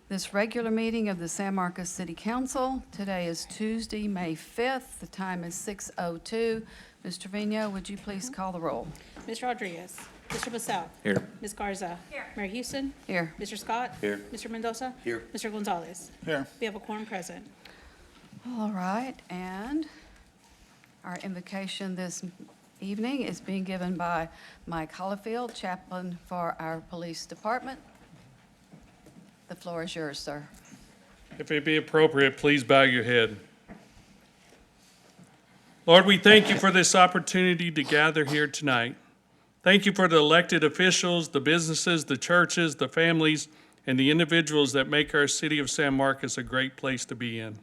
this regular meeting of the San Marcos City Council. Today is Tuesday, May 5th. The time is 6:02. Ms. Trevino, would you please call the roll? Mr. Rodriguez. Mr. Basal. Here. Ms. Garza. Here. Mayor Houston. Here. Mr. Scott. Here. Mr. Mendoza. Here. Mr. Gonzalez. Here. We have a quorum present. All right, and our invocation this evening is being given by Mike Hollifield, chaplain for our police department. The floor is yours, sir. If it be appropriate, please bow your head. Lord, we thank you for this opportunity to gather here tonight. Thank you for the elected officials, the businesses, the churches, the families, and the individuals that make our city of San Marcos a great place to be in.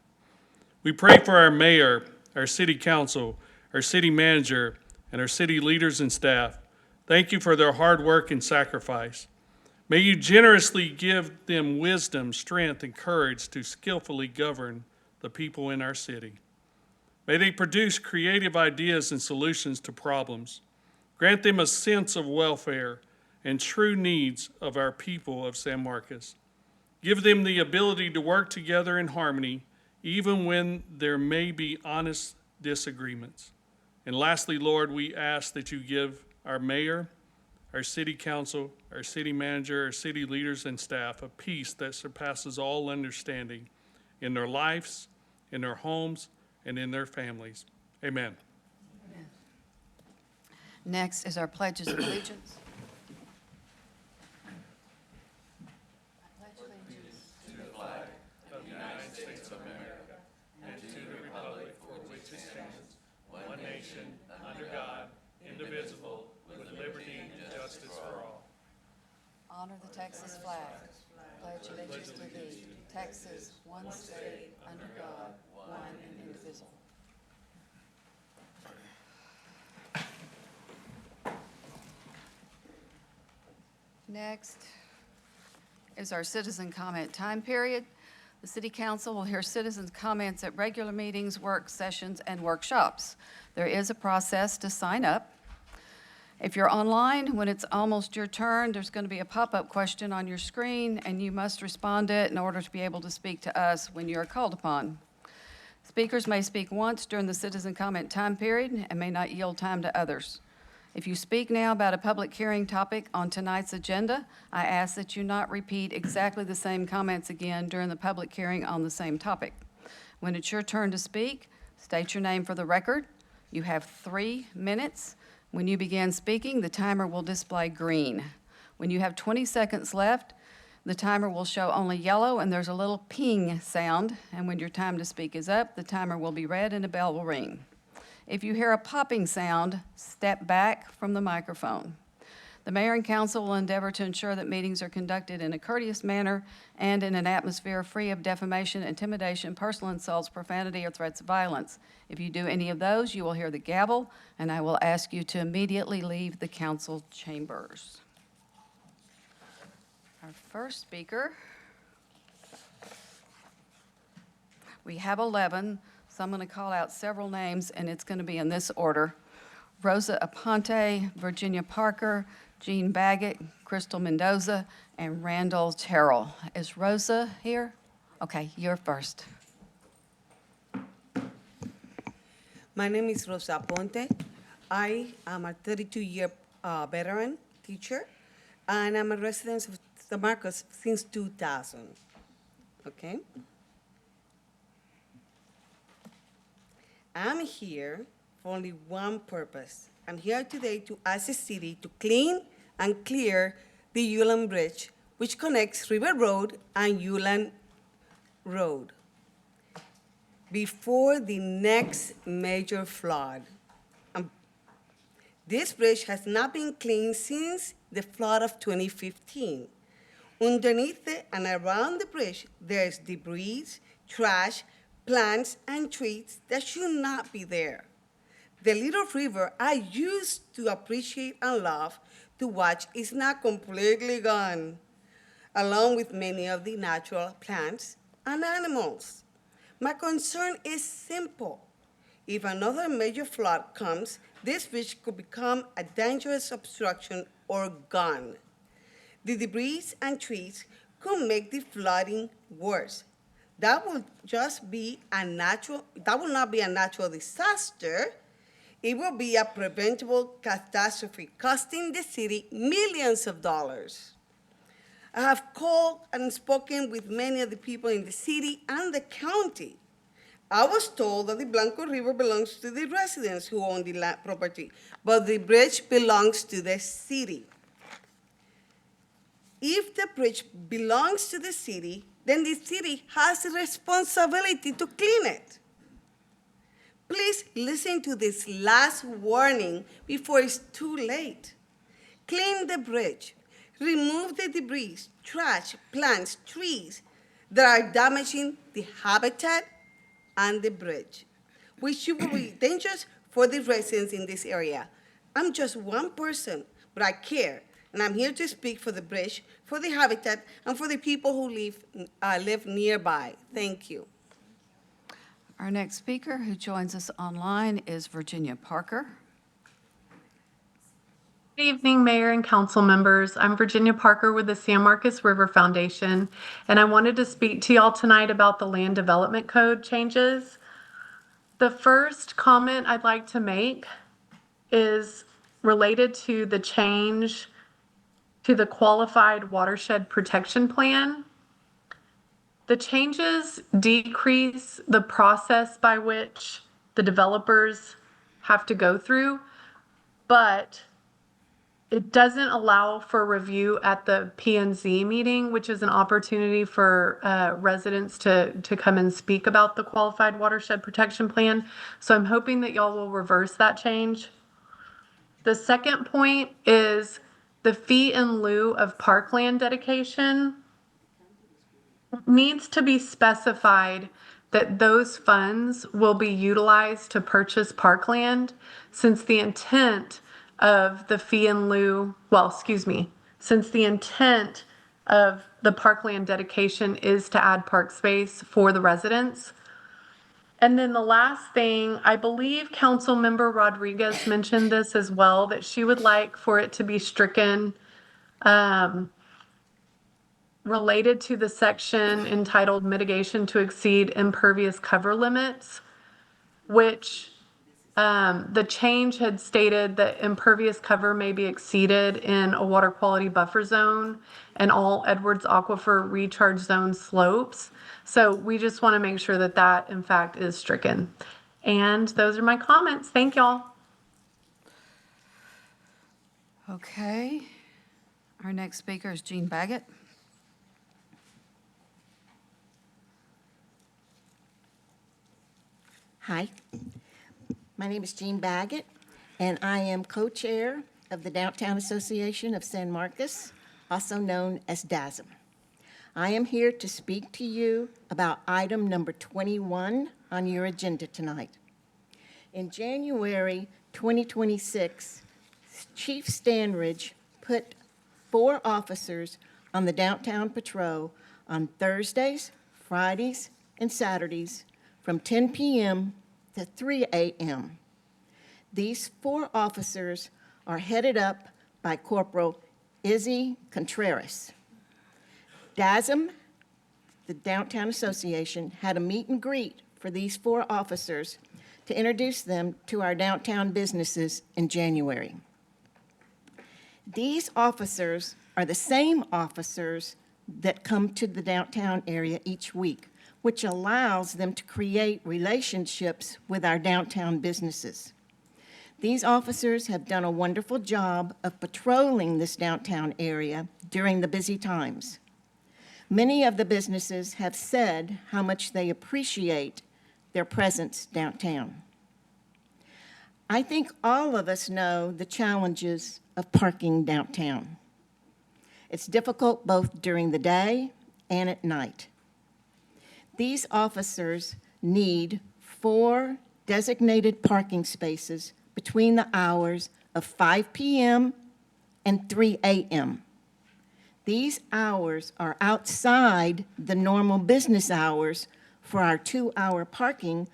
We pray for our mayor, our city council, our city manager, and our city leaders and staff. Thank you for their hard work and sacrifice. May you generously give them wisdom, strength, and courage to skillfully govern the people in our city. May they produce creative ideas and solutions to problems. Grant them a sense of welfare and true needs of our people of San Marcos. Give them the ability to work together in harmony, even when there may be honest disagreements. And lastly, Lord, we ask that you give our mayor, our city council, our city manager, our city leaders and staff a peace that surpasses all understanding in their lives, in their homes, and in their families. Amen. Next is our pledges of allegiance. Honor the Texas flag. Pledge allegiance to thee, Texas, one state, under God, one and indivisible. Next is our citizen comment time period. The City Council will hear citizens' comments at regular meetings, work sessions, and workshops. There is a process to sign up. If you're online, when it's almost your turn, there's going to be a pop-up question on your screen, and you must respond to it in order to be able to speak to us when you are called upon. Speakers may speak once during the citizen comment time period and may not yield time to others. If you speak now about a public hearing topic on tonight's agenda, I ask that you not repeat exactly the same comments again during the public hearing on the same topic. When it's your turn to speak, state your name for the record. You have 3 minutes. When you begin speaking, the timer will display green. When you have 20 seconds left, the timer will show only yellow and there's a little ping sound. And when your time to speak is up, the timer will be red and a bell will ring. If you hear a popping sound, step back from the microphone. The mayor and council will endeavor to ensure that meetings are conducted in a courteous manner and in an atmosphere free of defamation, intimidation, personal insults, profanity, or threats of violence. If you do any of those, you will hear the gavel, and I will ask you to immediately leave the council chambers. Our first speaker, we have 11, so I'm going to call out several names, and it's going to be in this order. Rosa Aponte, Virginia Parker, Jean Baggett, Crystal Mendoza, and Randall Terrell. Is Rosa here? Okay, you're first. My name is Rosa Aponte. I am a 32-year veteran teacher, and I'm a resident of San Marcos since 2000. Okay? I'm here for only one purpose. I'm here today to ask the city to clean and clear the Yulan Bridge, which connects River Road and Yulan Road before the next major flood. This bridge has not been cleaned since the flood of 2015. Underneath it and around the bridge, there's debris, trash, plants, and trees that should not be there. The little river I used to appreciate and love to watch is now completely gone, along with many of the natural plants and animals. My concern is simple. If another major flood comes, this bridge could become a dangerous obstruction or gone. The debris and trees could make the flooding worse. That will not be a natural disaster. It will be a preventable catastrophe costing the city millions of dollars. I have called and spoken with many of the people in the city and the county. I was told that the Blanco River belongs to the residents who own the property, but the bridge belongs to the city. If the bridge belongs to the city, then the city has the responsibility to clean it. Please listen to this last warning before it's too late. Clean the bridge. Remove the debris, trash, plants, trees that are damaging the habitat and the bridge, which will be dangerous for the residents in this area. I'm just one person, but I care, and I'm here to speak for the bridge, for the habitat, and for the people who live nearby. Thank you. Our next speaker who joins us online is Virginia Parker. Good evening, Mayor and council members. I'm Virginia Parker with the San Marcos River Foundation, and I wanted to speak to y'all tonight about the Land Development Code changes. The first comment I'd like to make is related to the change to the Qualified Watershed Protection Plan. The changes decrease the process by which the developers have to go through, but it doesn't allow for review at the P&Z meeting, which is an opportunity for residents to come and speak about the Qualified Watershed Protection Plan. So I'm hoping that y'all will reverse that change. The second point is the fee in lieu of parkland dedication needs to be specified that those funds will be utilized to purchase parkland, since the intent of the fee in lieu, since the intent of the parkland dedication is to add park space for the residents. And then the last thing, I believe Councilmember Rodriguez mentioned this as well, that she would like for it to be stricken related to the section entitled Mitigation to Exceed Impervious Cover Limits, which the change had stated that impervious cover may be exceeded in a water quality buffer zone and all Edwards Aquifer recharge zone slopes. So we just want to make sure that that in fact is stricken. And those are my comments. Thank y'all. Okay. Our next speaker is Jean Baggett. Hi, my name is Jean Baggett, and I am co-chair of the Downtown Association of San Marcos, also known as DASM. I am here to speak to you about item number 21 on your agenda tonight. In January 2026, Chief Stanridge put 4 officers on the downtown patrol on Thursdays, Fridays, and Saturdays from 10 p.m. to 3 a.m. These 4 officers are headed up by Corporal Izzy Contreras. DASM, the Downtown Association, had a meet and greet for these 4 officers to introduce them to our downtown businesses in January. These officers are the same officers that come to the downtown area each week, which allows them to create relationships with our downtown businesses. These officers have done a wonderful job of patrolling this downtown area during the busy times. Many of the businesses have said how much they appreciate their presence downtown. I think all of us know the challenges of parking downtown. It's difficult both during the day and at night. These officers need 4 designated parking spaces between the hours of 5 p.m. and 3 a.m. These hours are outside the normal business hours for our 2-hour parking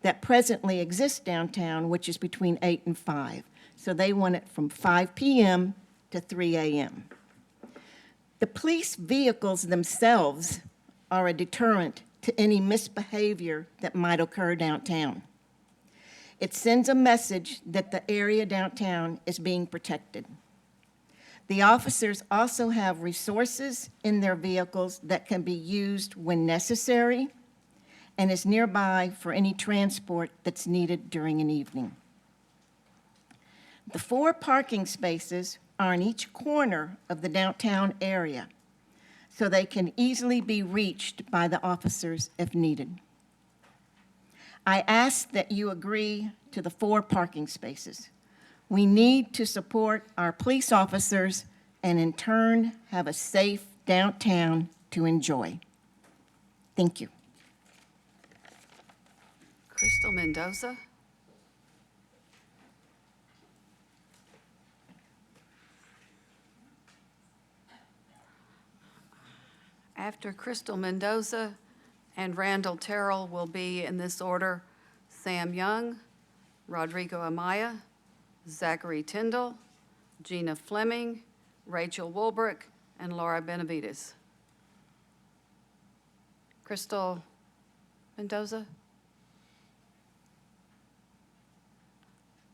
that presently exists downtown, which is between 8 and 5. So they want it from 5 p.m. to 3 a.m. The police vehicles themselves are a deterrent to any misbehavior that might occur downtown. It sends a message that the area downtown is being protected. The officers also have resources in their vehicles that can be used when necessary and is nearby for any transport that's needed during an evening. The 4 parking spaces are in each corner of the downtown area, so they can easily be reached by the officers if needed. I ask that you agree to the 4 parking spaces. We need to support our police officers and in turn have a safe downtown to enjoy. Thank you. Crystal Mendoza. After Crystal Mendoza and Randall Terrell will be, in this order, Sam Young, Rodrigo Amaya, Zachary Tyndall, Gina Fleming, Rachel Woolbrick, and Laura Benavides. Crystal Mendoza?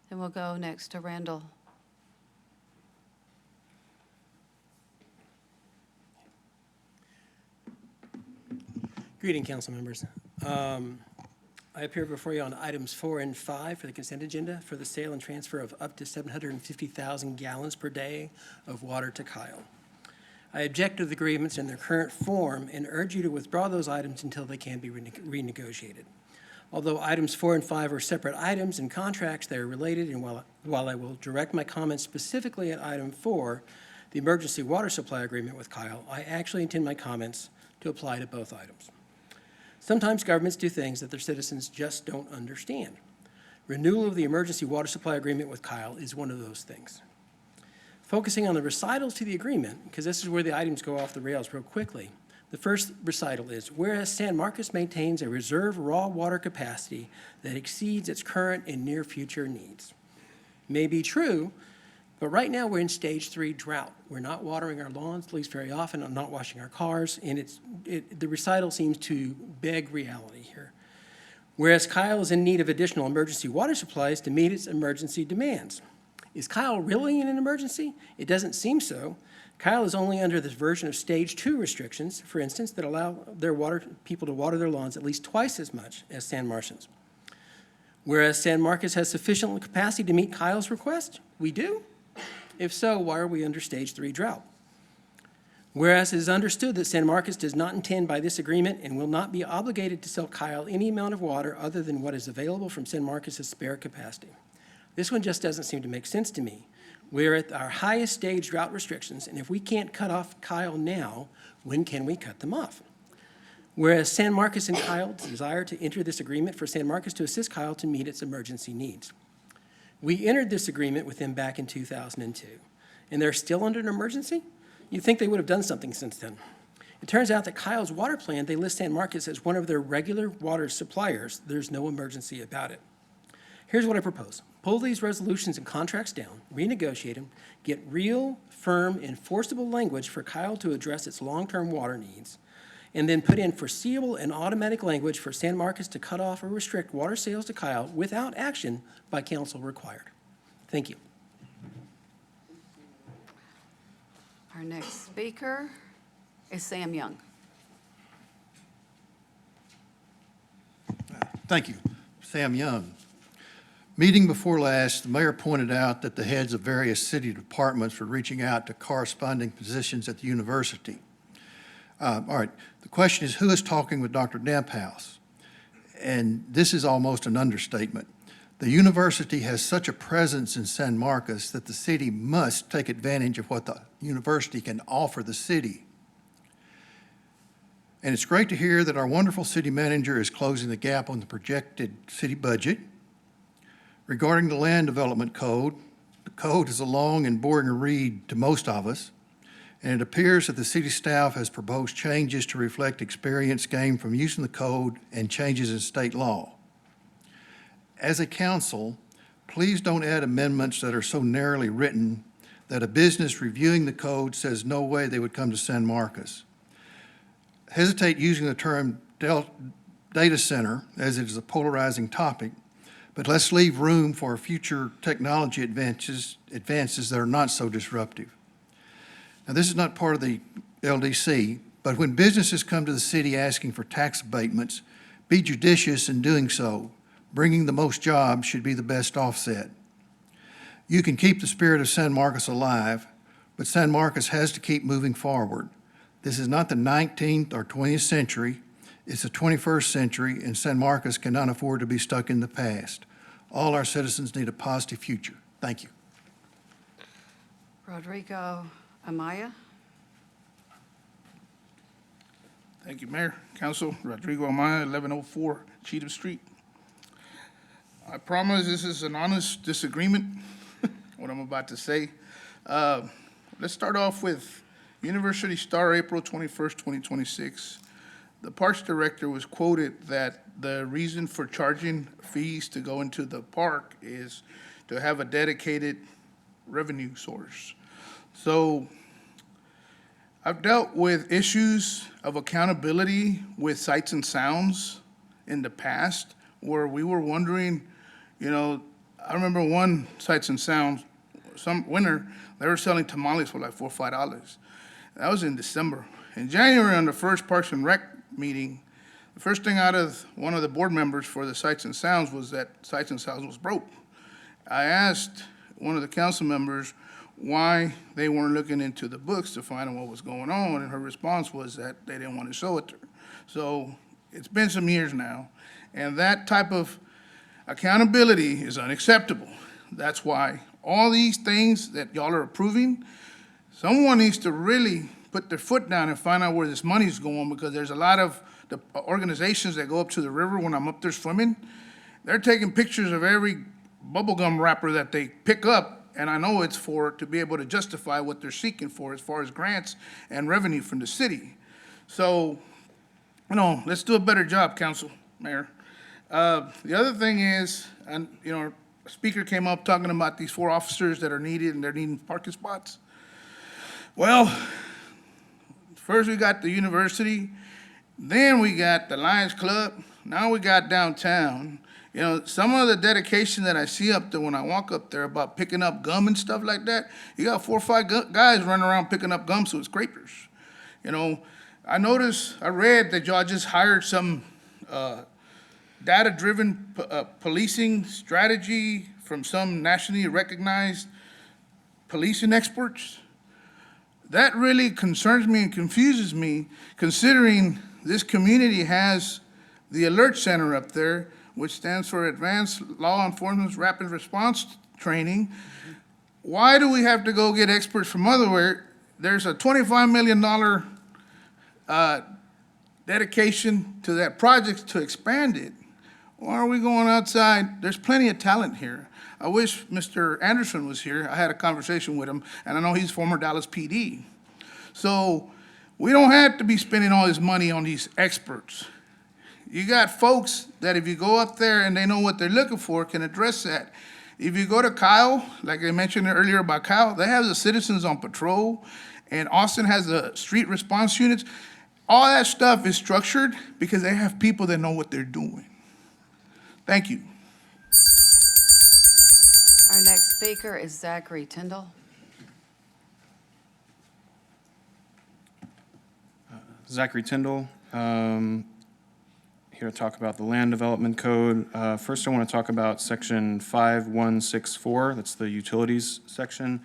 Then we'll go next to Randall. Greeting, council members. I appear before you on items 4 and 5 for the consent agenda for the sale and transfer of up to 750,000 gallons per day of water to Kyle. I object to the agreements in their current form and urge you to withdraw those items until they can be renegotiated. Although items 4 and 5 are separate items and contracts, they are related, and while I will direct my comments specifically at item 4, the emergency water supply agreement with Kyle, I actually intend my comments to apply to both items. Sometimes governments do things that their citizens just don't understand. Renewal of the emergency water supply agreement with Kyle is one of those things. Focusing on the recitals to the agreement, because this is where the items go off the rails real quickly, the first recital is, whereas San Marcos maintains a reserve raw water capacity that exceeds its current and near future needs. May be true, but right now we're in stage 3 drought. We're not watering our lawns, at least very often. I'm not washing our cars, and the recital seems to beg reality here. Whereas Kyle is in need of additional emergency water supplies to meet its emergency demands. Is Kyle really in an emergency? It doesn't seem so. Kyle is only under this version of stage 2 restrictions, for instance, that allow people to water their lawns at least twice as much as San Marcos. Whereas San Marcos has sufficient capacity to meet Kyle's request, we do. If so, why are we under stage 3 drought? Whereas it is understood that San Marcos does not intend by this agreement and will not be obligated to sell Kyle any amount of water other than what is available from San Marcos' spare capacity. This one just doesn't seem to make sense to me. We're at our highest stage drought restrictions, and if we can't cut off Kyle now, when can we cut them off? Whereas San Marcos and Kyle desire to enter this agreement for San Marcos to assist Kyle to meet its emergency needs. We entered this agreement with them back in 2002, and they're still under an emergency? You'd think they would have done something since then. It turns out that Kyle's water plan, they list San Marcos as one of their regular water suppliers. There's no emergency about it. Here's what I propose. Pull these resolutions and contracts down, renegotiate them, get real, firm, enforceable language for Kyle to address its long-term water needs, and then put in foreseeable and automatic language for San Marcos to cut off or restrict water sales to Kyle without action by council required. Thank you. Our next speaker is Sam Young. Thank you. Sam Young. Meeting before last, the mayor pointed out that the heads of various city departments were reaching out to corresponding positions at the university. All right, the question is, who is talking with Dr. Damphouse? And this is almost an understatement. The university has such a presence in San Marcos that the city must take advantage of what the university can offer the city. And it's great to hear that our wonderful city manager is closing the gap on the projected city budget. Regarding the land development code, the code is a long and boring read to most of us, and it appears that the city staff has proposed changes to reflect experience gained from using the code and changes in state law. As a council, please don't add amendments that are so narrowly written that a business reviewing the code says no way they would come to San Marcos. Hesitate using the term data center as it is a polarizing topic, but let's leave room for future technology advances that are not so disruptive. Now, this is not part of the LDC, but when businesses come to the city asking for tax abatements, be judicious in doing so. Bringing the most jobs should be the best offset. You can keep the spirit of San Marcos alive, but San Marcos has to keep moving forward. This is not the 19th or 20th century. It's the 21st century, and San Marcos cannot afford to be stuck in the past. All our citizens need a positive future. Thank you. Rodrigo Amaya. Thank you, Mayor, Council. Rodrigo Amaya, 1104 Cheatham Street. I promise this is an honest disagreement, what I'm about to say. Let's start off with University Star, April 21st, 2026. The Parks Director was quoted that the reason for charging fees to go into the park is to have a dedicated revenue source. So I've dealt with issues of accountability with Sights and Sounds in the past where we were wondering, you know, I remember one Sights and Sounds, some winter, they were selling tamales for like $4 or $5. That was in December. In January, on the first Parks and Rec meeting, the first thing out of one of the board members for the Sights and Sounds was that Sights and Sounds was broke. I asked one of the council members why they weren't looking into the books to find out what was going on, and her response was that they didn't want to show it to her. So it's been some years now, and that type of accountability is unacceptable. That's why all these things that y'all are approving, someone needs to really put their foot down and find out where this money's going, because there's a lot of the organizations that go up to the river when I'm up there swimming. They're taking pictures of every bubblegum wrapper that they pick up, and I know it's to be able to justify what they're seeking for as far as grants and revenue from the city. So, let's do a better job, Council, Mayor. The other thing is, and, a speaker came up talking about these 4 officers that are needed and they're needing parking spots. Well, first we got the university, then we got the Lions Club, now we got downtown. Some of the dedication that I see up there when I walk up there about picking up gum and stuff like that, you got 4 or 5 guys running around picking up gum, so it's scrapers. I read that y'all just hired some data-driven policing strategy from some nationally recognized policing experts. That really concerns me and confuses me, considering this community has the Alert Center up there, which stands for Advanced Law Enforcement Rapid Response Training. Why do we have to go get experts from otherwhere? There's a $25 million dedication to that project to expand it. Why are we going outside? There's plenty of talent here. I wish Mr. Anderson was here. I had a conversation with him, and I know he's former Dallas PD. So we don't have to be spending all this money on these experts. You got folks that if you go up there and they know what they're looking for, can address that. If you go to Kyle, like I mentioned earlier about Kyle, they have the Citizens on Patrol, and Austin has the street response units. All that stuff is structured because they have people that know what they're doing. Thank you. Our next speaker is Zachary Tyndall. Zachary Tyndall, here to talk about the Land Development Code. First, I want to talk about Section 5164, that's the utilities section.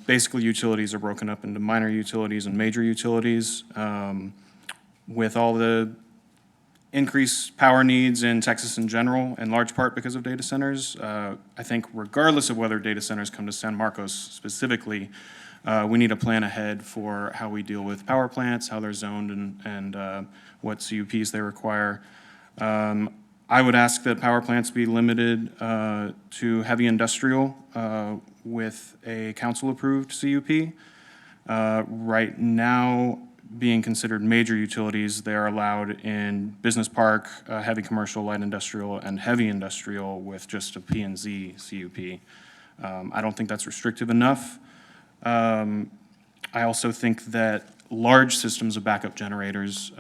Basically, utilities are broken up into minor utilities and major utilities. With all the increased power needs in Texas in general, in large part because of data centers, I think regardless of whether data centers come to San Marcos specifically, we need a plan ahead for how we deal with power plants, how they're zoned, and what CUPs they require. I would ask that power plants be limited to heavy industrial with a council-approved CUP. Right now, being considered major utilities, they are allowed in business park, heavy commercial, light industrial, and heavy industrial with just a P&Z CUP. I don't think that's restrictive enough. I also think that large systems of backup generators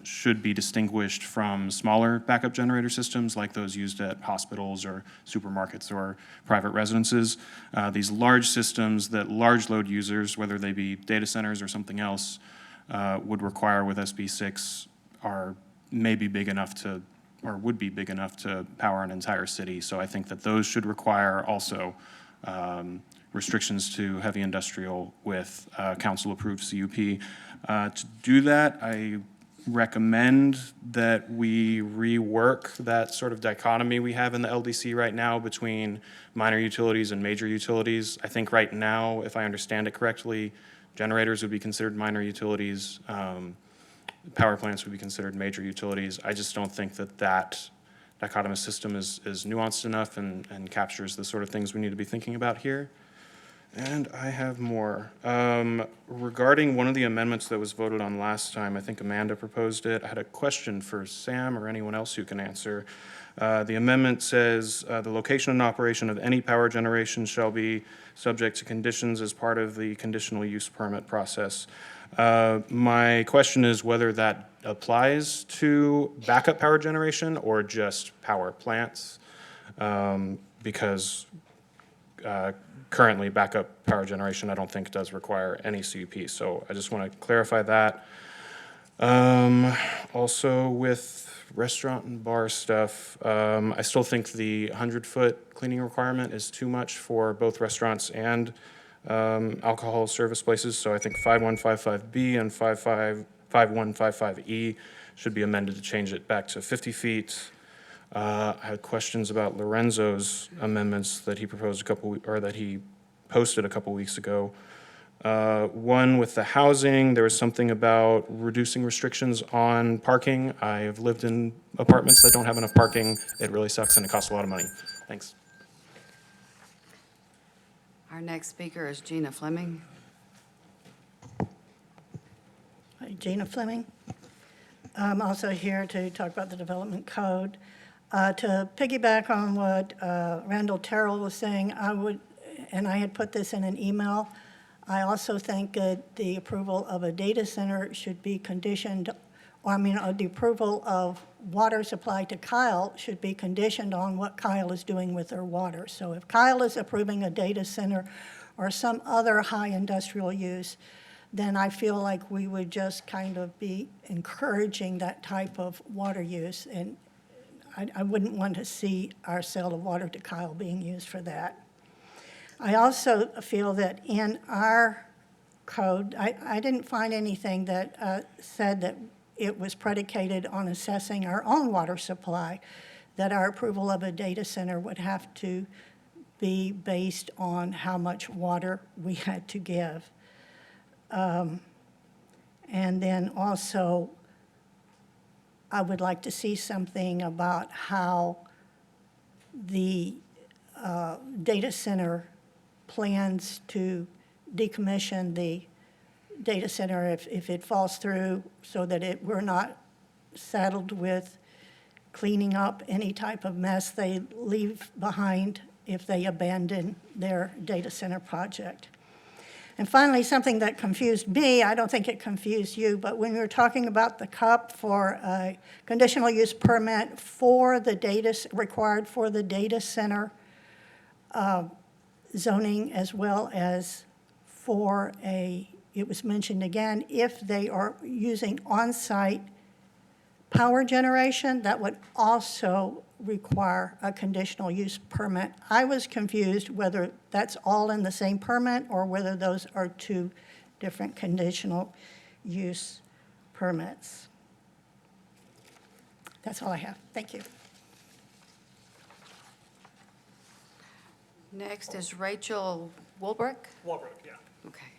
should be distinguished from smaller backup generator systems like those used at hospitals or supermarkets or private residences. These large systems that large load users, whether they be data centers or something else, would require with SB 6 are maybe big enough to, or would be big enough to power an entire city. So I think that those should require also restrictions to heavy industrial with council-approved CUP. To do that, I recommend that we rework that sort of dichotomy we have in the LDC right now between minor utilities and major utilities. I think right now, if I understand it correctly, generators would be considered minor utilities, power plants would be considered major utilities. I just don't think that that dichotomous system is nuanced enough and captures the sort of things we need to be thinking about here. And I have more. Regarding one of the amendments that was voted on last time, I think Amanda proposed it. I had a question for Sam or anyone else who can answer. The amendment says, the location and operation of any power generation shall be subject to conditions as part of the conditional use permit process. My question is whether that applies to backup power generation or just power plants, because currently backup power generation I don't think does require any CUP. So I just want to clarify that. Also with restaurant and bar stuff, I still think the 100-foot cleaning requirement is too much for both restaurants and alcohol service places. So I think 5155B and 5155E should be amended to change it back to 50 feet. I had questions about Lorenzo's amendments that he proposed that he posted a couple weeks ago. One with the housing, there was something about reducing restrictions on parking. I have lived in apartments that don't have enough parking. It really sucks and it costs a lot of money. Thanks. Our next speaker is Gina Fleming. Hi, Gina Fleming. I'm also here to talk about the development code. To piggyback on what Randall Terrell was saying, and I had put this in an email, I also think that the approval of a data center should be conditioned, the approval of water supply to Kyle should be conditioned on what Kyle is doing with their water. So if Kyle is approving a data center or some other high industrial use, then I feel like we would just kind of be encouraging that type of water use. And I wouldn't want to see our sale of water to Kyle being used for that. I also feel that in our code, I didn't find anything that said that it was predicated on assessing our own water supply, that our approval of a data center would have to be based on how much water we had to give. And then also, I would like to see something about how the data center plans to decommission the data center if it falls through, so that we're not saddled with cleaning up any type of mess they leave behind if they abandon their data center project. And finally, something that confused me, I don't think it confused you, but when we were talking about the CUP for a conditional use permit for the required for the data center zoning, as well as for it was mentioned again, if they are using on-site power generation, that would also require a conditional use permit. I was confused whether that's all in the same permit or whether those are two different conditional use permits. That's all I have. Thank you. Next is Rachel Wolbrick. Walbrook, yeah. Okay.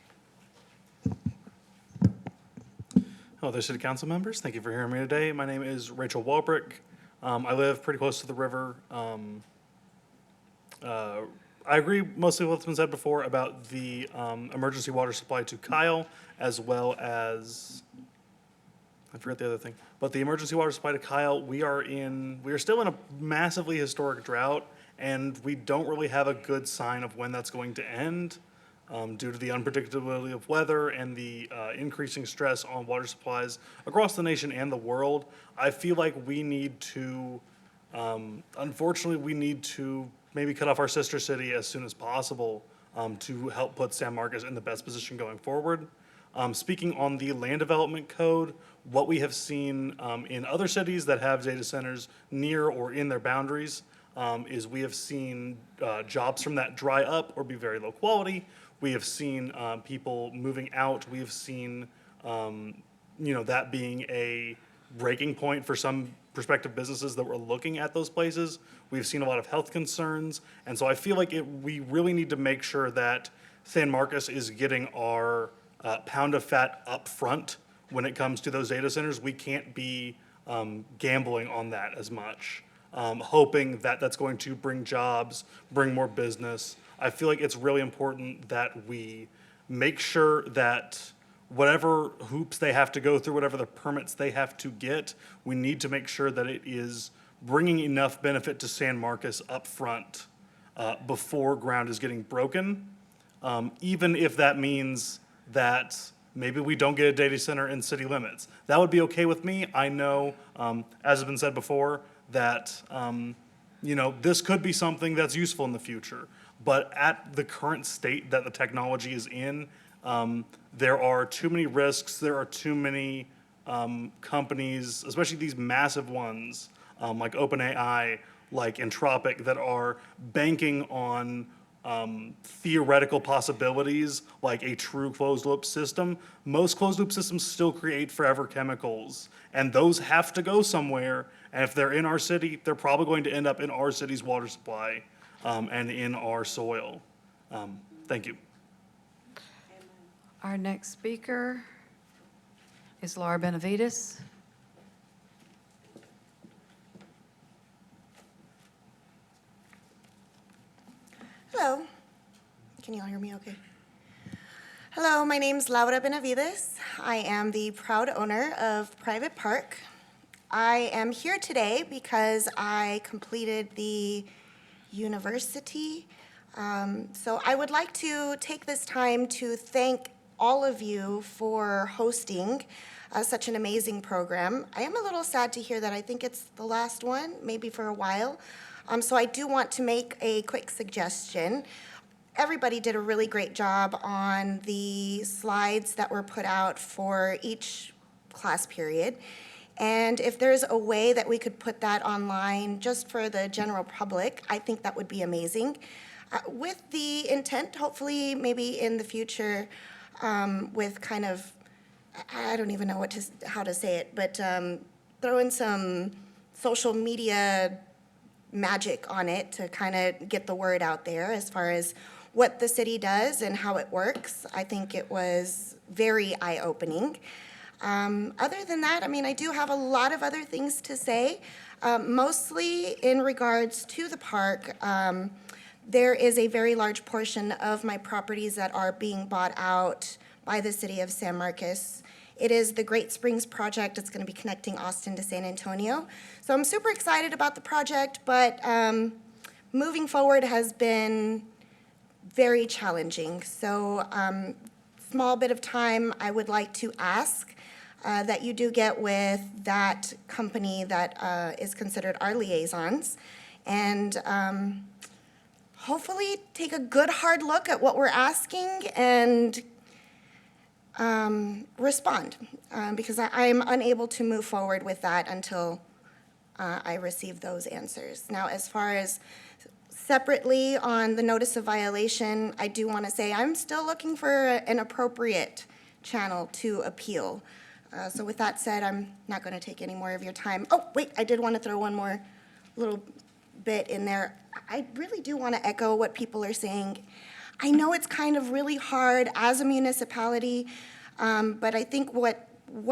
Hello there, City Council members. Thank you for hearing me today. My name is Rachel Walbrook. I live pretty close to the river. I agree mostly with what's been said before about the emergency water supply to Kyle, as well as, I forgot the other thing, but the emergency water supply to Kyle, we are still in a massively historic drought, and we don't really have a good sign of when that's going to end due to the unpredictability of weather and the increasing stress on water supplies across the nation and the world. I feel like we need to, unfortunately, we need to maybe cut off our sister city as soon as possible to help put San Marcos in the best position going forward. Speaking on the land development code, what we have seen in other cities that have data centers near or in their boundaries is we have seen jobs from that dry up or be very low quality. We have seen people moving out. We have seen, that being a breaking point for some prospective businesses that were looking at those places. We've seen a lot of health concerns. And so I feel like we really need to make sure that San Marcos is getting our pound of fat up front when it comes to those data centers. We can't be gambling on that as much, hoping that that's going to bring jobs, bring more business. I feel like it's really important that we make sure that whatever hoops they have to go through, whatever the permits they have to get, we need to make sure that it is bringing enough benefit to San Marcos up front before ground is getting broken, even if that means that maybe we don't get a data center in city limits. That would be okay with me. I know, as has been said before, that this could be something that's useful in the future. But at the current state that the technology is in, there are too many risks. There are too many companies, especially these massive ones like OpenAI, like Anthropic, that are banking on theoretical possibilities like a true closed-loop system. Most closed-loop systems still create forever chemicals, and those have to go somewhere. And if they're in our city, they're probably going to end up in our city's water supply and in our soil. Thank you. Our next speaker is Laura Benavides. Hello. Can you all hear me okay? Hello, my name's Laura Benavides. I am the proud owner of Private Park. I am here today because I completed the university. So I would like to take this time to thank all of you for hosting such an amazing program. I am a little sad to hear that I think it's the last one, maybe for a while. So I do want to make a quick suggestion. Everybody did a really great job on the slides that were put out for each class period. And if there's a way that we could put that online just for the general public, I think that would be amazing. With the intent, hopefully, maybe in the future, with kind of, I don't even know how to say it, but throw in some social media magic on it to kind of get the word out there as far as what the city does and how it works. I think it was very eye-opening. Other than that, I do have a lot of other things to say, mostly in regards to the park. There is a very large portion of my properties that are being bought out by the city of San Marcos. It is the Great Springs project. It's going to be connecting Austin to San Antonio. So I'm super excited about the project, but moving forward has been very challenging. So small bit of time I would like to ask that you do get with that company that is considered our liaisons, and hopefully take a good hard look at what we're asking and respond, because I'm unable to move forward with that until I receive those answers. Now, as far as separately on the notice of violation, I do want to say I'm still looking for an appropriate channel to appeal. So with that said, I'm not going to take any more of your time. Oh, wait, I did want to throw one more little bit in there. I really do want to echo what people are saying. I know it's kind of really hard as a municipality, but I think what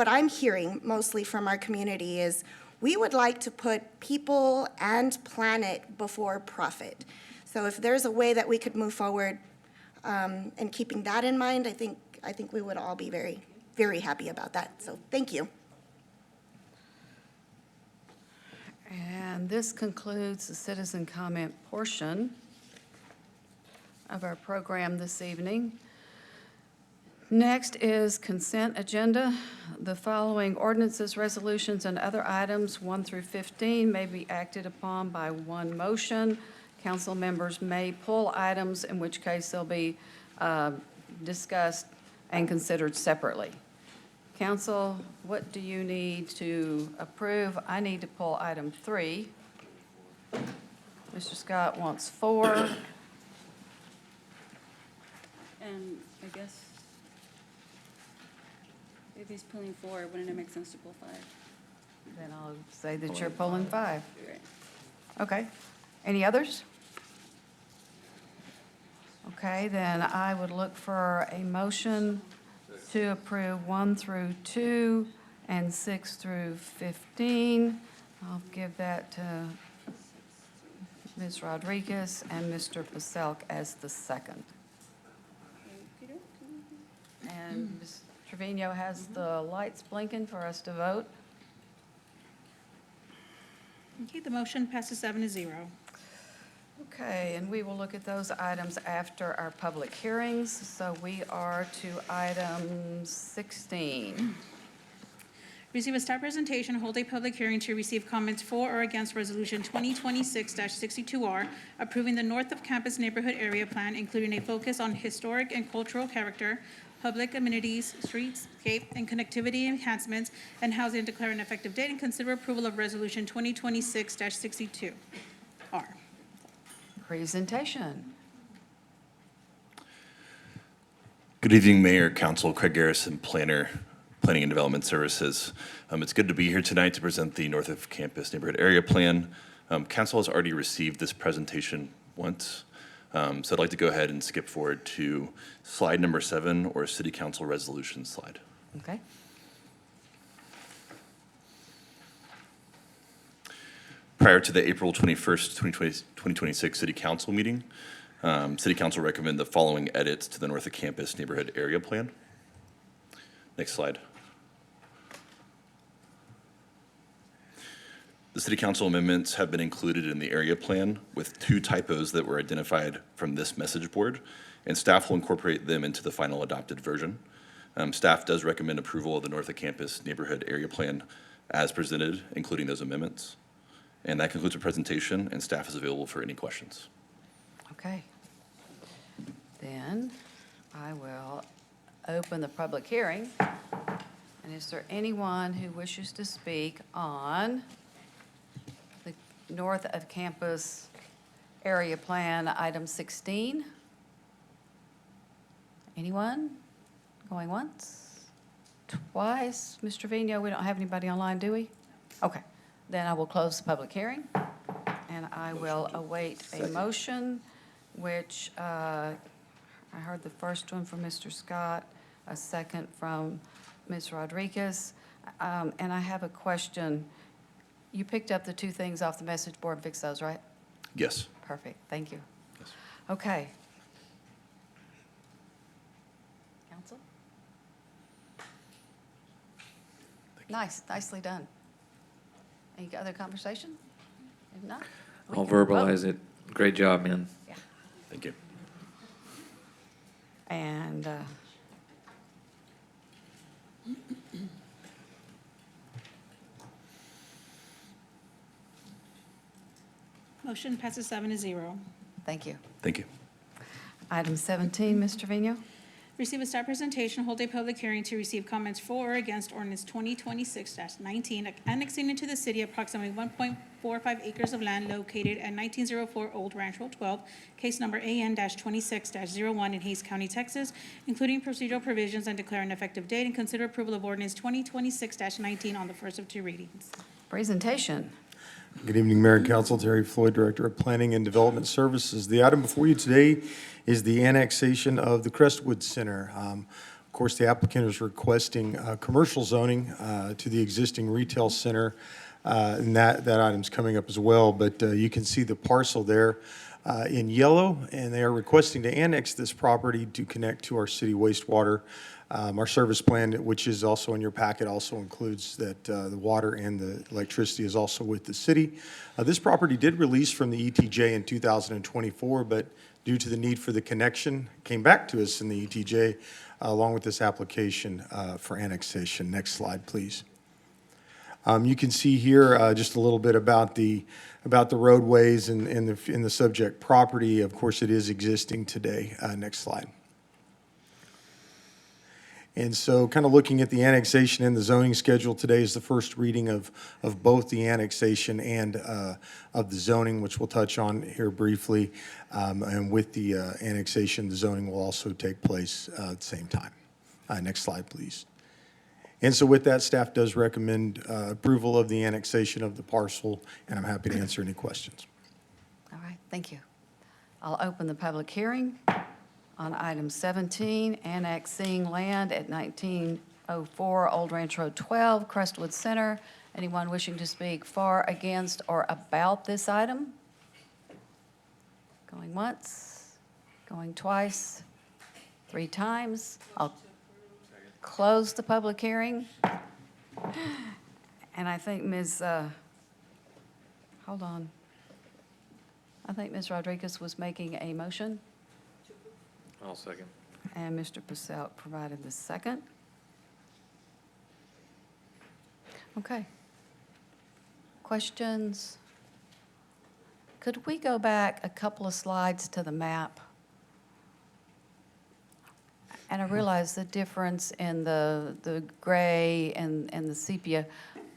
I'm hearing mostly from our community is we would like to put people and planet before profit. So if there's a way that we could move forward and keeping that in mind, I think we would all be very, very happy about that. So thank you. And this concludes the citizen comment portion of our program this evening. Next is consent agenda. The following ordinances, resolutions, and other items, 1 through 15, may be acted upon by one motion. Council members may pull items, in which case they'll be discussed and considered separately. Council, what do you need to approve? I need to pull item 3. Mr. Scott wants 4. And I guess if he's pulling 4, wouldn't it make sense to pull 5? Then I'll say that you're pulling 5. Right. Okay. Any others? Okay, then I would look for a motion to approve 1 through 2 and 6 through 15. I'll give that to Ms. Rodriguez and Mr. Paselk as the second. And Ms. Trevino has the lights blinking for us to vote. Okay, the motion passes 7-0. Okay, and we will look at those items after our public hearings. So we are to item 16. Receive a staff presentation, hold a public hearing to receive comments for or against Resolution 2026-62R, approving the North of Campus Neighborhood Area Plan, including a focus on historic and cultural character, public amenities, streetscape, and connectivity enhancements, and housing, declare an effective date, and consider approval of Resolution 2026-62R. Presentation. Good evening, Mayor, Council, Craig Garrison, Planning and Development Services. It's good to be here tonight to present the North of Campus Neighborhood Area Plan. Council has already received this presentation once, so I'd like to go ahead and skip forward to slide number 7, or City Council Resolution slide. Okay. Prior to the April 21st, 2026 City Council meeting, City Council recommended the following edits to the North of Campus Neighborhood Area Plan. Next slide. The City Council amendments have been included in the area plan with 2 typos that were identified from this message board, and staff will incorporate them into the final adopted version. Staff does recommend approval of the North of Campus Neighborhood Area Plan as presented, including those amendments. And that concludes the presentation, and staff is available for any questions. Okay. Then I will open the public hearing. And is there anyone who wishes to speak on the North of Campus Area Plan, item 16? Anyone? Going once? Twice? Mr. Trevino, we don't have anybody online, do we? Okay. Then I will close the public hearing, and I will await a motion, which I heard the first one from Mr. Scott, a second from Ms. Rodriguez. And I have a question. You picked up the 2 things off the message board and fixed those, right? Yes. Perfect, thank you. Yes. Okay. Council? Nice, nicely done. Any other conversation? If not? we I'll can vote. verbalize it. Great job, man. Yeah. Thank you. And Motion passes 7-0. thank you. Thank you. Item 17, Mr. Trevino. Receive a staff presentation, hold a public hearing to receive comments for or against ordinance 2026-19, annexing into the city approximately 1.45 acres of land located at 1904 Old Ranch Road 12, case number AN-26-01 in Hays County, Texas, including procedural provisions, and declare an effective date, and consider approval of ordinance 2026-19 on the first of 2 readings. Presentation. Good evening, Mayor and Council. Terry Floyd, Director of Planning and Development Services. The item before you today is the annexation of the Crestwood Center. Of course, the applicant is requesting commercial zoning to the existing retail center, and that item's coming up as well. But you can see the parcel there. in yellow, and they are requesting to annex this property to connect to our city wastewater. Our service plan, which is also in your packet, also includes that the water and the electricity is also with the city. This property did release from the ETJ in 2024, but due to the need for the connection, came back to us in the ETJ along with this application for annexation. Next slide, please. You can see here just a little bit about the roadways and the subject property. Of course, it is existing today. Next slide. And so kind of looking at the annexation and the zoning schedule, today is the first reading of both the annexation and of the zoning, which we'll touch on here briefly. And with the annexation, the zoning will also take place at the same time. Next slide, please. And so with that, staff does recommend approval of the annexation of the parcel, and I'm happy to answer any questions. All right, thank you. I'll open the public hearing on item 17, annexing land at 1904 Old Ranch Road 12, Crestwood Center. Anyone wishing to speak for, against, or about this item? Going once, going twice, 3 times. I'll close the public hearing. And I think hold on. I think Ms. Rodriguez was making a motion. I'll second. And Mr. Purcell provided the second. Okay. Questions? Could we go back a couple of slides to the map? And I realize the difference in the gray and the sepia,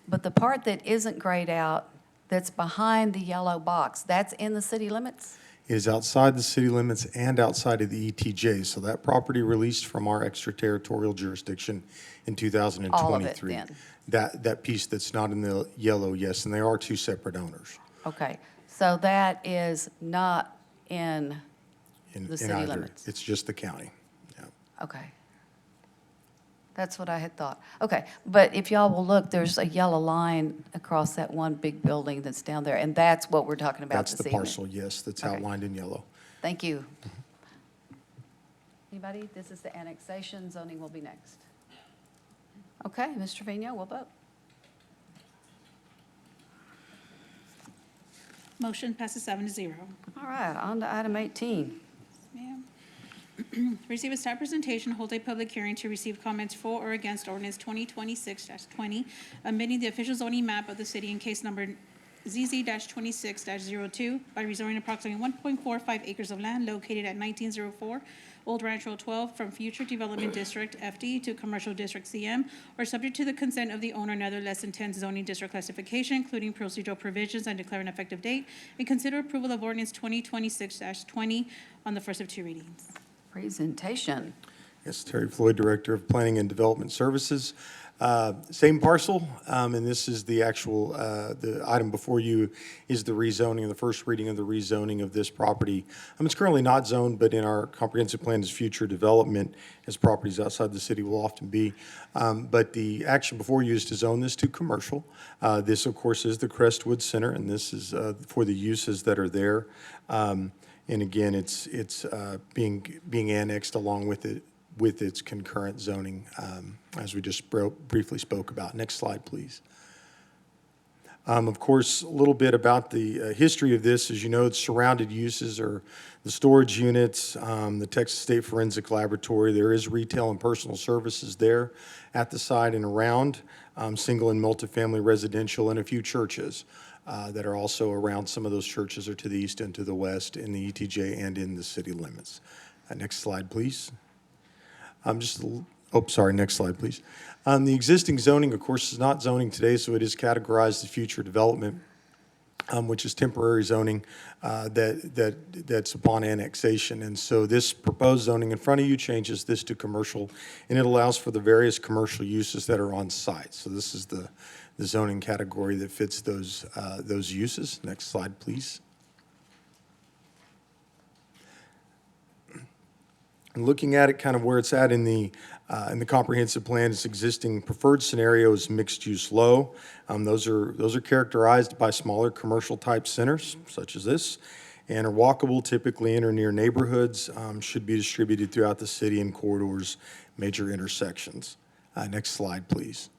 but the part that isn't grayed out, that's behind the yellow box, that's in the city limits? Is outside the city limits and outside of the ETJ. So that property released from our extraterritorial jurisdiction in 2023. All of it then? That piece that's not in the yellow, yes, and they are 2 separate owners. Okay, so that is not in the city either. limits? It's just the county. Yeah. Okay. That's what I had thought. Okay, but if y'all will look, there's a yellow line across that one big building that's down there, and that's what we're talking about That's this the evening. parcel, yes, that's Okay. outlined in yellow. Thank you. Anybody? This is the annexation. Zoning will be next. Okay, Ms. Trevino, we'll vote. Motion passes 7-0. All right, on to item 18. Ma'am. Receive a staff presentation, hold a public hearing to receive comments for or against ordinance 2026-20, amending the official zoning map of the city in case number ZZ-26-02 by rezoning approximately 1.45 acres of land located at 1904 Old Ranch Road 12 from Future Development District FD to Commercial District CM, or subject to the consent of the owner, nevertheless intends zoning district classification, including procedural provisions, and declare an effective date, and consider approval of ordinance 2026-20 on the first of 2 readings. Presentation. Yes, Terry Floyd, Director of Planning and Development Services. Same parcel, and this is the actual, the item before you is the rezoning, the first reading of the rezoning of this property. It's currently not zoned, but in our comprehensive plan is future development, as properties outside the city will often be. But the action before you is to zone this to commercial. This, of course, is the Crestwood Center, and this is for the uses that are there. And again, it's being annexed along with it, with its concurrent zoning, as we just briefly spoke about. Next slide, please. Of course, a little bit about the history of this. As you know, the surrounded uses are the storage units, the Texas State Forensic Laboratory. There is retail and personal services there at the site and around, single and multifamily residential, and a few churches that are also around. Some of those churches are to the east and to the west in the ETJ and in the city limits. Next slide, please. Next slide, please. The existing zoning, of course, is not zoning today, so it is categorized as future development, which is temporary zoning that's upon annexation. And so this proposed zoning in front of you changes this to commercial, and it allows for the various commercial uses that are on site. So this is the zoning category that fits those uses. Next slide, please. And looking at it kind of where it's at in the comprehensive plan, its existing preferred scenario is mixed use low. Those are characterized by smaller commercial type centers such as this. and are walkable, typically in or near neighborhoods, should be distributed throughout the city in corridors, major intersections. Next slide, please.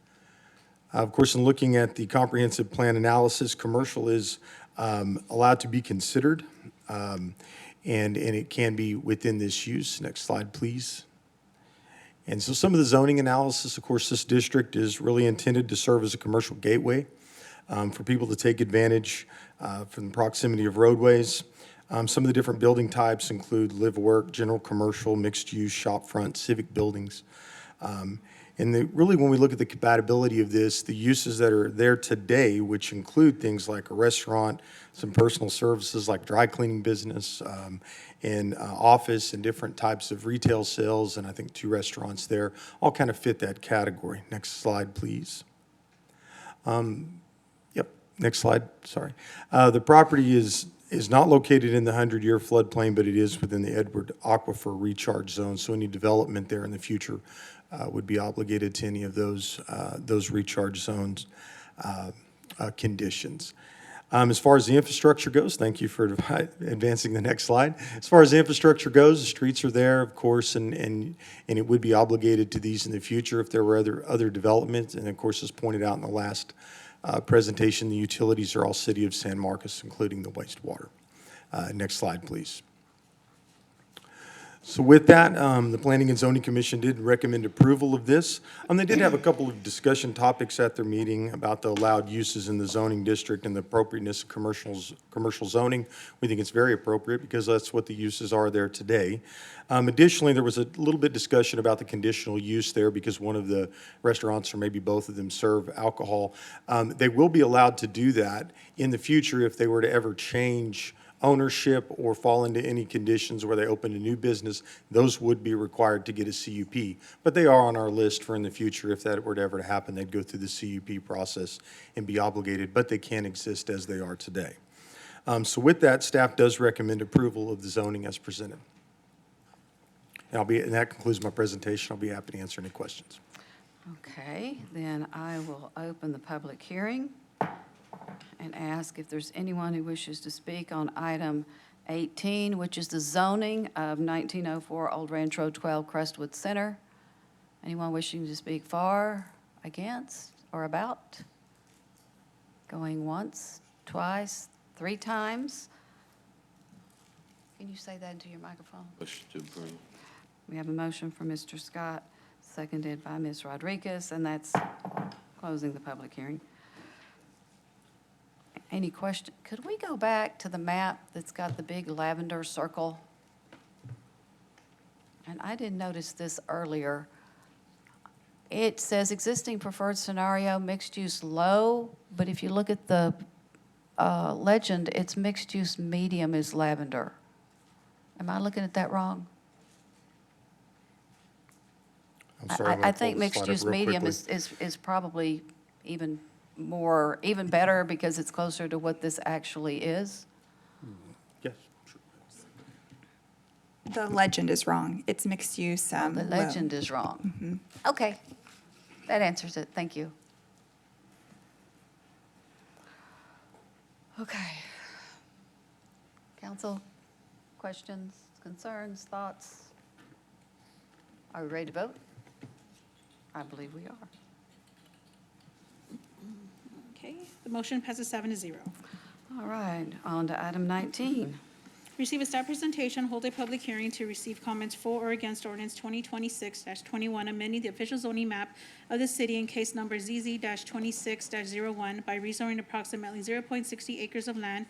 Of course, in looking at the comprehensive plan analysis, commercial is allowed to be considered, and it can be within this use. Next slide, please. And so some of the zoning analysis, of course, this district is really intended to serve as a commercial gateway for people to take advantage from the proximity of roadways. Some of the different building types include live-work, general commercial, mixed-use, shopfront, civic buildings. Really, when we look at the compatibility of this, the uses that are there today, which include things like a restaurant, some personal services like dry cleaning business, and office and different types of retail sales, and I think 2 restaurants there, all kind of fit that category. Next slide, please. Yep, next slide, sorry. The property is not located in the 100-year floodplain, but it is within the Edward Aquifer recharge zone, so any development there in the future would be obligated to any of those recharge zones conditions. As far as the infrastructure goes, thank you for advancing the next slide. As far as the infrastructure goes, the streets are there, of course, and it would be obligated to these in the future if there were other developments. And of course, as pointed out in the last presentation, the utilities are all City of San Marcos, including the wastewater. Next slide, please. So with that, the Planning and Zoning Commission did recommend approval of this. They did have a couple of discussion topics at their meeting about the allowed uses in the zoning district and the appropriateness of commercial zoning. We think it's very appropriate because that's what the uses are there today. Additionally, there was a little bit discussion about the conditional use there because one of the restaurants or maybe both of them serve alcohol. They will be allowed to do that in the future if they were to ever change ownership or fall into any conditions where they open a new business. Those would be required to get a CUP. But they are on our list for in the future. If that were to ever happen, they'd go through the CUP process and be obligated, but they can exist as they are today. So with that, staff does recommend approval of the zoning as presented. And that concludes my presentation. I'll be happy to answer any questions. Okay, then I will open the public hearing and ask if there's anyone who wishes to speak on item 18, which is the zoning of 1904 Old Ranch Road 12 Crestwood Center. Anyone wishing to speak for, against, or about? Going once, twice, 3 times? Can you say that into your microphone? Wish to approve. We have a motion from Mr. Scott, seconded by Ms. Rodriguez, and that's closing the public hearing. Any question? Could we go back to the map that's got the big lavender circle? And I didn't notice this earlier. It says existing preferred scenario, mixed use low, but if you look at the legend, it's mixed use medium is lavender. Am I looking at that wrong? I'm sorry, I'm I gonna think pull the mixed slide up use real medium quickly. is probably even better because it's closer to what this actually is. Yes, sure. The legend is wrong. It's mixed use. The low. legend is wrong. Okay, that answers it, thank you. Okay. Council, questions, concerns, thoughts? Are we ready to vote? I believe we are. Okay, the motion passes 7-0. All right, on to item 19. Receive a staff presentation, hold a public hearing to receive comments for or against ordinance 2026-21, amending the official zoning map of the city in case number ZZ-26-01 by rezoning approximately 0.60 acres of land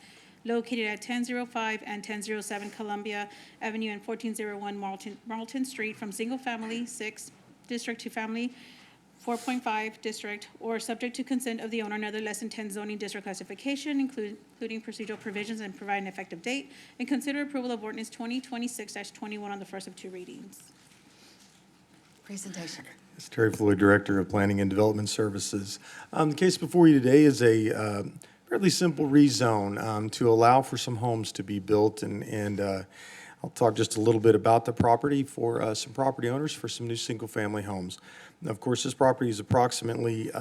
located at 1005 and 1007 Columbia Avenue and 1401 Marlton Street from single-family 6 district to family 4.5 district, or subject to consent of the owner, nonetheless less than 10 zoning district classification, including procedural provisions, and provide an effective date, and consider approval of ordinance 2026-21 on the first of 2 readings. Presentation. It's Terry Floyd, Director of Planning and Development Services. The case before you today is a fairly simple rezone to allow for some homes to be built, and I'll talk just a little bit about the property for some property owners for some new single-family homes. Now, of course, this property is approximately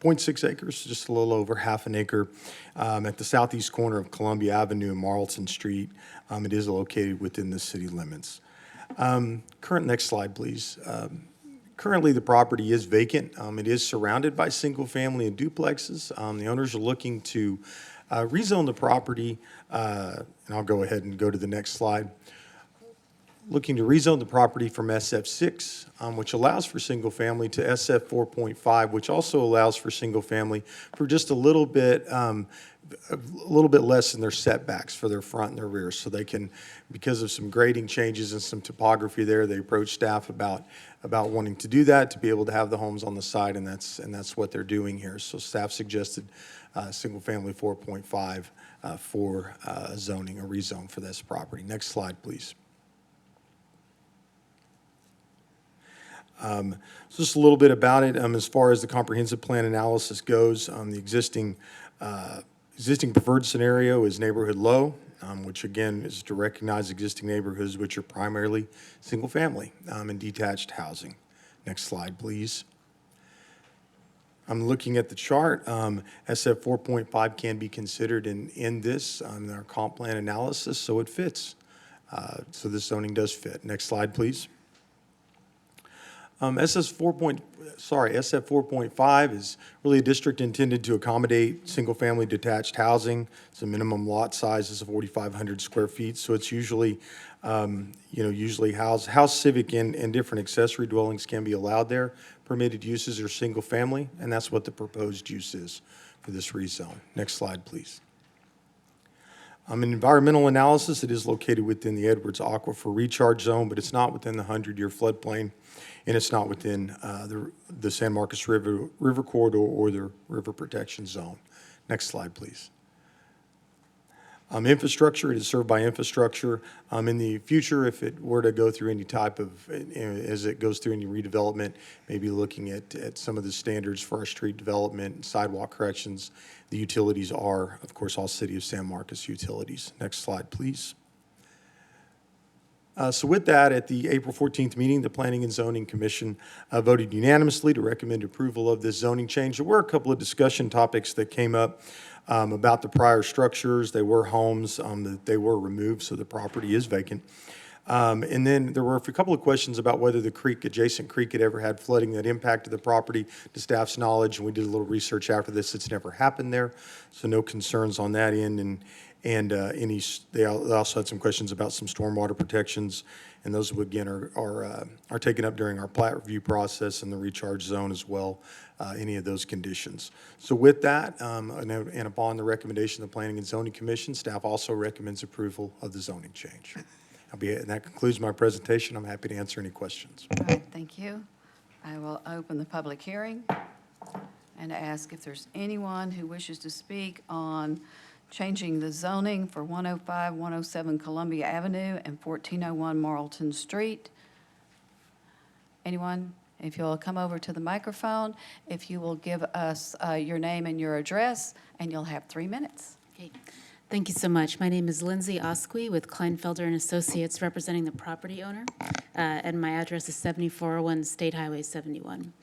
0.6 acres, just a little over half an acre, at the southeast corner of Columbia Avenue and Marlton Street. It is located within the city limits. Next slide, please. Currently, the property is vacant. It is surrounded by single-family and duplexes. The owners are looking to rezone the property, and I'll go ahead and go to the next slide. Looking to rezone the property from SF6, which allows for single-family, to SF 4.5, which also allows for single-family for just a little bit less than their setbacks for their front and their rear. So they can, because of some grading changes and some topography there, they approach staff about wanting to do that, to be able to have the homes on the side, and that's what they're doing here. So staff suggested single-family 4.5 for zoning, a rezone for this property. Next slide, please. So just a little bit about it. As far as the comprehensive plan analysis goes, the existing preferred scenario is neighborhood low, which again is to recognize existing neighborhoods which are primarily single-family and detached housing. Next slide, please. I'm looking at the chart. SF 4.5 can be considered in this, in our comp plan analysis, so it fits. So this zoning does fit. Next slide, please. SF 4.5 is really a district intended to accommodate single-family detached housing. It's a minimum lot size is 4,500 square feet, so it's usually, usually house civic and different accessory dwellings can be allowed there. Permitted uses are single-family, and that's what the proposed use is for this rezone. Next slide, please. An environmental analysis, it is located within the Edwards Aquifer Recharge Zone, but it's not within the 100-year floodplain, and it's not within the San Marcos River Corridor or the River Protection Zone. Next slide, please. Infrastructure, it is served by infrastructure. In the future, if it were to go through any type of, as it goes through any redevelopment, maybe looking at some of the standards for our street development, sidewalk corrections, the utilities are, of course, all City of San Marcos utilities. Next slide, please. So with that, at the April 14th meeting, the Planning and Zoning Commission voted unanimously to recommend approval of this zoning change. There were a couple of discussion topics that came up about the prior structures. They were homes that they were removed, so the property is vacant. And then there were a couple of questions about whether the adjacent creek had ever had flooding that impacted the property. To staff's knowledge, and we did a little research after this, it's never happened there, so no concerns on that end. And they also had some questions about some stormwater protections, and those again are taken up during our plat review process and the recharge zone as well. Any of those conditions. So with that, and upon the recommendation of the Planning and Zoning Commission, staff also recommends approval of the zoning change. And that concludes my presentation. I'm happy to answer any questions. All right, thank you. I will open the public hearing and ask if there's anyone who wishes to speak on changing the zoning for 105, 107 Columbia Avenue and 1401 Marlton Street. Anyone? If you'll come over to the microphone, if you will give us your name and your address, and you'll have 3 minutes. Okay. Thank you so much. My name is Lindsay Osqui with Kleinfelder & Associates, representing the property owner, and my address is 7401 State Highway 71.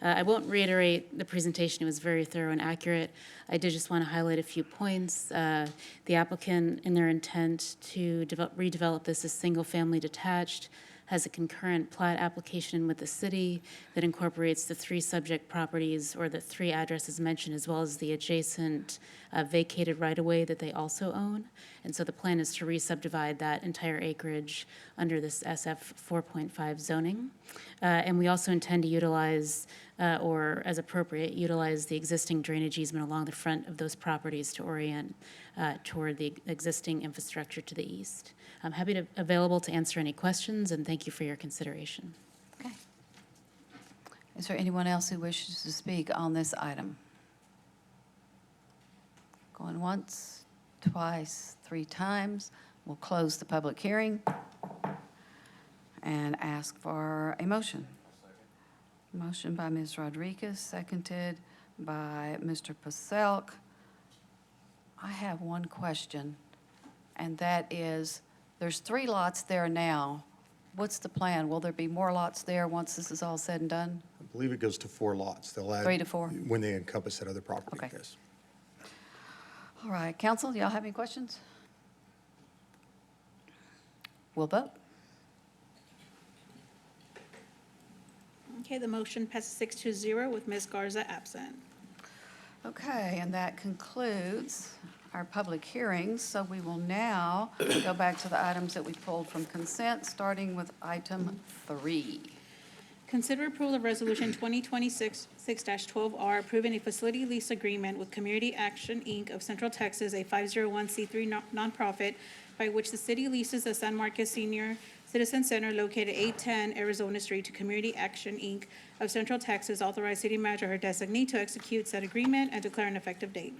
I won't reiterate the presentation. It was very thorough and accurate. I did just want to highlight a few points. The applicant, in their intent to redevelop this as single-family detached, has a concurrent plat application with the city that incorporates the 3 subject properties or the 3 addresses mentioned, as well as the adjacent vacated right-of-way that they also own. And so the plan is to re-subdivide that entire acreage under this SF 4.5 zoning. And we also intend to utilize, or as appropriate, utilize the existing drainage easement along the front of those properties to orient toward the existing infrastructure to the east. I'm available to answer any questions, and thank you for your consideration. Okay. Is there anyone else who wishes to speak on this item? Going once, twice, 3 times. We'll close the public hearing and ask for a motion. Motion by Ms. Rodriguez, seconded by Mr. Paselk. I have one question, and that is, there's 3 lots there now. What's the plan? Will there be more lots there once this is all said and done? believe it goes to 4 lots. They'll add. 3 to 4? When they encompass that other property, Okay. yes. All right, council, y'all have any questions? We'll vote. Okay, the motion passes 6-0 with Ms. Garza absent. Okay, and that concludes our public hearings. So we will now go back to the items that we pulled from consent, starting with item 3. Consider approval of Resolution 2026-6-12R, approving a facility lease agreement with Community Action, Inc. of Central Texas, a 501c3 nonprofit, by which the city leases the San Marcos Senior Citizen Center located 810 Arizona Street to Community Action, Inc. of Central Texas, authorized city manager or designee to execute said agreement and declare an effective date.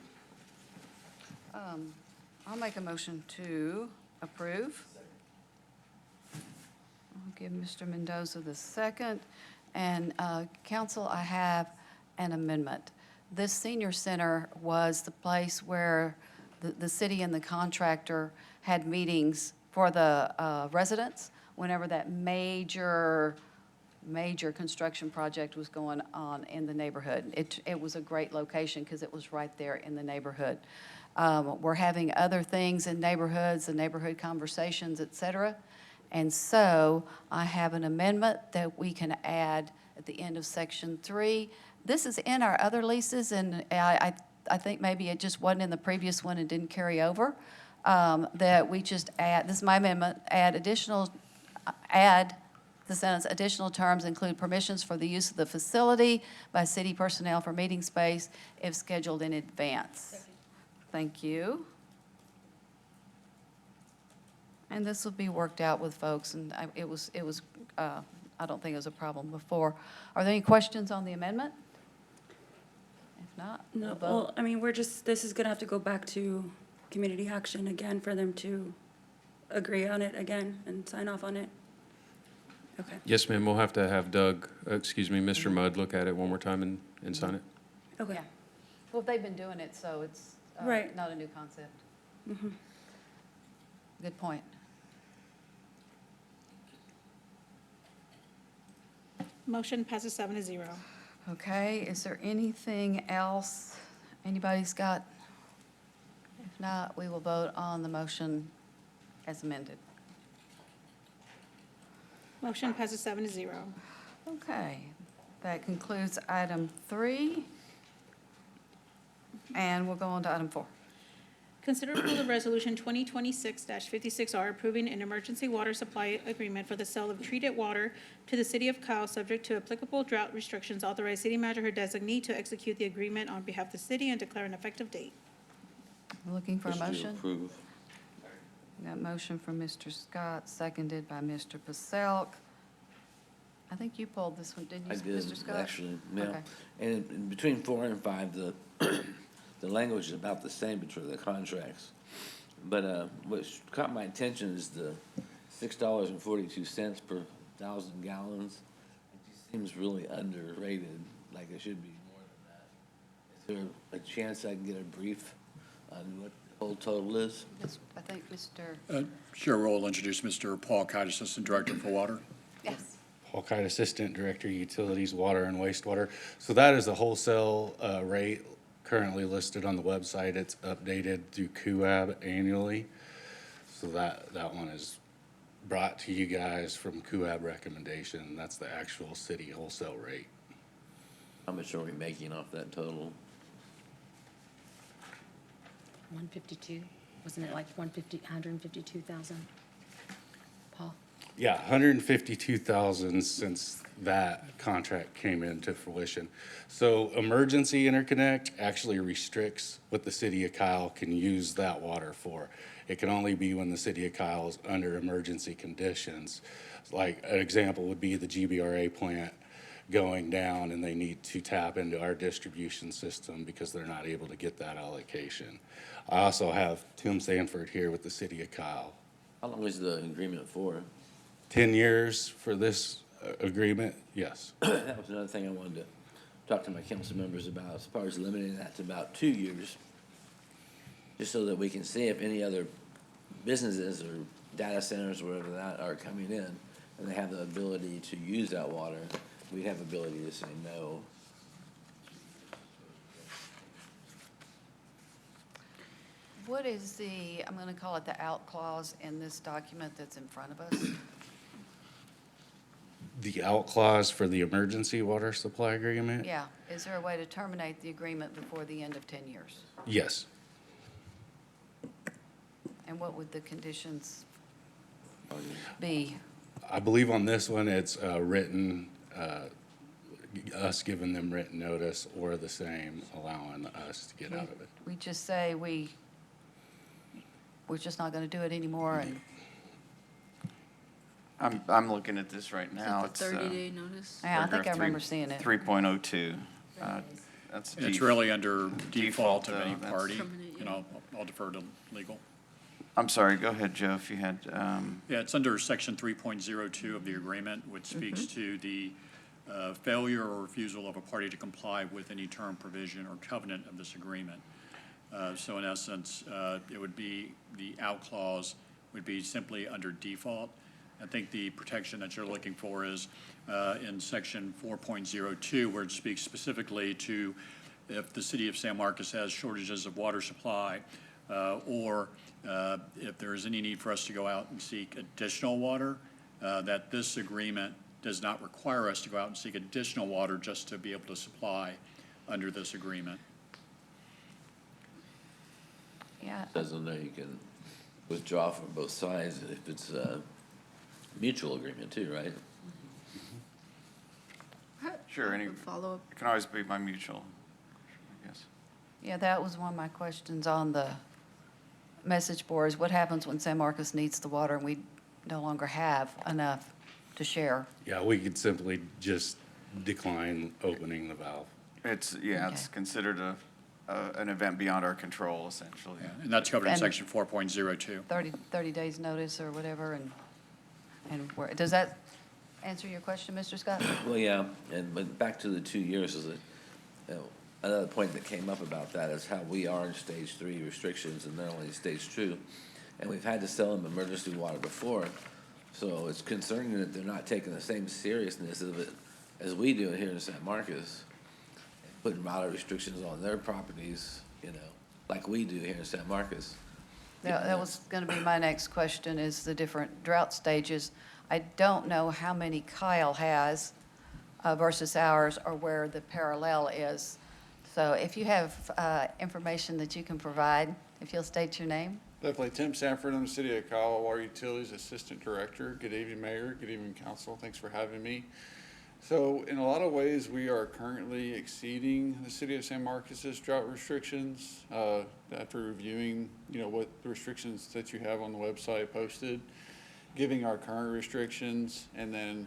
I'll make a motion to approve. I'll give Mr. Mendoza the second. And council, I have an amendment. This senior center was the place where the city and the contractor had meetings for the residents whenever that major construction project was going on in the neighborhood. It was a great location because it was right there in the neighborhood. We're having other things in neighborhoods, the neighborhood conversations, et cetera. And so I have an amendment that we can add at the end of section 3. This is in our other leases, and I think maybe it just wasn't in the previous one and didn't carry over. That we just add, this is my amendment, add the sentence, additional terms include permissions for the use of the facility by city personnel for meeting space if scheduled in advance. Thank you. And this will be worked out with folks, and I don't think it was a problem before. Are there any questions on the amendment? If not, we'll No, vote. well, I mean, this is gonna have to go back to community action again for them to agree on it again and sign off on it. Okay. Yes, ma'am, we'll have to have Mr. Mudd look at it one more time and sign it. Okay. Yeah. Well, they've been doing it, so it's Right. not a new concept. Mhm. Good point. Motion passes 7-0. Okay, is there anything else anybody's got? If not, we will vote on the motion as amended. Motion passes 7-0. Okay, that concludes item 3. And we'll go on to item 4. Consider approval of Resolution 2026-56R, approving an emergency water supply agreement for the sale of treated water to the city of Kyle, subject to applicable drought restrictions. Authorize city manager or designee to execute the agreement on behalf of the city and declare an effective date. We're looking for a Motion to motion. approve. Got motion from Mr. Scott, seconded by Mr. Paselk. I think you pulled this one, didn't you, I did, Mr. Scott? actually, yeah. Okay. And between 4 and 5, the language is about the same between the contracts. But what caught my attention is the $6.42 per 1,000 gallons. It just seems really underrated, like it should be more than that. Is there a chance I can get a brief on what the whole total is? Yes, I think Mr., Sure, we'll introduce Mr. Paul Kite, Assistant Director for Water. yes. Paul Kite, Assistant Director, Utilities, Water and Wastewater. So that is the wholesale rate currently listed on the website. It's updated through CUAB annually. So that one is brought to you guys from CUAB recommendation. That's the actual city wholesale rate. How much are we making off that total? 152, wasn't it like 152,000? Paul? Yeah, 152,000 since that contract came into fruition. So emergency interconnect actually restricts what the city of Kyle can use that water for. It can only be when the city of Kyle is under emergency conditions. Like an example would be the GBRA plant going down and they need to tap into our distribution system because they're not able to get that allocation. I also have Tim Sanford here with the city of Kyle. How long is the agreement for? 10 years for this agreement, yes. That was another thing I wanted to talk to my council members about, as far as limiting that to about 2 years, just so that we can see if any other businesses or data centers or whatever that are coming in, and they have the ability to use that water. we have ability to say no. What is the, I'm going to call it the out clause in this document that's in front of us? The out clause for the emergency water supply agreement? Yeah, is there a way to terminate the agreement before the end of 10 years? Yes. And what would the conditions be? I believe on this one, it's written, us giving them written notice or the same, allowing us to get out of it. We just say we're just not going to do it anymore, and I'm looking at this right now. It's 30-day notice? yeah, I think I remember seeing it. 3.02. That's It's G. really under default of though. any That's- party, and I'll defer to legal. I'm sorry, go ahead, Joe, if you had, Yeah, it's under section 3.02 of the agreement, which speaks to the failure or refusal of a party to comply with any term, provision, or covenant of this agreement. So in essence, it would be, the out clause would be simply under default. I think the protection that you're looking for is in section 4.02, where it speaks specifically to if the city of San Marcos has shortages of water supply, or if there is any need for us to go out and seek additional water, that this agreement does not require us to go out and seek additional water just to be able to supply under this agreement. Yeah, Says in there you can withdraw from both sides if it's a mutual agreement too, right? sure, any, it Follow-up. can always be by mutual, yes. yeah, that was one of my questions on the message boards. What happens when San Marcos needs the water and we no longer have enough to share? Yeah, we could simply just decline opening the valve. It's, yeah, it's considered an event beyond our control, essentially. And that's covered in And- section 4.02. 30 days notice or whatever, and where, does that answer your question, Mr. Scott? Well, yeah, but back to the 2 years, is that, another point that came up about that is how we are in stage 3 restrictions and they're only in stage 2. And we've had to sell them emergency water before, so it's concerning that they're not taking the same seriousness of it as we do here in San Marcos, putting water restrictions on their properties, like we do here in San Marcos. That was going to be my next question, is the different drought stages. I don't know how many Kyle has versus ours, or where the parallel is. So if you have information that you can provide, if you'll state your name. Definitely. Tim Sanford, I'm the City of Kiowa Water Utilities Assistant Director. Good evening, Mayor. Good evening, Council. Thanks for having me. So in a lot of ways, we are currently exceeding the City of San Marcos's drought restrictions. After reviewing, what the restrictions that you have on the website posted, giving our current restrictions, and then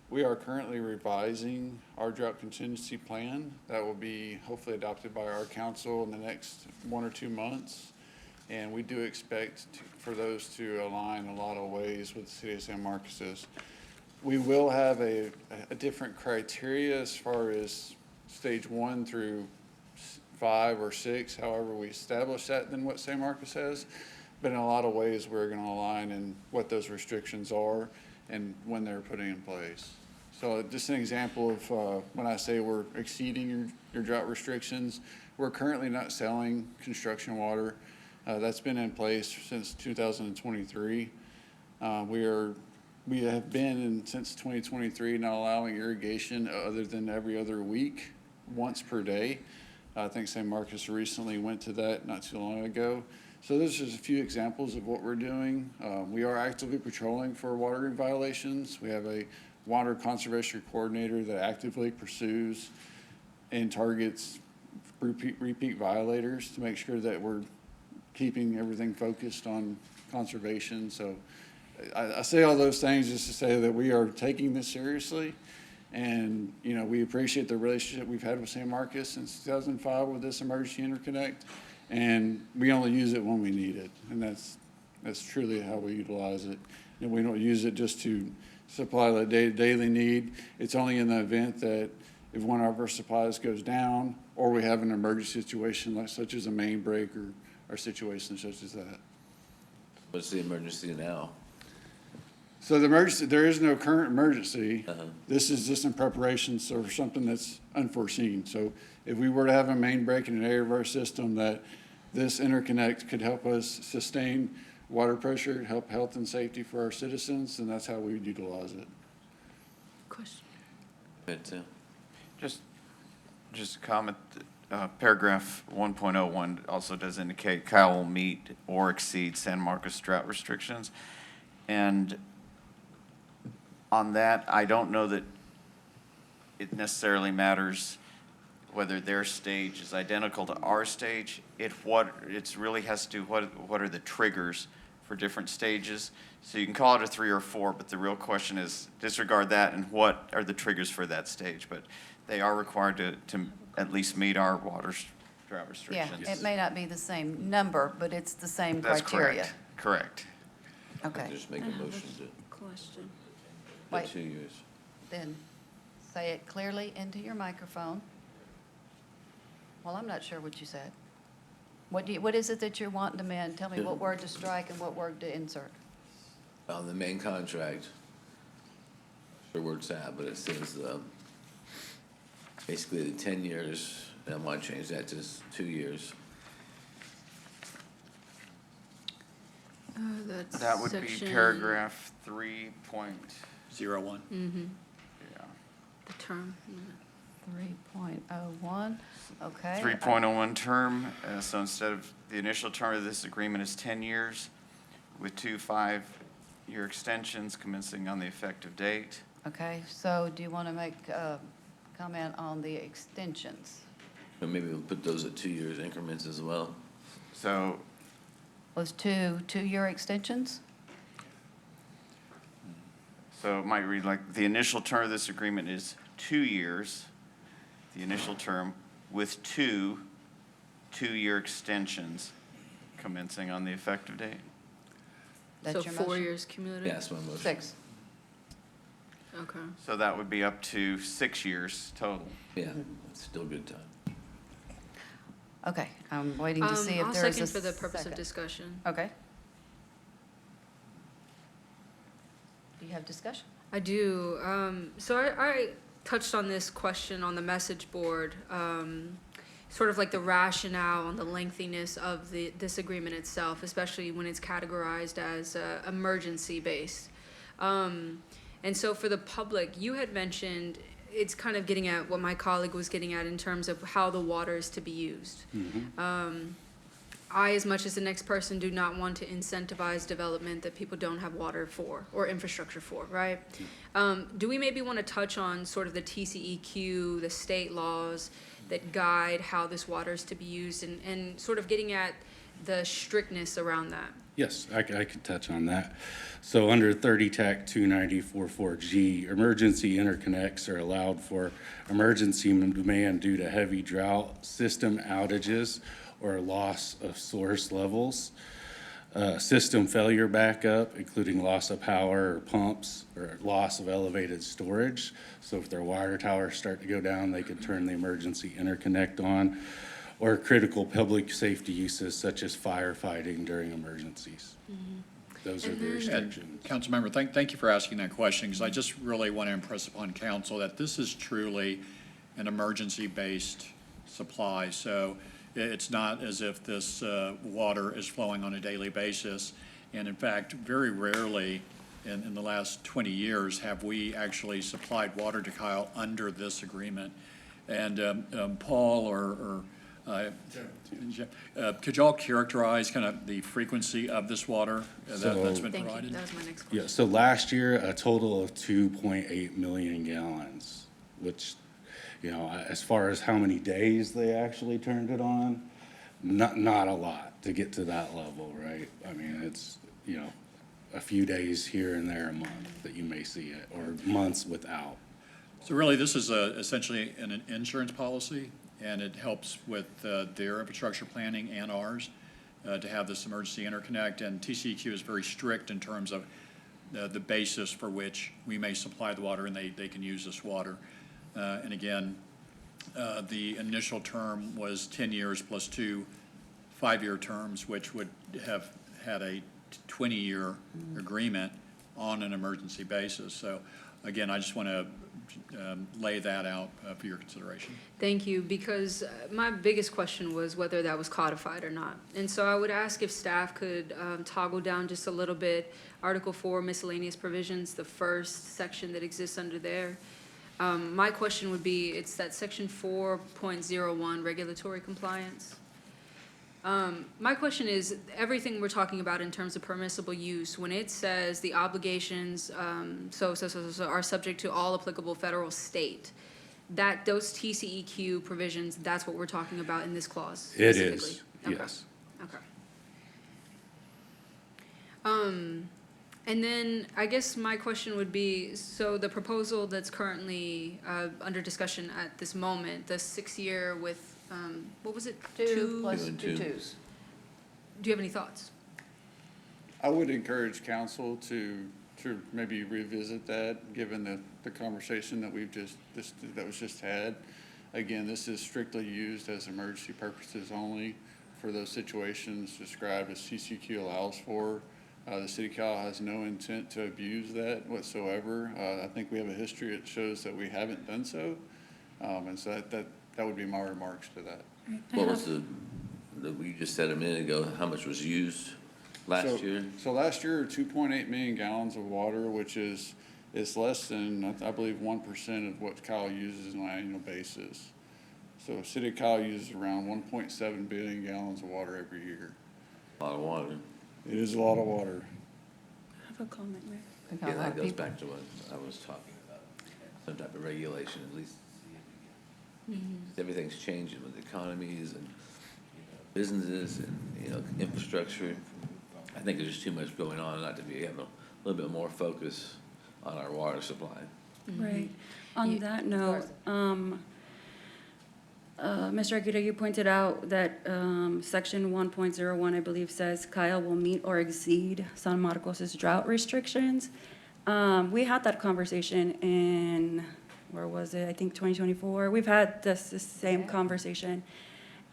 we are currently revising our drought contingency plan. That will be hopefully adopted by our council in the next 1 or 2 months. And we do expect for those to align a lot of ways with the City of San Marcos's. We will have a different criteria as far as stage 1 through 5 or 6, however we establish that, than what San Marcos has. But in a lot of ways, we're going to align in what those restrictions are and when they're put in place. So just an example of when I say we're exceeding your drought restrictions, we're currently not selling construction water. That's been in place since 2023. We have been since 2023 not allowing irrigation other than every other week, once per day. I think San Marcos recently went to that not too long ago. So those are just a few examples of what we're doing. We are actively patrolling for water violations. We have a water conservation coordinator that actively pursues and targets repeat violators to make sure that we're keeping everything focused on conservation. So I say all those things just to say that we are taking this seriously. And, we appreciate the relationship we've had with San Marcos since 2005 with this emergency interconnect. And we only use it when we need it. And that's truly how we utilize it. And we don't use it just to supply the daily need. It's only in the event that if one of our supplies goes down or we have an emergency situation such as a main break or situations such as that. What's the emergency now? So the emergency, there is no current emergency. This is just in preparation for something that's unforeseen. So if we were to have a main break in an area of our system, that this interconnect could help us sustain water pressure, help health and safety for our citizens, and that's how we would utilize it. Question. Good, too. Just a comment, paragraph 1.01 also does indicate Kyle will meet or exceed San Marcos drought restrictions. And on that, I don't know that it necessarily matters whether their stage is identical to our stage. It really has to do, what are the triggers for different stages? So you can call it a 3 or 4, but the real question is disregard that and what are the triggers for that stage? But they are required to at least meet our water drought Yeah, restrictions. it may not be the same number, but it's the same That's criteria. correct. Okay. Just make a motion to, Question. Wait. 2 years. Then say it clearly into your microphone. Well, I'm not sure what you said. What is it that you're wanting to amend? Tell me what word to strike and what word to insert. On the main contract, sure where it's at, but it says, basically the 10 years, and I want to change that to 2 years. That's That would be section- paragraph 3.01. Mhm. Yeah. The term. 3.01, okay. 3.01 term, so instead of, the initial term of this agreement is 10 years with 2 5-year extensions commencing on the effective date. Okay, so do you want to make a comment on the extensions? Or maybe we'll put those at 2 years increments as well. So Was two-year extensions? So it might read like, the initial term of this agreement is 2 years, the initial term, with 2 2-year extensions commencing on the effective date. That's So your 4 motion? years cumulative? Yeah, that's my motion. 6. Okay. So that would be up to 6 years total. Yeah, it's still good time. Okay, I'm waiting to see if I'll there's a second for the purpose of second. discussion. Okay. Do you have discussion? I do. So I touched on this question on the message board, sort of like the rationale on the lengthiness of this agreement itself, especially when it's categorized as emergency-based. And so for the public, you had mentioned it's kind of getting at what my colleague was getting at in terms of how the water is to be used. I, as much as the next person, do not want to incentivize development that people don't have water for or infrastructure for, right? Do we maybe want to touch on sort of the TCEQ, the state laws that guide how this water is to be used and sort of getting at the strictness around that? Yes, I could touch on that. So under 30 TAC 29044G, emergency interconnects are allowed for emergency demand due to heavy drought, system outages, or loss of source levels, system failure backup, including loss of power or pumps, or loss of elevated storage. So if their water towers start to go down, they can turn the emergency interconnect on, or critical public safety uses such as firefighting during emergencies. Those are the restrictions. Councilmember, thank you for asking that question, because I just really want to impress upon council that this is truly an emergency-based supply. So it's not as if this water is flowing on a daily basis. And in fact, very rarely in the last 20 years have we actually supplied water to Kyle under this agreement. And Paul or could y'all characterize kind of the frequency of this water that's been Thank provided? you. That was my next question. Yeah, so last year, a total of 2.8 million gallons, which, you know, as far as how many days they actually turned it on, not a lot to get to that level, right? I mean, it's, you know, a few days here and there a month that you may see it, or months without. So really, this is essentially an insurance policy, and it helps with their infrastructure planning and ours to have this emergency interconnect. And TCEQ is very strict in terms of the basis for which we may supply the water and they can use this water. And again, the initial term was 10 years plus 2 5-year terms, which would have had a 20-year agreement on an emergency basis. So again, I just want to lay that out for your consideration. Thank you, because my biggest question was whether that was codified or not. And so I would ask if staff could toggle down just a little bit, Article 4 miscellaneous provisions, the first section that exists under there. My question would be, it's that section 4.01, regulatory compliance. My question is, everything we're talking about in terms of permissible use, when it says the obligations, so are subject to all applicable federal, state, that those TCEQ provisions, that's what we're talking about in this clause It specifically? is, Okay. yes. Okay. And then I guess my question would be, so the proposal that's currently under discussion at this moment, the 6-year with, what was it? Two plus Two and two two. twos. Do you have any thoughts? I would encourage council to maybe revisit that, given the conversation that that was just had. Again, this is strictly used as emergency purposes only for those situations described as CCQ allows for. The city council has no intent to abuse that whatsoever. I think we have a history that shows that we haven't done so. And so that would be my remarks to that. What was you just said a minute ago, how much was used last year? So last year, 2.8 million gallons of water, which is less than, I believe, 1% of what Kyle uses on an annual basis. So City of Kyle uses around 1.7 billion gallons of water every year. A lot of water. It is a lot of water. I have a comment, Mayor. Yeah, that goes back to what I was talking about, some type of regulation, at least. Everything's changing with economies and businesses and, infrastructure. I think there's just too much going on not to be having a little bit more focus on our water supply. Right. On that note, Mr. Aguirre, you pointed out that section 1.01, I believe, says Kyle will meet or exceed San Marcos's drought restrictions. We had that conversation in, where was it? I think 2024. We've had the same conversation.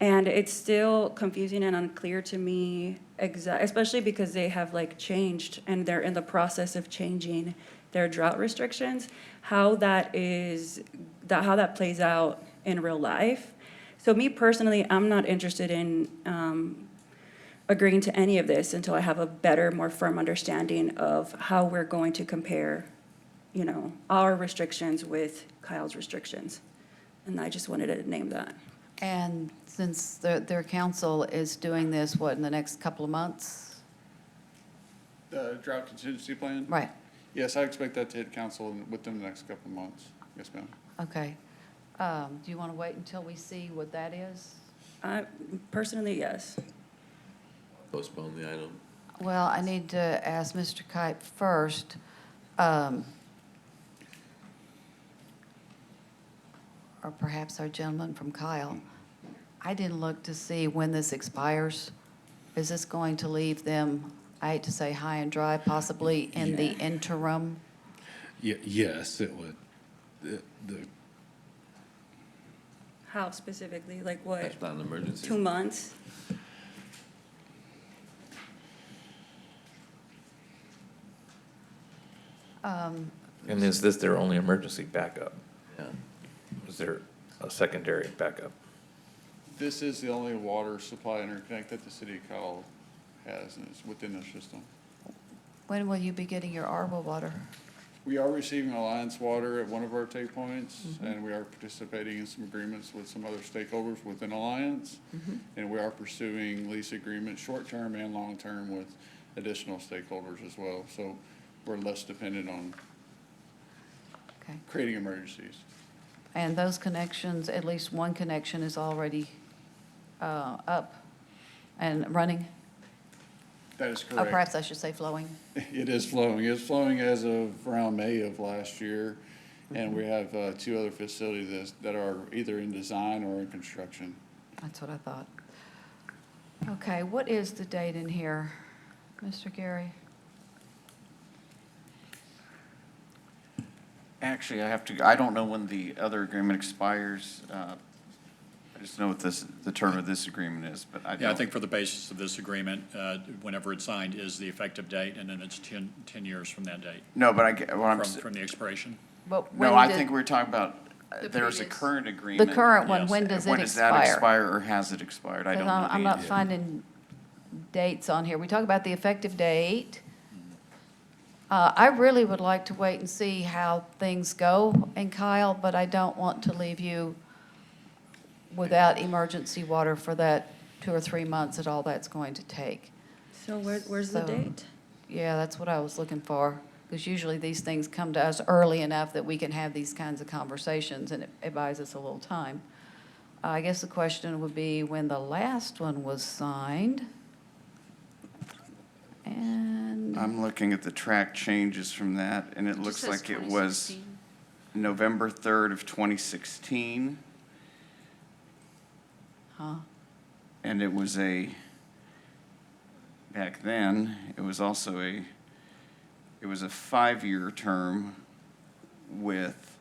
And it's still confusing and unclear to me, especially because they have changed and they're in the process of changing their drought restrictions, how that plays out in real life. So me personally, I'm not interested in agreeing to any of this until I have a better, more firm understanding of how we're going to compare, our restrictions with Kyle's restrictions. And I just wanted to name that. And since their council is doing this, in the next couple of months? The drought contingency plan? Right, Yes, I expect that to hit council within the next couple of months. Yes, ma'am. okay. Do you want to wait until we see what that is? Personally, yes. Postpone the item. Well, I need to ask Mr. Kite first. Or perhaps our gentleman from Kyle. I didn't look to see when this expires. Is this going to leave them, I hate to say high and dry, possibly in the interim? Yes, it would. The How specifically? Like what? That's not an emergency. 2 months? And is this their only emergency backup? Yeah. Is there a secondary backup? This is the only water supply interconnect that the city of Kyle has, and it's within their system. When will you be getting your ARWA water? We are receiving Alliance water at one of our take points, and we are participating in some agreements with some other stakeholders within Alliance. And we are pursuing lease agreements, short-term and long-term, with additional stakeholders as well. So we're less dependent on Okay. creating emergencies. And those connections, at least one connection is already up and running? That is Or correct. perhaps I should say flowing. It is flowing. It's flowing as of around May of last year. And we have 2 other facilities that are either in design or in construction. That's what I thought. Okay, what is the date in here, Mr. Gary? Actually, I don't know when the other agreement expires. I just know what the term of this agreement is, but I don't. Yeah, I think for the basis of this agreement, whenever it's signed is the effective date, and then it's 10 years from that date. No, but I get, what I'm. From the expiration. But No, when I did- think we're talking about, The there's a previous- current agreement. The current one, Yes. when does it When does that expire? expire, or has it expired? I don't know. I'm the not answer. finding dates on here. We talk about the effective date. I really would like to wait and see how things go in Kyle, but I don't want to leave you without emergency water for that 2 or 3 months that all that's going to take. So where's the So- date? Yeah, that's what I was looking for, because usually these things come to us early enough that we can have these kinds of conversations, and it buys us a little time. I guess the question would be when the last one was signed. And, I'm looking at the track changes from that, and it looks says like it was 2016. November 3rd of 2016, huh, and it was back then, it was also it was a 5-year term with,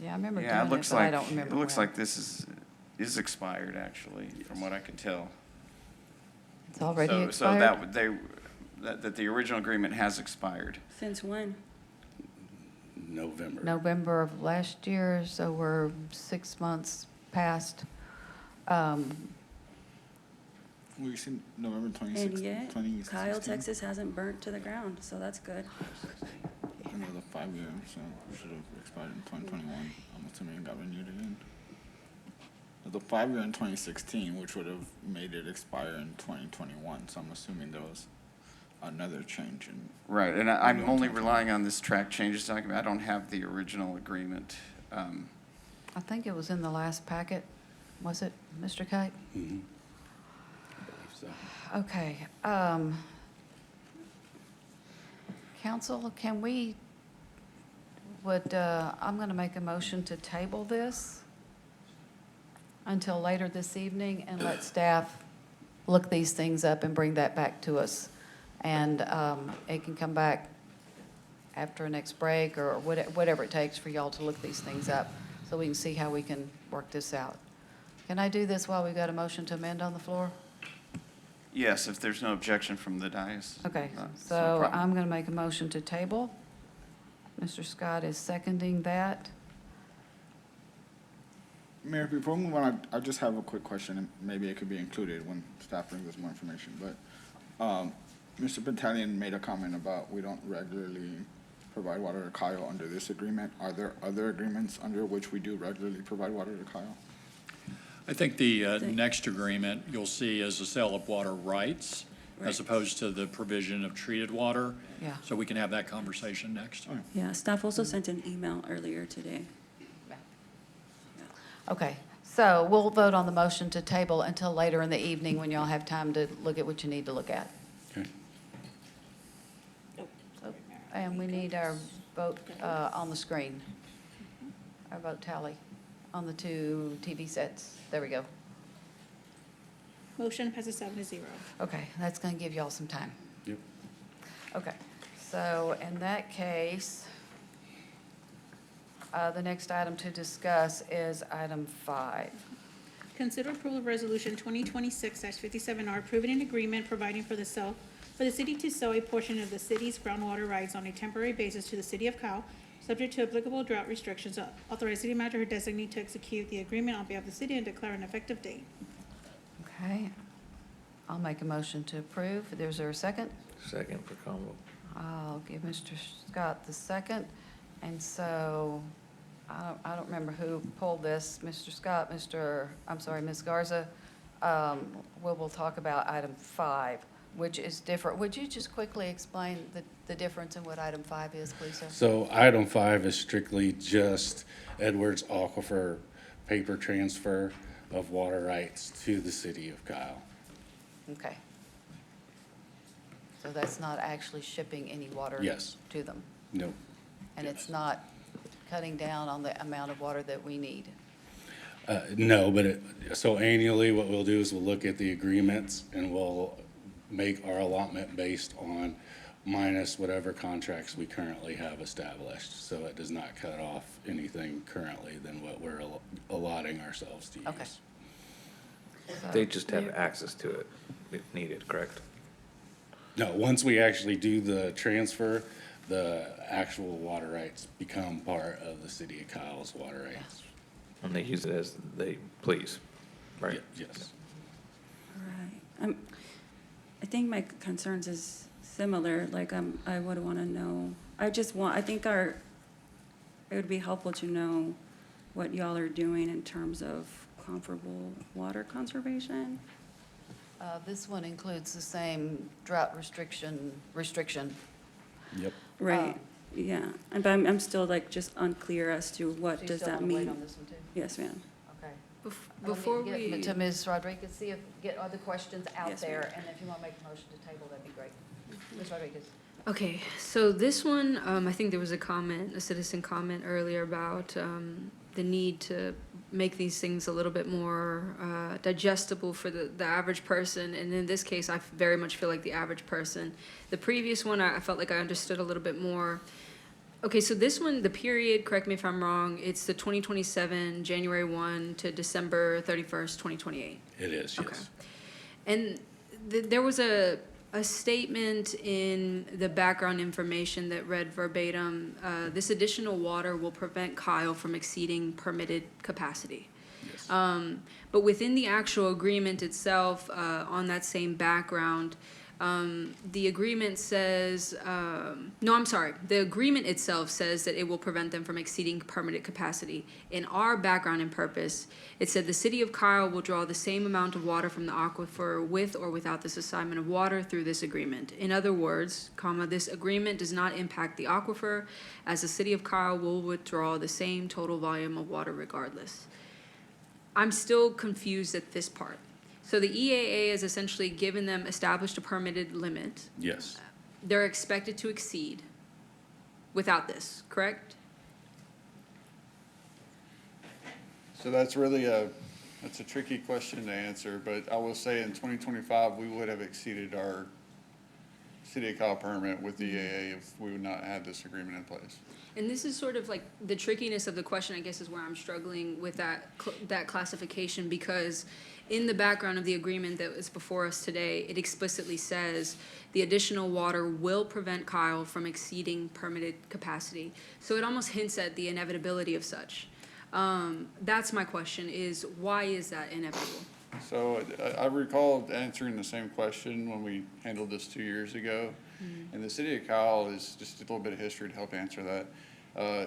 yeah, I remember yeah, it doing it, looks but I like, don't remember it looks when. like this is expired, actually, from what I can tell. It's already So expired? that would, that the original agreement has expired. Since when? November. November of last year, so we're 6 months past. We seen November And 26th, yet, 2016. Kyle, Texas hasn't burnt to the ground, so that's good. And it was a 5-year, so it should have expired in 2021. I'm assuming it got renewed again. It was a 5-year in 2016, which would have made it expire in 2021. So I'm assuming there was another change in. Right, and I'm only relying on this track changes document. I don't have the original agreement. I think it was in the last packet, was it, Mr. Kite? Mhm. I believe so. Okay. Council, can we, I'm going to make a motion to table this until later this evening and let staff look these things up and bring that back to us. And it can come back after a next break or whatever it takes for y'all to look these things up so we can see how we can work this out. Can I do this while we've got a motion to amend on the floor? Yes, if there's no objection from the dais. Okay, That's no so problem. I'm going to make a motion to table. Mr. Scott is seconding that. Mayor, before we move on, I just have a quick question, and maybe it could be included when staff brings us more information. But Mr. Battalion made a comment about we don't regularly provide water to Kyle under this agreement. Are there other agreements under which we do regularly provide water to Kyle? I think the next agreement you'll see is the sale of water rights as opposed to the provision of treated water. Yeah. So we can have that conversation next. Yeah, staff also sent an email earlier today. Okay, so we'll vote on the motion to table until later in the evening when y'all have time to look at what you need to look at. Okay. And we need our vote on the screen, our vote tally on the 2 TV sets. There we go. Motion passes 7-0. Okay, that's going to give y'all some time. Yep. Okay, so in that case, the next item to discuss is item 5. Consider approval of resolution 2026-57R, approving an agreement providing for the city to sell a portion of the city's groundwater rights on a temporary basis to the city of Kyle, subject to applicable drought restrictions. Authorize city manager or designee to execute the agreement on behalf of the city and declare an effective date. Okay, I'll make a motion to approve. Is there a second? Second for combo. I'll give Mr. Scott the second. And so, I don't remember who pulled this, Mr. Scott, Ms. Garza. We'll talk about item 5, which is different. Would you just quickly explain the difference in what item 5 is, please, sir? So item 5 is strictly just Edwards Aquifer paper transfer of water rights to the city of Kyle. Okay. So that's not actually shipping any water Yes. to them? Nope. And it's not cutting down on the amount of water that we need? No, but so annually, what we'll do is we'll look at the agreements and we'll make our allotment based on minus whatever contracts we currently have established. So it does not cut off anything currently than what we're allotting ourselves to use. Okay. They just have access to it if needed, correct? No, once we actually do the transfer, the actual water rights become part of the city of Kyle's water rights. And they use it as they please, right? Yes. Right. I think my concerns is similar, like, I would want to know, I think it would be helpful to know what y'all are doing in terms of comparable water conservation. This one includes the same drought restriction. Yep. Right, yeah, but I'm still like just unclear as to what So you does still that wanna wait mean? on this one too? Yes, ma'am. Okay. Before Let me we, get to Ms. Rodriguez, see if, get other questions out Yes, there, ma'am. and if you want to make a motion to table, that'd be great. Ms. Rodriguez. okay, so this one, I think there was a citizen comment earlier about the need to make these things a little bit more digestible for the average person. And in this case, I very much feel like the average person. The previous one, I felt like I understood a little bit more. Okay, so this one, the period, correct me if I'm wrong, it's the 2027, January 1 to December 31st, 2028. It is, Okay. yes. And there was a statement in the background information that read verbatim, this additional water will prevent Kyle from exceeding permitted capacity. Yes. But within the actual agreement itself, on that same background, the agreement says, the agreement itself says that it will prevent them from exceeding permitted capacity. In our background and purpose, it said the city of Kyle will draw the same amount of water from the aquifer with or without this assignment of water through this agreement. In other words, this agreement does not impact the aquifer, as the city of Kyle will withdraw the same total volume of water regardless. I'm still confused at this part. So the EAA has essentially given them, established a permitted limit. Yes. They're expected to exceed without this, correct? So that's a tricky question to answer, but I will say in 2025, we would have exceeded our City of Kyle permit with the EAA if we would not have this agreement in place. And this is sort of like the trickiness of the question, I guess, is where I'm struggling with that classification, because in the background of the agreement that is before us today, it explicitly says the additional water will prevent Kyle from exceeding permitted capacity. So it almost hints at the inevitability of such. That's my question, is why is that inevitable? So I recall answering the same question when we handled this 2 years ago. And the City of Kyle is, just a little bit of history to help answer that,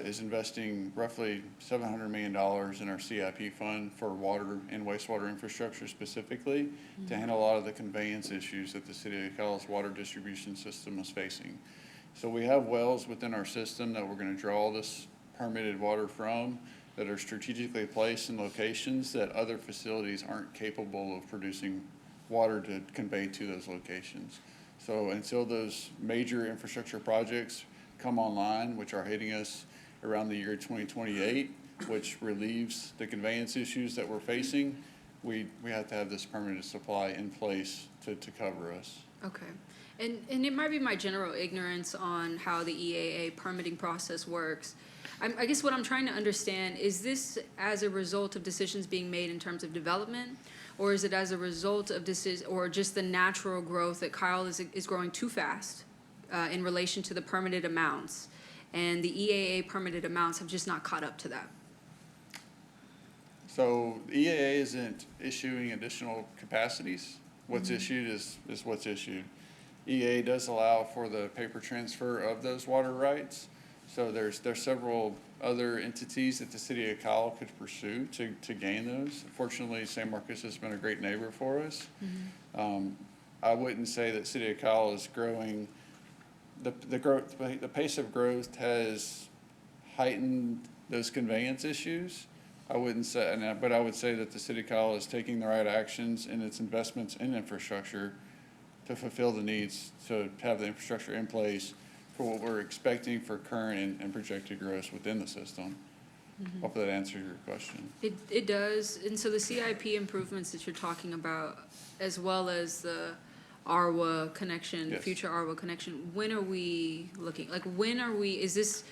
is investing roughly $700 million in our CIP fund for water and wastewater infrastructure specifically to handle a lot of the conveyance issues that the City of Kyle's water distribution system is facing. So we have wells within our system that we're going to draw this permitted water from that are strategically placed in locations that other facilities aren't capable of producing water to convey to those locations. So until those major infrastructure projects come online, which are hitting us around the year 2028, which relieves the conveyance issues that we're facing, we have to have this permanent supply in place to cover us. Okay. And it might be my general ignorance on how the EAA permitting process works. I guess what I'm trying to understand, is this as a result of decisions being made in terms of development? Or is it as a result of or just the natural growth that Kyle is growing too fast in relation to the permitted amounts? And the EAA permitted amounts have just not caught up to that? So the EAA isn't issuing additional capacities. What's issued is what's issued. EAA does allow for the paper transfer of those water rights. So there's several other entities that the City of Kyle could pursue to gain those. Fortunately, San Marcos has been a great neighbor for us. I wouldn't say that City of Kyle is growing. The pace of growth has heightened those conveyance issues. I wouldn't say, but I would say that the City of Kyle is taking the right actions in its investments in infrastructure to fulfill the needs to have the infrastructure in place for what we're expecting for current and projected growth within the system. Hopefully that answers your question. It does. And so the CIP improvements that you're talking about, as well as the ARWA connection, Yes. future ARWA connection, when are we looking, like, when are we, is this,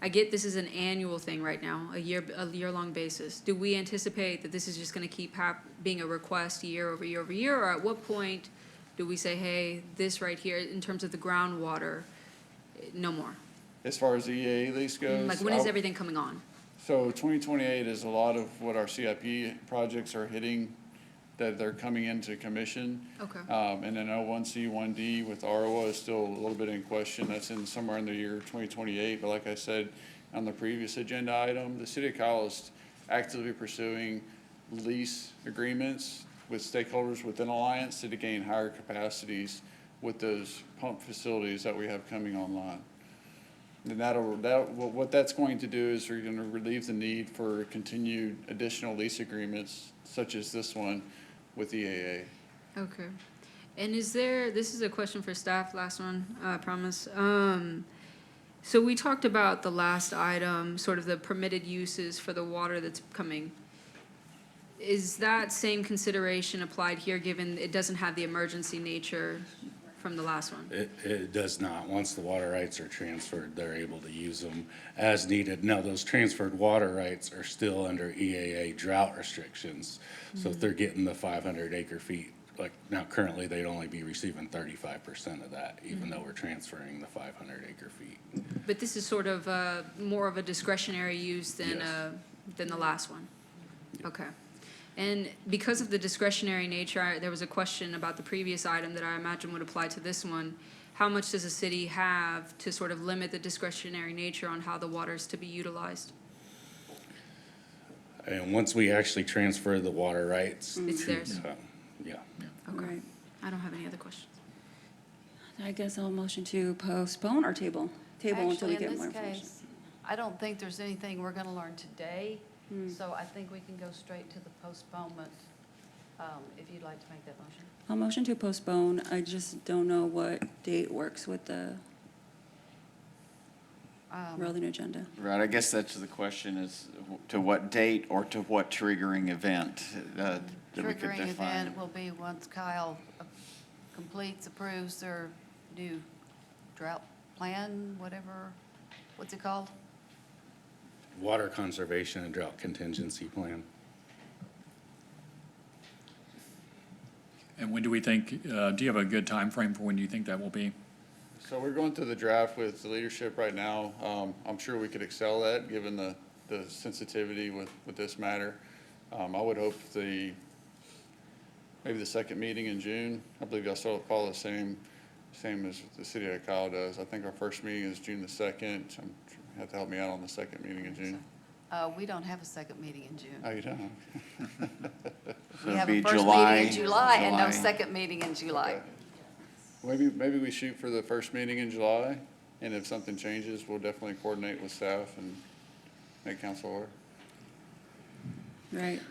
I get this is an annual thing right now, a year-long basis. Do we anticipate that this is just gonna keep being a request year over year over year, or at what point do we say, hey, this right here, in terms of the groundwater, no more? As far as the EAA lease goes. Like, when is everything coming on? So 2028 is a lot of what our CIP projects are hitting, that they're coming into commission. Okay. And then O1C, 1D with ARWA is still a little bit in question. That's in somewhere in the year 2028. But like I said, on the previous agenda item, the city of Kyle is actively pursuing lease agreements with stakeholders within Alliance to gain higher capacities with those pump facilities that we have coming online. And what that's going to do is we're gonna relieve the need for continued additional lease agreements such as this one with EAA. Okay. And is there, this is a question for staff, last one, I promise. So we talked about the last item, sort of the permitted uses for the water that's coming. Is that same consideration applied here, given it doesn't have the emergency nature from the last one? It does not. Once the water rights are transferred, they're able to use them as needed. Now, those transferred water rights are still under EAA drought restrictions. So if they're getting the 500 acre feet, like now currently they'd only be receiving 35% of that, even though we're transferring the 500 acre feet. But this is sort of more of a discretionary use than Yes. than the last one? Okay. And because of the discretionary nature, there was a question about the previous item that I imagine would apply to this one. How much does a city have to sort of limit the discretionary nature on how the water is to be utilized? And once we actually transfer the water rights. It's to- theirs. Yeah. Okay. I don't have any other questions. I guess I'll motion to postpone or table until we Actually, get in more this information. case, I don't think there's anything we're gonna learn today, so I think we can go straight to the postponement, if you'd like to make that motion. I'll motion to postpone. I just don't know what date works with the rolling agenda. Right, I guess that's the question is to what date or to what triggering event that we could Triggering define. event will be once Kyle completes, approves their new drought plan, whatever, what's it called? Water conservation and drought contingency plan. And when do we think, do you have a good time frame for when you think that will be? So we're going through the draft with the leadership right now. I'm sure we could excel that, given the sensitivity with this matter. I would hope maybe the second meeting in June. I believe y'all still follow the same as the city of Kyle does. I think our first meeting is June the 2nd. You have to help me out on the second meeting in June. We don't have a second meeting in June. Oh, you don't? We have it'd a be first July- meeting in July and no July. second meeting in July. Maybe we shoot for the first meeting in July, and if something changes, we'll definitely coordinate with staff and make council order. Right.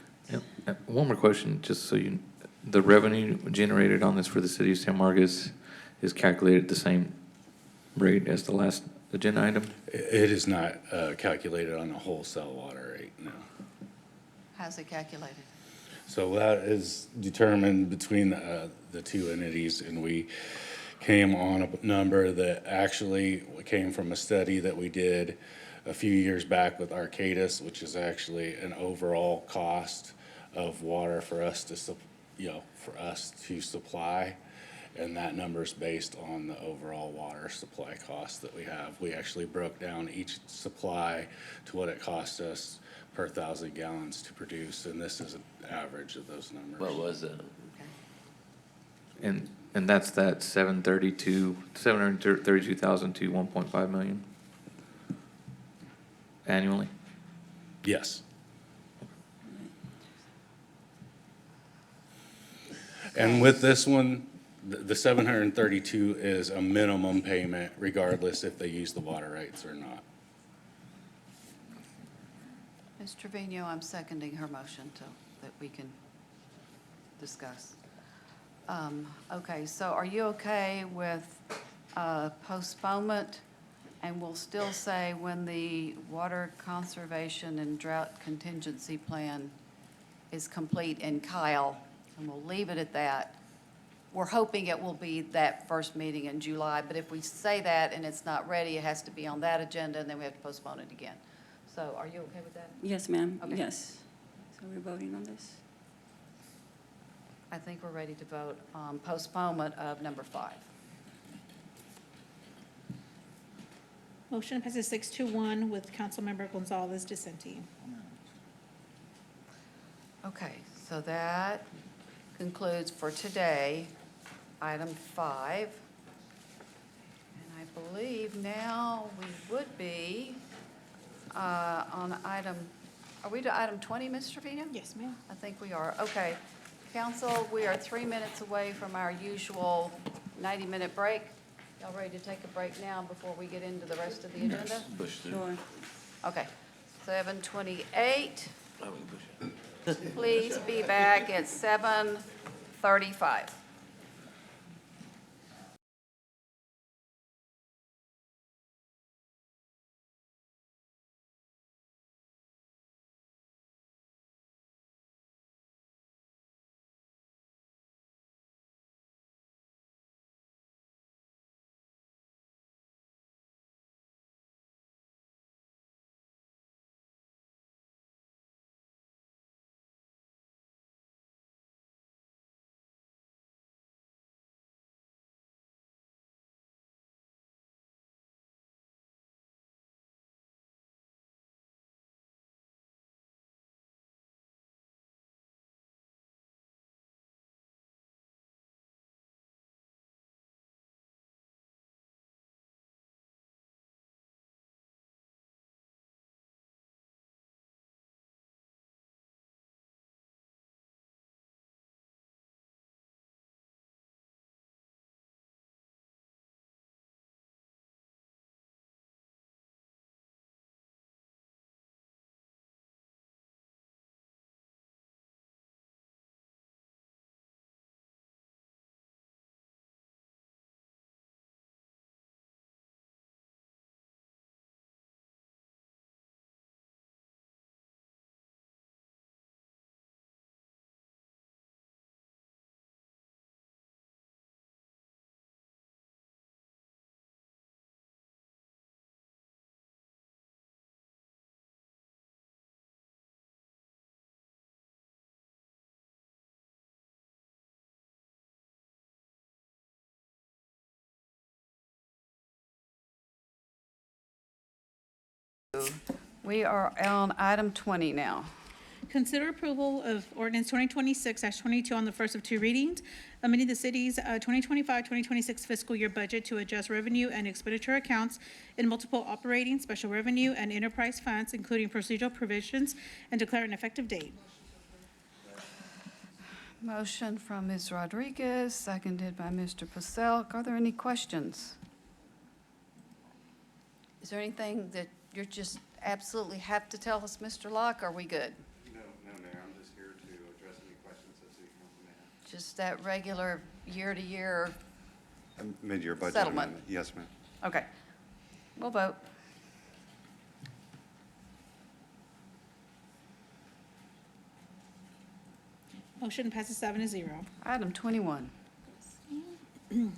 One more question, just so the revenue generated on this for the city of San Marcos is calculated at the same rate as the last agenda item? It is not calculated on a wholesale water rate, no. How's it calculated? So that is determined between the two entities, and we came on a number that actually came from a study that we did a few years back with Arcadis, which is actually an overall cost of water for us to supply. And that number is based on the overall water supply cost that we have. We actually broke down each supply to what it cost us per 1,000 gallons to produce, and this is an average of those numbers. What was it? And that's that 732,000 to 1.5 million annually? Yes. And with this one, the 732 is a minimum payment regardless if they use the water rights or not. Ms. Trevino, I'm seconding her motion that we can discuss. Okay, so are you okay with postponement? And we'll still say when the water conservation and drought contingency plan is complete in Kyle, and we'll leave it at that. we're hoping it will be that first meeting in July, but if we say that and it's not ready, it has to be on that agenda, and then we have to postpone it again. So are you okay with that? Yes, ma'am, Okay. yes. So we're voting on this? I think we're ready to vote on postponement of number 5. Motion passes 6-1 with Councilmember Gonzalez dissenting. Okay, so that concludes for today, item 5. And I believe now we would be on item, are we to item 20, Ms. Trevino? Yes, ma'am. I think we are. Okay. Council, we are 3 minutes away from our usual 90-minute break. Y'all ready to take a break now before we get into the rest of the agenda? Sure. Okay. 7:28. Please be back at 7:35. We are on item 20 now. Consider approval of ordinance 2026-22 on the first of 2 readings, amending the city's 2025-2026 fiscal year budget to adjust revenue and expenditure accounts in multiple operating, special revenue, and enterprise funds, including procedural provisions, and declare an effective date. Motion from Ms. Rodriguez, seconded by Mr. Pacelk. Are there any questions? Is there anything that you're just absolutely have to tell us, Mr. Locke? Are we good? No, Mayor, I'm just here to address any questions that City Council may have. Just that regular year-to-year? Mid-year budget Settlement. amendment. Yes, ma'am. Okay. We'll vote. Motion passes 7-0. Item 21.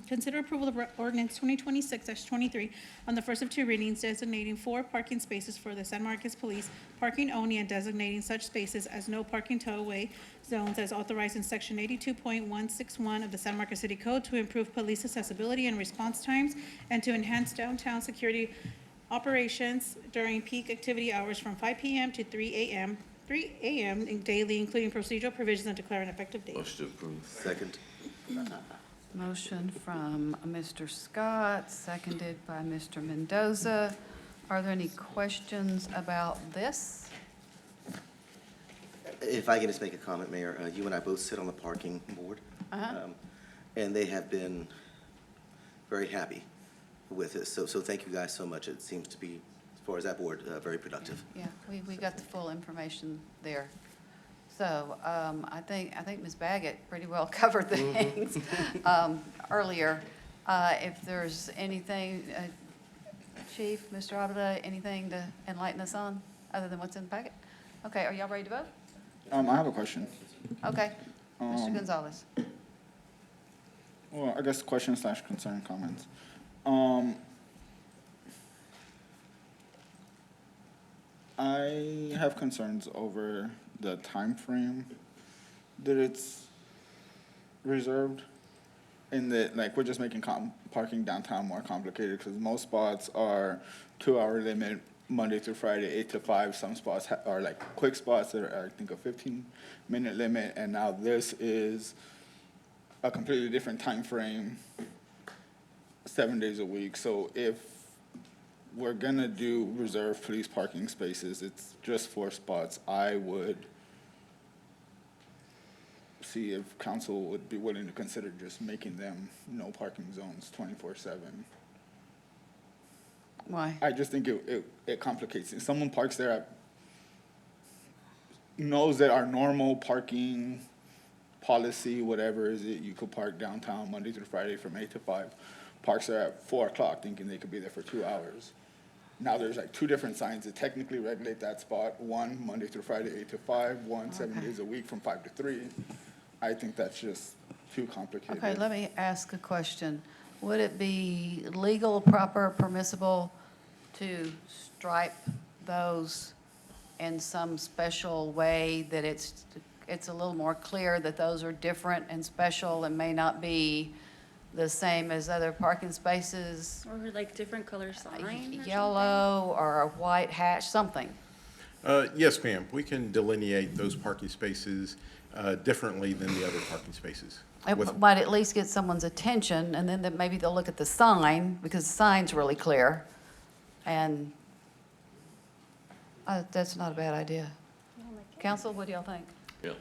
Consider approval of ordinance 2026-23 on the first of 2 readings, designating 4 parking spaces for the San Marcos Police parking only and designating such spaces as no parking tow-away zones as authorized in section 82.161 of the San Marcos City Code to improve police accessibility and response times and to enhance downtown security operations during peak activity hours from 5 p.m. to 3 a.m. Daily, including procedural provisions, and declare an effective date. Motion to approve. Second. Motion from Mr. Scott, seconded by Mr. Mendoza. Are there any questions about this? If I can just make a comment, Mayor, you and I both sit on the parking board. And they have been very happy with this. So thank you guys so much. It seems to be, as far as that board, very productive. Yeah, we got the full information there. So I think Ms. Baggett pretty well covered things earlier. If there's anything, Chief, Mr. Abdullah, anything to enlighten us on other than what's in the packet? Okay, are y'all ready to vote? I have a question. Okay, Mr. Gonzalez. Well, I guess question slash concern comments. I have concerns over the time frame that it's reserved. In that, like, we're just making parking downtown more complicated, because most spots are 2-hour limit, Monday through Friday, 8 to 5. Some spots are like quick spots that are, I think, a 15-minute limit, and now this is a completely different time frame, 7 days a week. So if we're gonna do reserved police parking spaces, it's just 4 spots. I would see if council would be willing to consider just making them no parking zones 24/7. Why? I just think it complicates it. Someone parks there knows that our normal parking policy, whatever is it, you could park downtown Monday through Friday from 8 to 5, parks there at 4 o'clock thinking they could be there for 2 hours. Now there's like 2 different signs that technically regulate that spot. One, Monday through Friday, 8 to 5, one, 7 days a week from 5 to 3. I think that's just too complicated. Okay, let me ask a question. Would it be legal, proper, permissible to stripe those in some special way that it's a little more clear that those are different and special and may not be the same as other parking spaces? Or like different color sign or Yellow or a white hash, something. Yes, ma'am. We can delineate those parking spaces differently than the other parking spaces. It might at least get someone's attention, and then maybe they'll look at the sign, because the sign's really clear. And that's not a bad idea. Council, what do y'all think? Yeah.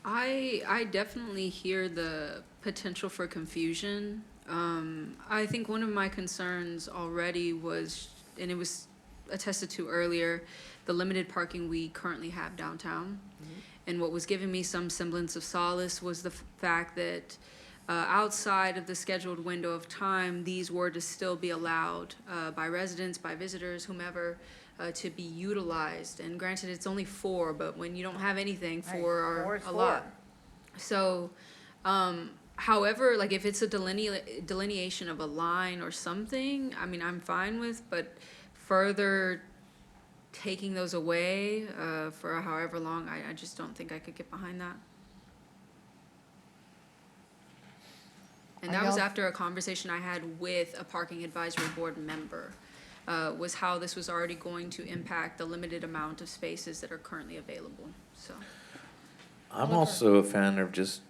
I definitely hear the potential for confusion. I think one of my concerns already was, and it was attested to earlier, the limited parking we currently have downtown. And what was giving me some semblance of solace was the fact that outside of the scheduled window of time, these were to still be allowed by residents, by visitors, whomever, to be utilized. And granted, it's only 4, but when you don't have anything, 4 are a lot. So, however, like if it's a delineation of a line or something, I mean, I'm fine with, but further taking those away for however long, I just don't think I could get behind that. And that was after a conversation I had with a parking advisory board member, was how this was already going to impact the limited amount of spaces that are currently available, so. I'm also a fan of just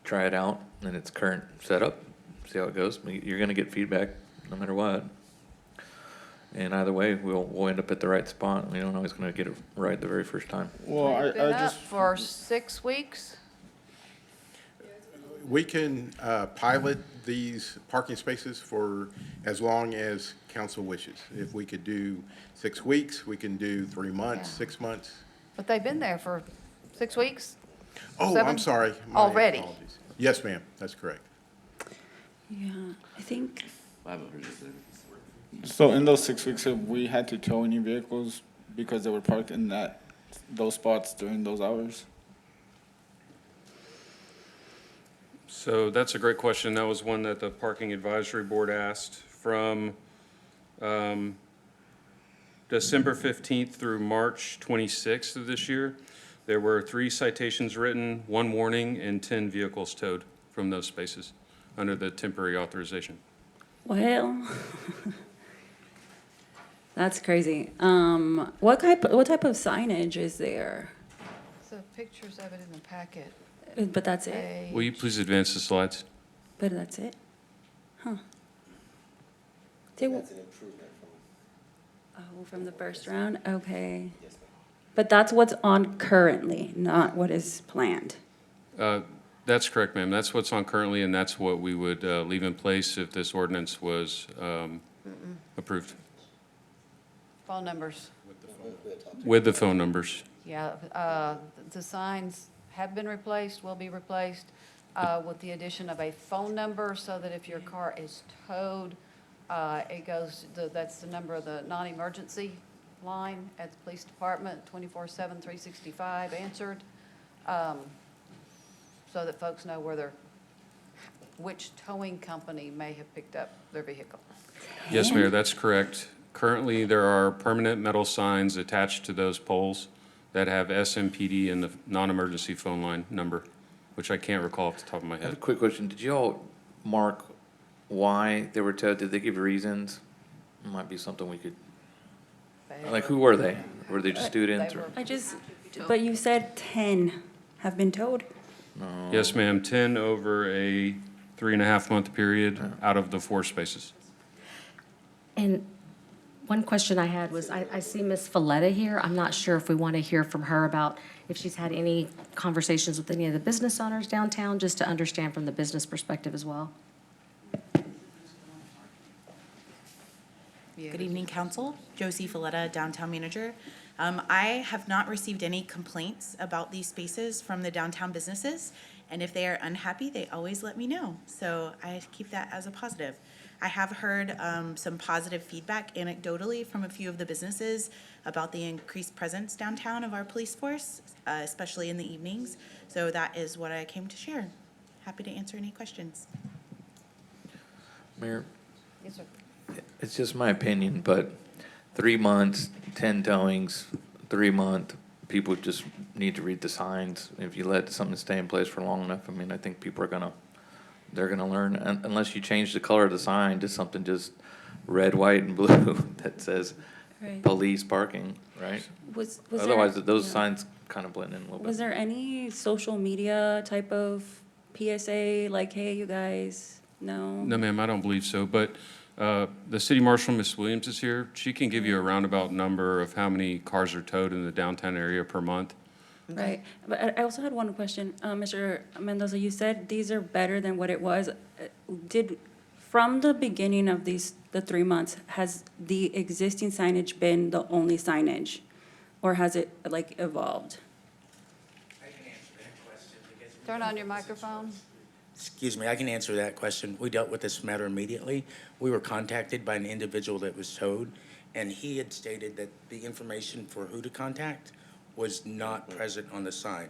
try it out in its current setup, see how it goes. You're gonna get feedback no matter what. And either way, we'll end up at the right spot. We don't always gonna get it right the very first time. Well, I Been up just, for 6 weeks? We can pilot these parking spaces for as long as council wishes. If we could do 6 weeks, we can do 3 months, 6 months. But they've been there for 6 weeks? Oh, 7? I'm sorry. My Already? apologies. Yes, ma'am, that's correct. Yeah, I think, so in those 6 weeks, have we had to tow any vehicles because they were parked in those spots during those hours? So that's a great question. That was one that the Parking Advisory Board asked. From December 15th through March 26th of this year, there were 3 citations written, 1 warning, and 10 vehicles towed from those spaces under the temporary authorization. well, that's crazy. What type of signage is there? So pictures of it in the packet. But that's it? Will you please advance the slides? But that's it? Huh. They w- That's an improvement from. Oh, from the first round? Okay. But that's what's on currently, not what is planned. That's correct, ma'am. That's what's on currently, and that's what we would leave in place if this ordinance was approved, Phone numbers. with the phone numbers. Yeah, the signs have been replaced, will be replaced, with the addition of a phone number, so that if your car is towed, it goes, that's the number of the non-emergency line at the police department, 24/7, 365, answered, so that folks know where which towing company may have picked up their vehicle. Yes, Mayor, that's correct. Currently, there are permanent metal signs attached to those poles that have SMPD and the non-emergency phone line number, which I can't recall off the top of my I have a head. quick question. Did you all mark why they were towed? Did they give reasons? Might be something we could, like, who were they? Were they just students or? But you said 10 have been towed? No. Yes, ma'am, 10 over a 3.5-month period out of the 4 spaces. And one question I had was, I see Ms. Valletta here. I'm not sure if we want to hear from her about if she's had any conversations with any of the business owners downtown, just to understand from the business perspective as well. Yeah. Good evening, Council. Josie Valletta, Downtown Manager. I have not received any complaints about these spaces from the downtown businesses, and if they are unhappy, they always let me know. So I keep that as a positive. I have heard some positive feedback anecdotally from a few of the businesses about the increased presence downtown of our police force, especially in the evenings. So that is what I came to share. Happy to answer any questions. Mayor, Yes, sir. it's just my opinion, but 3 months, 10 towings, 3-month, people just need to read the signs. If you let something stay in place for long enough, I mean, I think people are they're gonna learn, unless you change the color of the sign to something just red, white, and blue that says Right. police parking, right? Was Otherwise, there- those yeah. signs kind of blend in a little bit. Was there any social media type of PSA, like, hey, you guys, no? No, ma'am, I don't believe so, but the city marshal, Ms. Williams, is here. She can give you a roundabout number of how many cars are towed in the downtown area per month. Right, but I also had one question. Mr. Mendoza, you said these are better than what it was. From the beginning of the 3 months, has the existing signage been the only signage? Or has it, like, evolved? Turn on your microphone. Excuse me, I can answer that question. We dealt with this matter immediately. We were contacted by an individual that was towed, and he had stated that the information for who to contact was not present on the sign.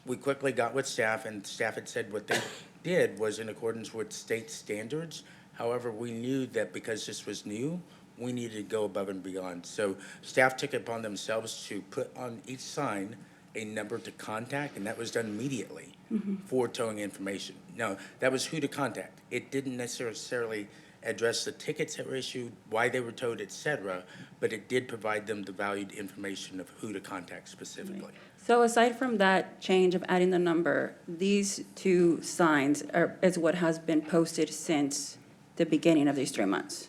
We quickly got with staff, and staff had said what they did was in accordance with state standards. However, we knew that because this was new, we needed to go above and beyond. So staff took it upon themselves to put on each sign a number to contact, and that was done immediately for towing information. Now, that was who to contact. It didn't necessarily address the tickets that were issued, why they were towed, et cetera, but it did provide them the valued information of who to contact specifically. So aside from that change of adding the number, these 2 signs is what has been posted since the beginning of these 3 months?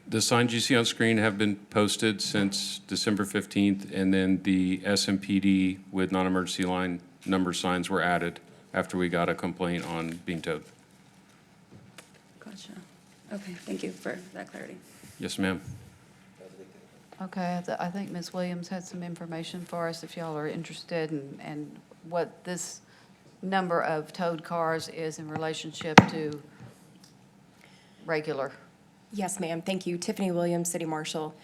The signs you see on screen have been posted since December 15th, and then the SMPD with non-emergency line number signs were added after we got a complaint on being towed. Gotcha. Okay, thank you for that clarity. Yes, ma'am. Okay, I think Ms. Williams had some information for us if y'all are interested in what this number of towed cars is in relationship to regular. Yes, ma'am. Thank you. Tiffany Williams, City Marshal.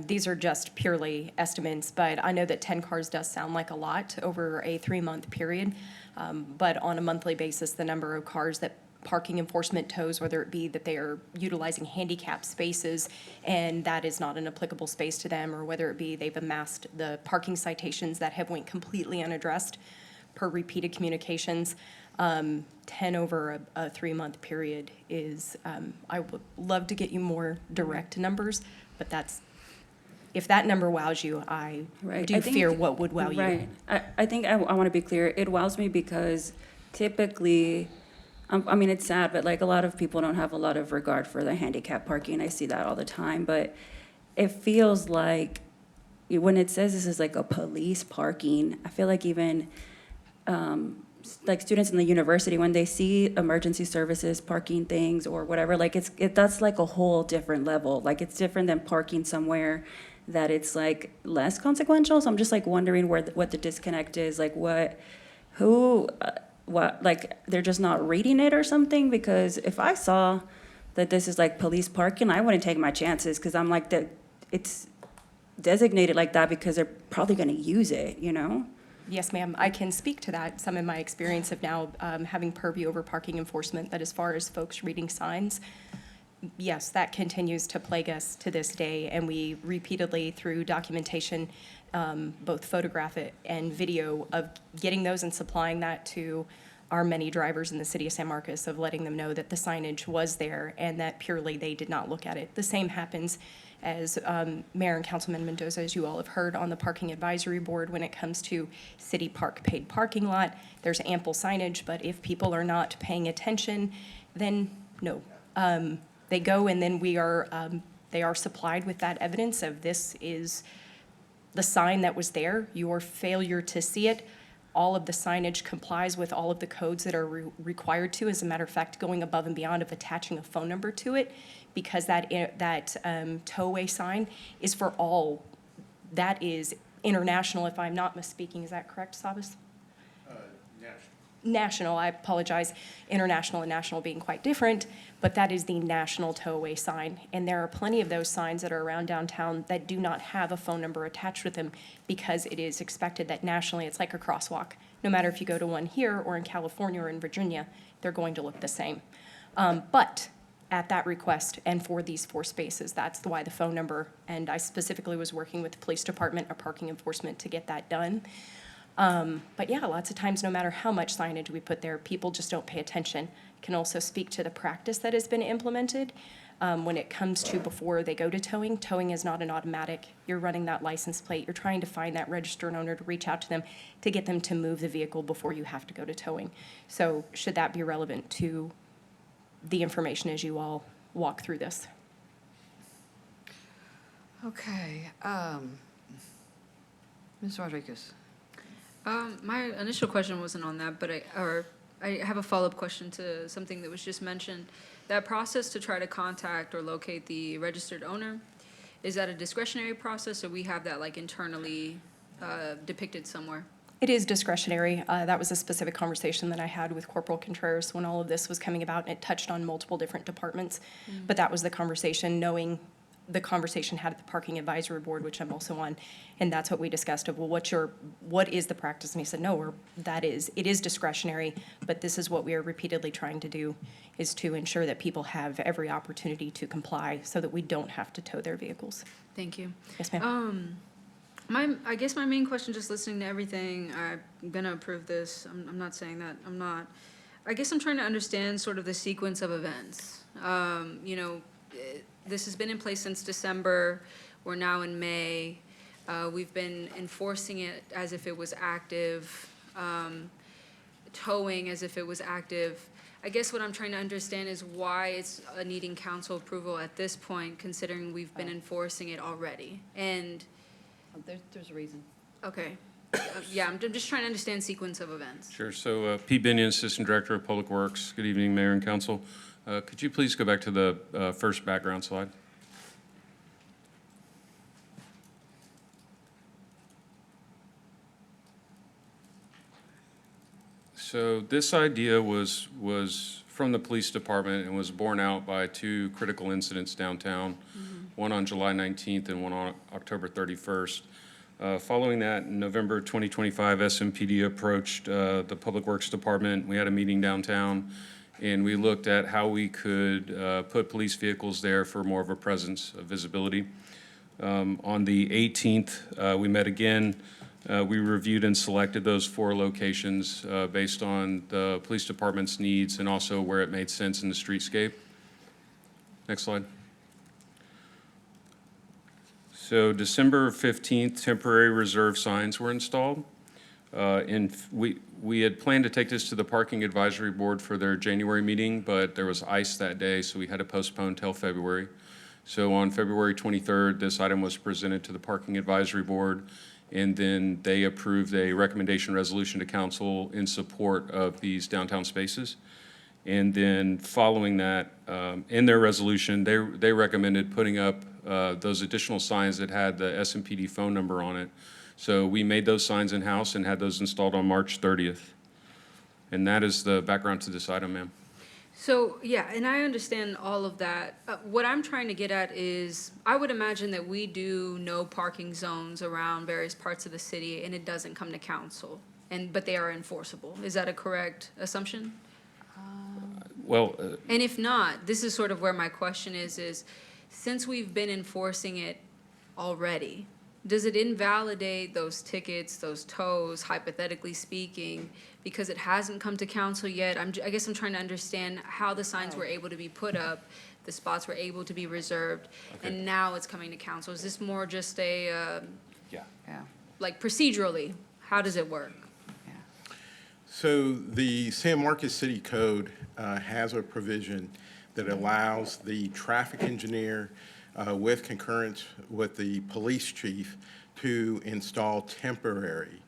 These are just purely estimates, but I know that 10 cars does sound like a lot over a 3-month period. But on a monthly basis, the number of cars that parking enforcement tows, whether it be that they are utilizing handicap spaces and that is not an applicable space to them, or whether it be they've amassed the parking citations that have went completely unaddressed per repeated communications. 10 over a 3-month period is, I would love to get you more direct numbers, but if that number wows you, I do fear what would wow you. Right. I think I want to be clear. It wows me because typically, I mean, it's sad, but like a lot of people don't have a lot of regard for the handicap parking. I see that all the time, but it feels like when it says this is like a police parking, I feel like even like students in the university, when they see emergency services parking things or whatever, like that's like a whole different level. Like it's different than parking somewhere that it's like less consequential. So I'm just like wondering what the disconnect is, like what like they're just not reading it or something. Because if I saw that this is like police parking, I wouldn't take my chances, because I'm like that it's designated like that because they're probably going to use it, you know? Yes, ma'am. I can speak to that. Some of my experience of now having purview over parking enforcement, that as far as folks reading signs, yes, that continues to plague us to this day, and we repeatedly, through documentation, both photograph it and video of getting those and supplying that to our many drivers in the city of San Marcos, of letting them know that the signage was there and that purely they did not look at it. The same happens as Mayor and Councilman Mendoza, as you all have heard, on the Parking Advisory Board when it comes to city park paid parking lot. There's ample signage, but if people are not paying attention, then no. They go and then they are supplied with that evidence of this is the sign that was there. Your failure to see it, all of the signage complies with all of the codes that are required to. As a matter of fact, going above and beyond of attaching a phone number to it, because that towaway sign is for all. That is international, if I'm not misspeaking. Is that correct, Sabas? National, I apologize, international and national being quite different, but that is the national towaway sign. And there are plenty of those signs that are around downtown that do not have a phone number attached with them, because it is expected that nationally it's like a crosswalk. No matter if you go to one here or in California or in Virginia, they're going to look the same. But at that request and for these 4 spaces, that's why the phone number, and I specifically was working with the police department or parking enforcement to get that done. But yeah, lots of times, no matter how much signage we put there, people just don't pay attention. Can also speak to the practice that has been implemented. When it comes to before they go to towing, towing is not an automatic. You're running that license plate. You're trying to find that registered owner to reach out to them to get them to move the vehicle before you have to go to towing. So should that be relevant to the information as you all walk through this? Okay, Ms. Rodriguez. My initial question wasn't on that, but I have a follow-up question to something that was just mentioned. That process to try to contact or locate the registered owner, is that a discretionary process, or we have that like internally depicted somewhere? It is discretionary. That was a specific conversation that I had with Corporal Contreras when all of this was coming about, and it touched on multiple different departments. But that was the conversation, knowing the conversation had at the Parking Advisory Board, which I'm also on, and that's what we discussed of, well, what is the practice? And he said, no, it is discretionary, but this is what we are repeatedly trying to do, is to ensure that people have every opportunity to comply so that we don't have to tow their vehicles. Thank you. Yes, ma'am. I guess my main question, just listening to everything, I'm gonna approve this. I'm not saying that I'm not. I guess I'm trying to understand sort of the sequence of events. This has been in place since December. We're now in May. We've been enforcing it as if it was active, towing as if it was active. I guess what I'm trying to understand is why it's needing council approval at this point, considering we've been enforcing it already. And There's a reason. okay, yeah, I'm just trying to understand sequence of events. Sure. So Pete Binion, Assistant Director of Public Works. Good evening, Mayor and Council. Could you please go back to the first background slide? So this idea was from the police department and was borne out by 2 critical incidents downtown, one on July 19th and one on October 31st. Following that, in November 2025, SMPD approached the Public Works Department. We had a meeting downtown, and we looked at how we could put police vehicles there for more of a presence, of visibility. On the 18th, we met again. We reviewed and selected those 4 locations based on the police department's needs and also where it made sense in the streetscape. Next slide. So December 15th, temporary reserve signs were installed. And we had planned to take this to the Parking Advisory Board for their January meeting, but there was ice that day, so we had to postpone till February. So on February 23rd, this item was presented to the Parking Advisory Board, and then they approved a recommendation resolution to council in support of these downtown spaces. And then following that, in their resolution, they recommended putting up those additional signs that had the SMPD phone number on it. So we made those signs in-house and had those installed on March 30th. And that is the background to this item, ma'am. So, yeah, and I understand all of that. What I'm trying to get at is, I would imagine that we do no parking zones around various parts of the city, and it doesn't come to council, but they are enforceable. Is that a correct assumption? Well, And if not, this is sort of where my question is since we've been enforcing it already, does it invalidate those tickets, those tows, hypothetically speaking, because it hasn't come to council yet? I guess I'm trying to understand how the signs were able to be put up, the spots were able to be reserved, and now it's coming to council. Is this more just yeah. like procedurally, how does it work? So the San Marcos City Code has a provision that allows the traffic engineer, with concurrence with the police chief, to install temporary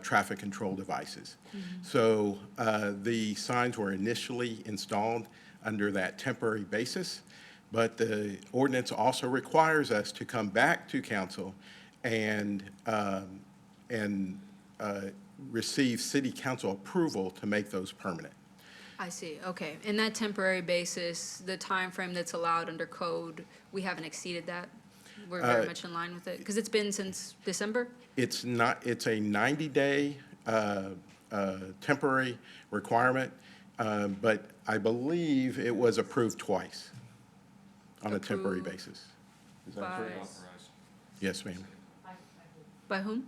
traffic control devices. So the signs were initially installed under that temporary basis, but the ordinance also requires us to come back to council and receive city council approval to make those permanent. I see, okay. And that temporary basis, the time frame that's allowed under code, we haven't exceeded that? We're very much in line with it? Because it's been since December? It's not, it's a 90-day temporary requirement, but I believe it was approved twice on a temporary Approved basis. Is that By, correct? Yes, ma'am. by whom?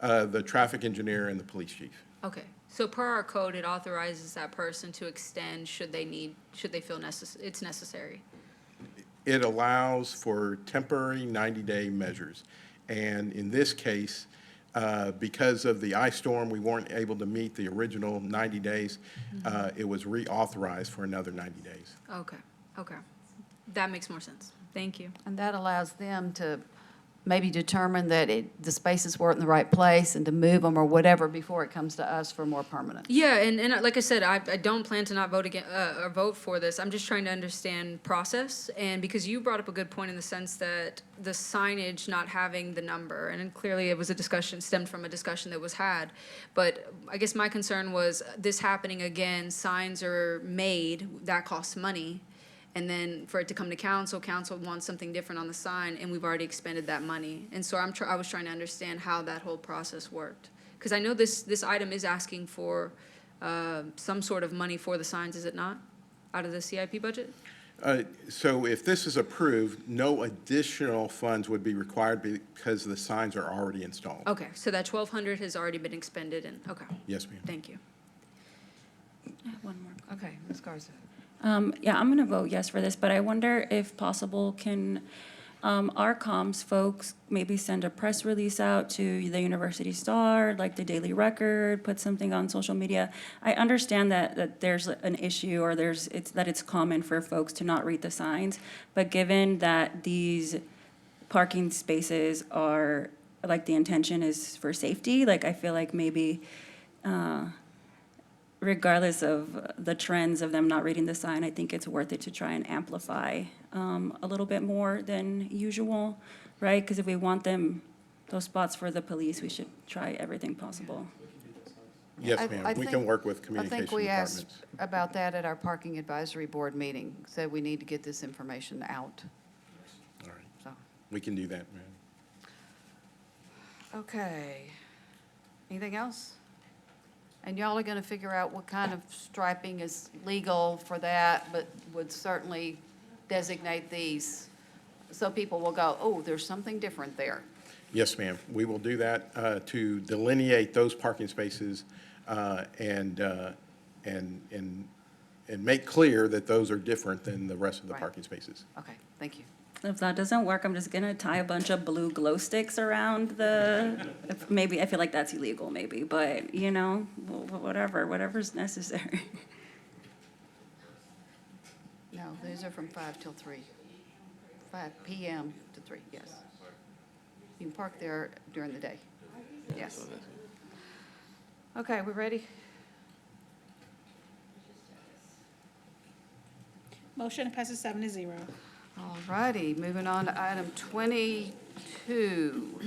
The traffic engineer and the police chief. Okay, so per our code, it authorizes that person to extend should they feel it's necessary. It allows for temporary 90-day measures. And in this case, because of the ice storm, we weren't able to meet the original 90 days. It was reauthorized for another 90 days. Okay. That makes more sense. Thank you. And that allows them to maybe determine that the spaces weren't in the right place and to move them or whatever before it comes to us for more permanent. Yeah, and like I said, I don't plan to not vote again, or vote for this. I'm just trying to understand process, and because you brought up a good point in the sense that the signage not having the number, and then clearly it was a discussion, stemmed from a discussion that was had. But I guess my concern was this happening again, signs are made, that costs money. And then for it to come to council, council wants something different on the sign, and we've already expended that money. And so I was trying to understand how that whole process worked. Because I know this item is asking for some sort of money for the signs, is it not? Out of the CIP budget? So if this is approved, no additional funds would be required because the signs are already installed. Okay, so that 1,200 has already been expended, and, okay. Yes, ma'am. Thank you. I have one more. Okay, Ms. Garza. Yeah, I'm gonna vote yes for this, but I wonder if possible, can our comms folks maybe send a press release out to the University Star, like the Daily Record, put something on social media? I understand that there's an issue, or it's common for folks to not read the signs, but given that these parking spaces are, like, the intention is for safety, like, I feel like maybe regardless of the trends of them not reading the sign, I think it's worth it to try and amplify a little bit more than usual, right? Because if we want those spots for the police, we should try everything possible. Yes, ma'am. We can work with communication I think we asked departments. about that at our Parking Advisory Board meeting, said we need to get this information out. All right. So, We can do that, ma'am. okay. Anything else? And y'all are gonna figure out what kind of striping is legal for that, but would certainly designate these, so people will go, oh, there's something different there. Yes, ma'am. We will do that to delineate those parking spaces and make clear that those are different than the rest of the Right. parking spaces. Okay, thank you. If that doesn't work, I'm just gonna tie a bunch of blue glow sticks around maybe, I feel like that's illegal maybe, but, whatever's necessary. No, these are from 5 till 3. 5 PM to 3, yes. You can park there during the day. Yes. Okay, we ready? Motion passes 7-0. All righty, moving on to item 22.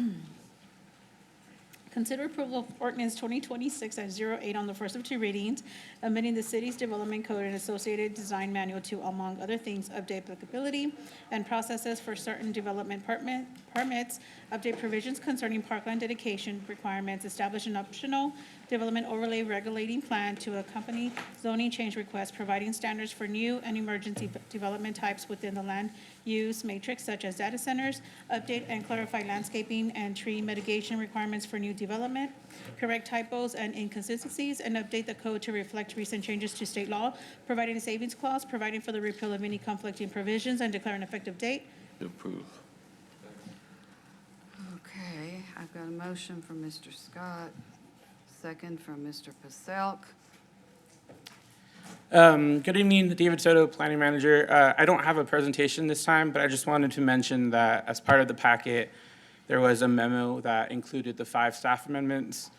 Consider approval of ordinance 2026-08 on the first of two readings, amending the city's development code and associated design manual to, among other things, update applicability and processes for certain development permits, update provisions concerning parkland dedication requirements, establish an optional development overlay regulating plan to accompany zoning change requests, providing standards for new and emergency development types within the land use matrix such as data centers, update and clarify landscaping and tree mitigation requirements for new development, correct typos and inconsistencies, and update the code to reflect recent changes to state law, providing a savings clause, providing for the repeal of any conflicting provisions, and declare an effective date. Approve. Okay, I've got a motion from Mr. Scott, second from Mr. Paselk. Good evening, David Soto, Planning Manager. I don't have a presentation this time, but I just wanted to mention that as part of the packet, there was a memo that included the 5 staff amendments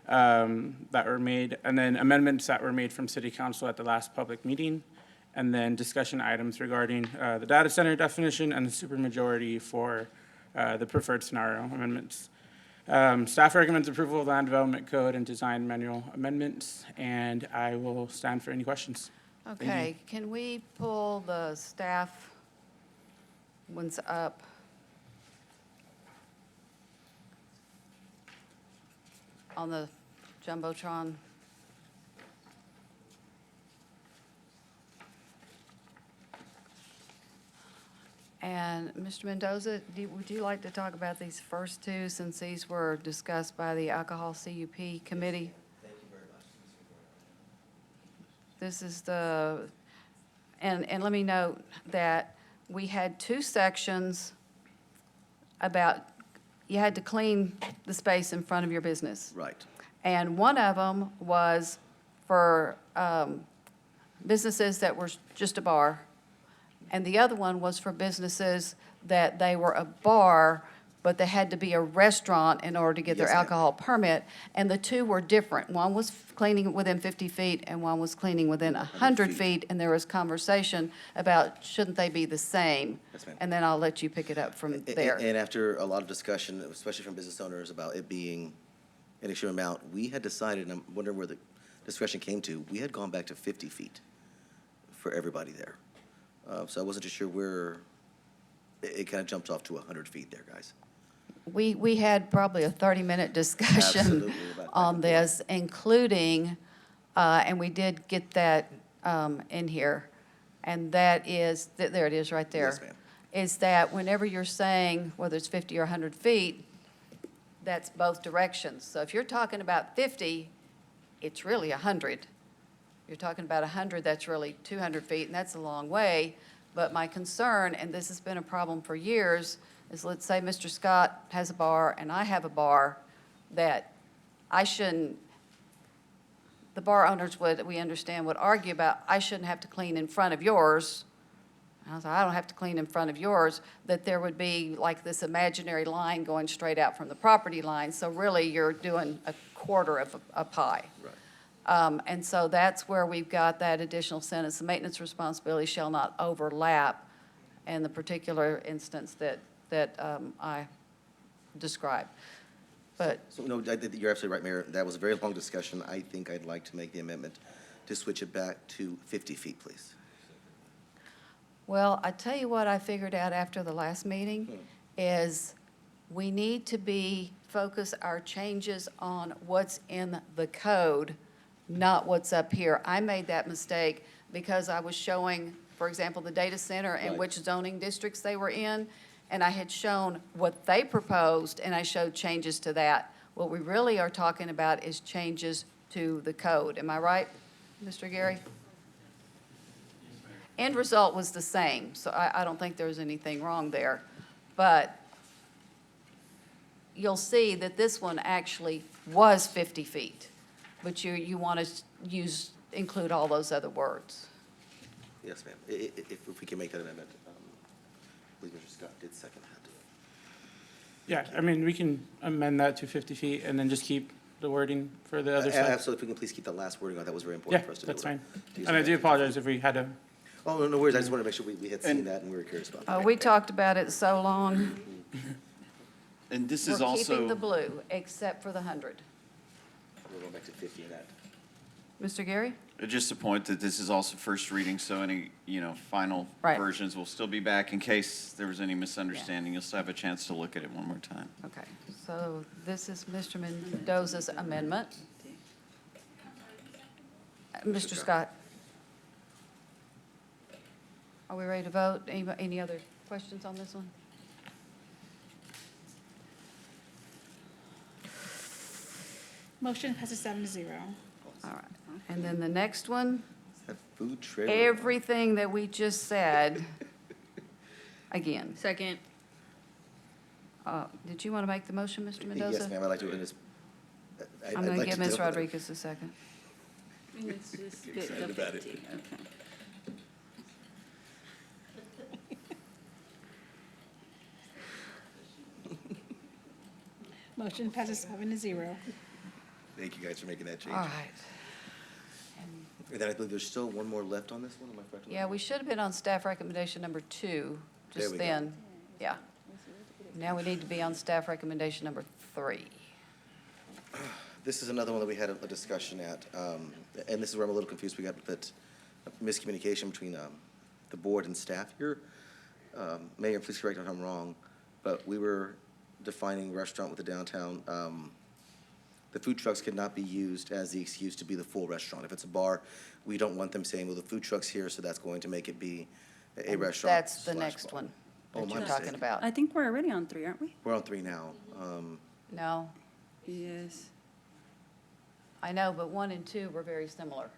that were made, and then amendments that were made from City Council at the last public meeting, and then discussion items regarding the data center definition and the supermajority for the preferred scenario amendments. Staff recommends approval of land development code and design manual amendments, and I will stand for any questions. Okay, can we pull the staff ones up? On the Jumbotron? And Mr. Mendoza, would you like to talk about these first two, since these were discussed by the Alcohol CUP Committee? Thank you very much. This is the, and let me note that we had 2 sections about, you had to clean the space in front of your business. Right. And one of them was for businesses that were just a bar. And the other one was for businesses that they were a bar, but they had to be a restaurant in order to get their Yes, ma'am. alcohol permit. And the 2 were different. One was cleaning within 50 feet and one was cleaning within 100 feet. And there was conversation about, shouldn't they be the same? Yes, ma'am. And then I'll let you pick it up from there. And after a lot of discussion, especially from business owners, about it being an extreme amount, we had decided, and I'm wondering where the discussion came to, we had gone back to 50 feet for everybody there. So I wasn't too sure where, it kind of jumped off to 100 feet there, guys. We had probably a 30-minute discussion Absolutely, about on this, including, and we did get that in here, and that is, there it is right there. Yes, ma'am. Is that whenever you're saying, whether it's 50 or 100 feet, that's both directions. So if you're talking about 50, it's really 100. You're talking about 100, that's really 200 feet, and that's a long way. But my concern, and this has been a problem for years, is let's say Mr. Scott has a bar and I have a bar, that I shouldn't, the bar owners would, we understand, would argue about, I shouldn't have to clean in front of yours. I was like, I don't have to clean in front of yours, that there would be like this imaginary line going straight out from the property line. So really, you're doing a quarter of a pie. Right. And so that's where we've got that additional sentence, the maintenance responsibility shall not overlap in the particular instance that I described. But So, no, I think you're absolutely right, Mayor. That was a very long discussion. I think I'd like to make the amendment to switch it back to 50 feet, please. Well, I tell you what I figured out after the last meeting is we need to focus our changes on what's in the code, not what's up here. I made that mistake because I was showing, for example, the data center and Right. which zoning districts they were in, and I had shown what they proposed, and I showed changes to that. What we really are talking about is changes to the code. Am I right, Mr. Gary? End result was the same, so I don't think there's anything wrong there. But you'll see that this one actually was 50 feet, but you want to include all those other words. Yes, ma'am. If we can make that amendment, I believe Mr. Scott did second that. Yeah, I mean, we can amend that to 50 feet and then just keep the wording for the other side. Absolutely. If we can please keep the last wording on, that was very important Yeah, for us to do. that's fine. To use And I that. do apologize if we had to. Oh, no worries. I just wanted to make sure we had seen that and we were curious about that. We talked about it so long. And this is We're keeping also, the blue, except for the 100. We'll go back to 50 in that. Mr. Gary? just a point that this is also first reading, so any, final Right. versions will still be back in case there was any misunderstanding. You'll still have a chance to look at it one more time. Okay, so this is Mr. Mendoza's amendment. Mr. Scott? Are we ready to vote? Any other questions on this one? Motion passes 7-0. All right, and then the next one, That food trailer. everything that we just said, again. Second. Did you want to make the motion, Mr. Mendoza? Yes, ma'am, I'd like to, I'd I'm going to like give to Ms. deal with it. Rodriguez a second. Let's just Get get excited the about it. 50, okay. Motion passes 7-0. Thank you guys for making that change. All right. And then I believe there's still one more left on this one, am I correct? on Yeah, that? we should have been on staff recommendation number 2, There just we go. then. Yeah. Now we need to be on staff recommendation number 3. This is another one that we had a discussion at, and this is where I'm a little confused. We got that miscommunication between the board and staff here. Mayor, please correct me if I'm wrong, but we were defining restaurant with the downtown. The food trucks cannot be used as the excuse to be the full restaurant. If it's a bar, we don't want them saying, well, the food truck's here, so that's going to make it be a restaurant. That's the slash next bar. one Oh, that my you're mistake. talking about. I think we're already on 3, aren't we? We're on 3 now. No, Yes. I know, but 1 and 2 were very similar.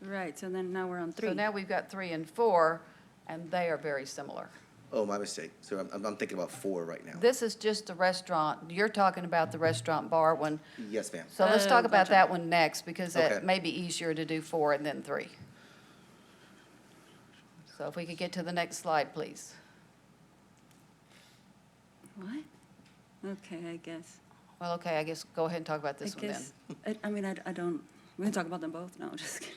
Right, so then now we're on 3. So now we've got 3 and 4, and they are very similar. Oh, my mistake. So I'm thinking about 4 right now. This is just the restaurant. You're talking about the restaurant bar one. Yes, ma'am. So let's talk about gotcha. that one next, because it Okay. may be easier to do 4 and then 3. So if we could get to the next slide, please. What? Okay, I guess. Well, okay, I guess go ahead and talk about this one then. I don't, we can talk about them both, no, just kidding.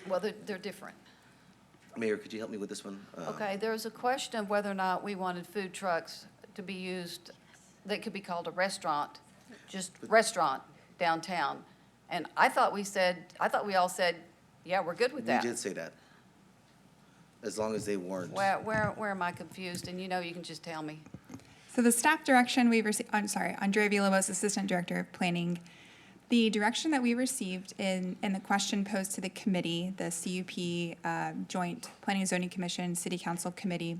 Well, they're different. Mayor, could you help me with this one? Okay, there's a question of whether or not we wanted food trucks to be used, that could be called a restaurant, just restaurant downtown. And I thought we all said, yeah, we're good with We that. did say that. As long as they weren't. Where am I confused? And you can just tell me. So the staff direction we received, I'm sorry, Andrea Villalobos, Assistant Director of Planning. The direction that we received in the question posed to the committee, the CUP Joint Planning and Zoning Commission City Council Committee,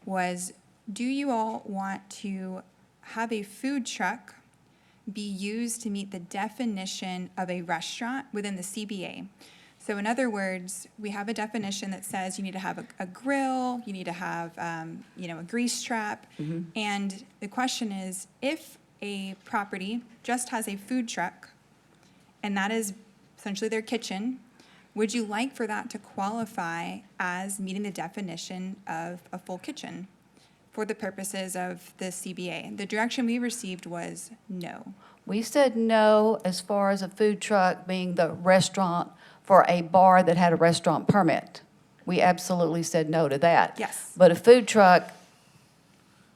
was, do you all want to have a food truck be used to meet the definition of a restaurant within the CBA? So in other words, we have a definition that says you need to have a grill, you need to have, a grease trap. And the question is, if a property just has a food truck, and that is essentially their kitchen, would you like for that to qualify as meeting the definition of a full kitchen for the purposes of the CBA? The direction we received was no. We said no as far as a food truck being the restaurant for a bar that had a restaurant permit. We absolutely said no to that. Yes. But a food truck,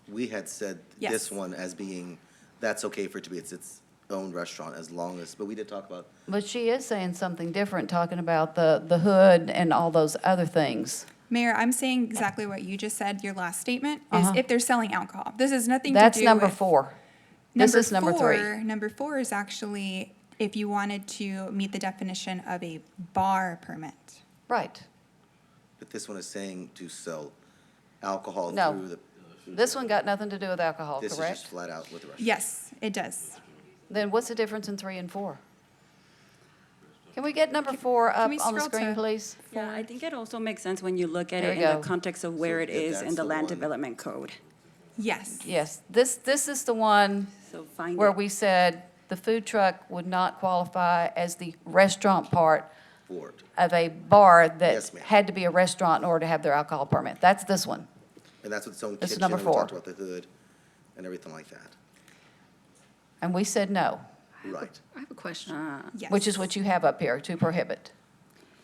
We had said Yes. this one as being, that's okay for it to be its own restaurant as long as, but we did talk about, but she is saying something different, talking about the hood and all those other things. Mayor, I'm saying exactly what you just said, your last statement, is Uh-huh. if they're selling alcohol. This has nothing to do with. That's number 4. This is number 3. Number 4 is actually if you wanted to meet the definition of a bar permit. Right. but this one is saying to sell alcohol No. through the. This one got nothing to do with alcohol, This is correct? just flat out with the restaurant. Yes, it does. Then what's the difference in 3 and 4? Can we get number 4 up we on the scroll screen, to- please? Yeah, I think it also makes sense when you look at There it we in go. the context of where it if is that's in the the land one- development code. Yes. Yes, this is the one So find where it. we said the food truck would not qualify as the restaurant part Board. of a bar that Yes, ma'am. had to be a restaurant in order to have their alcohol permit. That's this one. And that's with its own This is kitchen. number and we talked 4. about the hood and everything like that. And we said no, Right. I have a question. Yes. which is what you have up here, to prohibit.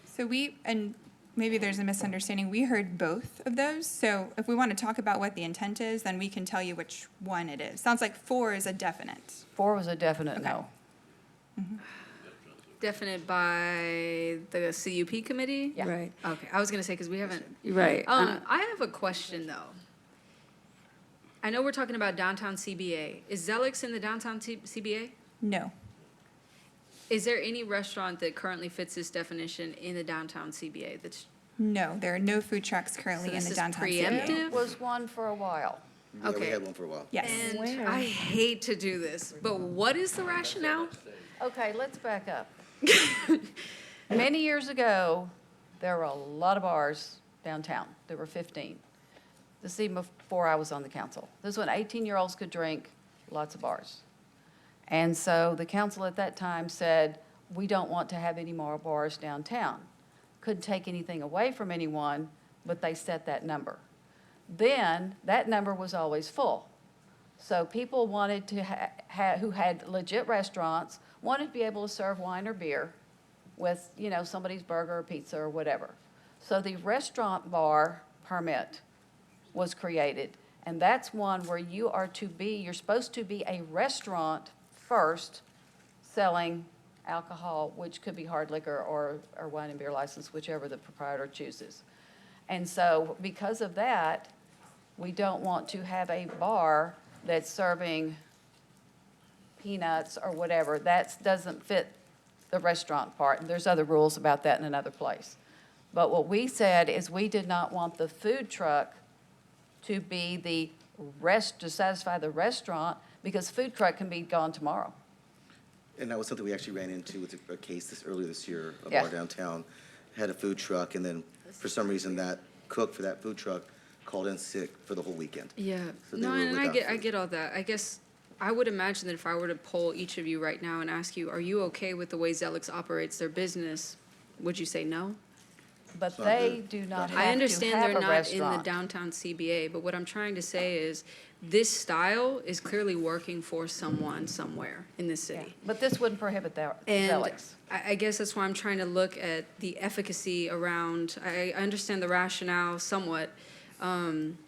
So we, and maybe there's a misunderstanding. We heard both of those. So if we want to talk about what the intent is, then we can tell you which one it is. Sounds like 4 is a definite. 4 was a definite no. Definite by the CUP committee? Yeah. Right, Okay, I was gonna say, because we haven't. right. I have a question, though. I know we're talking about downtown CBA. Is Zelix in the downtown CBA? No. Is there any restaurant that currently fits this definition in the downtown CBA that's? No, there are no food trucks currently So in this the is downtown preemptive? CBA. Was one for a while. Yeah, we Okay. had one for a while. Yes. And I hate to do this, but what is the rationale? Okay, let's back up. Many years ago, there were a lot of bars downtown. There were 15. This is even before I was on the council. This is when 18-year-olds could drink, lots of bars. And so the council at that time said, we don't want to have any more bars downtown. Couldn't take anything away from anyone, but they set that number. Then, that number was always full. So people wanted to who had legit restaurants, wanted to be able to serve wine or beer with, you know, somebody's burger or pizza or whatever. So the restaurant bar permit was created. And that's one where you're supposed to be a restaurant first, selling alcohol, which could be hard liquor or wine and beer license, whichever the proprietor chooses. And so because of that, we don't want to have a bar that's serving peanuts or whatever. That doesn't fit the restaurant part. And there's other rules about that in another place. But what we said is we did not want the food truck to be to satisfy the restaurant, because food truck can be gone tomorrow. And that was something we actually ran into with a case earlier this year. A Yeah. bar downtown had a food truck, and then for some reason that cook for that food truck called in sick for the whole weekend. Yeah, So they no, were and I without get all that. I guess I would imagine that if I were to poll each of you right now and ask you, are you okay with the way Zelix operates their business? Would you say no? But not they good. do not I have to understand have they're a not in the restaurant. downtown CBA, but what I'm trying to say is this style is clearly working for someone somewhere in this city. But this wouldn't prohibit that, And Zelix. I guess that's why I'm trying to look at the efficacy around, I understand the rationale somewhat. I'm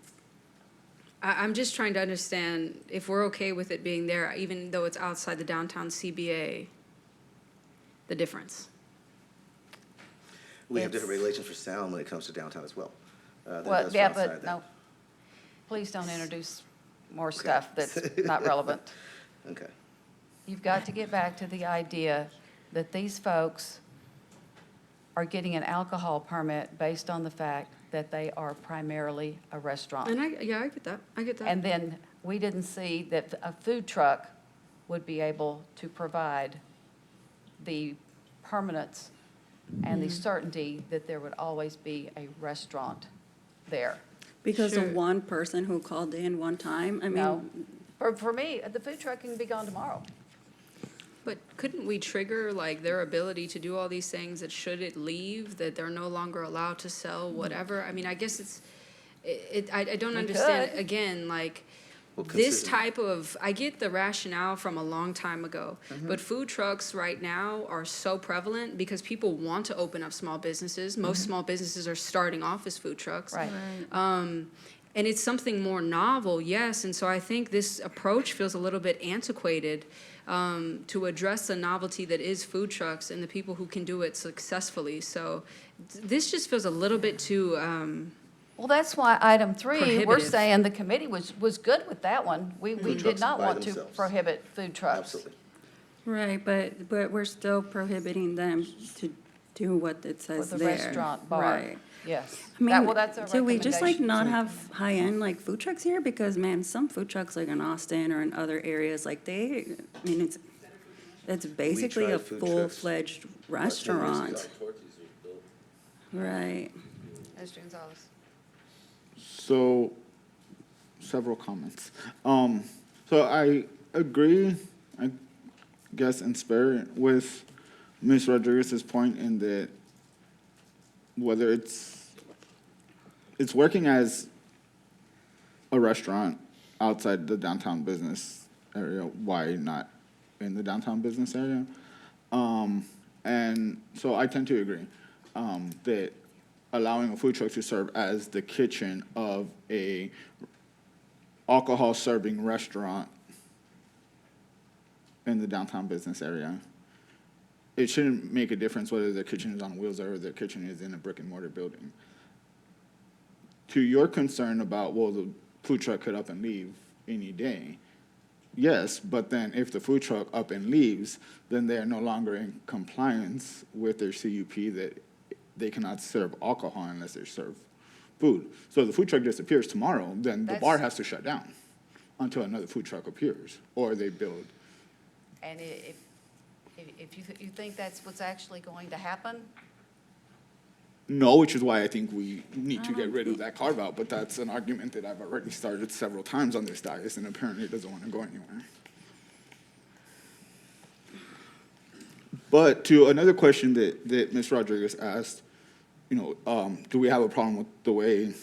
just trying to understand if we're okay with it being there, even though it's outside the downtown CBA, the difference. We have different It's- regulations for sound when it comes to downtown as well. than Well, does for yeah, outside but that. no, please don't introduce more stuff that's not relevant. Okay. You've got to get back to the idea that these folks are getting an alcohol permit based on the fact that they are primarily a restaurant. And I get that, I get that. And then we didn't see that a food truck would be able to provide the permanence and the certainty that there would always be a restaurant there. Because Sure. of one person who called in one time, I No. mean, For me, the food truck can be gone tomorrow. But couldn't we trigger like their ability to do all these things that should it leave, that they're no longer allowed to sell whatever? I mean, I guess I don't We understand, could. again, like, Well, this consider- type of, I get the rationale from a long time ago, but food trucks right now are so prevalent because people want to open up small businesses. Most small businesses are starting off as food trucks. Right. And it's something more novel, yes, and so I think this approach feels a little bit antiquated to address the novelty that is food trucks and the people who can do it successfully. So this just feels a little bit too, Well, that's why item 3, we're Prohibitive. saying the committee was good with that one. We Food did trucks not by want to themselves. prohibit food trucks. Absolutely. right, but we're still prohibiting them to do what it says With there. the restaurant bar. Right. Yes. I mean, That- well, that's our do we just like recommendation. not have high-end like food trucks here? Because man, some food trucks like in Austin or in other areas, like I mean, it's basically a tried food trucks full-fledged about 10 years restaurant. ago. Right. Mr. Gonzalez. So, several comments. So I agree, I guess in spirit, with Ms. Rodriguez's point in that whether it's working as a restaurant outside the downtown business area, why not in the downtown business area? And so I tend to agree that allowing a food truck to serve as the kitchen of a alcohol serving restaurant in the downtown business area. It shouldn't make a difference whether their kitchen is on wheels or their kitchen is in a brick and mortar building. To your concern about, well, the food truck could up and leave any day, yes, but then if the food truck up and leaves, then they are no longer in compliance with their CUP that they cannot serve alcohol unless they serve food. So if the food truck disappears tomorrow, then the bar has to shut down until another food truck appears, or they build. And if you think that's what's actually going to happen, No, which is why I think we need to get rid of that carve-out, but that's an argument that I've already started several times on this dais, and apparently it doesn't want to go anywhere. But to another question that Ms. Rodriguez asked, do we have a problem with the way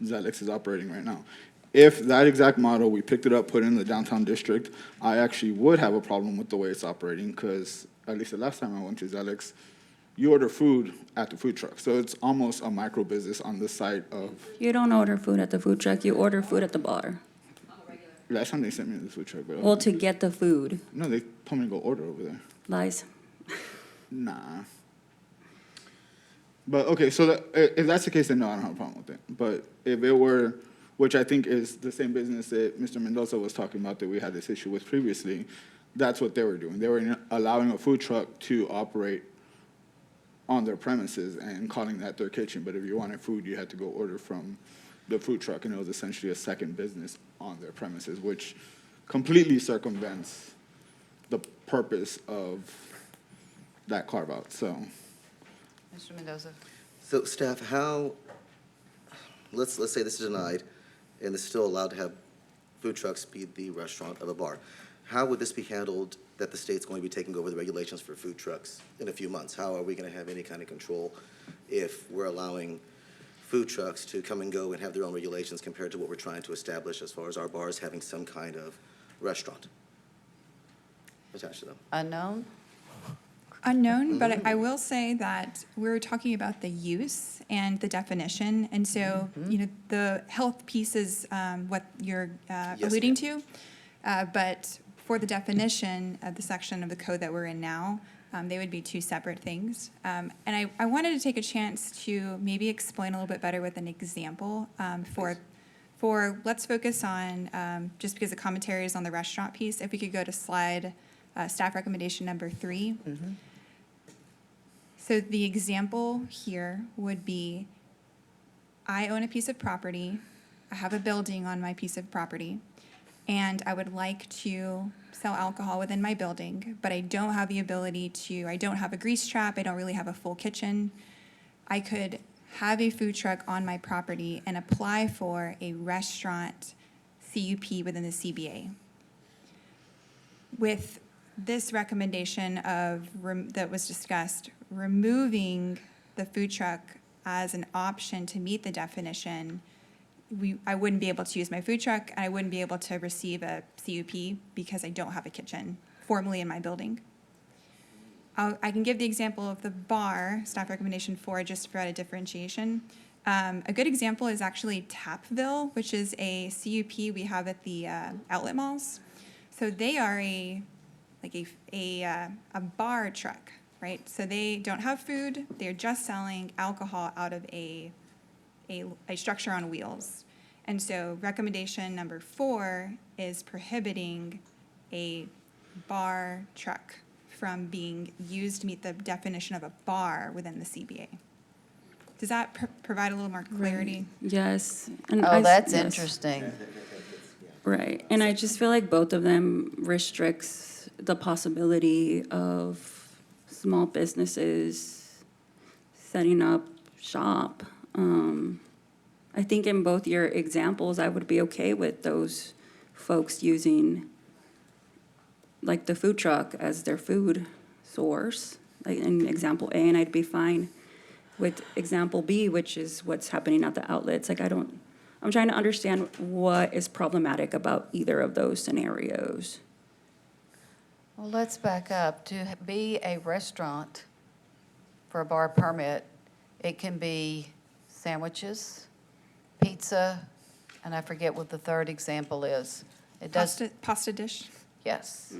Zelix is operating right now? If that exact model, we picked it up, put it in the downtown district, I actually would have a problem with the way it's operating, because at least the last time I went to Zelix, you order food at the food truck. So it's almost a micro business on the side of, You don't order food at the food truck, you order food at the bar. last time they sent me to the food truck. But Well, to get the food. no, they told me to go order over there. Lies. Nah. But, okay, so if that's the case, then no, I don't have a problem with it. But if it were, which I think is the same business that Mr. Mendoza was talking about that we had this issue with previously, that's what they were doing. They were allowing a food truck to operate on their premises and calling that their kitchen. But if you wanted food, you had to go order from the food truck, and it was essentially a second business on their premises, which completely circumvents the purpose of that carve-out, so. Mr. Mendoza. So staff, let's say this is denied, and it's still allowed to have food trucks be the restaurant of a bar. How would this be handled that the state's going to be taking over the regulations for food trucks in a few months? How are we going to have any kind of control if we're allowing food trucks to come and go and have their own regulations compared to what we're trying to establish as far as our bars having some kind of restaurant attached to them? Unknown, but I will say that we're talking about the use and the definition, and so, the health piece is what you're alluding to, but for the definition of the section of the code that we're in now, they would be two separate things. And I wanted to take a chance to maybe explain a little bit better with an example for let's focus on, just because the commentary is on the restaurant piece, if we could go to slide, staff recommendation number 3. So the example here would be, I own a piece of property, I have a building on my piece of property, and I would like to sell alcohol within my building, but I don't have the ability to, I don't have a grease trap, I don't really have a full kitchen. I could have a food truck on my property and apply for a restaurant CUP within the CBA. With this recommendation that was discussed, removing the food truck as an option to meet the definition, I wouldn't be able to use my food truck, and I wouldn't be able to receive a CUP because I don't have a kitchen formally in my building. I can give the example of the bar, staff recommendation 4, just for a differentiation. A good example is actually Tapville, which is a CUP we have at the outlet malls. So they are a bar truck, right? So they don't have food, they're just selling alcohol out of a structure on wheels. And so recommendation number 4 is prohibiting a bar truck from being used to meet the definition of a bar within the CBA. Does that provide a little more clarity? Yes. That's interesting. Right, and I just feel like both of them restricts the possibility of small businesses setting up shop. I think in both your examples, I would be okay with those folks using like the food truck as their food source, like in example A, and I'd be fine with example B, which is what's happening at the outlets. Like I'm trying to understand what is problematic about either of those scenarios. Well, let's back up. To be a restaurant for a bar permit, it can be sandwiches, pizza, and I forget what the third example is. It does, Pasta dish yes.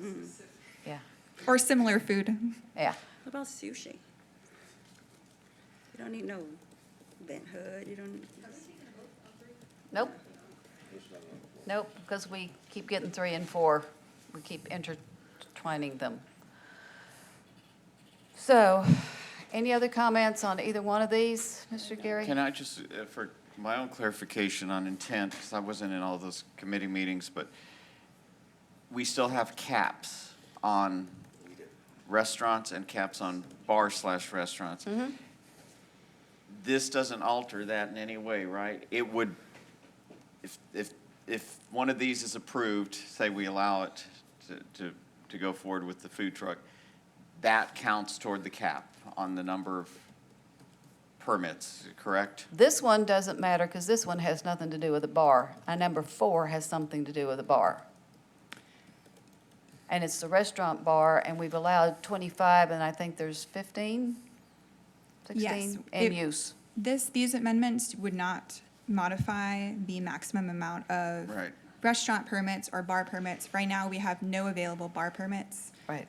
Yeah, or similar food. yeah. What about sushi? You don't need no Ben Hood, you don't. Nope. Nope, because we keep getting 3 and 4. We keep intertwining them. So, any other comments on either one of these, Mr. Gary? Can I just, for my own clarification on intent, because I wasn't in all those committee meetings, but we still have caps on restaurants and caps on bar/restaurants. This doesn't alter that in any way, right? It would, if one of these is approved, say we allow it to go forward with the food truck, that counts toward the cap on the number of permits, correct? This one doesn't matter because this one has nothing to do with a bar. Number 4 has something to do with a bar. And it's the restaurant bar, and we've allowed 25, and I think there's 15, 16 Yes, in use. These amendments would not modify the maximum amount of Right. restaurant permits or bar permits. Right now, we have no available bar permits, Right,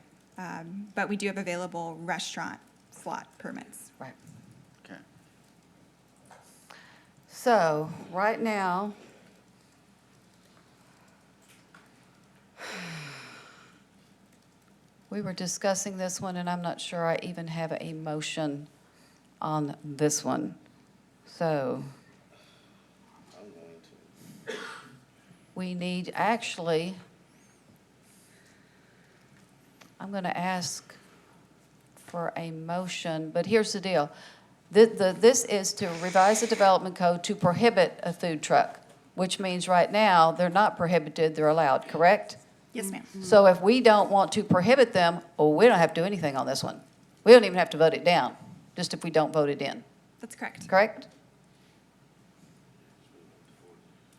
but we do have available restaurant slot permits. right. Okay. So, right now, we were discussing this one, and I'm not sure I even have a motion on this one. So, we need, actually, I'm going to ask for a motion, but here's the deal. This is to revise the development code to prohibit a food truck, which means right now, they're not prohibited, they're allowed, correct? Yes, ma'am. So if we don't want to prohibit them, well, we don't have to do anything on this one. We don't even have to vote it down, just if we don't vote it in, That's correct. correct?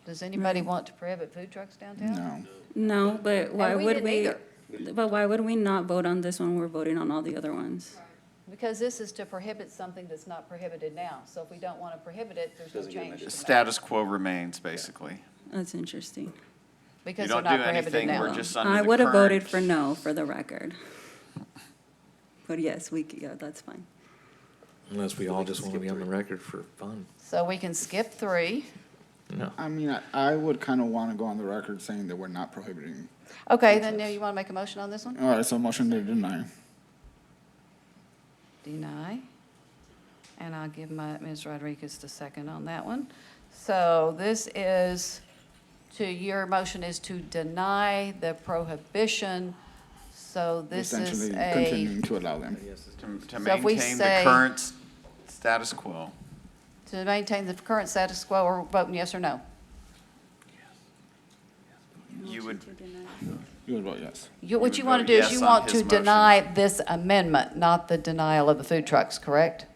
Does anybody want to prohibit food trucks downtown? No. No, but why we would didn't we, either. but why would we not vote on this one? We're voting on all the other ones. Because this is to prohibit something that's not prohibited now. So if we don't want to prohibit it, there's no change to make. Status quo remains, basically. That's interesting. Because You they're don't not do prohibited anything, now. we're just under I the would have voted current- for no, for the record. But yes, yeah, that's fine. Unless we all just want to be on the record for fun. So we can skip 3. No. I mean, I would kind of want to go on the record saying that we're not prohibiting. Okay, then now you want to make a motion on this one? All right, so motion to deny. Deny. And I'll give Ms. Rodriguez the second on that one. So this is your motion is to deny the prohibition. So this is Essentially a, continuing to allow them. To So if we maintain the say- current status quo. to maintain the current status quo, or voting yes or no? You would, You would vote yes. What would you want to vote do is yes you on want his to motion. deny this amendment, not the denial of the food trucks, correct?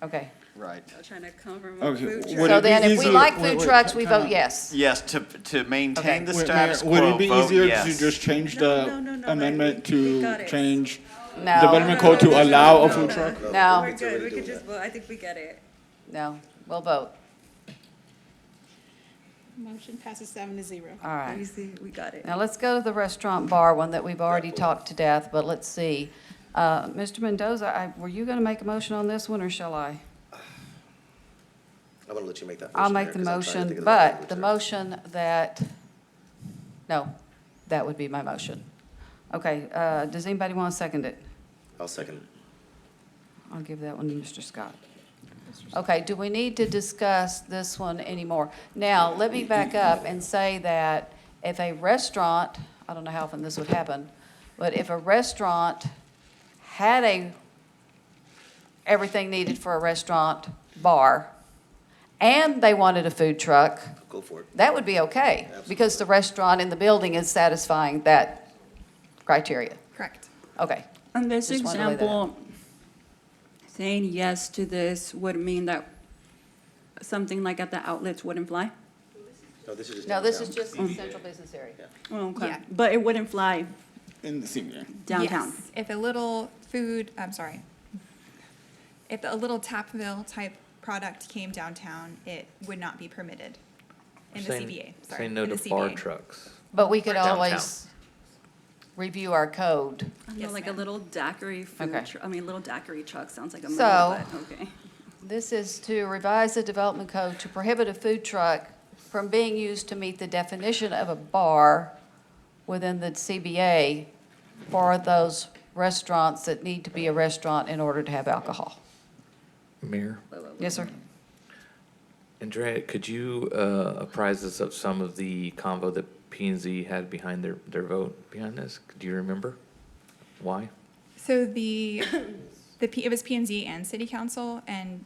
Okay. right. I'm trying to cover Okay, food would trucks. So it be then if we easier- like wait, food wait, trucks, we time vote out. yes. Yes, to maintain the Wait, status Mayor, would quo, it be vote easier to yes. just change No, the no, amendment we got to it. change No. development code to allow a food truck? No, We're good, we could just vote, I think we get it. no, we'll vote. Motion passes 7-0. All right. Easy, we got it. Now, let's go to the restaurant bar one that we've already talked to death, but let's see. Mr. Mendoza, were you going to make a motion on this one, or shall I? I'm gonna let you make that I'll motion, make Mayor, the 'cause I'm trying to motion, think of the right but the language motion that, no, that would be my motion. Okay, does anybody want to second it? there. I'll second it. I'll give that one to Mr. Scott. Okay, do we need to discuss this one anymore? Now, let me back up and say that if a restaurant, I don't know how often this would happen, but if a restaurant had everything needed for a restaurant bar, and they wanted a food truck, Go for it. that would be okay, because the restaurant in the building is satisfying that criteria. Correct. Okay. On this Just wanted to lay that example, saying yes to this would mean that something like at the outlets wouldn't fly? No, this is just. No, this is downtown. just in the central business area. Oh, okay. Yeah. But it wouldn't fly In the senior. downtown? Yes. If a little food, I'm sorry. if a little Tapville type product came downtown, it would not be permitted in the CBA, sorry. Say no in the to bar CBA. trucks. But we could Downtown. always review our code. I know, Yes, like a ma'am. little daiquiri food, Okay. I mean, little daiquiri truck sounds like a So- metal, but okay. This is to revise the development code to prohibit a food truck from being used to meet the definition of a bar within the CBA for those restaurants that need to be a restaurant in order to have alcohol. Mayor? Yes, sir. Andrea, could you apprise us of some of the convo that P and Z had behind their vote behind this? Do you remember? Why? So it was P and Z and City Council, and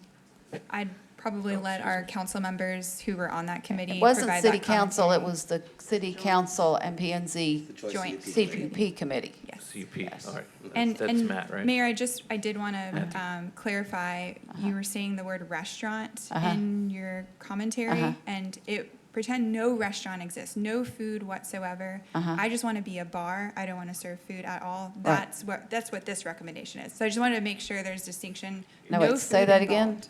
I'd probably let our council members who were on that committee It wasn't provide city that council, it commentary. was the city council and P and Z Joint. CPP committee. Yes. CUP, all right. And, That's and Matt, right? Mayor, I did want to clarify, you were saying the word restaurant Uh-huh. in your commentary, Uh-huh. and pretend no restaurant exists, no food whatsoever. Uh-huh. I just want to be a bar. I don't want to serve food at all. Right. That's what this recommendation is. So I just wanted to make sure there's distinction. No, wait, say food that again? involved.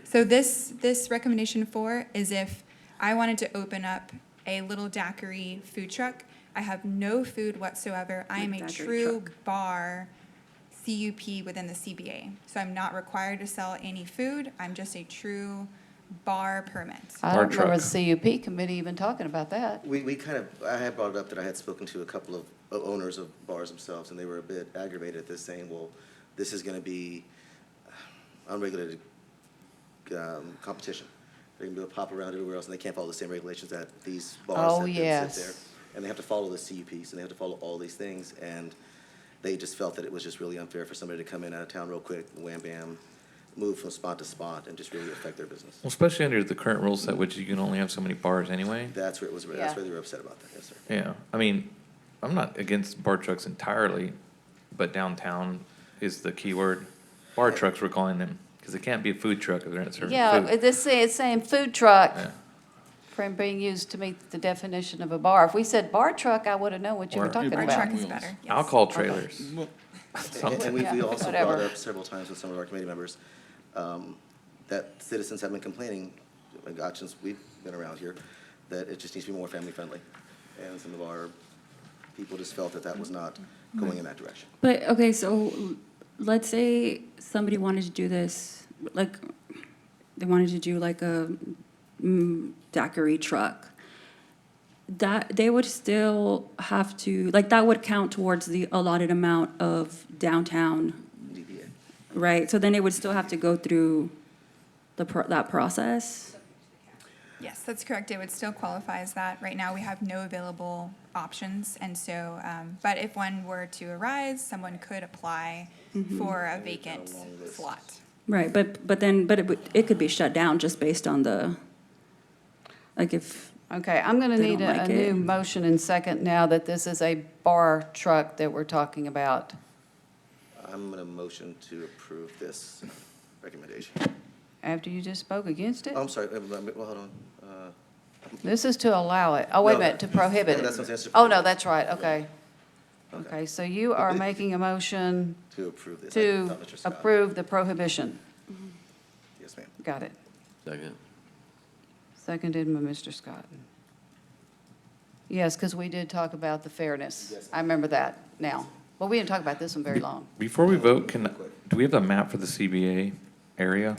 So this recommendation 4 is if I wanted to open up a little daiquiri food truck, I have no food whatsoever. I am a Daiquiri true truck. bar CUP within the CBA. So I'm not required to sell any food. I'm just a true bar permit. I Bar don't remember truck. the CUP committee even talking about that. I had brought it up that I had spoken to a couple of owners of bars themselves, and they were a bit aggravated at this, saying, well, this is gonna be unregulated competition. They're gonna be able to pop around everywhere else, and they can't follow the same regulations that these bars Oh, that sit there. yes. And they have to follow the CUPs, and they have to follow all these things, and they just felt that it was just really unfair for somebody to come in out of town real quick, wham bam, move from spot to spot, and just really affect their business. Well, especially under the current rule set, which you can only have so many bars anyway. That's where it was, Yeah. that's where they were upset about that, yes, sir. Yeah, I mean, I'm not against bar trucks entirely, but downtown is the key word. Bar trucks, we're calling them, because it can't be a food truck if they're not serving Yeah, food. it's saying food truck Yeah. from being used to meet the definition of a bar. If we said bar truck, I would have known what you were Or- talking Bar about. truck is better, yes. Alcohol trailers. And we Yeah, also whatever. brought up several times with some of our committee members, that citizens have been complaining, God, since we've been around here, that it just needs to be more family-friendly. And some of our people just felt that that was not going in that direction. But, okay, so let's say somebody wanted to do this, like, they wanted to do like a daiquiri truck. That, they would still have to, like, that would count towards the allotted amount of downtown, DBA. right? So then it would still have to go through that process? Yes, that's correct. It would still qualify as that. Right now, we have no available options, and so, but if one were to arise, someone could apply for a vacant slot. Right, but it could be shut down just based on the, like if, Okay, I'm going to They need don't a like new it. motion and second now that this is a bar truck that we're talking about. I'm gonna motion to approve this recommendation. After you just spoke against it? Oh, I'm sorry, well, hold on. This is to allow it. Oh, wait a No, minute, to prohibit that's it. what I'm saying. Oh, no, that's right, okay. Okay. Okay, so you are making a motion To approve this. I to thought Mr. Scott- approve the prohibition. Yes, ma'am. Got it. Second. Seconded by Mr. Scott. Yes, because we did talk about the fairness. Yes. I remember that now. But we didn't talk about this one very long. Before we vote, do we have a map for the CBA area?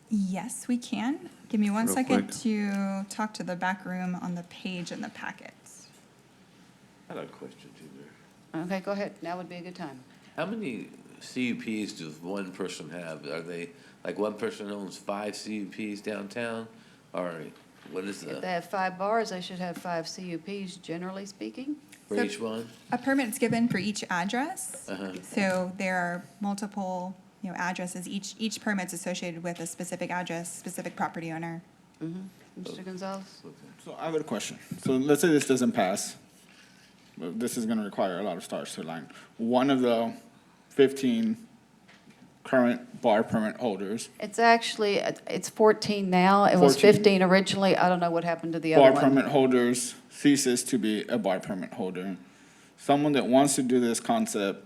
Yes, we can. Give me one Real second quick. to talk to the back room on the page in the packets. I got a question too, Mayor. Okay, go ahead. Now would be a good time. How many CUPs does one person have? Are they, like, one person owns 5 CUPs downtown? Or what is If they the, have 5 bars, they should have 5 CUPs, generally speaking. for So- each one? A permit's given for each address. Uh-huh. So there are multiple, addresses. Each permit's associated with a specific address, specific property owner. Mr. Gonzalez? So I have a question. So let's say this doesn't pass. Well, this is gonna require a lot of stars to align. One of the 15 current bar permit holders, It's actually, it's 14 now. It was 14. 15 originally. I don't know what happened to the other bar one. permit holders ceases to be a bar permit holder. Someone that wants to do this concept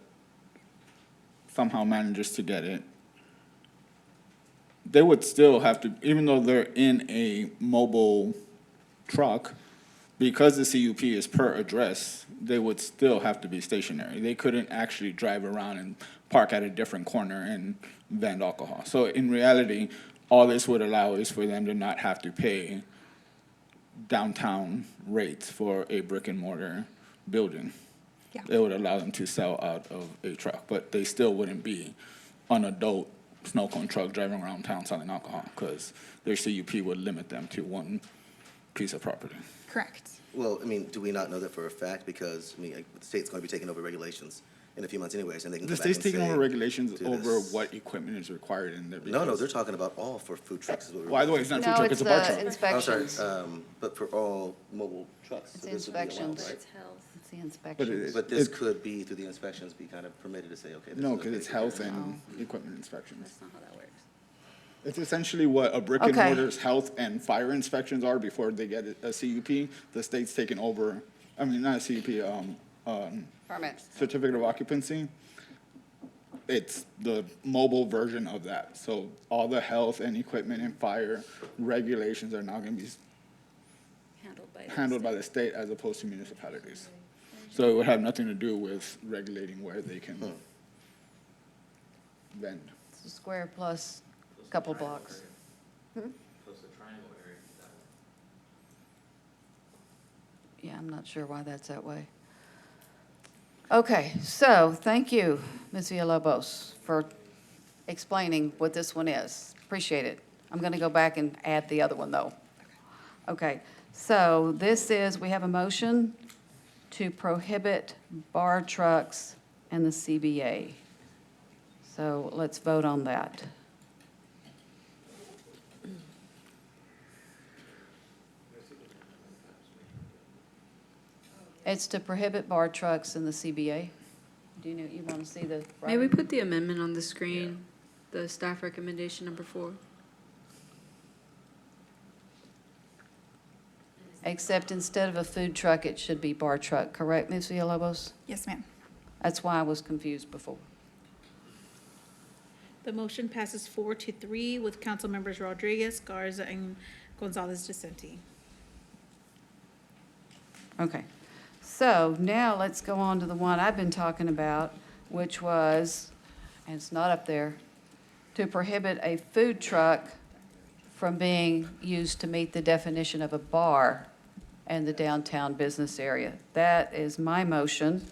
somehow manages to get it, they would still have to, even though they're in a mobile truck, because the CUP is per address, they would still have to be stationary. They couldn't actually drive around and park at a different corner and vend alcohol. So in reality, all this would allow is for them to not have to pay downtown rates for a brick and mortar building. Yeah. It would allow them to sell out of a truck, but they still wouldn't be an adult snow cone truck driving around town selling alcohol, because their CUP would limit them to one piece of property. Correct. Well, I mean, do we not know that for a fact? Because, I mean, like, the state's going to be taking over regulations in a few months anyways, and they can The come back and state's say. taking over regulations do over this. what equipment is required in there. No, no, because- they're talking about all for food trucks. Is what we're- By the way, it's not food No, truck, it's it's a bar the truck. inspections. I'm sorry, but for all mobile trucks. It's so this would be allowed, inspections. right? It's the But inspections. But this could be, through the inspections, be kind of permitted to say, okay. this No, is because okay it's for health here. and equipment inspections. That's not how that works. It's essentially what a brick and Okay. mortar's health and fire inspections are before they get a CUP. The state's taking over, I mean, not a CUP, Permit. certificate of occupancy. It's the mobile version of that. So all the health and equipment and fire regulations are now gonna be handled by the state as opposed to municipalities. So it would have nothing to do with regulating where they can vend. It's a square plus a couple blocks. Yeah, I'm not sure why that's that way. Okay, so thank you, Ms. Villalobos, for explaining what this one is. Appreciate it. I'm going to go back and add the other one, though. Okay, so this is, we have a motion to prohibit bar trucks and the CBA. So let's vote on that. It's to prohibit bar trucks in the CBA. Do you want to see the? May we put the amendment on the screen, the staff recommendation number 4? Except instead of a food truck, it should be bar truck, correct, Ms. Villalobos? Yes, ma'am. That's why I was confused before. The motion passes 4-3 with council members Rodriguez, Garza, and Gonzalez Decenti. Okay. So now let's go on to the one I've been talking about, which was, and it's not up there, to prohibit a food truck from being used to meet the definition of a bar in the downtown business area. That is my motion.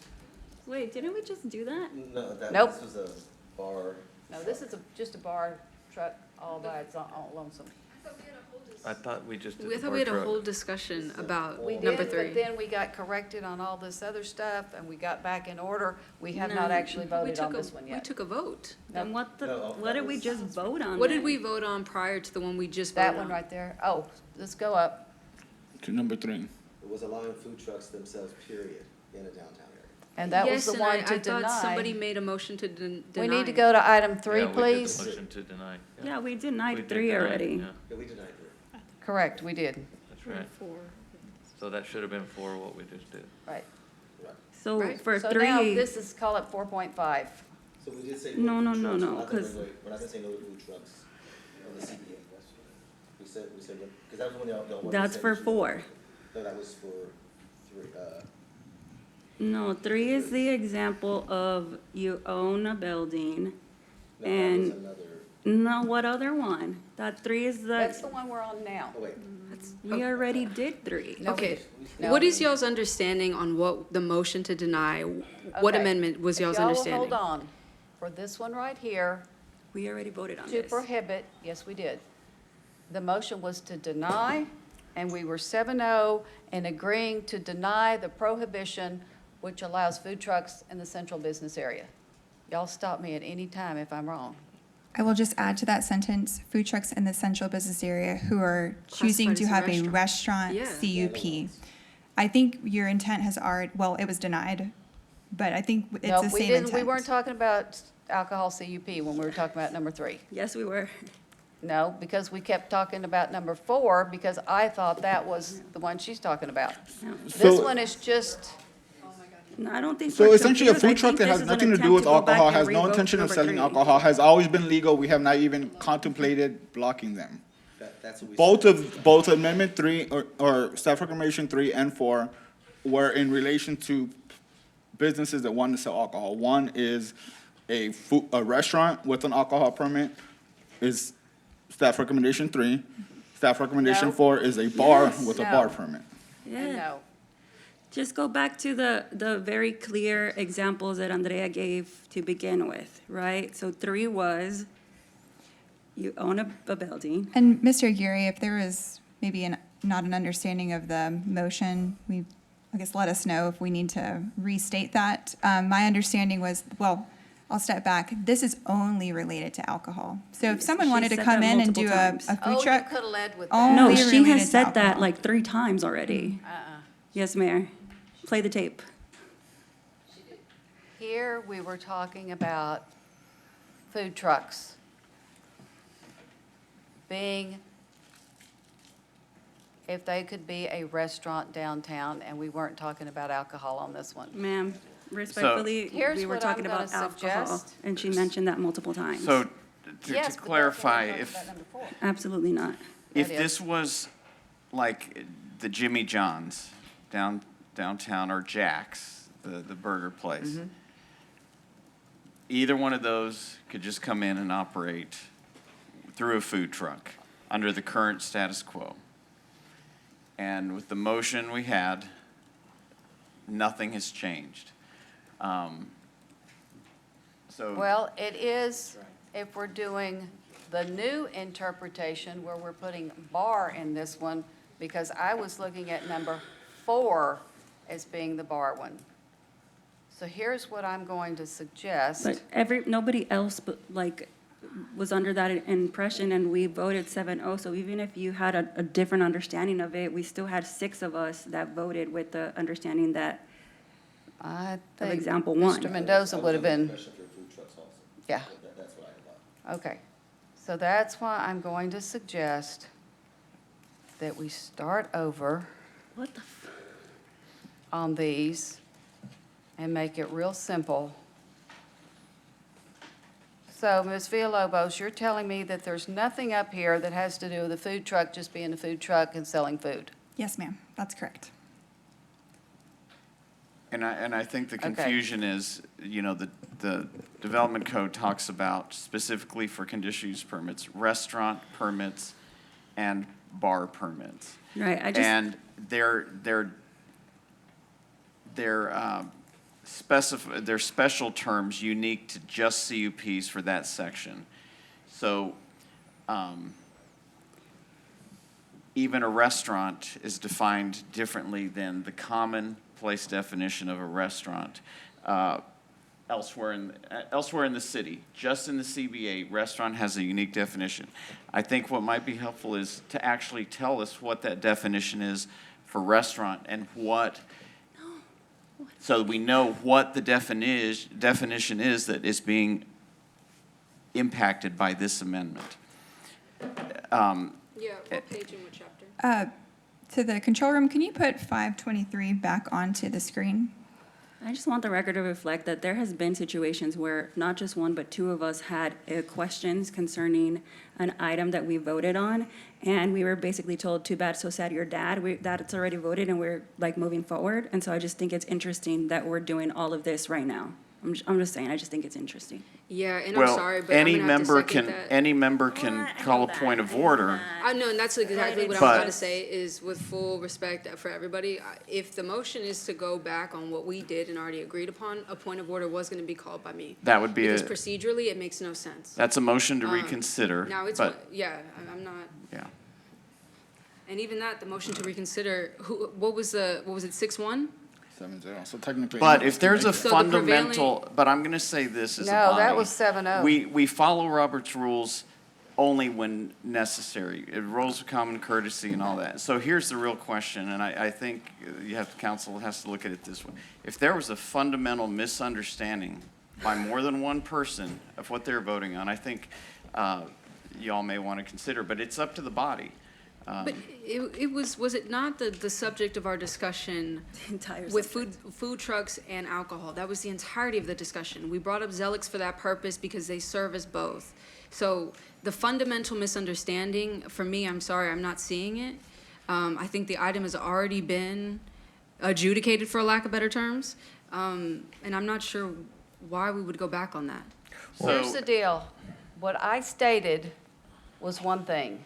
Wait, didn't we just do that? No, Nope. this was a bar. No, this is just a bar truck all by its own lonesome. I thought we just did I the thought bar we had a truck. whole discussion about We number did, 3. but then we got corrected on all this other stuff, and we got back in order. We have No, not actually we voted on took a- this one We yet. took a vote. Then what No, what did we just vote on? What then? did we vote on prior to the one we just voted That on? one right there. Oh, let's go up. To number 3. It was allowing food trucks themselves, period, in a downtown area. And that was Yes, the and one to I thought somebody deny. made a motion to deny. We need to go to item Yeah, 3, we did the please. motion to deny. Yeah, we We denied did 3 deny, already. yeah, Yeah, we denied it. Correct, we did. That's right. So that should have been 4, what we just did. Right. So Right. for So now 3, this is, call it 4.5. So we did say. No, no no, food no, trucks. no, We're not gonna 'cause- regulate- We're not gonna say no to food trucks on the CBA. We said, because that was when y'all wanted to that's say for we should- 4. No, that was for 3, No, 3 is the example of you own a building no, that was and, another, no, what other one? That 3 is That's the, the one we're on now. oh, wait. we already did 3. No, we Okay, didn't. what No. is y'all's understanding on what the motion to deny, what Okay. amendment was If y'all's y'all will understanding? Hold on. For this one right here, We already voted on to this. prohibit, yes, we did. The motion was to deny, and we were 7-0 in agreeing to deny the prohibition which allows food trucks in the central business area. Y'all stop me at any time if I'm wrong. I will just add to that sentence, food trucks in the central business area who are choosing Classified to as a have a restaurant. restaurant Yeah. CUP. I think your intent has already, well, it was denied, but I think it's No, the we same didn't. intent. We weren't talking about alcohol CUP when we were talking about number 3. Yes, we were. No, because we kept talking about number 4, because I thought that was the one she's talking about. This So- one is just, No, I don't think. So we're essentially, a confused. I food truck think that this has is an nothing to attempt do with go back alcohol, and has no revoke intention of number selling 3. alcohol, has always been legal. We have not even contemplated blocking them. That's what we Both Amendment 3 or Staff Recommendation 3 and 4 were in relation to businesses that want to sell alcohol. One is a restaurant with an alcohol permit is Staff Recommendation 3. Staff Recommendation No. 4 is a bar Yes. with a No. bar permit. Yeah. No. Just go back to the very clear examples that Andrea gave to begin with, right? So 3 was, you own a building. And Mr. Aguirre, if there was maybe not an understanding of the motion, I guess let us know if we need to restate that. My understanding was, well, I'll step back. This is only related to alcohol. So if someone She wanted to said come that in and multiple do times. a food Oh, you truck. could have led with only that. No, she related has to said that alcohol. like 3 times already. Yes, Mayor. Play the tape. Here, we were talking about food trucks being, if they could be a restaurant downtown, and we weren't talking about alcohol on this one. Ma'am, respectfully, Here's we were what talking I'm about gonna alcohol, suggest. and she mentioned that multiple times. So to Yes, but that's clarify, what we're if, talking about number 4. Absolutely not. if That this was like the Jimmy John's downtown or Jack's, the burger place, either one of those could just come in and operate through a food truck under the current status quo. And with the motion we had, nothing has changed. So. Well, it is, if we're doing the new interpretation where we're putting bar in this one, because I was looking at number 4 as being the bar one. So here's what I'm going to suggest. But nobody else but like was under that impression, and we voted 7-0. So even if you had a different understanding of it, we still had 6 of us that voted with the understanding that I think example 1. Mr. Mendoza would have been, yeah. Okay, so that's why I'm going to suggest that we start over What the on these and make it real simple. So, Ms. Villalobos, you're telling me that there's nothing up here that has to do with a food truck just being a food truck and selling food? Yes, ma'am, that's correct. And I think the Okay. confusion is, the development code talks about specifically for conditional use permits, restaurant permits and bar permits. Right, And they're special terms unique to just CUPs for that section. So, even a restaurant is defined differently than the commonplace definition of a restaurant. Elsewhere in the city, just in the CBA, restaurant has a unique definition. I think what might be helpful is to actually tell us what that definition is for restaurant and so we know what the definition is that is being impacted by this amendment. Yeah, what page and what chapter? To the control room, can you put 523 back onto the screen? I just want the record to reflect that there has been situations where not just one, but 2 of us had questions concerning an item that we voted on, and we were basically told, too bad, so sad, your dad, that's already voted, and we're like moving forward. And so I just think it's interesting that we're doing all of this right now. I'm just saying, I just think it's interesting. Yeah, and I'm sorry, but I'm gonna have to second that. Any member can call a point of order. I know, and that's exactly what I'm But- about to say, is with full respect for everybody, if the motion is to go back on what we did and already agreed upon, a point of order was gonna be called by me. That would be Because a, procedurally, it makes no sense. that's a motion to reconsider, Now, it's, but, yeah, I'm not, yeah. and even that, the motion to reconsider, what was it, 6-1? 7-0, so technically. But if there's a So the prevailing- fundamental, but I'm gonna say this as a No, body. that was 7-0. We follow Robert's rules only when necessary, rules of common courtesy and all that. So here's the real question, and I think council has to look at it this way. If there was a fundamental misunderstanding by more than one person of what they're voting on, I think y'all may want to consider, but it's up to the body. But was it not the subject of our discussion Entire with food trucks and alcohol? That was the entirety of the discussion. We brought up Zelix for that purpose because they service both. So the fundamental misunderstanding, for me, I'm sorry, I'm not seeing it. I think the item has already been adjudicated, for lack of better terms, and I'm not sure why we would go back on that. Here's the deal. What I stated was one thing.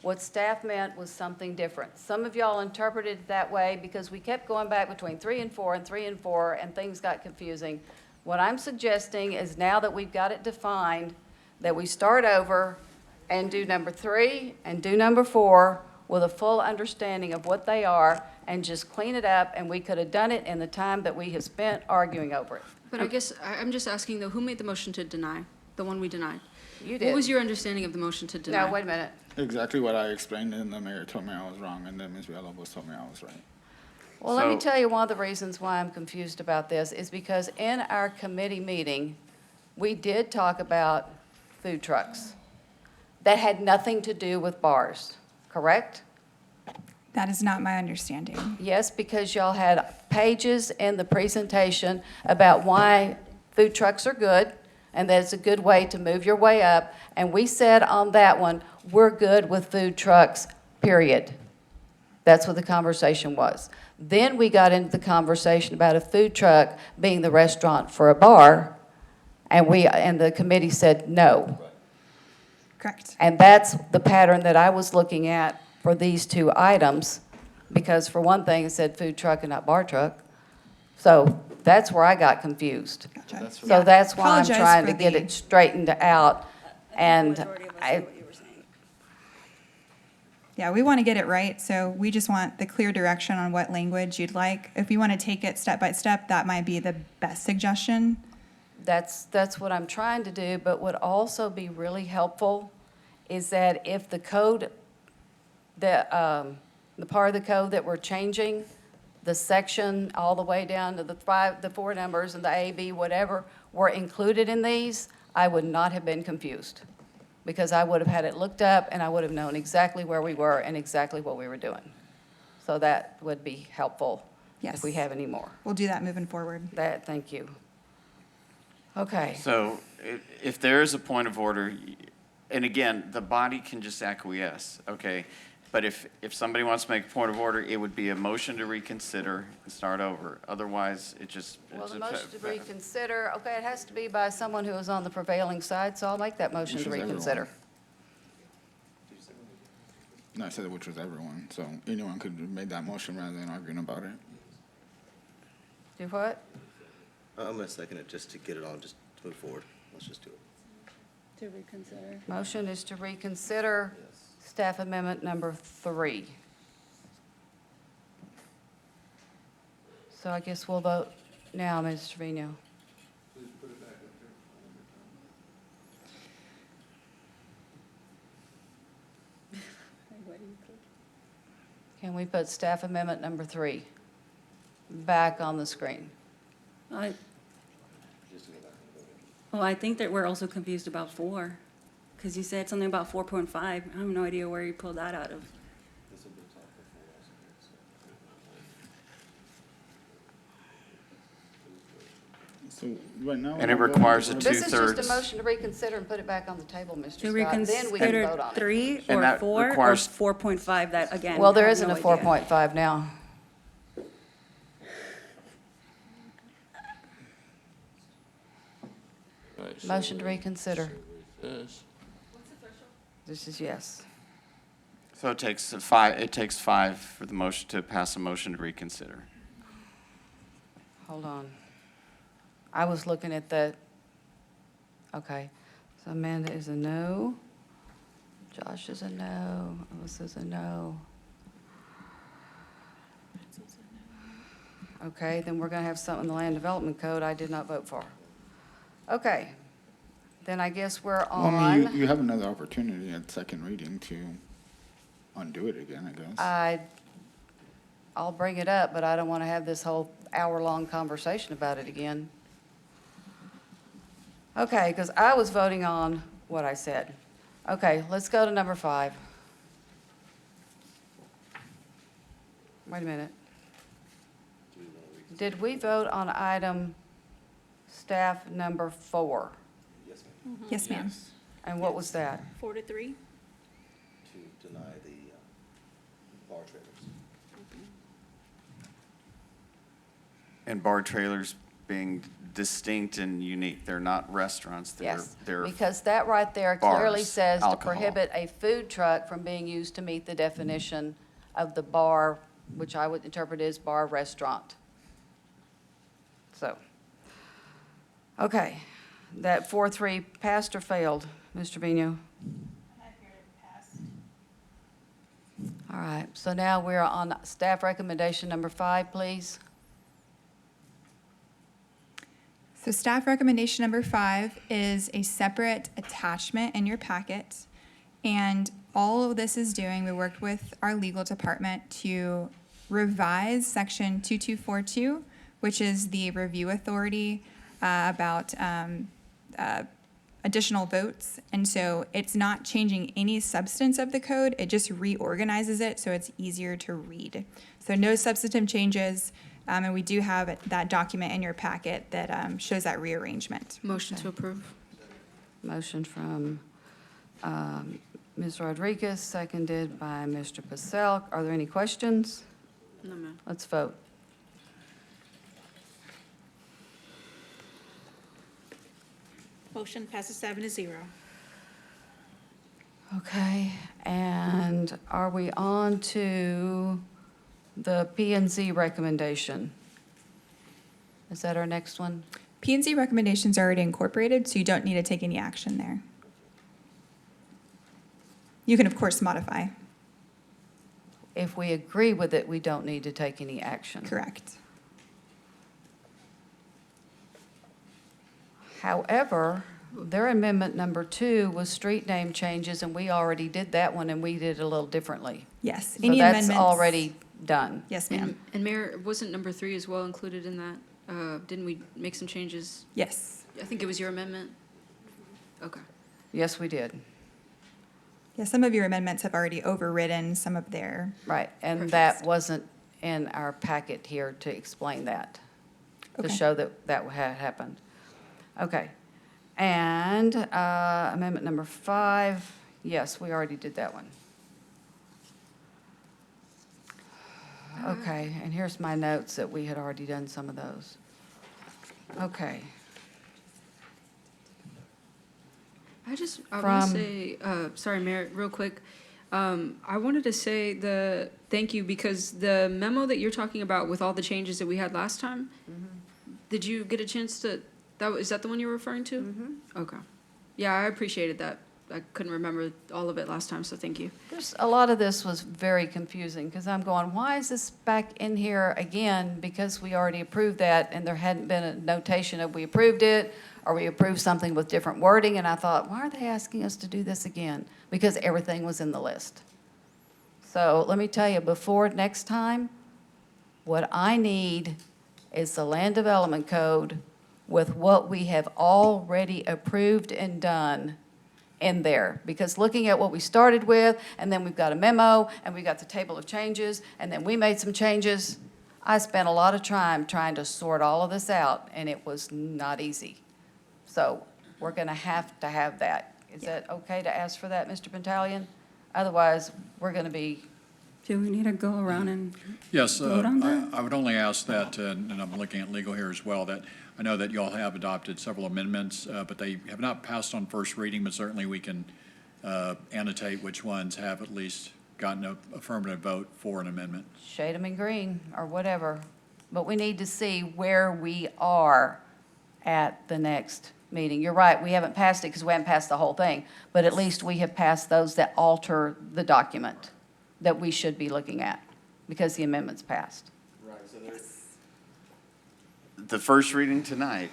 What staff meant was something different. Some of y'all interpreted it that way because we kept going back between 3 and 4 and 3 and 4, and things got confusing. What I'm suggesting is now that we've got it defined, that we start over and do number 3 and do number 4 with a full understanding of what they are, and just clean it up, and we could have done it in the time that we have spent arguing over it. But I guess I'm just asking, though, who made the motion to deny, the one we denied? You did. What was your understanding of the motion to deny? No, wait a minute. Exactly what I explained, and the mayor told me I was wrong, and then Ms. Villalobos told me I was right. Well, let me So- tell you, one of the reasons why I'm confused about this is because in our committee meeting, we did talk about food trucks. That had nothing to do with bars, correct? That is not my understanding. Yes, because y'all had pages in the presentation about why food trucks are good, and that it's a good way to move your way up. And we said on that one, we're good with food trucks, period. That's what the conversation was. Then we got into the conversation about a food truck being the restaurant for a bar, and the committee said no. Correct. And that's the pattern that I was looking at for these two items, because for one thing, it said food truck and not bar truck. So that's where I got confused. Gotcha. So that's why I'm Apologize trying for to get the- it straightened out. And Yeah, we want to get it right, so we just want the clear direction on what language you'd like. If you want to take it step by step, that might be the best suggestion. that's what I'm trying to do, but would also be really helpful is that if the code, the part of the code that we're changing, the section all the way down to the 4 numbers and the A, B, whatever, were included in these, I would not have been confused. Because I would have had it looked up and I would have known exactly where we were and exactly what we were doing. So that would be helpful Yes. if we have any more. We'll do that moving forward. Thank you. Okay. So if there is a point of order, and again, the body can just acquiesce, okay? But if somebody wants to make a point of order, it would be a motion to reconsider and start over. Otherwise, it just. Well, it's the a- motion to reconsider, okay, it has to be by someone who is on the prevailing side, so I'll make that motion Which to is everyone. reconsider. No, I said which was everyone, so anyone could have made that motion rather than arguing about it. Do what? I'm gonna second it just to get it on, just to move forward. Let's just do it. To reconsider. Motion is to reconsider staff amendment number 3. So I guess we'll vote now, Ms. Trevino. Can we put staff amendment number 3 back on the screen? Well, I think that we're also confused about 4, because you said something about 4.5. I have no idea where you pulled that out of. So right now. And it requires a This is just a two-thirds. motion to reconsider and put it back on the table, Mr. To Scott. Then we can reconsider vote on it. 3 And or that 4 or requires- 4.5, that again. Well, there I have isn't no a idea. 4.5 now. Motion to reconsider. This is yes. So it takes 5 for the motion to pass a motion to reconsider. Hold on. I was looking at the, okay. So Amanda is a no. Josh is a no. Alyssa's a no. Okay, then we're going to have something in the land development code I did not vote for. Okay. Then I guess we're Well, I mean, on. you have another opportunity at second reading to undo it again, I guess. I'll bring it up, but I don't want to have this whole hour-long conversation about it again. Okay, because I was voting on what I said. Okay, let's go to number 5. Wait a minute. Did we vote on item staff number 4? Yes, ma'am. And what was that? 4 to 3? To deny the bar trailers. And bar trailers being distinct and unique. They're not restaurants. Yes, They're because that right there clearly bars, says to alcohol. prohibit a food truck from being used to meet the definition of the bar, which I would interpret as bar restaurant. So, okay, that 4-3 passed or failed, Mr. Vino? All right, so now we're on staff recommendation number 5, please. So staff recommendation number 5 is a separate attachment in your packet. And all of this is doing, we worked with our legal department to revise section 2242, which is the review authority about additional votes. And so it's not changing any substance of the code, it just reorganizes it so it's easier to read. So no substantive changes. And we do have that document in your packet that shows that rearrangement. Motion to approve. Motion from Ms. Rodriguez, seconded by Mr. Pacell. Are there any questions? No, ma'am. Let's vote. Motion passes 7-0. Okay, and are we on to the P and Z recommendation? Is that our next one? P&Z recommendations are already incorporated, so you don't need to take any action there. You can, of course, modify. If we agree with it, we don't need to take any action. Correct. However, their amendment number 2 was street name changes, and we already did that one, and we did it a little differently. Yes. So Any that's amendments? already done. Yes, ma'am. And Mayor, wasn't number 3 as well included in that? Didn't we make some changes? Yes. I think it was your amendment. Okay. Yes, we did. Yeah, some of your amendments have already overridden some of their. Right, and that wasn't in our packet here to explain that, to Okay. show that that had happened. Okay, and amendment number 5, yes, we already did that one. Okay, and here's my notes that we had already done some of those. Okay. I want to From- say, sorry, Mayor, real quick. I wanted to say thank you because the memo that you're talking about with all the changes that we had last time, did you get a chance to, is that the one you were referring to? Okay. Yeah, I appreciated that. I couldn't remember all of it last time, so thank you. A lot of this was very confusing, because I'm going, why is this back in here again? Because we already approved that, and there hadn't been a notation of we approved it, or we approved something with different wording, and I thought, why are they asking us to do this again? Because everything was in the list. So let me tell you, before next time, what I need is the land development code with what we have already approved and done in there, because looking at what we started with, and then we've got a memo, and we got the table of changes, and then we made some changes. I spent a lot of time trying to sort all of this out, and it was not easy. So we're going to have that. Is that okay to ask for that, Mr. Pentalion? Otherwise, we're going to be, Do we need to go around and Yes, vote on that? I would only ask that, and I'm looking at legal here as well, that I know that y'all have adopted several amendments, but they have not passed on first reading, but certainly we can annotate which ones have at least gotten an affirmative vote for an amendment. shade them in green or whatever. But we need to see where we are at the next meeting. You're right, we haven't passed it because we haven't passed the whole thing, but at least we have passed those that alter the document that we should be looking at because the amendment's passed. Right, so the first reading tonight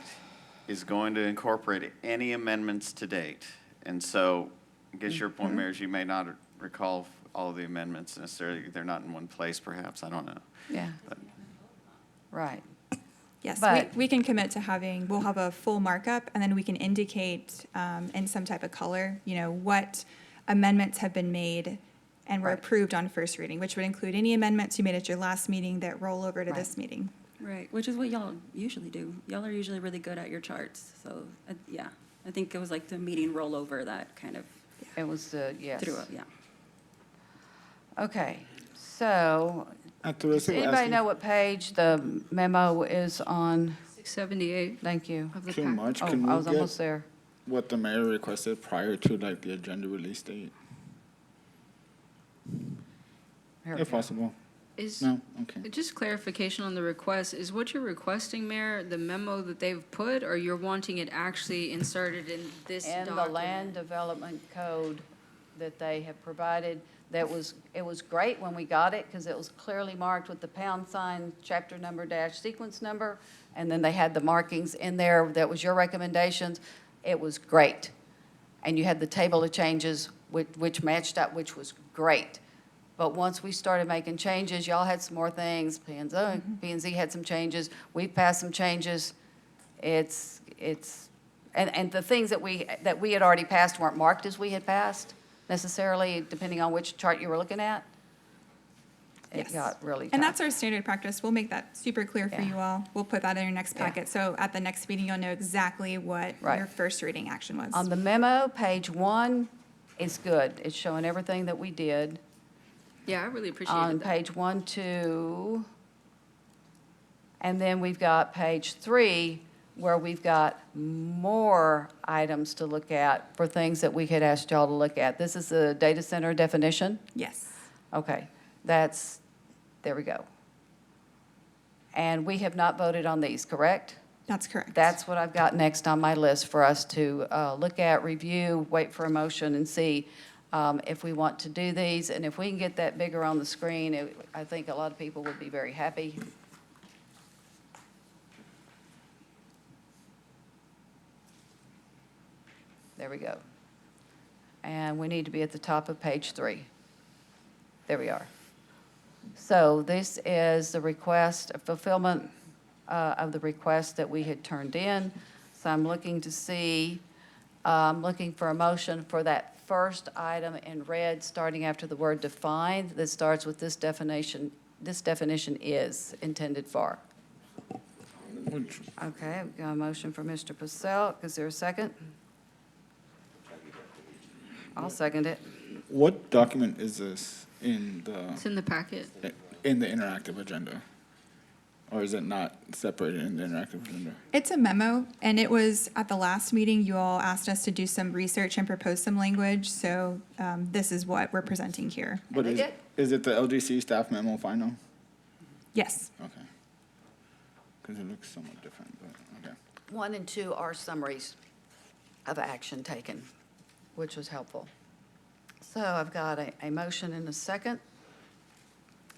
is going to incorporate any amendments to date. And so, I guess your point, Mayor, is you may not recall all of the amendments necessarily. They're not in one place, perhaps. I don't know. Yeah. Right. Yes, But- we can commit to we'll have a full markup, and then we can indicate in some type of color, what amendments have been made and were Right. approved on first reading, which would include any amendments you made at your last meeting that roll over to this meeting. Right, which is what y'all usually do. Y'all are usually really good at your charts, so, yeah. I think it was like the meeting rollover that kind of It was, yes. threw up, yeah. Okay, so, At the risk does of anybody asking know what page the memo is on? 678 Thank you. of the too pack. much, Oh, can I we was almost get there. what the mayor requested prior to like the agenda release date, Here we if go. possible? Is, No? Okay. just clarification on the request, is what you're requesting, Mayor, the memo that they've put, or you're wanting it actually inserted in this And the document? land development code that they have provided, it was great when we got it, because it was clearly marked with the pound sign, chapter number dash sequence number, and then they had the markings in there, that was your recommendations. It was great. And you had the table of changes, which matched up, which was great. But once we started making changes, y'all had some more things, P and Z had some changes, we passed some changes. It's, and the things that we had already passed weren't marked as we had passed necessarily, depending on which chart you were looking at. It Yes. got really tough. And that's our standard practice. We'll make that super clear for Yeah. you all. We'll put that in your next Yeah. packet. So at the next meeting, you'll know exactly what Right. your first reading action was. On the memo, page 1 is good. It's showing everything that we did. Yeah, I really On appreciated that. page 1, 2, and then we've got page 3, where we've got more items to look at for things that we had asked y'all to look at. This is the data center definition? Yes. Okay, there we go. And we have not voted on these, correct? That's correct. That's what I've got next on my list for us to look at, review, wait for a motion, and see if we want to do these. And if we can get that bigger on the screen, I think a lot of people would be very happy. There we go. And we need to be at the top of page 3. There we are. So this is the request, fulfillment of the request that we had turned in. So I'm looking to see, looking for a motion for that first item in red, starting after the word defined, that starts with this definition is intended for. Okay, I've got a motion for Mr. Pacelk. Is there a second? I'll second it. What document is this It's in the packet. in the interactive agenda? Or is it not separated in the interactive agenda? It's a memo, and it was at the last meeting, you all asked us to do some research and propose some language. So this is what we're presenting here. But is it the LGC staff memo final? Yes. Okay. Because it looks somewhat different, but, okay. 1 and 2 are summaries of action taken, which was helpful. So I've got a motion and a second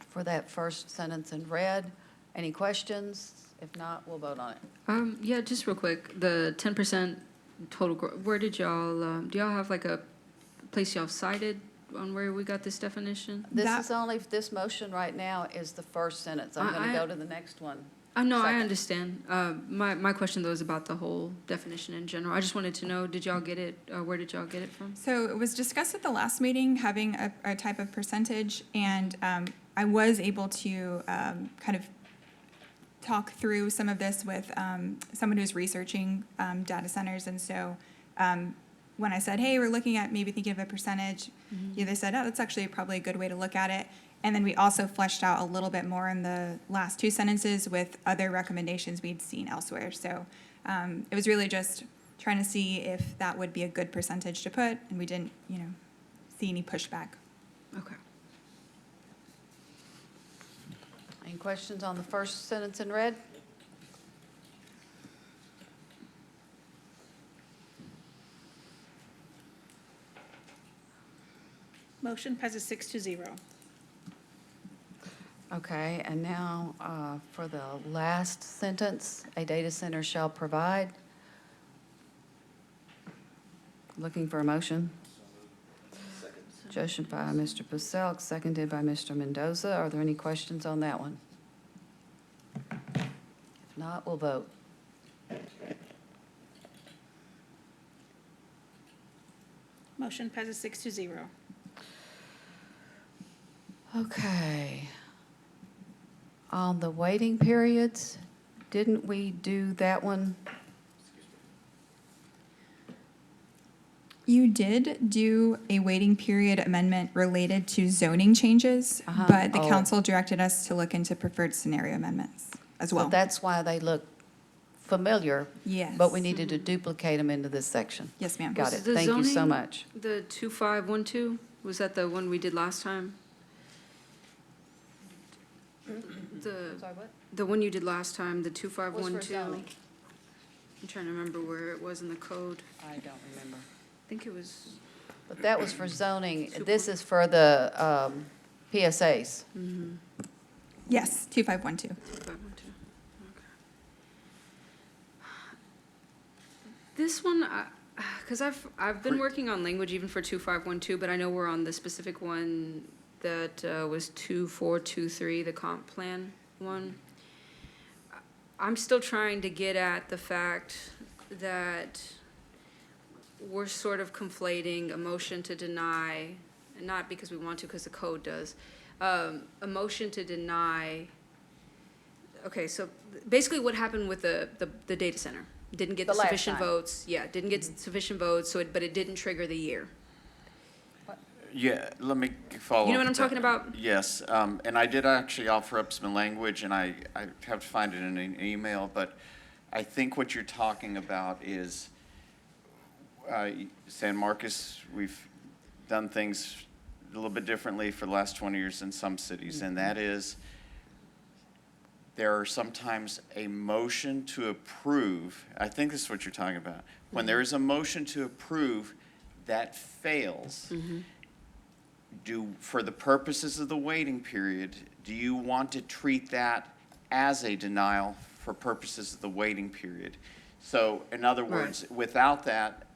for that first sentence in red. Any questions? If not, we'll vote on it. Yeah, just real quick, the 10% total, where did y'all, do y'all have like a place y'all cited on where we got this definition? This is only, this motion right now is the first sentence. I'm going to go to the next one. No, I Second. understand. My question though is about the whole definition in general. I just wanted to know, did y'all get it, where did y'all get it from? So it was discussed at the last meeting, having a type of percentage, and I was able to kind of talk through some of this with someone who's researching data centers. And so when I said, hey, we're looking at maybe thinking of a percentage, yeah, they said, oh, that's actually probably a good way to look at it. And then we also fleshed out a little bit more in the last 2 sentences with other recommendations we'd seen elsewhere. So it was really just trying to see if that would be a good percentage to put, and we didn't, see any pushback. Okay. Any questions on the first sentence in red? Motion passes 6-0. Okay, and now for the last sentence, a data center shall provide. Looking for a motion. Motion by Mr. Pacelk, seconded by Mr. Mendoza. Are there any questions on that one? If not, we'll vote. Motion passes 6-0. Okay. On the waiting periods, didn't we do that one? You did do a waiting period amendment related to zoning changes, but the Oh. council directed us to look into preferred scenario amendments as So well. that's why they look familiar. Yes. But we needed to duplicate them into this section. Yes, ma'am. Got Was it. the Thank you so zoning- much. The 2512, was that the one we did last time? The one you did last time, the 2512? I'm trying to remember where it was in the code. I don't remember. I think it was, But that was for zoning. This is for the PSAs. Yes, 2512. 2512. Okay. This one, because I've been working on language even for 2512, but I know we're on the specific one that was 2423, the comp plan one. I'm still trying to get at the fact that we're sort of conflating a motion to deny, and not because we want to, because the code does, a motion to deny. Okay, so basically what happened with the data center? Didn't get The the last sufficient time. votes, yeah, didn't get sufficient votes, so but it didn't trigger the year. Yeah, let me follow up. You know what I'm with that. talking about? Yes, and I did actually offer up some language, and I have to find it in an email, but I think what you're talking about is San Marcos, we've done things a little bit differently for the last 20 years in some cities, and that is there are sometimes a motion to approve, I think this is what you're talking about. When there is a motion to approve that fails, for the purposes of the waiting period, do you want to treat that as a denial for purposes of the waiting period? So, in other words, without that,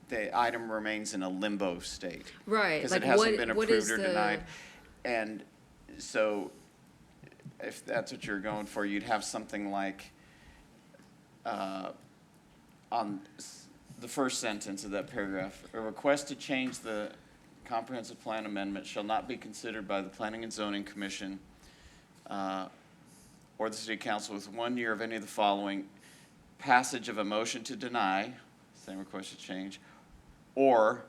the item remains in a limbo state. Right, Because like it hasn't what- been what is approved or the- denied. And so, if that's what you're going for, you'd have something like, on the first sentence of that paragraph, a request to change the comprehensive plan amendment shall not be considered by the Planning and Zoning Commission or the City Council with 1 year of any of the following: passage of a motion to deny, same request to change, or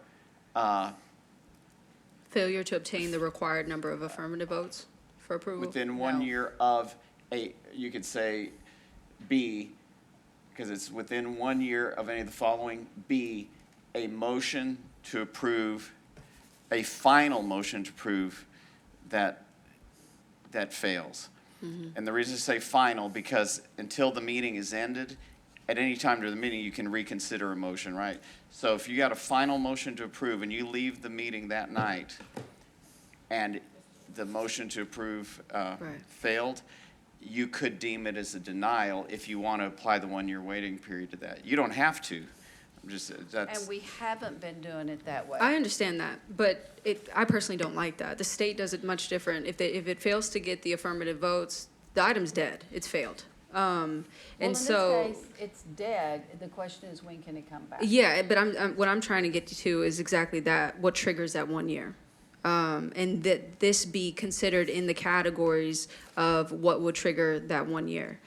Failure to obtain the required number of affirmative votes for approval? within 1 year of you could say B, because it's within 1 year of any of the following. B, a motion to approve, a final motion to approve that fails. And the reason I say final, because until the meeting is ended, at any time during the meeting, you can reconsider a motion, right? So if you got a final motion to approve and you leave the meeting that night and the motion to approve failed, you could deem it as a denial if you want to apply the 1 year waiting period to that. You don't have to. I'm just, that's. And we haven't been doing it that way. I understand that, but I personally don't like that. The state does it much different. If it fails to get the affirmative votes, the item's dead. It's failed. And so. Well, in this case, it's dead. The question is, when can it come back? Yeah, but what I'm trying to get to is exactly that, what triggers that 1 year. And that this be considered in the categories of what would trigger that 1 year.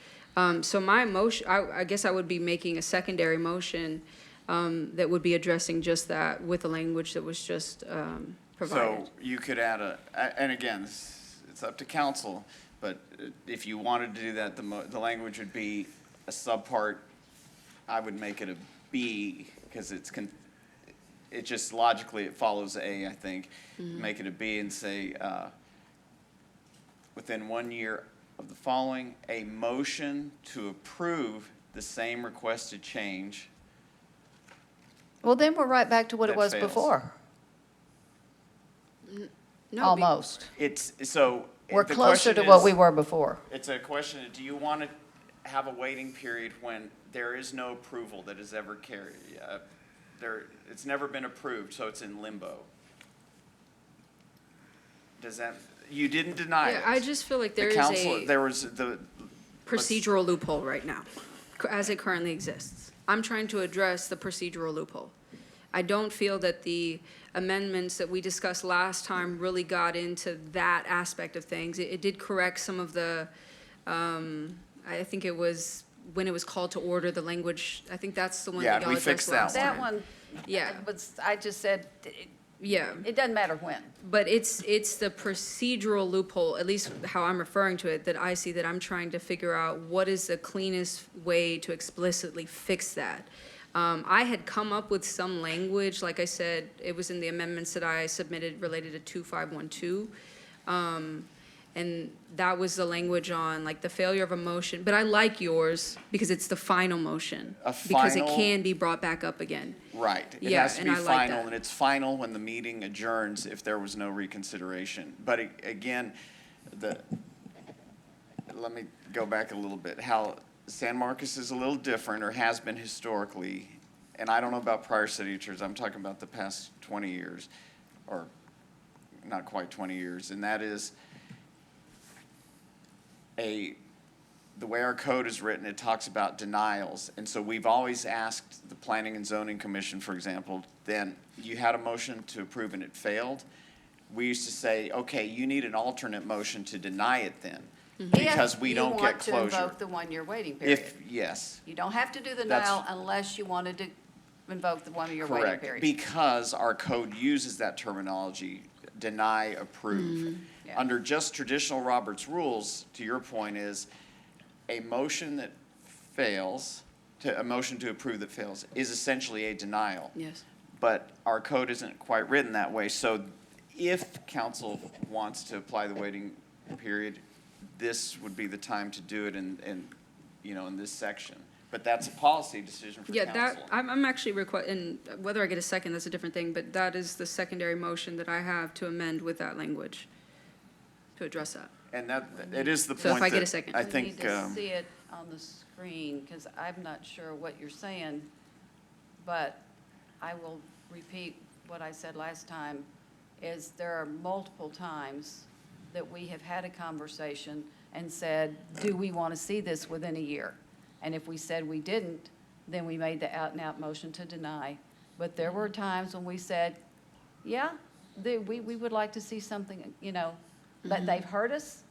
So my motion, I guess I would be making a secondary motion that would be addressing just that with the language that was just provided. So you could add and again, it's up to council, but if you wanted to do that, the language would be a subpart. I would make it a B, because it just logically, it follows A, I think. Make it a B and say, within 1 year of the following, a motion to approve the same requested change. Well, then we're right back to what it That was fails. before. No, Almost. It's, so. We're the closer to question what is- we were before. It's a question, do you want to have a waiting period when there is no approval that is ever carried? It's never been approved, so it's in limbo. Does that, you didn't deny it. Yeah, I just feel like there The is council, a there was the. procedural loophole right now, as it currently exists. I'm trying to address the procedural loophole. I don't feel that the amendments that we discussed last time really got into that aspect of things. It did correct some of the, I think it was when it was called to order, the language, I think that's the one Yeah, that y'all we addressed fixed that last one. time. That one, Yeah. but I just said, Yeah. it doesn't matter when. But it's the procedural loophole, at least how I'm referring to it, that I see that I'm trying to figure out what is the cleanest way to explicitly fix that. I had come up with some language, like I said, it was in the amendments that I submitted related to 2512. And that was the language on like the failure of a motion, but I like yours because it's the final motion. Because it final- can be brought back up again. Right. It Yeah, has to and be I like final, that. and it's final when the meeting adjourns if there was no reconsideration. But again, let me go back a little bit. How San Marcos is a little different, or has been historically, and I don't know about prior city attorneys, I'm talking about the past 20 years, or not quite 20 years, and that is the way our code is written, it talks about denials. And so we've always asked the Planning and Zoning Commission, for example, then you had a motion to approve and it failed. We used to say, okay, you need an alternate motion to deny it then, because we don't get If you want to closure. invoke the one-year waiting period. Yes, You don't have to do the That's- denial unless you wanted to invoke the one-year waiting correct. period. Because our code uses that terminology, deny, approve. Yeah. Under just traditional Robert's rules, to your point, is a motion that fails, a motion to approve that fails, is essentially a denial. Yes. But our code isn't quite written that way, so if council wants to apply the waiting period, this would be the time to do it in this section. But that's a policy decision for Yeah, council. I'm actually and whether I get a second, that's a different thing, but that is the secondary motion that I have to amend with that language, to address that. And that, it is the So if point I get a that second. I We think, need to see it on the screen, because I'm not sure what you're saying, but I will repeat what I said last time, is there are multiple times that we have had a conversation and said, do we want to see this within a year? And if we said we didn't, then we made the out-and-out motion to deny. But there were times when we said, yeah, we would like to see something, but they've heard us.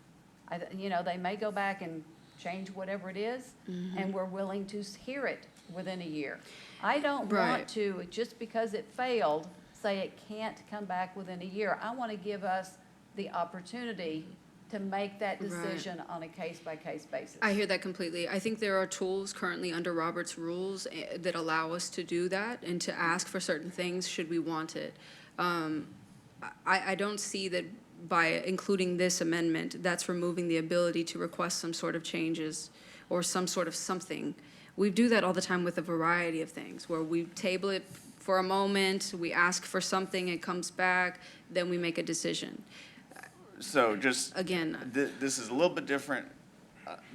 They may go back and change whatever it is, and we're willing to hear it within a year. I don't want Right. to, just because it failed, say it can't come back within a year. I want to give us the opportunity to make that Right. decision on a case-by-case basis. I hear that completely. I think there are tools currently under Robert's rules that allow us to do that and to ask for certain things should we want it. I don't see that by including this amendment, that's removing the ability to request some sort of changes or some sort of something. We do that all the time with a variety of things, where we table it for a moment, we ask for something, it comes back, then we make a decision. so just. Again, This is a little bit different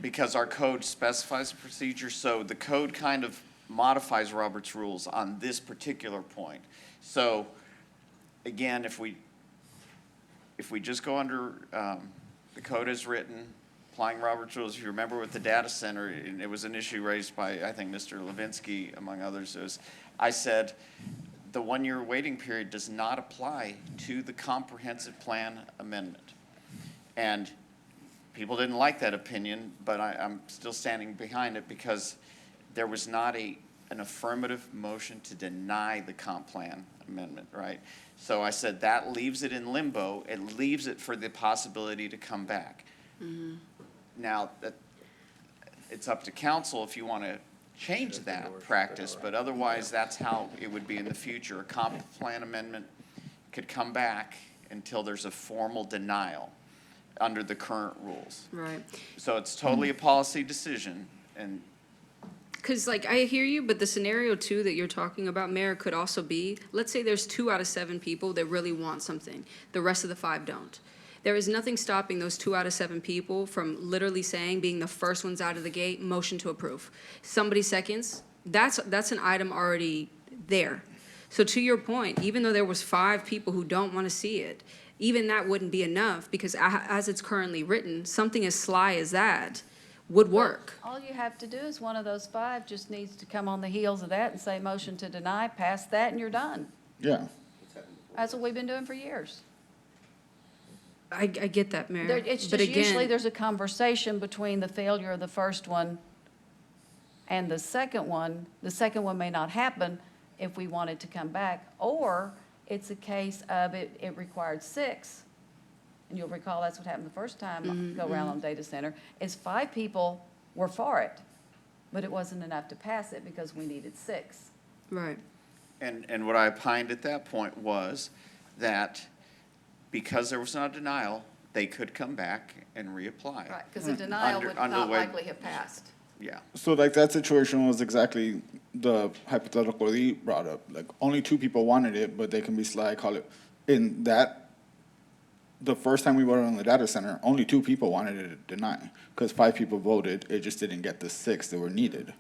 because our code specifies a procedure, so the code kind of modifies Robert's rules on this particular point. So, again, if we just go under, the code as written, applying Robert's rules, if you remember with the data center, and it was an issue raised by, I think, Mr. Levinsky, among others, I said, the one-year waiting period does not apply to the comprehensive plan amendment. And people didn't like that opinion, but I'm still standing behind it because there was not an affirmative motion to deny the comp plan amendment, right? So I said that leaves it in limbo. It leaves it for the possibility to come back. Now, it's up to council if you want to change that practice, but otherwise, that's how it would be in the future. A comp plan amendment could come back until there's a formal denial under the current rules. right. So it's totally a policy decision, and Because, like, I hear you, but the scenario too that you're talking about, Mayor, could also be, let's say there's 2 out of 7 people that really want something. The rest of the 5 don't. There is nothing stopping those 2 out of 7 people from literally saying, being the first ones out of the gate, motion to approve. Somebody seconds, that's an item already there. So to your point, even though there was 5 people who don't want to see it, even that wouldn't be enough, because as it's currently written, something as sly as that would work. All you have to do is one of those five just needs to come on the heels of that and say motion to deny, pass that, and you're done. Yeah. That's what we've been doing for years. I get that, Mayor. It's But just usually again, there's a conversation between the failure of the first one and the second one. The second one may not happen if we wanted to come back, or it's a case of it required 6. And you'll recall that's what happened the first time go around on data center, is 5 people were for it, but it wasn't enough to pass it because we needed 6. right. And what I opined at that point was that because there was not a denial, they could come back and reapply. Right, because a denial Under- would under not the way- likely have passed. Yeah. So like that situation was exactly the hypothetical he brought up. Like only 2 people wanted it, but they can be sly, call it, in that, the first time we voted on the data center, only 2 people wanted it to deny. Because 5 people voted, it just didn't get the 6 that were needed.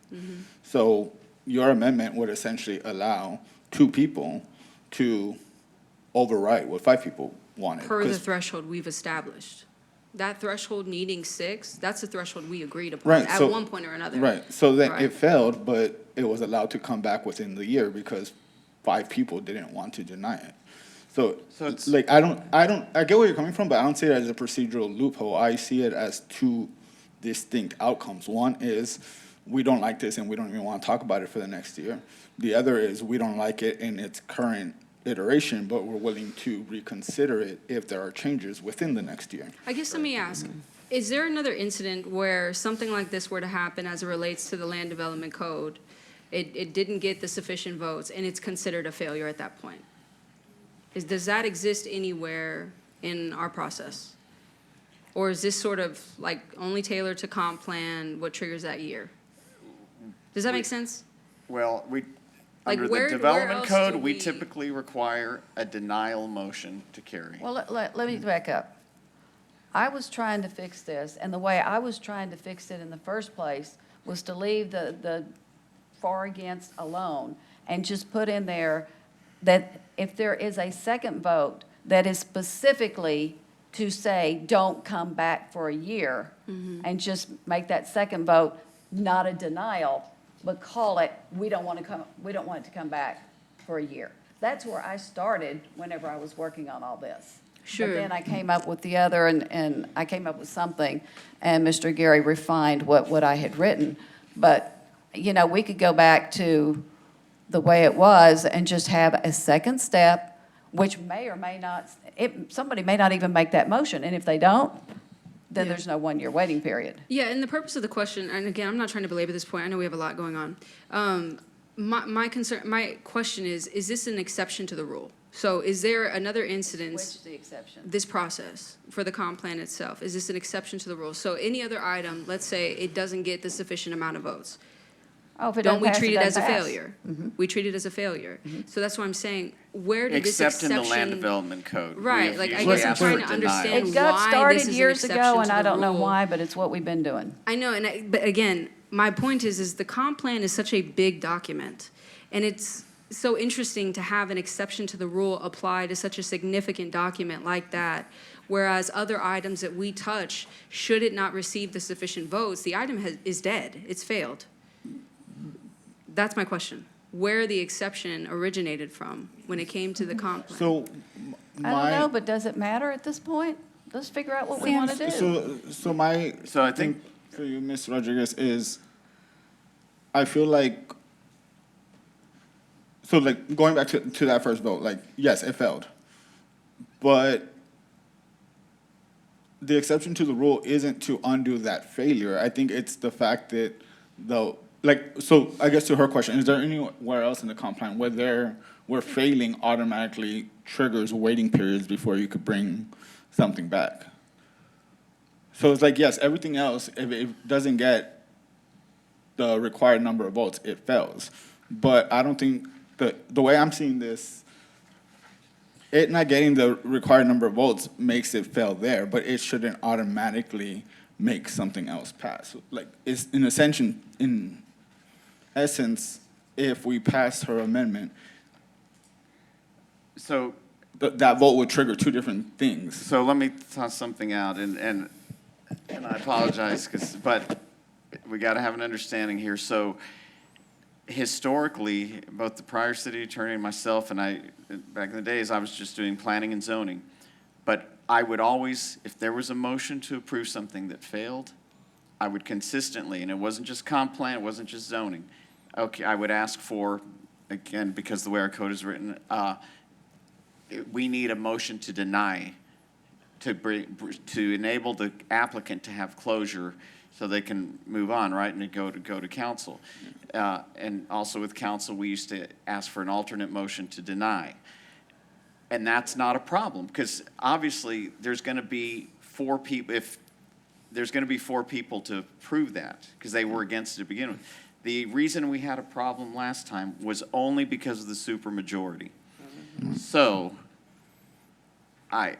So your amendment would essentially allow 2 people to overwrite what 5 people wanted. Per the 'Cause- threshold we've established. That threshold needing 6, that's the threshold we agreed upon Right, at so- one point or another. Right, so then Right. it failed, but it was allowed to come back within the year because 5 people didn't want to deny it. So, So it's- like, I get where you're coming from, but I don't see it as a procedural loophole. I see it as 2 distinct outcomes. One is, we don't like this and we don't even want to talk about it for the next year. The other is, we don't like it in its current iteration, but we're willing to reconsider it if there are changes within the next year. I guess let me ask, is there another incident where something like this were to happen as it relates to the land development code? It didn't get the sufficient votes and it's considered a failure at that point? Does that exist anywhere in our process? Or is this sort of like only tailored to comp plan, what triggers that year? Does that make sense? Well, Like, under where the development else code, do we we- typically require a denial motion to carry. Well, let me back up. I was trying to fix this, and the way I was trying to fix it in the first place was to leave the for against alone and just put in there that if there is a second vote that is specifically to say, don't come back for a year, and just make that second vote not a denial, but call it, we don't want it to come back for a year. That's where I started whenever I was working on all this. Sure. But then I came up with the other, and I came up with something, and Mr. Gary refined what I had written. But, you know, we could go back to the way it was and just have a second step, which may or may not, somebody may not even make that motion, and if they don't, then Yeah. there's no one-year waiting period. Yeah, and the purpose of the question, and again, I'm not trying to belabor this point, I know we have a lot going on. My question is this an exception to the rule? So is there another incident? Which is the exception? This process for the comp plan itself, is this an exception to the rule? So any other item, let's say it doesn't get the sufficient amount of votes, Oh, if it don't doesn't we pass, treat it as a doesn't pass. failure? We treat it as a failure. So that's why I'm saying, where did this Except in exception? the land development code. we Right, have like, I usually guess I'm asked for trying to denial. understand It got why started this is an years ago, exception and to I the don't know rule. why, but it's what we've been doing. I know, but again, my point is the comp plan is such a big document, and it's so interesting to have an exception to the rule apply to such a significant document like that, whereas other items that we touch, should it not receive the sufficient votes, the item is dead, it's failed. That's my question. Where the exception originated from when it came to the comp plan? So, I don't know, but does it matter at this point? Let's figure out what we want to do. So my So I thing think- for you, Ms. Rodriguez, is I feel like, so like going back to that first vote, like, yes, it failed. But the exception to the rule isn't to undo that failure. I think it's the fact that so I guess to her question, is there anywhere else in the comp plan where failing automatically triggers waiting periods before you could bring something back? So it's like, yes, everything else, if it doesn't get the required number of votes, it fails. But I don't think, the way I'm seeing this, it not getting the required number of votes makes it fail there, but it shouldn't automatically make something else pass. Like, it's in essence, if we pass her amendment, So, that vote would trigger 2 different things. so let me toss something out, and I apologize, but we got to have an understanding here. So historically, both the prior city attorney and myself, and I, back in the days, I was just doing planning and zoning. But I would always, if there was a motion to approve something that failed, I would consistently, and it wasn't just comp plan, it wasn't just zoning. Okay, I would ask for, again, because the way our code is written, we need a motion to deny, to enable the applicant to have closure so they can move on, right, and go to council. And also with council, we used to ask for an alternate motion to deny. And that's not a problem, because obviously there's going to be 4 people, if there's going to be 4 people to prove that, because they were against it to begin with. The reason we had a problem last time was only because of the supermajority. So, I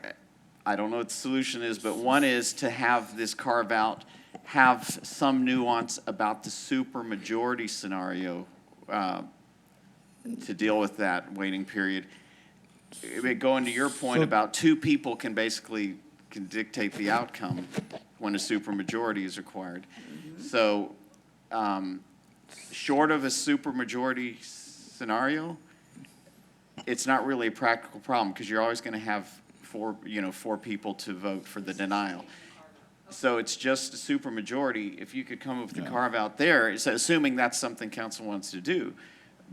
don't know what the solution is, but one is to have this carve out, have some nuance about the supermajority scenario to deal with that waiting period. Going to your point about 2 people can dictate the outcome when a supermajority is required. So, short of a supermajority scenario, it's not really a practical problem, because you're always going to have 4 people to vote for the denial. So it's just a supermajority. If you could come up with a carve out there, it's assuming that's something council wants to do.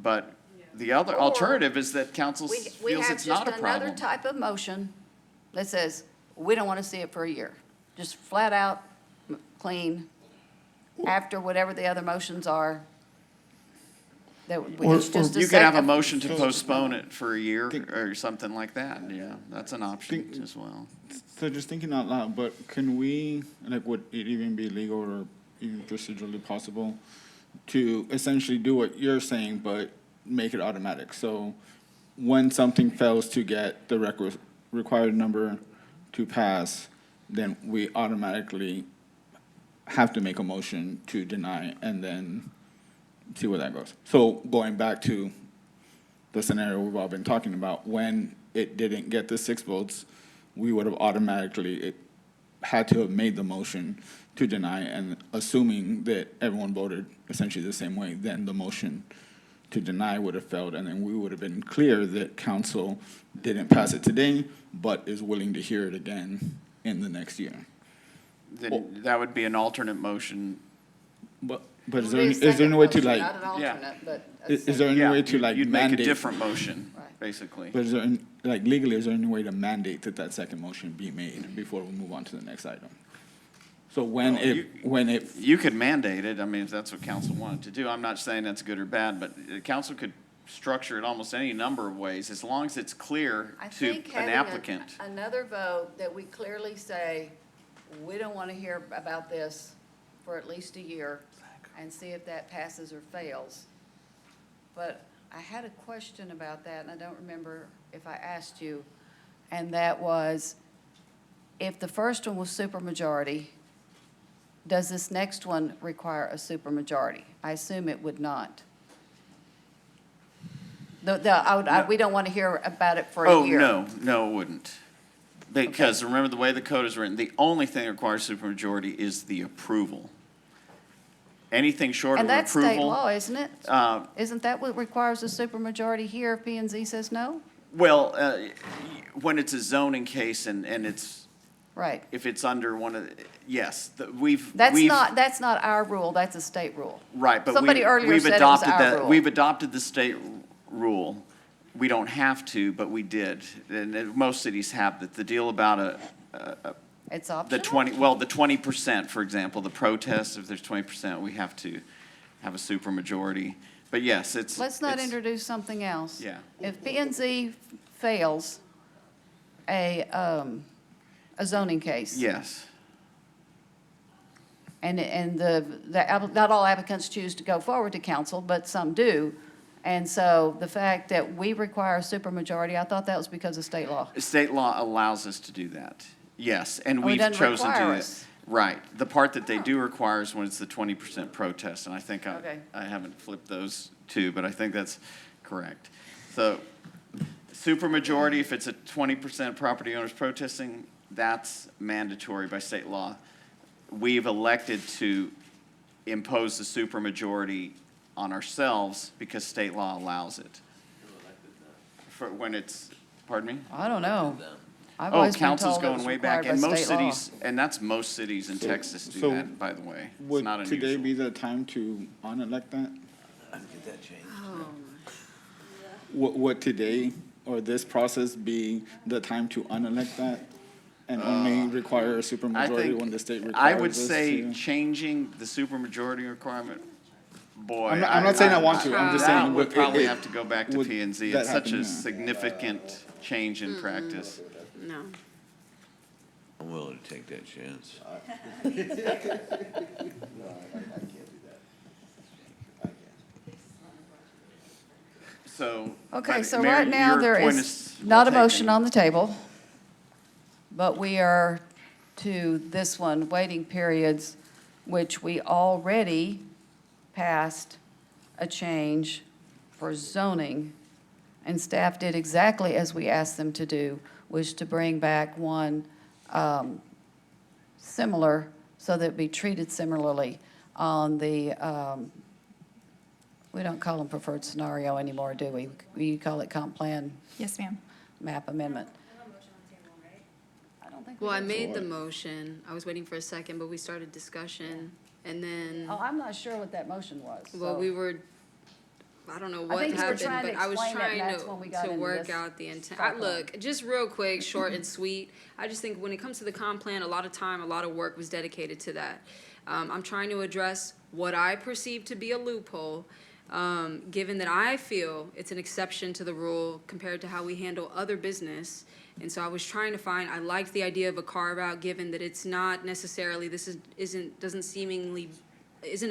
But the other alternative is that council feels it's not a We have just problem. another type of motion that says, we don't want to see it for a year. Just flat out, clean, after whatever the other motions are. It's just a You could have a second- motion to postpone it for a year or something like that. Yeah, that's an option as well. So just thinking out loud, but can we, like, would it even be legal or even procedurally possible to essentially do what you're saying, but make it automatic? So when something fails to get the required number to pass, then we automatically have to make a motion to deny and then see where that goes. So going back to the scenario we've all been talking about, when it didn't get the 6 votes, we would have automatically had to have made the motion to deny, and assuming that everyone voted essentially the same way, then the motion to deny would have failed, and then we would have been clear that council didn't pass it today, but is willing to hear it again in the next year. Then that would be an alternate motion. But is there any way to like? Not an alternate, but. Is there any way to like You'd make a mandate? different motion, basically. But is there, like legally, is there any way to mandate that second motion be made before we move on to the next item? So when You could mandate it, I mean, if that's what council wanted to do. I'm not saying that's good or bad, but the council could structure it almost any number of ways, as long as it's clear I to think an having applicant. another vote that we clearly say, we don't want to hear about this for at least a year, and see if that passes or fails. But I had a question about that, and I don't remember if I asked you, and that was, if the first one was supermajority, does this next one require a supermajority? I assume it would not. We don't want to hear about it for a year. Oh, no, it wouldn't. Because remember, the way the code is written, the only thing that requires supermajority is the approval. Anything short of And approval. that's state law, isn't it? Isn't that what requires a supermajority here if P and Z says no? Well, when it's a zoning case and it's, Right. if it's under one of, yes, That's not our rule, that's a state rule. Right, but Somebody earlier we've said it was adopted our that. rule. We've adopted the state rule. We don't have to, but we did. And most cities have that. The deal about It's the optional? 20%, for example, the protest, if there's 20%, we have to have a supermajority. But yes, it's. Let's not it's- introduce something else. Yeah. If P and Z fails a zoning case. Yes. And not all applicants choose to go forward to council, but some do. And so the fact that we require a supermajority, I thought that was because of state law. State law allows us to do that. Yes, and Oh, it we've doesn't chosen to do require it. us. Right. The part that they do require is when it's the 20% protest, and I think Okay. I haven't flipped those two, but I think that's correct. So supermajority, if it's a 20% property owners protesting, that's mandatory by state law. We've elected to impose the supermajority on ourselves because state law allows it. For when it's, pardon me? I don't know. I've Oh, always been council's told it was going way back, required and by most state law. cities, and that's most cities in Texas do So that, by the way. It's Would not today unusual. be the time to unelect that? Get that changed. Would today or this process be the time to unelect that? And only require a I supermajority think, when the state requires I would us say to? changing the supermajority requirement, boy. I'm not saying I want to, I'm just that saying would would- probably it- have to go back to would P and Z. that It's such happen, a yeah. significant change in practice. No. I'm willing to take that chance. So. Okay, but so Mayor, right now, your there point is well not a taken. motion on the table, but we are to this one, waiting periods, which we already passed a change for zoning, and staff did exactly as we asked them to do, was to bring back one similar, so that it be treated similarly on the, we don't call them preferred scenario anymore, do we? We call it comp plan Yes, ma'am. map amendment. I don't think we Well, I did. made the motion. I was waiting for a second, but we started discussion, and then, Oh, I'm not sure what that motion was. well, so- we were, I don't know I what think you were happened, trying to but I was explain it, and trying that's when we got to into work this out the intent. comp plan. Look, just real quick, short and sweet, I just think when it comes to the comp plan, a lot of time, a lot of work was dedicated to that. I'm trying to address what I perceive to be a loophole, given that I feel it's an exception to the rule compared to how we handle other business. And so I was trying to find, I liked the idea of a carve-out, given that it's not necessarily, isn't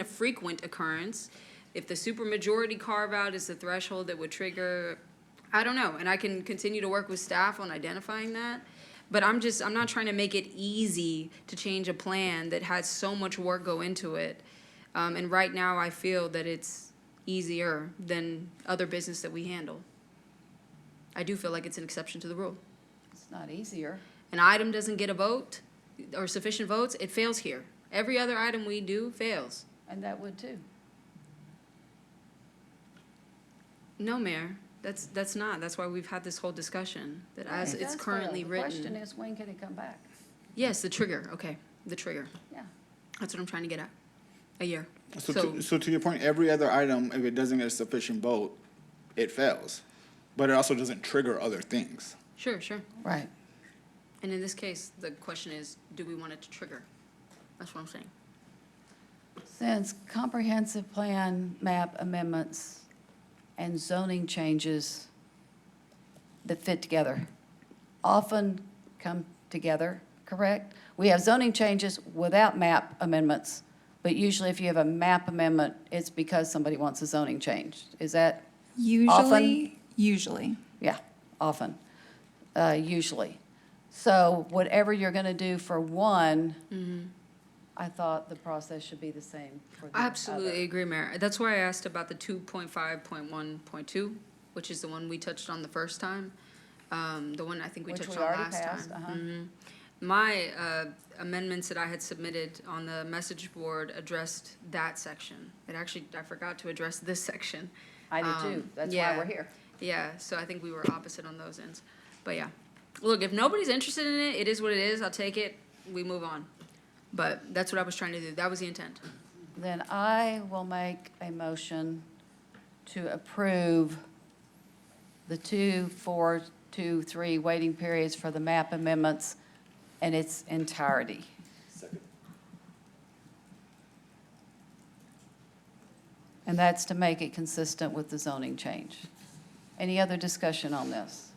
a frequent occurrence. If the supermajority carve-out is the threshold that would trigger, I don't know, and I can continue to work with staff on identifying that. But I'm not trying to make it easy to change a plan that has so much work go into it. And right now, I feel that it's easier than other business that we handle. I do feel like it's an exception to the rule. It's not easier. An item doesn't get a vote or sufficient votes, it fails here. Every other item we do fails. And that would too. No, Mayor, that's not. That's why we've had this whole discussion, that as It it's does fail. currently The question written. is, when can it come back? Yes, the trigger, okay, the trigger. Yeah. That's what I'm trying to get at. A year. So to your point, every other item, if it doesn't get a sufficient vote, it fails. But it also doesn't trigger other things. Sure, sure. Right. And in this case, the question is, do we want it to trigger? That's what I'm saying. Since comprehensive plan map amendments and zoning changes that fit together often come together, correct? We have zoning changes without map amendments, but usually if you have a map amendment, it's because somebody wants a zoning change. Is that Usually. yeah, often, usually. So whatever you're going to do for one, I thought the process should be the same for the I other. absolutely agree, Mayor. That's why I asked about the 2.5.1.2, which is the one we touched on the first time. The one I think we Which touched we on already last passed, time. uh-huh. My amendments that I had submitted on the message board addressed that section. It actually, I forgot to address this section. I did too. That's why yeah. we're here. Yeah, so I think we were opposite on those ends. But yeah, look, if nobody's interested in it, it is what it is. I'll take it. We move on. But that's what I was trying to do. That was the intent. Then I will make a motion to approve the 2, 4, 2, 3 waiting periods for the map amendments in its entirety. And that's to make it consistent with the zoning change. Any other discussion on this?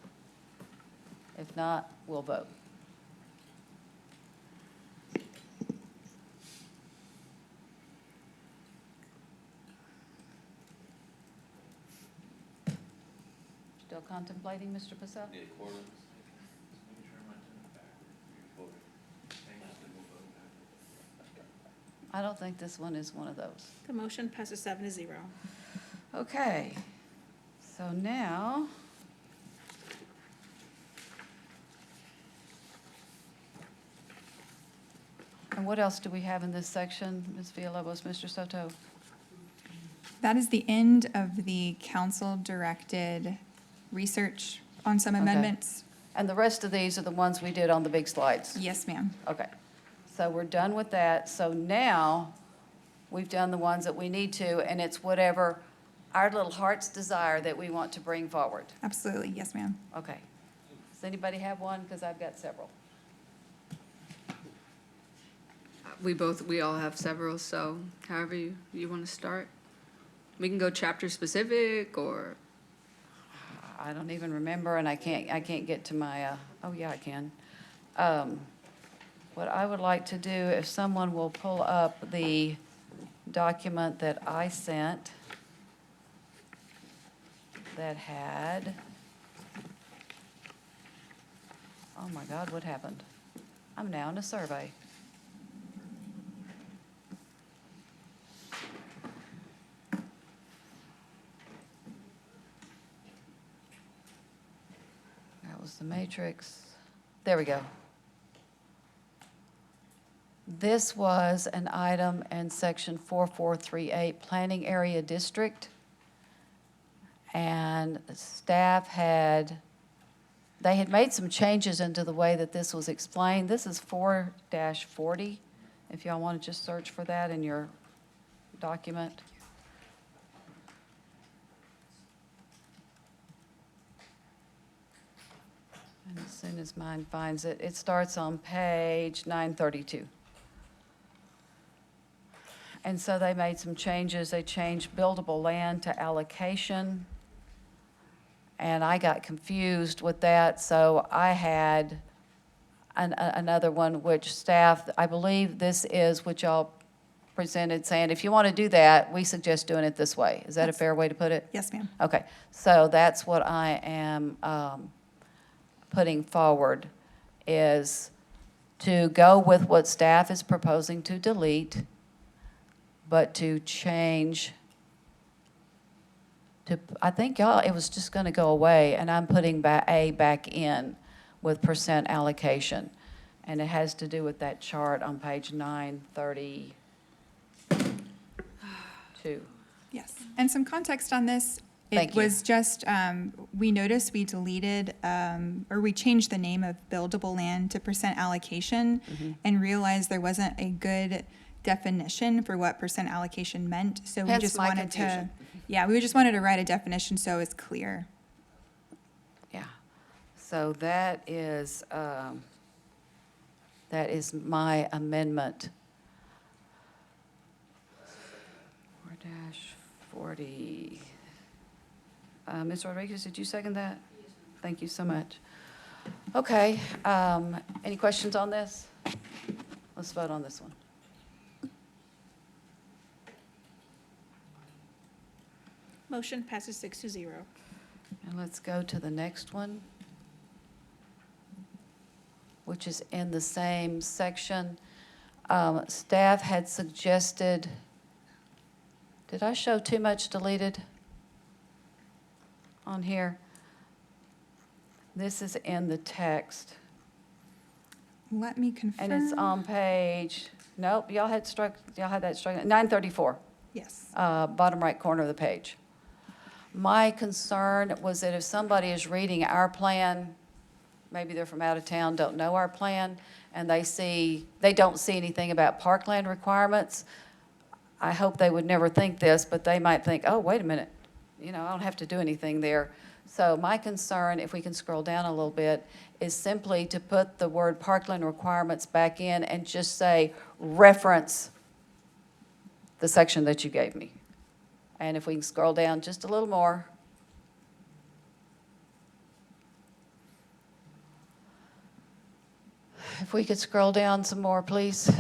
If not, we'll vote. Still contemplating, Mr. Pacell? I don't think this one is one of those. The motion passes 7-0. Okay, so now. I And what else do we have in this section, Ms. Villalobos, Mr. Soto? That is the end of the council-directed research on some Okay. amendments. And the rest of these are the ones we did on the big slides? Yes, ma'am. Okay, so we're done with that. So now, we've done the ones that we need to, and it's whatever our little heart's desire that we want to bring forward. Absolutely, yes, ma'am. Okay. Does anybody have one? Because I've got several. We all have several, so however you want to start. We can go chapter specific or, I don't even remember, and I can't get to my, oh, yeah, I can. What I would like to do, if someone will pull up the document that I sent that had, oh my God, what happened? I'm now in a survey. That was the matrix. There we go. This was an item in section 4438, Planning Area District. And staff they had made some changes into the way that this was explained. This is 4-40, if y'all want to just search for that in your document. And as soon as mine finds it, it starts on page 932. And so they made some changes. They changed buildable land to allocation. And I got confused with that, so I had another one which staff, I believe this is what y'all presented, saying if you want to do that, we suggest doing it this way. Is that a fair way to put it? Yes, ma'am. Okay, so that's what I am putting forward, is to go with what staff is proposing to delete, but to change to, I think y'all, it was just going to go away, and I'm putting A back in with percent allocation. And it has to do with that chart on page 932. Yes. And some context on this. Thank It you. was just, we noticed we deleted, or we changed the name of buildable land to percent allocation and realized there wasn't a good definition for what percent allocation meant. So we Hence just my wanted confusion. we just wanted to write a definition so it's clear. Yeah. So that is my amendment. 4-40. Ms. Rodriguez, did you second that? Thank you so much. Okay, any questions on this? Let's vote on this one. Motion passes 6-0. And let's go to the next one, which is in the same section. Staff had suggested, did I show too much deleted on here? This is in the text, Let me confirm. and it's on page, nope, y'all had that struck, 934. Yes. Bottom right corner of the page. My concern was that if somebody is reading our plan, maybe they're from out of town, don't know our plan, and they don't see anything about parkland requirements, I hope they would never think this, but they might think, oh, wait a minute, I don't have to do anything there. So my concern, if we can scroll down a little bit, is simply to put the word parkland requirements back in and just say, reference the section that you gave me. And if we can scroll down just a little more. If we could scroll down some more, please.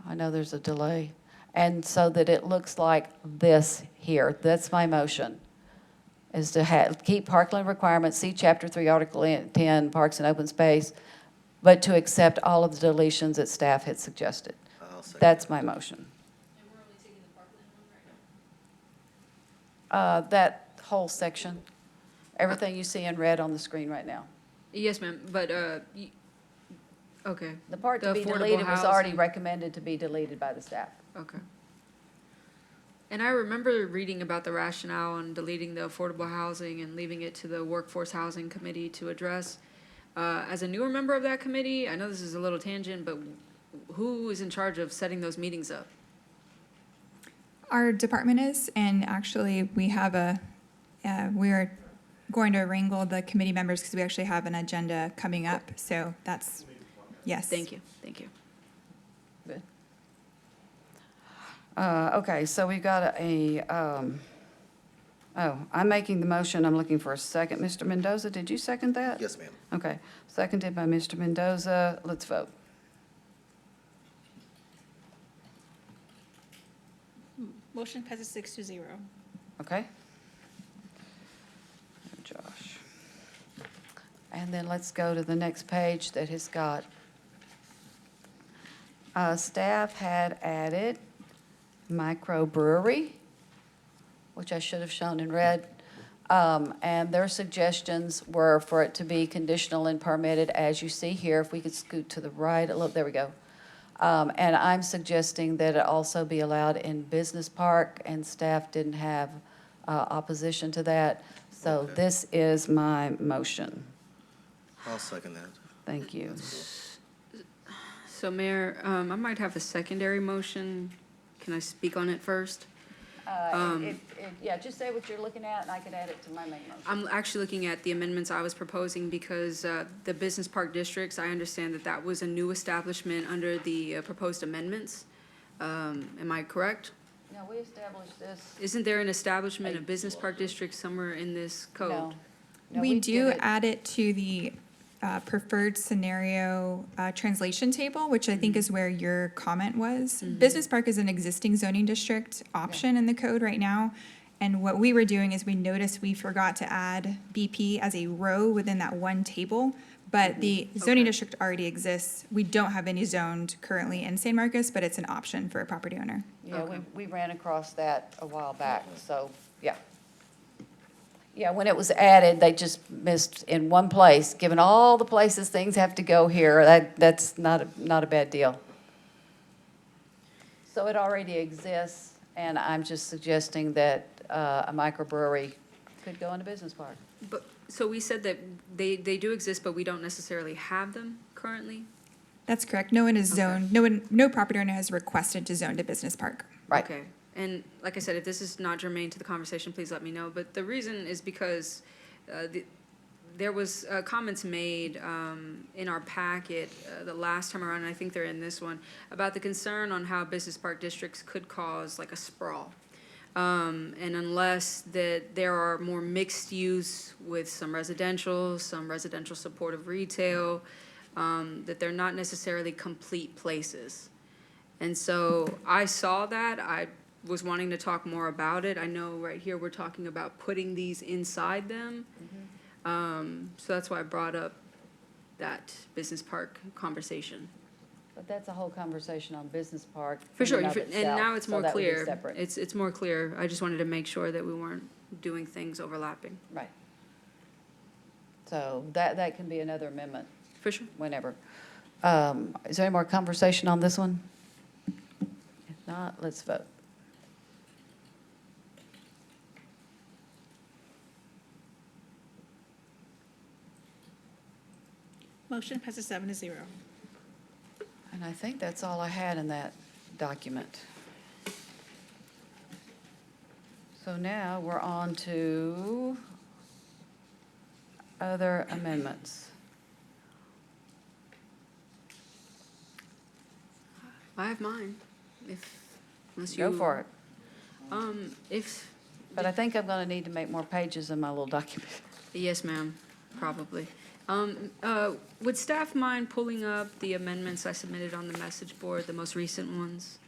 I know there's a delay. And so that it looks like this here. That's my motion, is to keep parkland requirements, see Chapter 3, Article 10, Parks and Open Space, but to accept all of the deletions that staff had suggested. That's my motion. That whole section, everything you see in red on the screen right now. yes, ma'am, but Okay. The part to The be affordable deleted was already housing. recommended to be deleted by the staff. Okay. And I remember reading about the rationale on deleting the affordable housing and leaving it to the Workforce Housing Committee to address. As a newer member of that committee, I know this is a little tangent, but who is in charge of setting those meetings up? Our department is, and actually, we have we're going to wrangle the committee members because we actually have an agenda coming up. So that's, yes. Thank you, thank you. Good. Okay, so we've got I'm making the motion. I'm looking for a second. Mr. Mendoza, did you second that? Yes, ma'am. Okay, seconded by Mr. Mendoza. Let's vote. Motion passes 6-0. Okay? Josh. And then let's go to the next page that has got, staff had added microbrewery, which I should have shown in red. And their suggestions were for it to be conditional and permitted, as you see here. If we could scoot to the right a little, there we go. And I'm suggesting that it also be allowed in Business Park, and staff didn't have opposition to that. So Okay. this is my motion. I'll second that. Thank you. So Mayor, I might have a secondary motion. Can I speak on it first? Yeah, just say what you're looking at, and I could add it to my main motion. I'm actually looking at the amendments I was proposing because the business park districts, I understand that that was a new establishment under the proposed amendments. Am I correct? No, we established this. Isn't there an establishment, a business park district somewhere in this code? No. No, We did do it- add it to the preferred scenario translation table, which I think is where your comment was. Business Park is an existing zoning district option in the code right now. And what we were doing is we noticed we forgot to add BP as a row within that one table. But the zoning district already exists. We don't have any zoned currently in San Marcos, but it's an option for a property owner. Yeah, we ran across that a while back, so, yeah. Yeah, when it was added, they just missed in one place. Given all the places things have to go here, that's not a bad deal. So it already exists, and I'm just suggesting that a microbrewery could go in a business park. But, so we said that they do exist, but we don't necessarily have them currently? That's correct. No one is zoned, no property owner has requested to zone to Business Park. Right. Okay, and like I said, if this is not germane to the conversation, please let me know. But the reason is because there was comments made in our packet the last time around, and I think they're in this one, about the concern on how business park districts could cause like a sprawl. And unless that there are more mixed use with some residential supportive retail, that they're not necessarily complete places. And so I saw that. I was wanting to talk more about it. I know right here we're talking about putting these inside them. So that's why I brought up that business park conversation. But that's a whole conversation on business park. For in sure, and of and itself, now it's so more that would be clear. separate. It's more clear. I just wanted to make sure that we weren't doing things overlapping. Right. So that can be another amendment. For sure. Whenever. Is there any more conversation on this one? If not, let's vote. Motion passes 7-0. And I think that's all I had in that document. So now we're on to other amendments. I have mine, unless you. Go for it. If, But I think I'm going to need to make more pages in my little document. yes, ma'am, probably. Would staff mind pulling up the amendments I submitted on the message board, the most recent ones?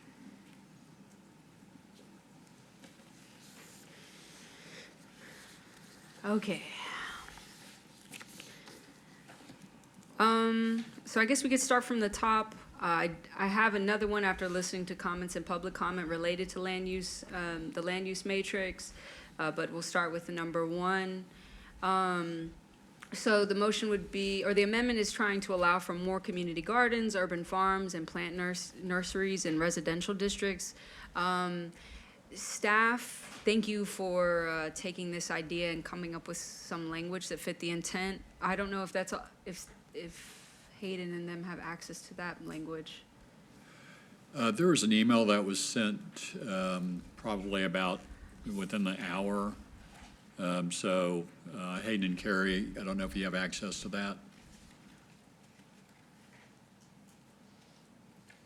Okay. So I guess we could start from the top. I have another one after listening to comments and public comment related to land use, the land use matrix, but we'll start with the number one. So the motion would be, or the amendment is trying to allow for more community gardens, urban farms, and plant nurseries in residential districts. Staff, thank you for taking this idea and coming up with some language that fit the intent. I don't know if that's, if Hayden and them have access to that language. There was an email that was sent probably about within the hour. So Hayden and Carrie, I don't know if you have access to that.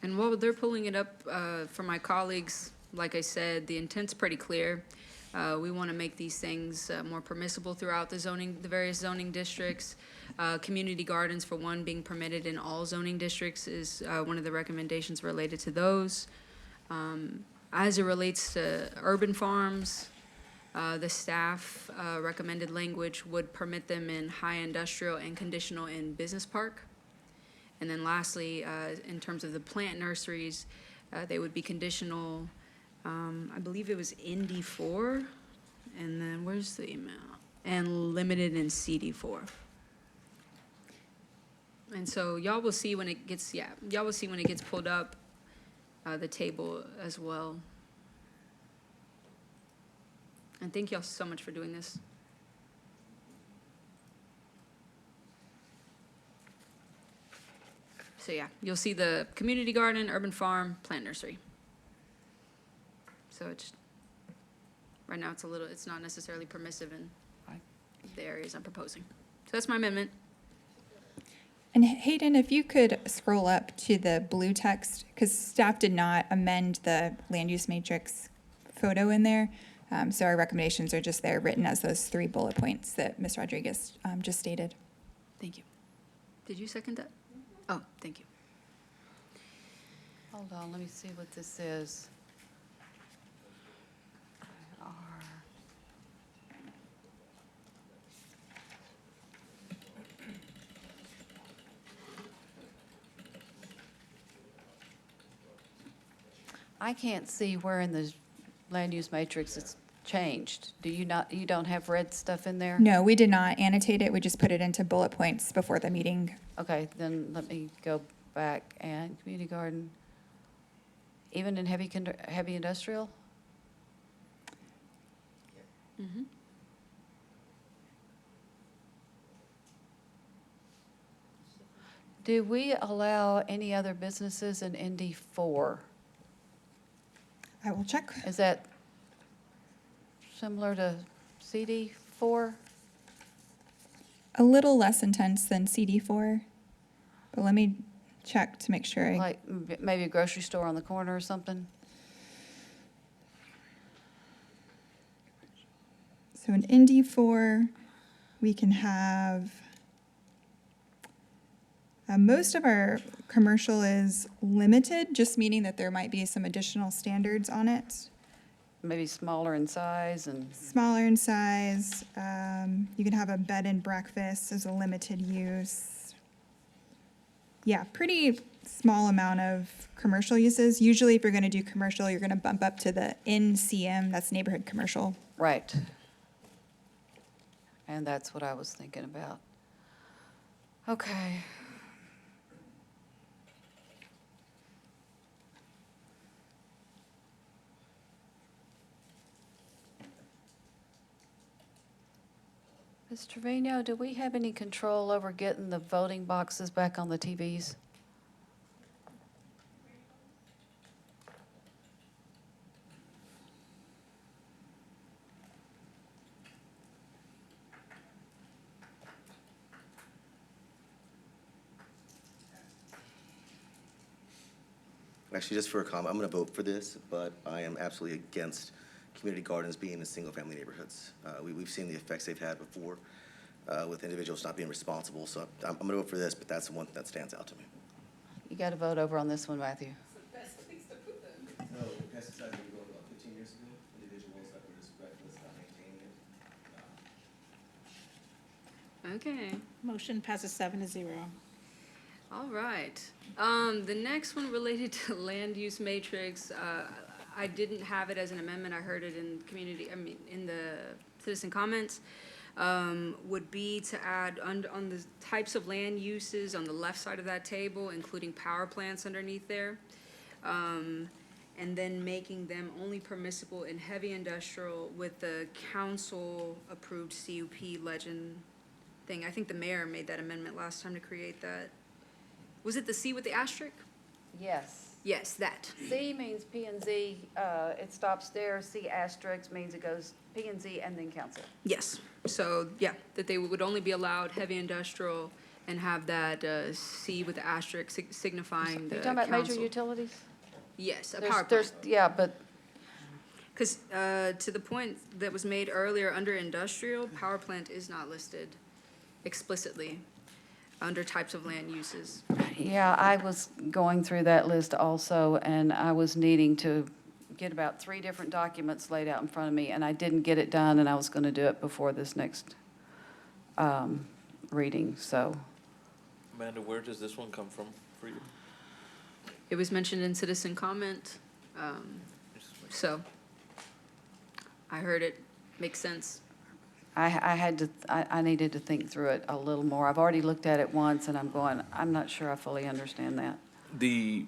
And while they're pulling it up for my colleagues, like I said, the intent's pretty clear. We want to make these things more permissible throughout the various zoning districts. Community gardens, for one, being permitted in all zoning districts is one of the recommendations related to those. As it relates to urban farms, the staff recommended language would permit them in high industrial and conditional in business park. And then lastly, in terms of the plant nurseries, they would be conditional, I believe it was in D4, and then where's the email? And limited in CD4. And so y'all will see when it gets, y'all will see when it gets pulled up, the table as well. And thank y'all so much for doing this. So yeah, you'll see the community garden, urban farm, plant nursery. So it's, right now it's not necessarily permissive in the areas I'm proposing. So that's my amendment. And Hayden, if you could scroll up to the blue text, because staff did not amend the land use matrix photo in there. So our recommendations are just there, written as those 3 bullet points that Ms. Rodriguez just stated. Thank you. Did you second that? Oh, thank you. Hold on, let me see what this is. I can't see where in the land use matrix it's changed. Do you not, you don't have red stuff in there? No, we did not annotate it. We just put it into bullet points before the meeting. Okay, then let me go back and community garden, even in heavy industrial? Mm-hmm. Do we allow any other businesses in ND4? I will check. Is that similar to CD4? A little less intense than CD4, but let me check to make sure. Like maybe a grocery store on the corner or something? So in ND4, we can have, most of our commercial is limited, just meaning that there might be some additional standards on it. Maybe smaller in size and? Smaller in size. You can have a bed and breakfast as a limited use. Yeah, pretty small amount of commercial uses. Usually if you're gonna do commercial, you're gonna bump up to the NCM, that's neighborhood commercial. Right. And that's what I was thinking about. Okay. Ms. Trevino, do we have any control over getting the voting boxes back on the TVs? Actually, just for a comment, I'm going to vote for this, but I am absolutely against community gardens being in single-family neighborhoods. We've seen the effects they've had before with individuals not being responsible. So I'm going to vote for this, but that's the one that stands out to me. You got to vote over on this one, Matthew. No, pesticides we wrote about 15 years ago. Individuals that were just reckless, not maintaining it. Okay. Motion passes 7-0. All right. The next one related to land use matrix, I didn't have it as an amendment. I heard it in in the citizen comments. would be to add on the types of land uses on the left side of that table, including power plants underneath there. And then making them only permissible in heavy industrial with the council-approved CUP legend thing. I think the mayor made that amendment last time to create that. Was it the C with the asterisk? Yes. Yes, that. C means P and Z, it stops there. C asterisk means it goes P and Z and then council. Yes, so, yeah, that they would only be allowed heavy industrial and have that C with the asterisk signifying the You talking about major council. utilities? Yes, a There's- power plant. there's- Yeah, but Because to the point that was made earlier, under industrial, power plant is not listed explicitly under types of land uses. yeah, I was going through that list also, and I was needing to get about 3 different documents laid out in front of me, and I didn't get it done, and I was going to do it before this next reading, so. Amanda, where does this one come from for you? It was mentioned in citizen comment, so I heard it makes sense. I needed to think through it a little more. I've already looked at it once, and I'm not sure I fully understand that. The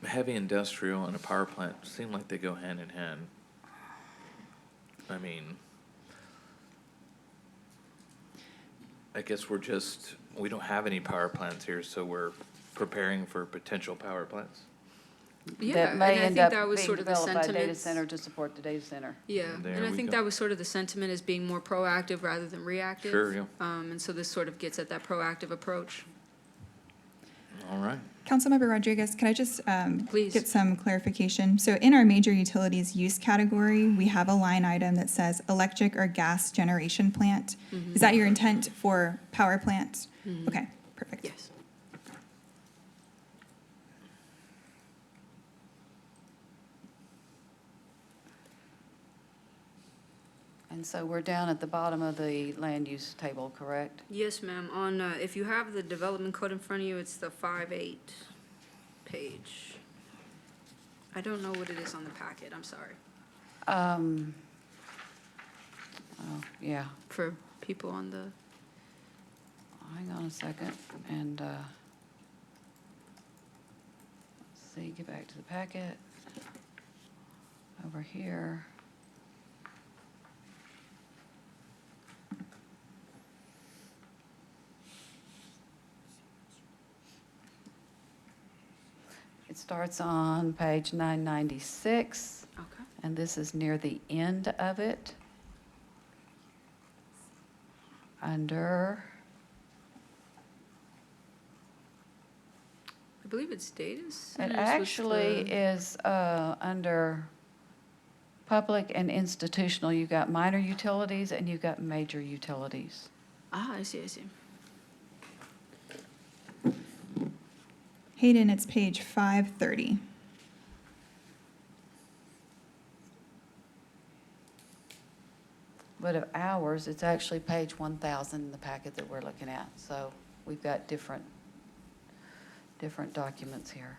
heavy industrial and a power plant seem like they go hand in hand. I mean, I guess we don't have any power plants here, so we're preparing for potential power plants. Yeah, That and may I end think up that was being sort of the developed by a data sentiment. center to support the data center. Yeah, There and I we think go. that was sort of the sentiment as being more proactive rather than reactive. Sure, yeah. And so this sort of gets at that proactive approach. All right. Councilmember Rodriguez, can I just Please. get some clarification? So in our major utilities use category, we have a line item that says electric or gas generation plant. Is that your intent for power plant? Okay, perfect. Yes. And so we're down at the bottom of the land use table, correct? Yes, ma'am. On, if you have the development code in front of you, it's the 5.8 page. I don't know what it is on the packet, I'm sorry. Oh, yeah. For people on the, Hang on a second, and, let's see, get back to the packet. Over here. It starts on page 996. okay. And this is near the end of it. Under, I believe it's data it centers. was actually the- is under public and institutional. You've got minor utilities and you've got major utilities. Ah, I see. Hayden, it's page 530. But of ours, it's actually page 1,000 in the packet that we're looking at. So we've got different documents here.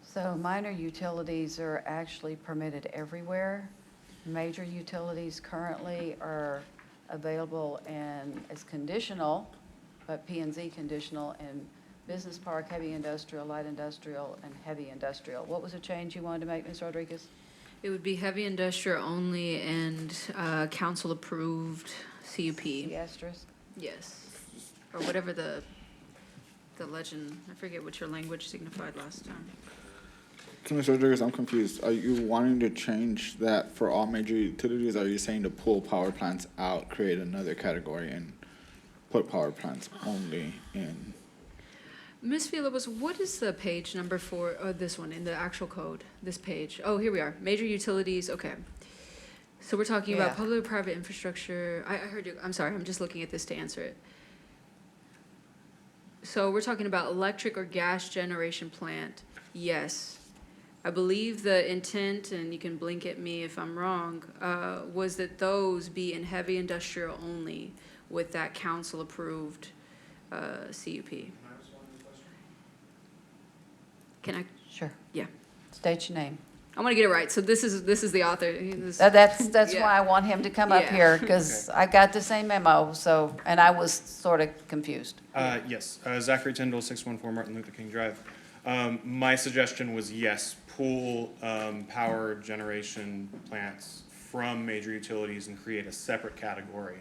So minor utilities are actually permitted everywhere. Major utilities currently are available and as conditional, but P and Z conditional in business park, heavy industrial, light industrial, and heavy industrial. What was the change you wanted to make, Ms. Rodriguez? It would be heavy industrial only and council-approved CUP. The asterisk? Yes. Or whatever the legend, I forget what your language signified last time. Mr. Rodriguez, I'm confused. Are you wanting to change that for all major utilities? Or are you saying to pull power plants out, create another category, and put power plants only in? Ms. Villalobos, what is the page number for, this one, in the actual code, this page? Oh, here we are, major utilities, okay. So we're talking about Yeah. public-private infrastructure, I heard you, I'm sorry, I'm just looking at this to answer it. So we're talking about electric or gas generation plant, yes. I believe the intent, and you can blink at me if I'm wrong, was that those be in heavy industrial only with that council-approved CUP. Can I? Sure. Yeah. State your name. I want to get it right. So this is the author. This- That's Yeah. why I want him to come up Yeah. here, because I got the same memo, so, and I was sort of confused. Yes, Zachary Tyndall, 614 Martin Luther King Drive. My suggestion was yes, pull power generation plants from major utilities and create a separate category,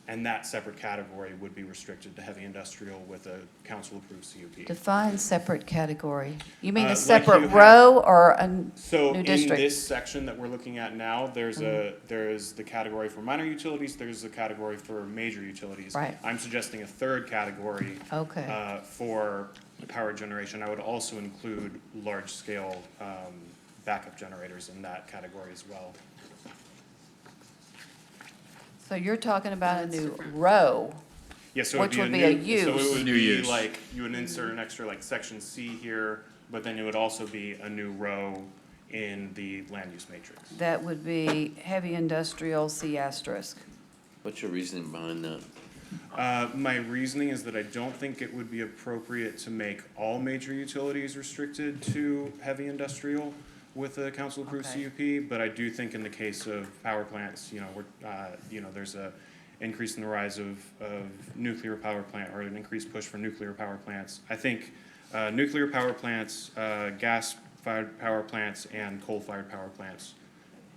and that separate category would be restricted to heavy industrial with a council-approved CUP. Define separate category. You mean a Like separate you have- row or a So new in district? this section that we're looking at now, there is the category for minor utilities, there's a category for major utilities. Right. I'm suggesting a third category. Okay. For power generation. I would also include large-scale backup generators in that category as well. So you're talking about a new row, Yeah, so it'd which be a would be a new, so it use. would New be use. like, you would insert an extra like section C here, but then it would also be a new row in the land use matrix. That would be heavy industrial C asterisk. What's your reasoning behind that? My reasoning is that I don't think it would be appropriate to make all major utilities restricted to heavy industrial with a council-approved Okay. CUP, but I do think in the case of power plants, there's a increase in the rise of nuclear power plant, or an increased push for nuclear power plants. I think nuclear power plants, gas-fired power plants, and coal-fired power plants,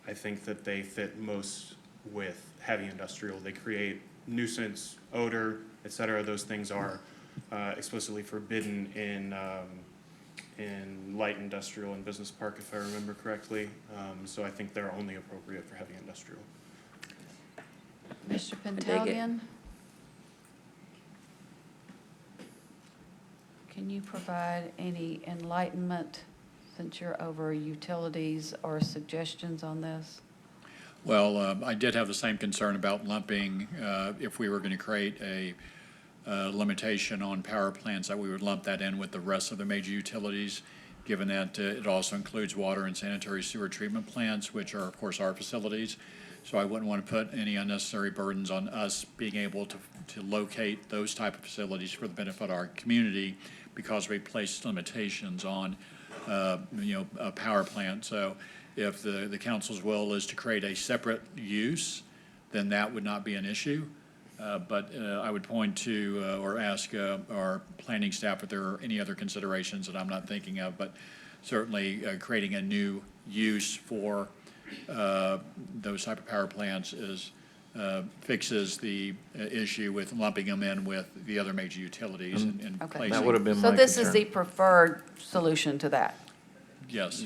I think that they fit most with heavy industrial. They create nuisance, odor, et cetera. Those things are explicitly forbidden in light industrial and business park, if I remember correctly. So I think they're only appropriate for heavy industrial. Mr. dig it. Pentalian? Can you provide any enlightenment, since you're over utilities, or suggestions on this? Well, I did have the same concern about lumping, if we were going to create a limitation on power plants, that we would lump that in with the rest of the major utilities, given that it also includes water and sanitary sewer treatment plants, which are, of course, our facilities. So I wouldn't want to put any unnecessary burdens on us being able to locate those type of facilities for the benefit of our community, because we placed limitations on, a power plant. So if the council's will is to create a separate use, then that would not be an issue. But I would point to, or ask our planning staff if there are any other considerations that I'm not thinking of, but certainly creating a new use for those type of power plants fixes the issue with lumping them in with the other major utilities and Okay. placing. That would have been So my this is concern. the preferred solution to that? Yes.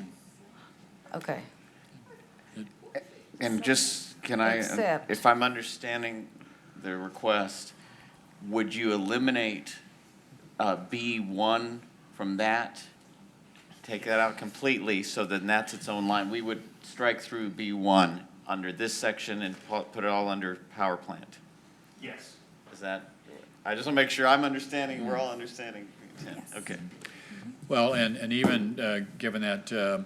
Okay. And just, can I, Except- if I'm understanding the request, would you eliminate B1 from that? Take that out completely, so then that's its own line. We would strike through B1 under this section and put it all under power plant. Yes. Is that, I just want to make sure I'm understanding, we're all understanding. Okay. Well, and even given that,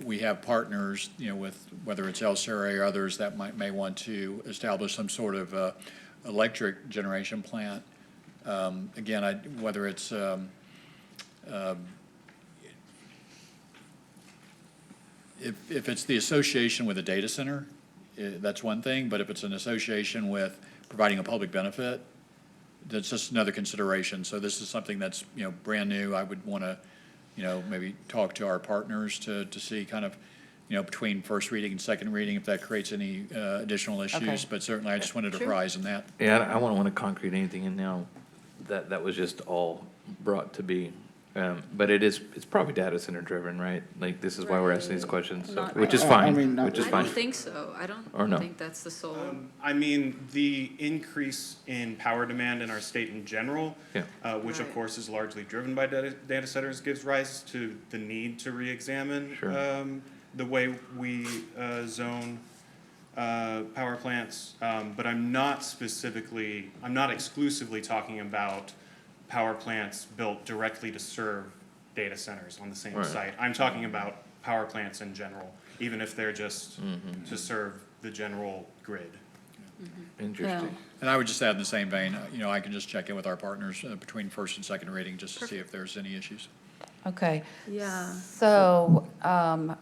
we have partners, with whether it's El Cerre or others that may want to establish some sort of electric generation plant. Again, whether it's if it's the association with a data center, that's one thing, but if it's an association with providing a public benefit, that's just another consideration. So this is something that's, brand new. I would want to, maybe talk to our partners to see kind of, between first reading and second reading, if that creates any additional issues. Okay. But certainly, I just wanted to Sure. rise in that. Yeah, I wouldn't want to concrete anything in now. That was just all brought to be. But it's probably data center driven, right? Like, this is why we're asking these questions, so, Not- which is I fine, mean, not- which is I fine. don't think so. I Or no? don't think that's the sole. I mean, the increase in power demand in our state in general, Yeah. which of Right. course is largely driven by data centers, gives rise to the need to reexamine Sure. the way we zone power plants. But I'm not exclusively talking about power plants built directly to serve data centers on the same Right. site. I'm talking about power plants in general, even if they're just to serve the general grid. Interesting. And I would just add in the same vein, I can just check in with our partners between first and second reading just to see if there's any issues. Okay. Yeah. So,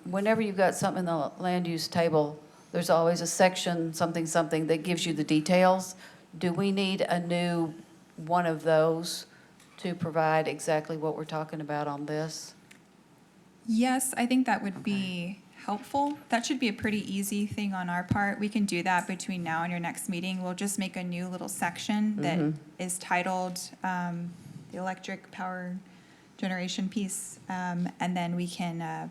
whenever you've got something in the land use table, there's always a section, something, something, that gives you the details. Do we need a new one of those to provide exactly what we're talking about on this? Yes, I think that would be helpful. That should be a pretty easy thing on our part. We can do that between now and your next meeting. We'll just make a new little section that is titled the electric power generation piece, and then we can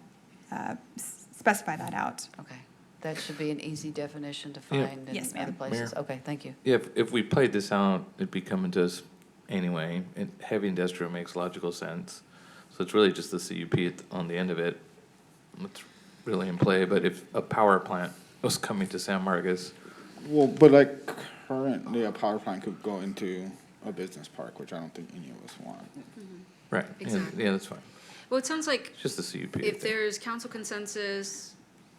specify that out. Okay. That should be an easy definition to Yeah. find in Yes, other ma'am. places. Okay, thank you. Yeah, if we played this out, it'd be coming to us anyway, and heavy industrial makes logical sense. So it's really just the CUP on the end of it that's really in play, but if a power plant was coming to San Marcos, Well, but like currently a power plant could go into a business park, which I don't think any of us want. right, Exactly. yeah, that's fine. Well, it sounds like It's just the CUP. I if think. there's council consensus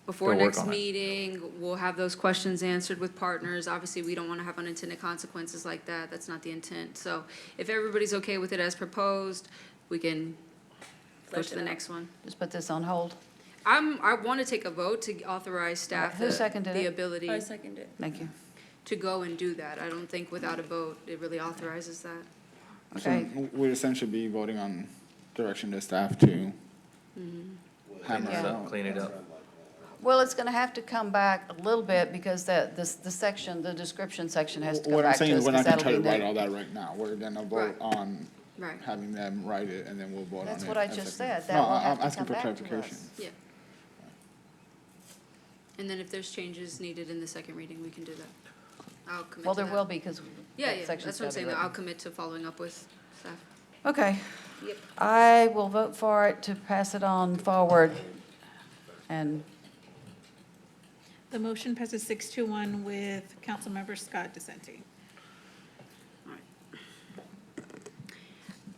before They'll work next on it. meeting, we'll have those questions answered with partners. Obviously, we don't want to have unintended consequences like that. That's not the intent. So if everybody's okay with it as proposed, we can go Flesh to it the out. next one. Just put this on hold. I want to take a vote to authorize staff Who seconded the it? ability I second it. Thank you. to go and do that. I don't think without a vote, it really authorizes that. Okay. So we'd essentially be voting on direction to staff to hammer it Yeah. out. Clean it up. Well, it's going to have to come back a little bit because the section, the description section has to come What I'm back to saying us is we're because not gonna that'll try be to write new. all that right now. We're gonna vote Right. on Right. having them write it, and then we'll vote on it. That's what I as just a- said. That No, will have I'm to asking come for back to clarification. us. Yeah. And then if there's changes needed in the second reading, we can do that. I'll commit Well, to there that. will be because Yeah, that yeah, section's that's what I'm gotta be saying. I'll written. commit to following up with staff. Okay. Yep. I will vote for it to pass it on forward. And The motion passes 6-1 with Councilmember Scott dissenting.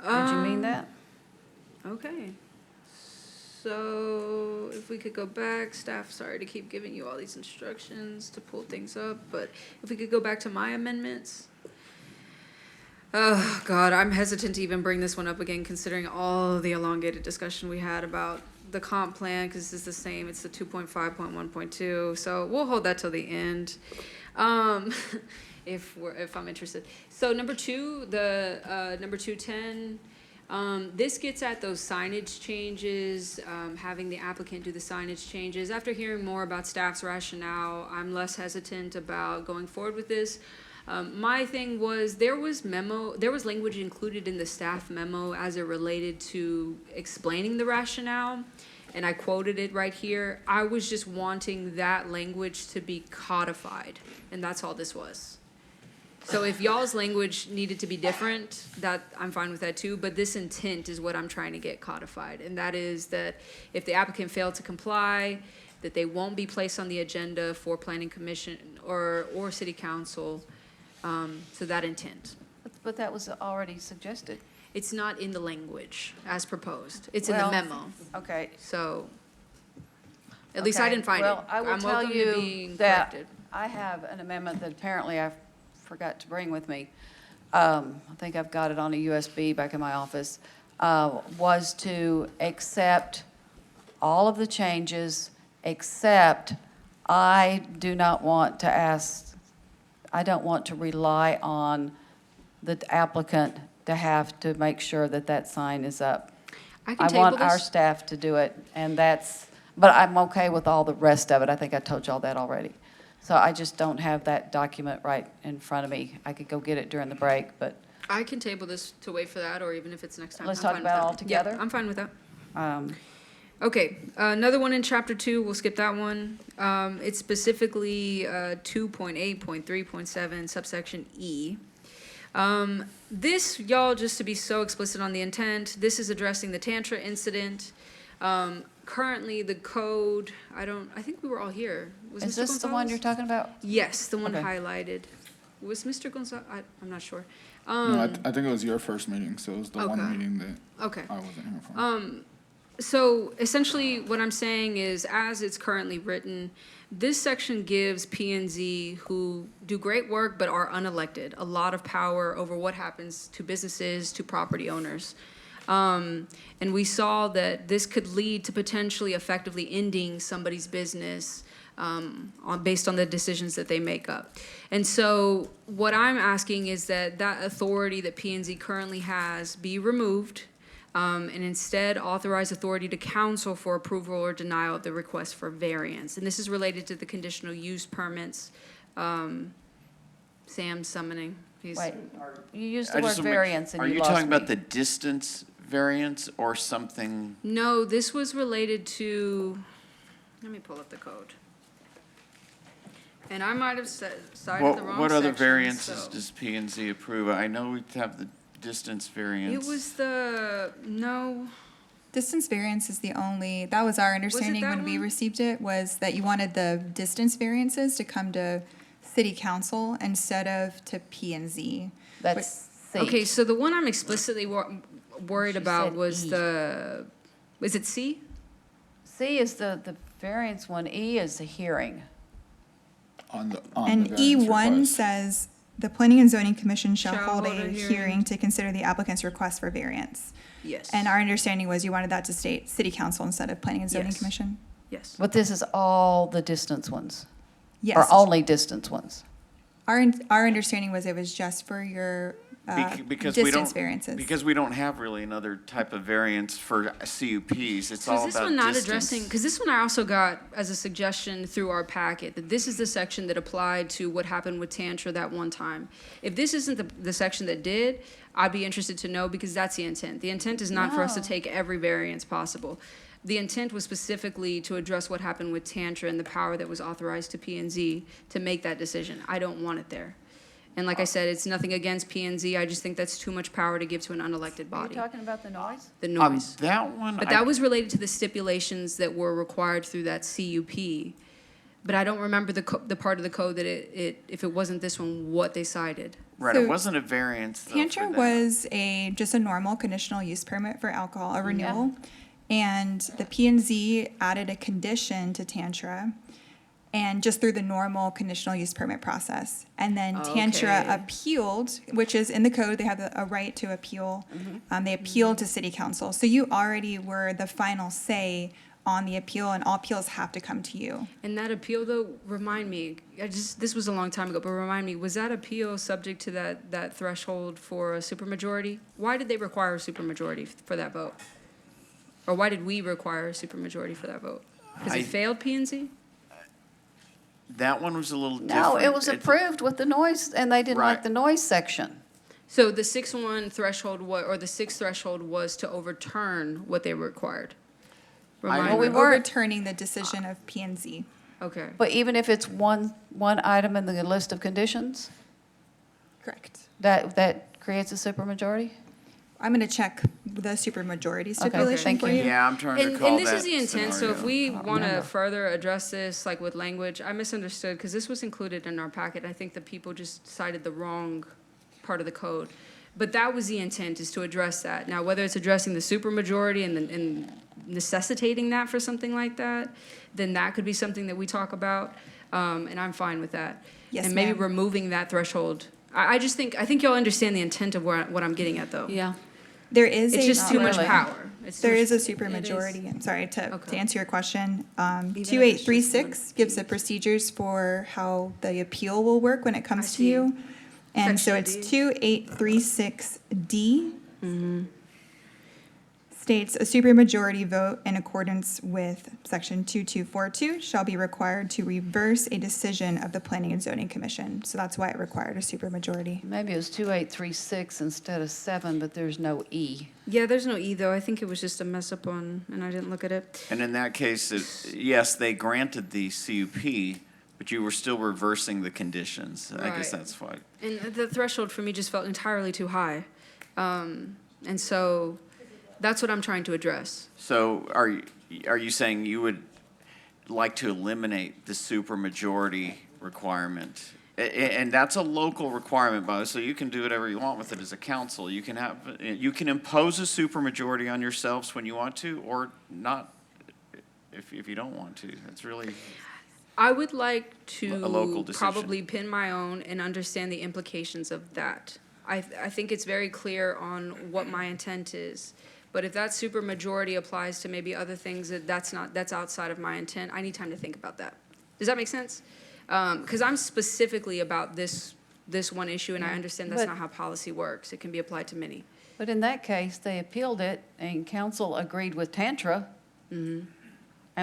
did you mean that? Okay. So if we could go back, staff, sorry to keep giving you all these instructions to pull things up, but if we could go back to my amendments. Oh, God, I'm hesitant to even bring this one up again, considering all the elongated discussion we had about the comp plan, because it's the same, it's the 2.5.1.2, so we'll hold that till the end. If I'm interested. So number 2, number 210, this gets at those signage changes, having the applicant do the signage changes. After hearing more about staff's rationale, I'm less hesitant about going forward with this. My thing was, there was language included in the staff memo as it related to explaining the rationale, and I quoted it right here. I was just wanting that language to be codified, and that's all this was. So if y'all's language needed to be different, that, I'm fine with that too, but this intent is what I'm trying to get codified. And that is that if the applicant failed to comply, that they won't be placed on the agenda for planning commission or city council, so that intent. But that was already suggested. It's not in the language as proposed, it's in the Well, memo, Okay. so, at least I Okay, didn't find it. Well, I will I'm tell welcome to you being that corrected. I have an amendment that apparently I forgot to bring with me. I think I've got it on a USB back in my office, was to accept all of the changes, except I do not want to I don't want to rely on the applicant to have to make sure that that sign is up. I can want table our this. staff to do it, and but I'm okay with all the rest of it. I think I told y'all that already. So I just don't have that document right in front of me. I could go get it during the break, but, I can table this to wait for that, or even if it's next time. Let's I'm talk fine with about it that. all together? Yeah, I'm fine with that. um, Okay, another one in chapter 2, we'll skip that one. It's specifically 2.8.3.7 subsection E. This, y'all, just to be so explicit on the intent, this is addressing the Tantra incident. Currently, the code, I think we were all here. Was is Mr. this the one Gonzalez? you're talking about? Yes, the one Okay. highlighted. Was Mr. Gonzalez, I'm not sure. No, I think it was your first meeting, so it was the one Okay. meeting that Okay. I wasn't here for. So essentially, what I'm saying is, as it's currently written, this section gives P and Z, who do great work but are unelected, a lot of power over what happens to businesses, to property owners. And we saw that this could lead to potentially effectively ending somebody's business based on the decisions that they make up. And so what I'm asking is that that authority that P&Z currently has be removed, and instead authorize authority to council for approval or denial of the request for variance. And this is related to the conditional use permits. Sam's summoning. Wait, you used I the word just wanna make- variance and Are you you lost talking about me. the distance variance or something? No, this was related to, let me pull up the code. And I might have cited the wrong section. What other variances so- does P and Z approve? I know we have the distance variance. It was no, Distance variance is the only, that was our understanding that when we one? received it, was that you wanted the distance variances to come to city council instead of to P and Z. That's C. okay, so the one I'm explicitly worried She about said was E. is it C? C is the variance one, E is the hearing. On the And variance E1 request. says, the Planning and Zoning Commission shall Shall hold hold a a hearing hearing. to consider the applicant's request for variance. Yes. And our understanding was you wanted that to state city council instead of Planning and Zoning Yes. Commission? Yes. But this is all the distance ones, Yes. or only distance ones. Our understanding was it was just for your Because we distance don't, variances. because we don't have really another type of variance for CUPs. It's So all is this about one not distance. addressing, because this one I also got as a suggestion through our packet, that this is the section that applied to what happened with Tantra that one time. If this isn't the section that did, I'd be interested to know, because that's the intent. The intent is not for us to No. take every variance possible. The intent was specifically to address what happened with Tantra and the power that was authorized to P&Z to make that decision. I don't want it there. And like I said, it's nothing against P&Z, I just think that's too much power to give to an unelected Are you body, talking about the noise? the noise. That one, But I- that was related to the stipulations that were required through that CUP. But I don't remember the part of the code that if it wasn't this one, what they cited. right, So it wasn't a variance though for Tantra that. was just a normal conditional use permit for alcohol, a renewal. And the P and Z added a condition to Tantra, and just through the normal conditional use permit process. And then Tantra Okay. appealed, which is in the code, they have a right to appeal. They appealed to city council. So you already were the final say on the appeal, and all appeals have to come to you. And that appeal, though, remind me, this was a long time ago, but remind me, was that appeal subject to that threshold for a supermajority? Why did they require a supermajority for that vote? Or why did we require a supermajority for that vote? Because I- it failed P&Z? That one was a little different. No, it was approved with the noise, and they didn't like Right. the noise section. So the 6-1 threshold, or the 6 threshold was to overturn what they required? Remind Well, we me. weren't- Overturning the decision of P and Z. Okay. But even if it's one item in the list of conditions, Correct. that creates a supermajority? I'm going to check the supermajority Okay, stipulation thank for you. you. Yeah, I'm trying to And recall this that is the intent, so if scenario. we don't want to remember. further address this, like with language, I misunderstood, because this was included in our packet. I think the people just cited the wrong part of the code. But that was the intent, is to address that. Now, whether it's addressing the supermajority and necessitating that for something like that, then that could be something that we talk about, and I'm fine with that. Yes, And maybe ma'am. removing that threshold. I think y'all understand the intent of what I'm getting at, though. Yeah. There is It's a. just too much really. power. It's too There much- is a it supermajority, I'm sorry, to Okay. answer your question. if it's 2836 just gives the procedures for how the appeal will work when it I comes to see. you. And so Section it's D. 2836D. States a supermajority vote in accordance with section 2242 shall be required to reverse a decision of the Planning and Zoning Commission. So that's why it required a supermajority. Maybe it was 2836 instead of 7, but there's no E. Yeah, there's no E, though. I think it was just a mess up and I didn't look at it. And in that case, yes, they granted the CUP, but you were still reversing the conditions. I guess Right. that's why. And the threshold for me just felt entirely too high. And so that's what I'm trying to address. So are you saying you would like to eliminate the supermajority requirement? And that's a local requirement, by the way, so you can do whatever you want with it as a council. You can impose a supermajority on yourselves when you want to, or not if you don't want to. It's really, I would like A local to decision. probably pin my own and understand the implications of that. I think it's very clear on what my intent is, But if that supermajority applies to maybe other things that's outside of my intent, I need time to think about that. Does that make sense? Because I'm specifically about this one issue, and I understand that's But- not how policy works. It can be applied to many. But in that case, they appealed it, and council agreed with Tantra, and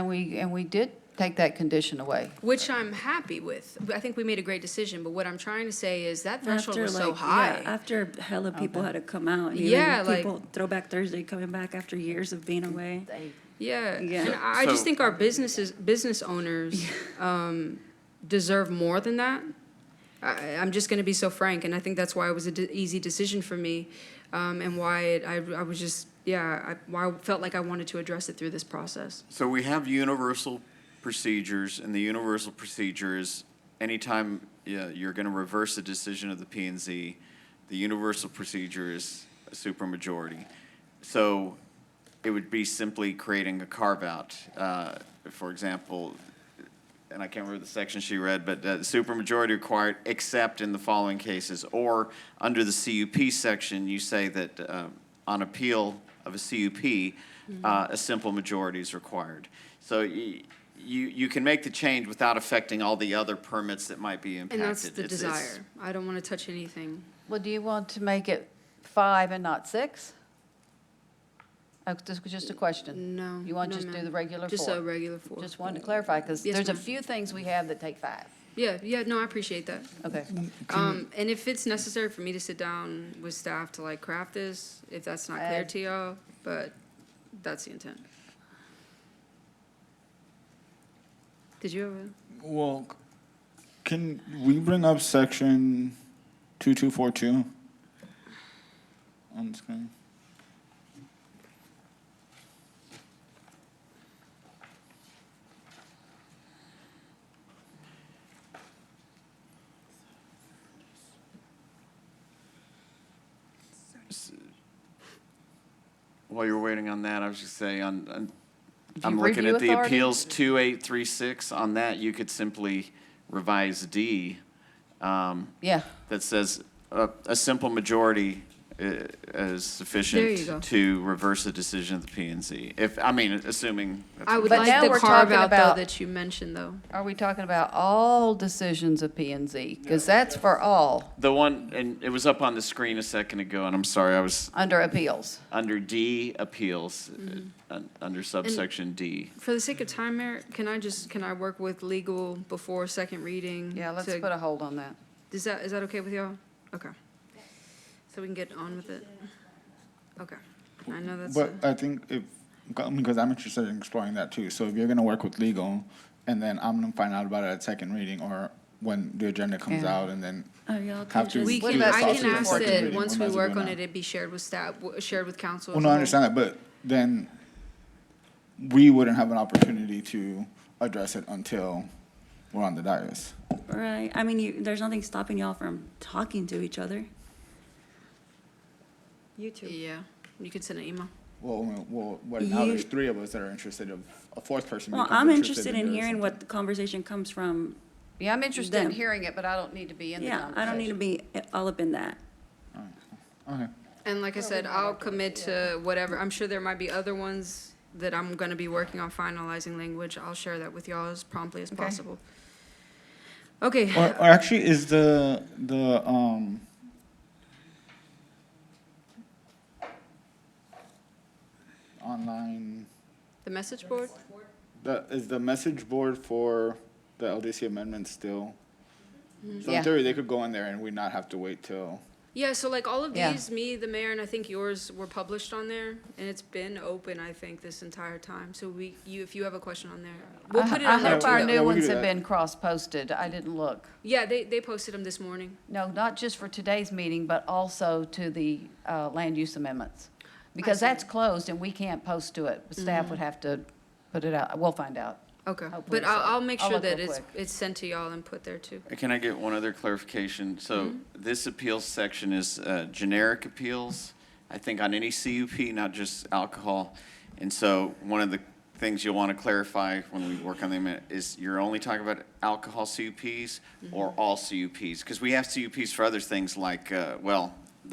we did take that condition away. Which I'm happy with. I think we made a great decision, but what I'm trying to say is that threshold After, was so like, high. yeah, after hella people had to come out. and Yeah, even like- people, Throwback Thursday coming back after years of being away. Yeah, Yeah. and I just So- think our business owners deserve more than that. I'm just gonna be so frank, and I think that's why it was an easy decision for me, and why I was just, why I felt like I wanted to address it through this process. So we have universal procedures, and the universal procedure is anytime you're going to reverse a decision of the P and Z, the universal procedure is a supermajority. So it would be simply creating a carve-out. For example, and I can't remember the section she read, but supermajority required except in the following cases. Or under the CUP section, you say that on appeal of a CUP, a simple majority is required. So you can make the change without affecting all the other permits that might be And impacted. that's the It's- desire. I don't want to touch anything. Well, do you want to make it 5 and not 6? Just a question. No. You want no, to just do ma'am. the regular 4? Just a regular 4. Just wanted to clarify, because Yes, there's a ma'am. few things we have that take 5. Yeah, no, I appreciate that. Okay. And if it's necessary for me to sit down with staff to like craft this, if that's not clear to y'all, but that's the intent. Did you have a? Well, can we bring up section 2242 on the screen? While you're waiting on that, I was just saying, I'm you looking review at the authority? appeals 2836. On that, you could simply revise D. Yeah. That says a simple majority is There you sufficient go. to reverse the decision of the P and Z. Assuming. that's I what would But like now the we're carve talking out though about- that you mentioned though. Are we talking about all decisions of P and Z? Because that's for all, The one, and it was up on the screen a second ago, and I'm sorry, I was under appeals. under D, appeals, Mm-hmm. under subsection D. For the sake of time, Mayor, can I work with legal before second reading? Yeah, let's to- put a hold on that. Is that okay with y'all? Okay. So we can get on with it? Okay. I know that's. But I think because I'm interested in exploring that too. So if you're gonna work with legal, and then I'm gonna find out about it at second reading, or when the agenda comes Yeah. out, and then Oh, y'all have can to just. We do can, the I sausage can on ask second that reading. once we might as well work do on now. it, it be shared with staff, shared with council. Well, as no, I well. understand that, but then we wouldn't have an opportunity to address it until we're on the dais. Right, I mean, there's nothing stopping y'all from talking to each other. You two. Yeah, you could send an email. Well, now You- there's 3 of us that are interested. If a 4th person Well, becomes I'm interested in doing hearing something. what the conversation comes from. Yeah, I'm interested in Them. hearing it, but I don't need to be in the Yeah, conversation. I don't need to be all up in that. Okay. And like I said, I'll commit to whatever. I'm sure there might be other ones that I'm gonna be working on finalizing language. I'll share that with y'all as promptly as Okay. possible. Okay. Or actually, is the online, The message board? is the message board for the LDC amendment still? So Yeah. in theory, they could go in there and we not have to wait till. Yeah, so like all of Yeah. these, me, the mayor, and I think yours were published on there, and it's been open, I think, this entire time. So if you have a question on there, we'll put it I on there hope too. our though. new Yeah, we ones can do have that. been cross-posted. I didn't look. Yeah, they posted them this morning. No, not just for today's meeting, but also to the land use amendments. Because see. that's closed and we can't post to it. Staff would have to put it out. We'll find out. Okay, Hopefully but so. I'll make I'll sure look that real it's quick. it's sent to y'all and put there too. Can I get one other clarification? So this appeals section is generic appeals, I think on any CUP, not just alcohol. And so one of the things you'll want to clarify when we work on them is you're only talking about alcohol CUPs or all CUPs? Because we have CUPs for other things like,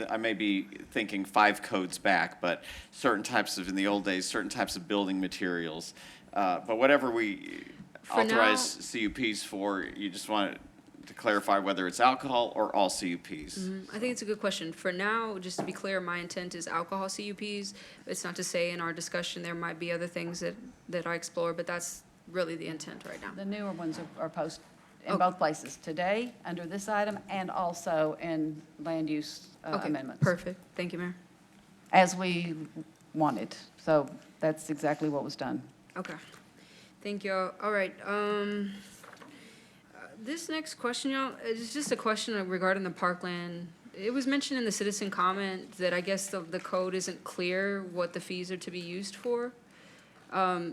I may be thinking 5 codes back, but certain types of, in the old days, certain types of building materials. But whatever we For authorize CUPs for, you just want to clarify whether it's alcohol or all CUPs. I think it's a good question. For now, just to be clear, my intent is alcohol CUPs. It's not to say in our discussion there might be other things that I explore, but that's really the intent right now. The newer ones are posted in Okay. both places, today, under this item, and also in land use Okay, amendments. perfect. Thank you, Mayor. As we wanted. So that's exactly what was done. Okay. Thank you. All right. This next question, y'all, is just a question regarding the parkland. It was mentioned in the citizen comment that I guess the code isn't clear what the fees are to be used for.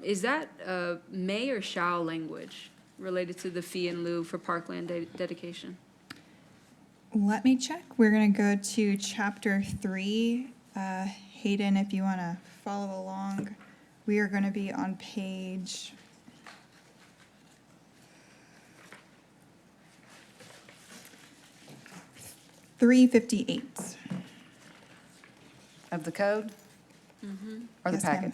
Is that may or shall language related to the fee in lieu for parkland dedication? Let me check. We're going to go to chapter 3. Hayden, if you want to follow along, we are going to be on page 358. Of the code or the Yes, ma'am. packet?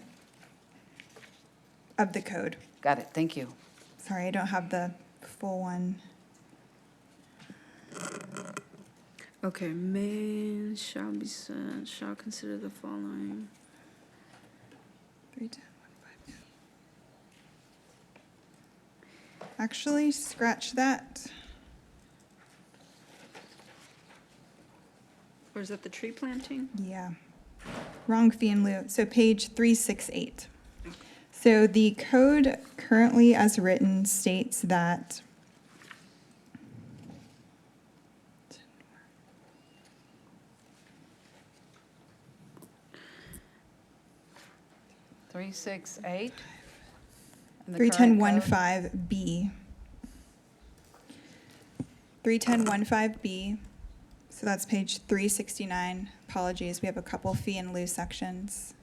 Of the code. Got it, thank you. Sorry, I don't have the full one. Okay, may shall be said, shall consider the following. 310.15. Actually, scratch that. Or is that the tree planting? Yeah. Wrong fee in lieu. So page 368. So the code currently as written states that Three, six, eight. 310.15B. 310.15B. So that's page 369. Apologies, we have a couple fee and lieu sections.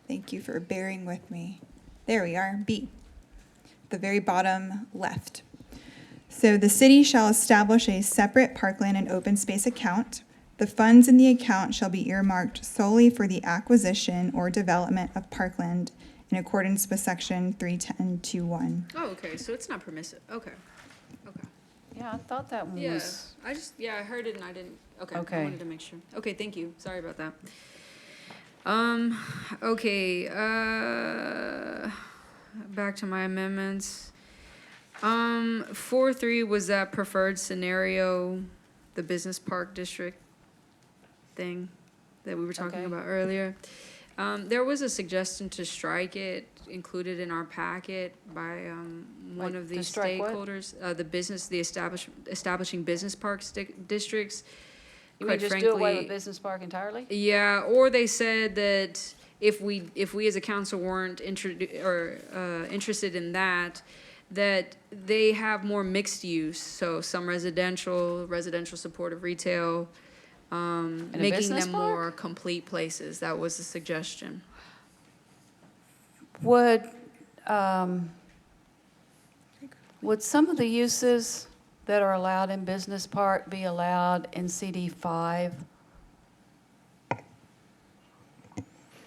Thank you for bearing with me. There we are, B, the very bottom left. So the city shall establish a separate parkland and open space account. The funds in the account shall be earmarked solely for the acquisition or development of parkland in accordance with section 310.21. Oh, okay, so it's not permissive, okay. Yeah, I thought that one Yeah, was, I heard it and I didn't, okay, I Okay. wanted to make sure. Okay, thank you, sorry about that. Okay, back to my amendments. 4.3 was that preferred scenario, the business park district thing that we were talking Okay. about earlier. There was a suggestion to strike it, included in our packet by, one Wait, of to the strike what? stakeholders, establishing business parks districts. you mean Quite just do away frankly- with business park entirely? Yeah, or they said that if we as a council weren't interested in that, that they have more mixed use, so some residential supportive retail, In a making business them park? more complete places. That was the suggestion. Would some of the uses that are allowed in business park be allowed in CD5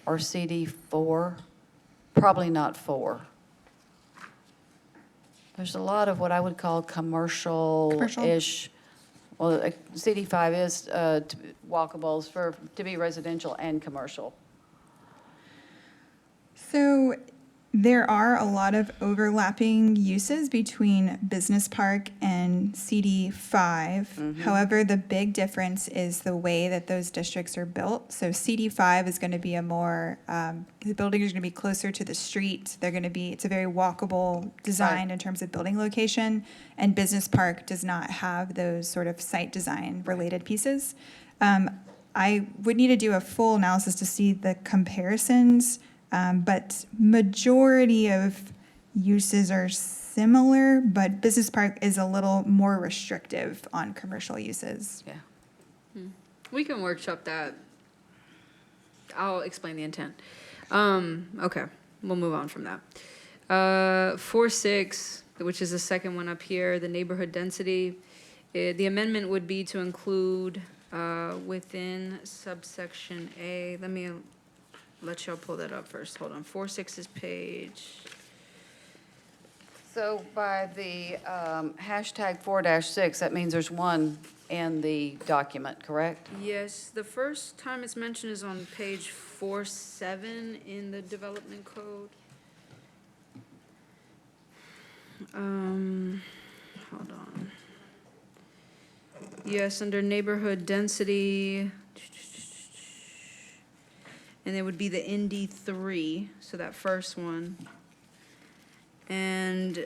or CD4? Probably not 4. There's a lot of what I would call commercial-ish. Well, CD5 is walkables to be residential and commercial. So there are a lot of overlapping uses between business park and CD5. However, the big difference is the way that those districts are built. So CD5 is going to be a more, the buildings are going to be closer to the street. It's a very walkable design in terms of building location. And business park does not have those sort of site design related pieces. I would need to do a full analysis to see the comparisons. But majority of uses are similar, but business park is a little more restrictive on commercial uses. Yeah. We can workshop that. I'll explain the intent. Okay, we'll move on from that. 4.6, which is the second one up here, the neighborhood density. The amendment would be to include within subsection A, let me let y'all pull that up first, hold on, 4.6 is page, So by the hashtag 4-6, that means there's one in the document, correct? yes, the first time it's mentioned is on page 4.7 in the development code. Hold on. Yes, under neighborhood density, and it would be the ND3, so that first one. And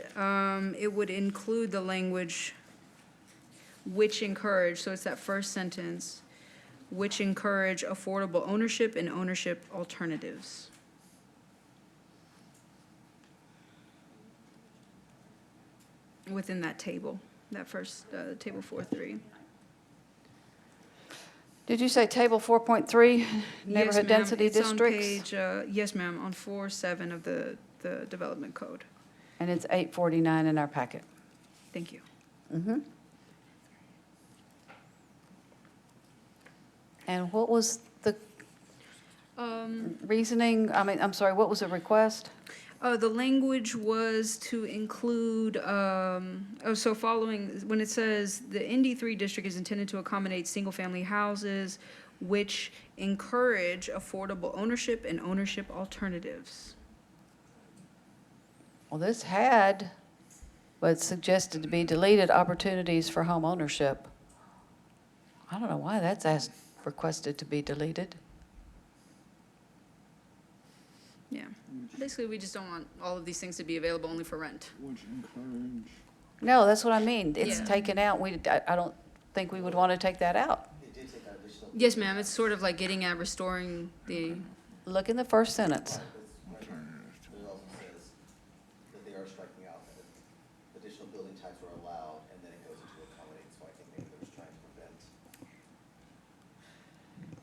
it would include the language which encourage, so it's that first sentence, which encourage affordable ownership and ownership alternatives. Within that table, that first, table 4.3. Did you say table 4.3, neighborhood density districts? It's on page, yes, ma'am, on 4.7 of the development code. And it's 849 in our packet. Thank you. Mm-hmm. And what was the reasoning, I'm sorry, what was the request? The language was to include, so following, when it says, the ND3 district is intended to accommodate single-family houses which encourage affordable ownership and ownership alternatives. Well, this had, but suggested to be deleted, opportunities for home ownership. I don't know why that's requested to be deleted. Yeah, basically, we just don't want all of these things to be available only for rent. Which encourage. No, that's what I mean. It's Yeah. taken out. I don't think we would want to take that out. Yes, ma'am, it's sort of like getting at restoring the, Look in the first sentence. It also says that they are striking out that additional building types are allowed, and then it goes into accommodate, so I think maybe they're just trying to prevent.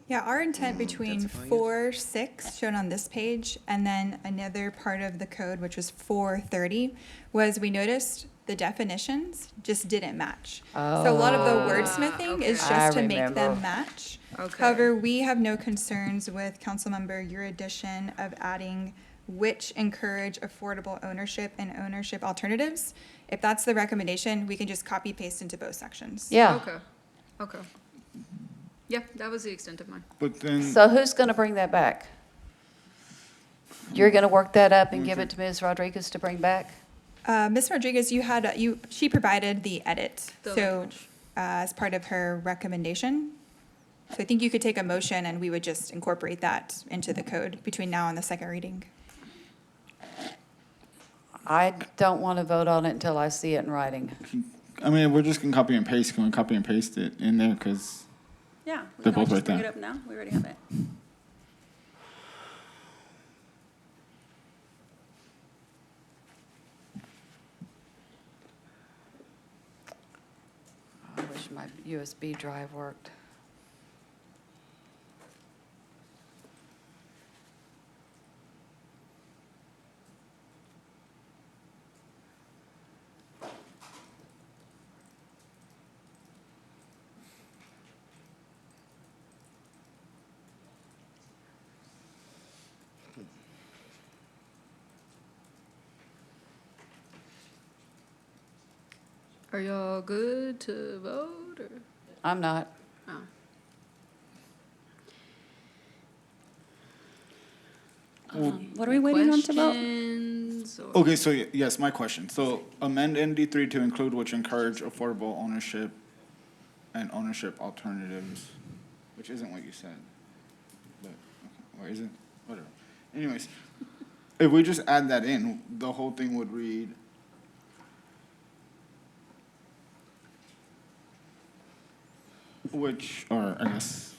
Yeah, our intent between 4.6 shown on this page and then another part of the code, which was 4.30, was we noticed the definitions just didn't match. So a lot of the wordsmithing is I just to make remember. them match. Okay. However, we have no concerns with Councilmember, your addition of adding which encourage affordable ownership and ownership alternatives. If that's the recommendation, we can just copy paste into both sections. Yeah. okay. Yeah, that was the extent of mine. But then, So who's going to bring that back? You're going to work that up and give it to Ms. Rodriguez to bring back? Ms. Rodriguez, she provided the edit, The so, language. as part of her recommendation. So I think you could take a motion and we would just incorporate that into the code between now and the second reading. I don't want to vote on it until I see it in writing. I mean, we're just gonna copy and paste. Can we copy and paste it in there? Because Yeah, They're can I both just right bring there. it up now? We already have it. I wish my USB drive worked. Are y'all good to vote, or? I'm not. Oh. What are we waiting on to vote? Questions, or- okay, so yes, my question. So amend ND3 to include which encourage affordable ownership and ownership alternatives, which isn't what you said. But okay, or is it? Whatever. Anyways, if we just add that in, the whole thing would read. Which, or I guess.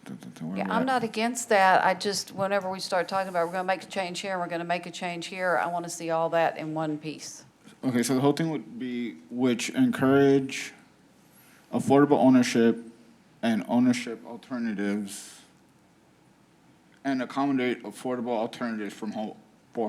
where Yeah, we I'm at? not against that. I just, whenever we start talking about, we're going to make a change here, and we're going to make a change here, I want to see all that in one piece. Okay, so the whole thing would be which encourage affordable ownership and ownership alternatives and accommodate affordable alternatives for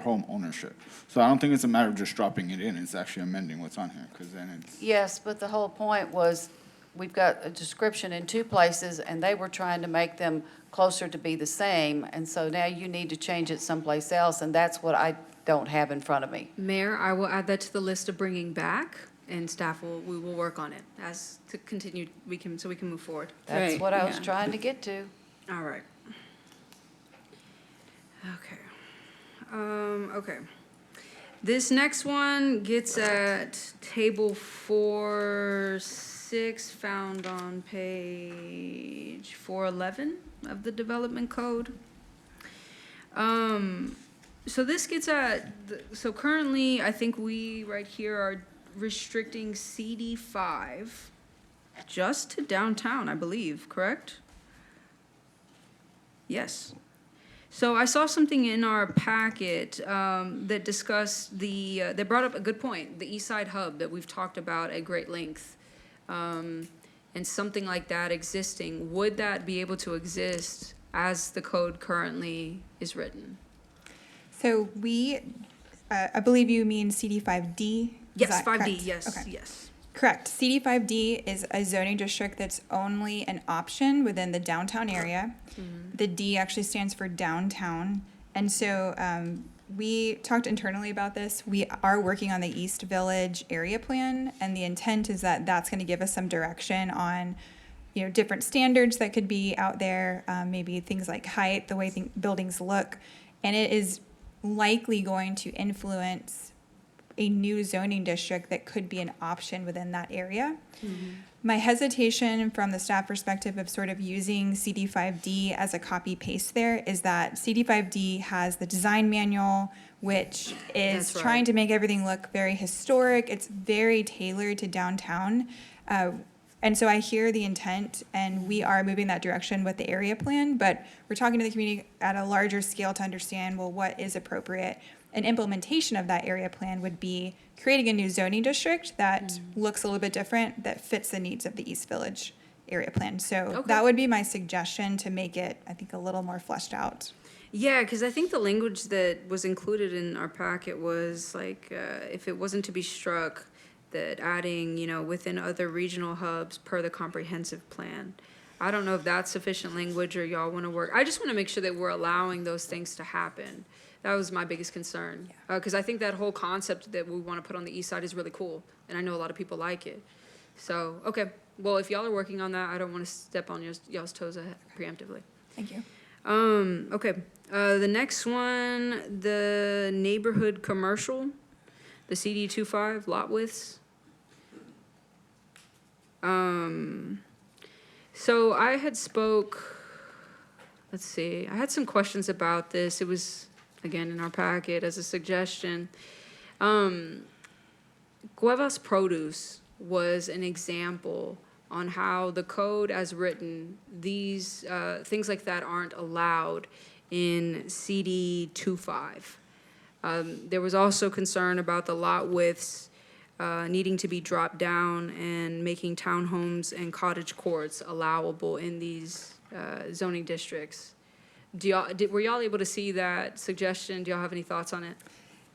home ownership. So I don't think it's a matter of just dropping it in, it's actually amending what's on here, because then it's, Yes, but the whole point was we've got a description in two places, and they were trying to make them closer to be the same, and so now you need to change it someplace else, and that's what I don't have in front of me. Mayor, I will add that to the list of bringing back, and staff we will work on it as to continue, so we can move forward. That's Right, what I was yeah. trying to get to. All right. Okay. Okay. This next one gets at table 4-6, found on page 411 of the development code. So this gets at, so currently, I think we right here are restricting CD5 just to downtown, I believe, correct? Yes. So I saw something in our packet that discussed that brought up a good point, the East Side Hub that we've talked about at great length. And something like that existing, would that be able to exist as the code currently is written? So we, I believe you mean CD5D? Is Yes, that 5D, correct? yes, Okay. yes. Correct. CD5D is a zoning district that's only an option within the downtown area. The D actually stands for downtown. And so we talked internally about this. We are working on the East Village area plan, and the intent is that that's going to give us some direction on, you know, different standards that could be out there, maybe things like height, the way buildings look. And it is likely going to influence a new zoning district that could be an option within that area. My hesitation from the staff perspective of sort of using CD5D as a copy paste there is that CD5D has the design manual, which is That's right. trying to make everything look very historic. It's very tailored to downtown. And so I hear the intent, and we are moving that direction with the area plan, but we're talking to the community at a larger scale to understand, well, what is appropriate? An implementation of that area plan would be creating a new zoning district that looks a little bit different, that fits the needs of the East Village area plan. So Okay. that would be my suggestion to make it, I think, a little more fleshed out. Yeah, because I think the language that was included in our packet was like, if it wasn't to be struck, that adding, within other regional hubs per the comprehensive plan. I don't know if that's sufficient language or y'all want to work. I just want to make sure that we're allowing those things to happen. That was my biggest concern. Because I think that whole concept that we want to put on the east side is really cool. And I know a lot of people like it. So, okay. Well, if y'all are working on that, I don't want to step on y'all's toes preemptively. Thank you. Okay. The next one, the neighborhood commercial, the CD25 lot widths. So I had let's see, I had some questions about this. It was, again, in our packet as a suggestion. Cuevas Produce was an example on how the code as written, these things like that aren't allowed in CD25. There was also concern about the lot widths needing to be dropped down and making townhomes and cottage courts allowable in these zoning districts. Were y'all able to see that suggestion? Do y'all have any thoughts on it?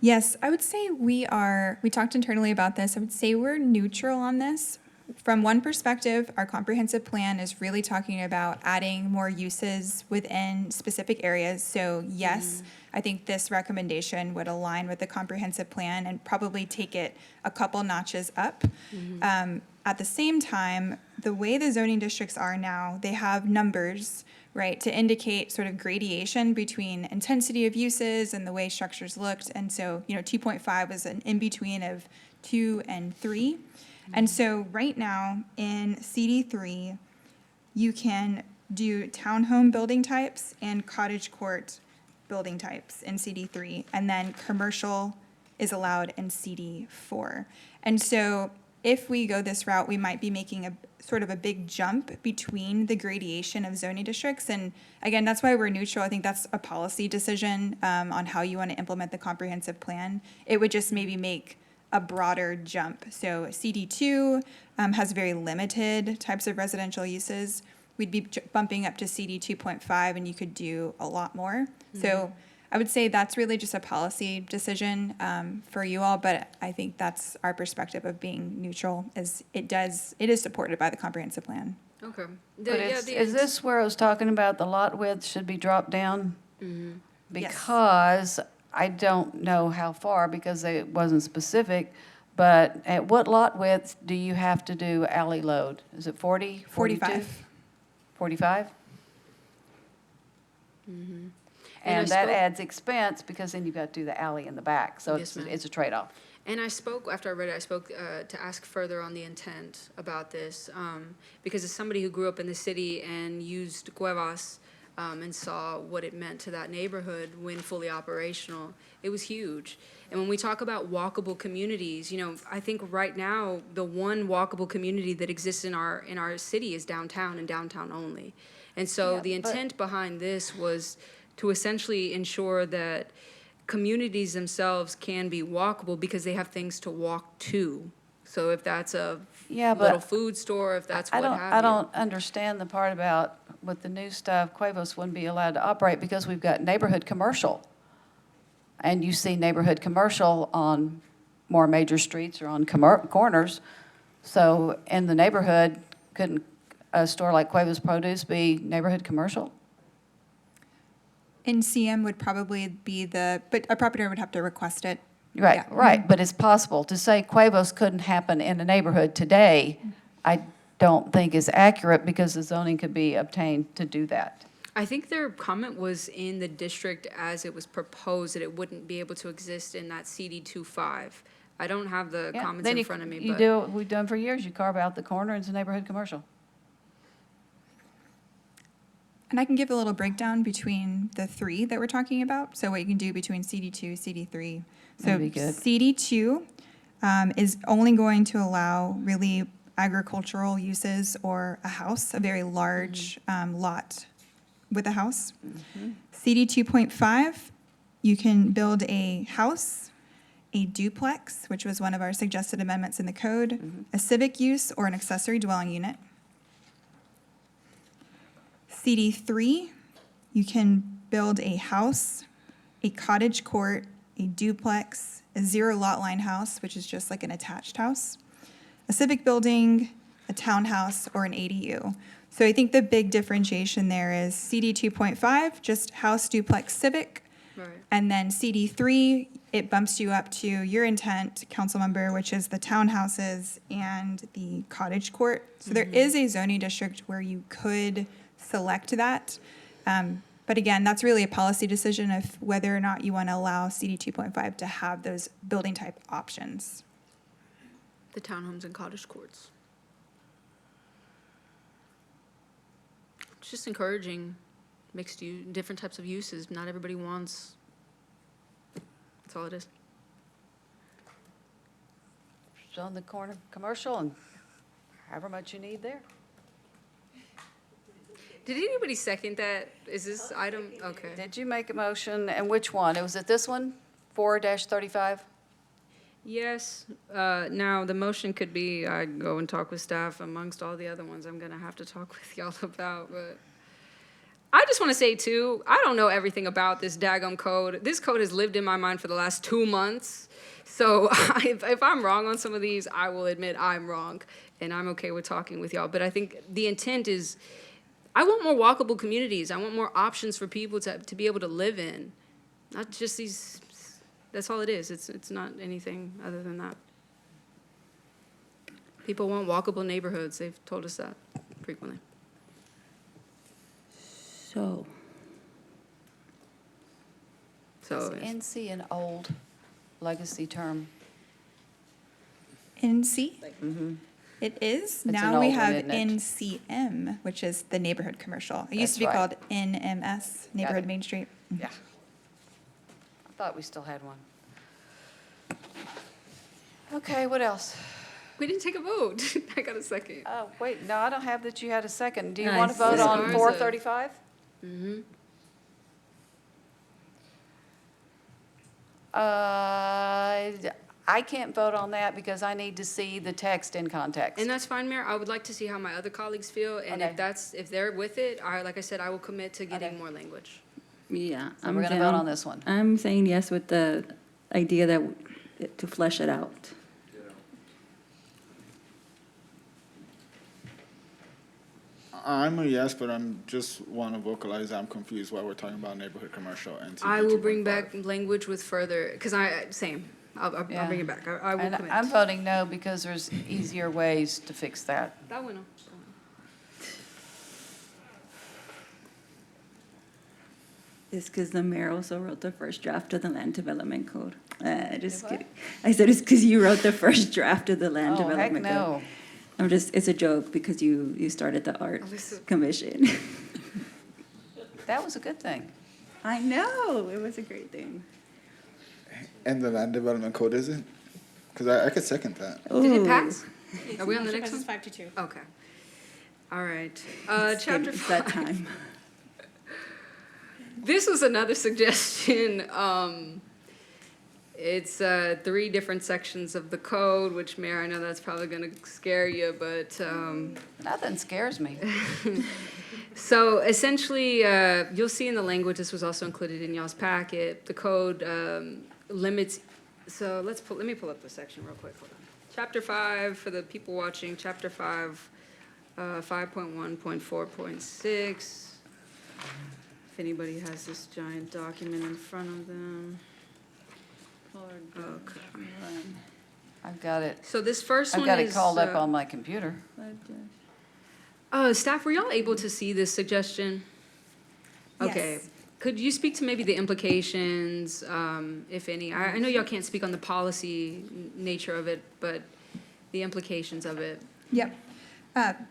Yes, I would say we talked internally about this. I would say we're neutral on this. From one perspective, our comprehensive plan is really talking about adding more uses within specific areas. So yes, I think this recommendation would align with the comprehensive plan and probably take it a couple notches up. At the same time, the way the zoning districts are now, they have numbers, right, to indicate sort of gradation between intensity of uses and the way structures looked. And so, 2.5 was an in-between of 2 and 3. And so right now in CD3, you can do townhome building types and cottage court building types in CD3, and then commercial is allowed in CD4. And so if we go this route, we might be making a sort of a big jump between the gradation of zoning districts. And again, that's why we're neutral. I think that's a policy decision on how you want to implement the comprehensive plan. It would just maybe make a broader jump. So CD2 has very limited types of residential uses. We'd be bumping up to CD 2.5, and you could do a lot more. So I would say that's really just a policy decision for you all, but I think that's our perspective of being neutral, is it is supported by the comprehensive plan. Okay. But is this where I was talking about the lot width should be dropped down? Mhm. Because I don't know how far, because it wasn't specific, but at what lot width do you have to do alley load? Is it 40, 42? 45. 45? Mm-hmm. And that adds expense, because then you've got to do the alley in the back, so Yes, ma'am. it's a trade-off. And I spoke, after I read it, I spoke to ask further on the intent about this, because as somebody who grew up in the city and used Cuevas and saw what it meant to that neighborhood when fully operational, it was huge. And when we talk about walkable communities, I think right now, the one walkable community that exists in our city is downtown and downtown only. And so Yeah, the but- intent behind this was to essentially ensure that communities themselves can be walkable because they have things to walk to. So if that's a Yeah, but little food store, if that's what have you. I don't understand the part about with the new stuff, Cuevas wouldn't be allowed to operate because we've got neighborhood commercial. And you see neighborhood commercial on more major streets or on corners. So in the neighborhood, couldn't a store like Cuevas Produce be neighborhood commercial? In CM would probably be but a property owner would have to request it. Right, Yeah. right, but it's possible. To say Cuevas couldn't happen in a neighborhood today, I don't think is accurate, because the zoning could be obtained to do that. I think their comment was in the district as it was proposed, that it wouldn't be able to exist in that CD 25. I don't have the Yeah, comments then in you- front of me, You but. do what we've done for years. You carve out the corner, and it's a neighborhood commercial. And I can give a little breakdown between the three that we're talking about. So what you can do between CD2, CD3. So That'd be good. CD2 is only going to allow really agricultural uses or a house, a very large lot with a house. CD 2.5, you can build a house, a duplex, which was one of our suggested amendments in the code, a civic use or an accessory dwelling unit. CD 3, you can build a house, a cottage court, a duplex, a zero lot line house, which is just like an attached house, a civic building, a townhouse, or an ADU. So I think the big differentiation there is CD 2.5, just house, duplex, civic. Right. And then CD 3, it bumps you up to your intent, council member, which is the townhouses and the cottage court. So there is a zoning district where you could select that. But again, that's really a policy decision of whether or not you want to allow CD 2.5 to have those building type options. The townhomes and cottage courts. It's just encouraging different types of uses. Not everybody wants. That's all it is. It's on the corner commercial, and however much you need there. Did anybody second that? Is this item, okay. Did you make a motion, and which one? Was it this one, 4-35? Yes, now the motion could be, I go and talk with staff amongst all the other ones I'm gonna have to talk with y'all about, but I just wanna say too, I don't know everything about this daggum code. This code has lived in my mind for the last 2 months. So if I'm wrong on some of these, I will admit I'm wrong, and I'm okay with talking with y'all. But I think the intent is, I want more walkable communities. I want more options for people to be able to live in, not just these. That's all it is. It's not anything other than that. People want walkable neighborhoods. They've told us that frequently. So, Is NC an old legacy term? NC? Mm-hmm. It is. an Now we old one, have isn't it? NCM, which is the neighborhood commercial. It used to be That's right. called NMS, Neighborhood it. Main Street. Yeah. I thought we still had one. Okay, what else? We didn't take a vote. I got a second. Oh, wait, no, I don't have that you had a second. Do you Nice. want to vote Ms. on Garza. 435? Mm-hmm. I can't vote on that because I need to see the text in context. And that's fine, Mayor. I would like to see how my other colleagues feel, and Okay. if they're with it, like I said, I will commit to getting Okay. more language. Yeah. So we're gonna vote on this one. I'm saying yes with the idea that, to flesh it out. I'm a yes, but I'm just want to vocalize I'm confused why we're talking about neighborhood commercial and. I will bring 2.5. back language with further, because same. I'll Yeah. bring it back. I will And commit. I'm voting no because there's easier ways to fix that. That one. It's because the mayor also wrote the first draft of the land development code. Just kidding. I said it's because you wrote the first draft of the land Oh, heck development code. no. It's a joke because you started the art commission. That was a good thing. I know, it was a great thing. And the land development code isn't? Because I could second that. Did it Ooh. pass? Are we on the Motion next one? passes 5-2. Okay. All right. It's Chapter getting- it's that 5. time. This was another suggestion. It's 3 different sections of the code, which, Mayor, I know that's probably going to scare you, but Nothing scares me. so essentially, you'll see in the language, this was also included in y'all's packet, the code limits, so let me pull up the section real quick. Hold on. Chapter 5, for the people watching, Chapter 5, 5.1.4.6. If anybody has this giant document in front of them. Okay. I've got it. So this first I've one got it is, called up on my computer. Staff, were y'all able to see this suggestion? Okay. Yes. Could you speak to maybe the implications, if any? I know y'all can't speak on the policy nature of it, but the implications of it. Yep.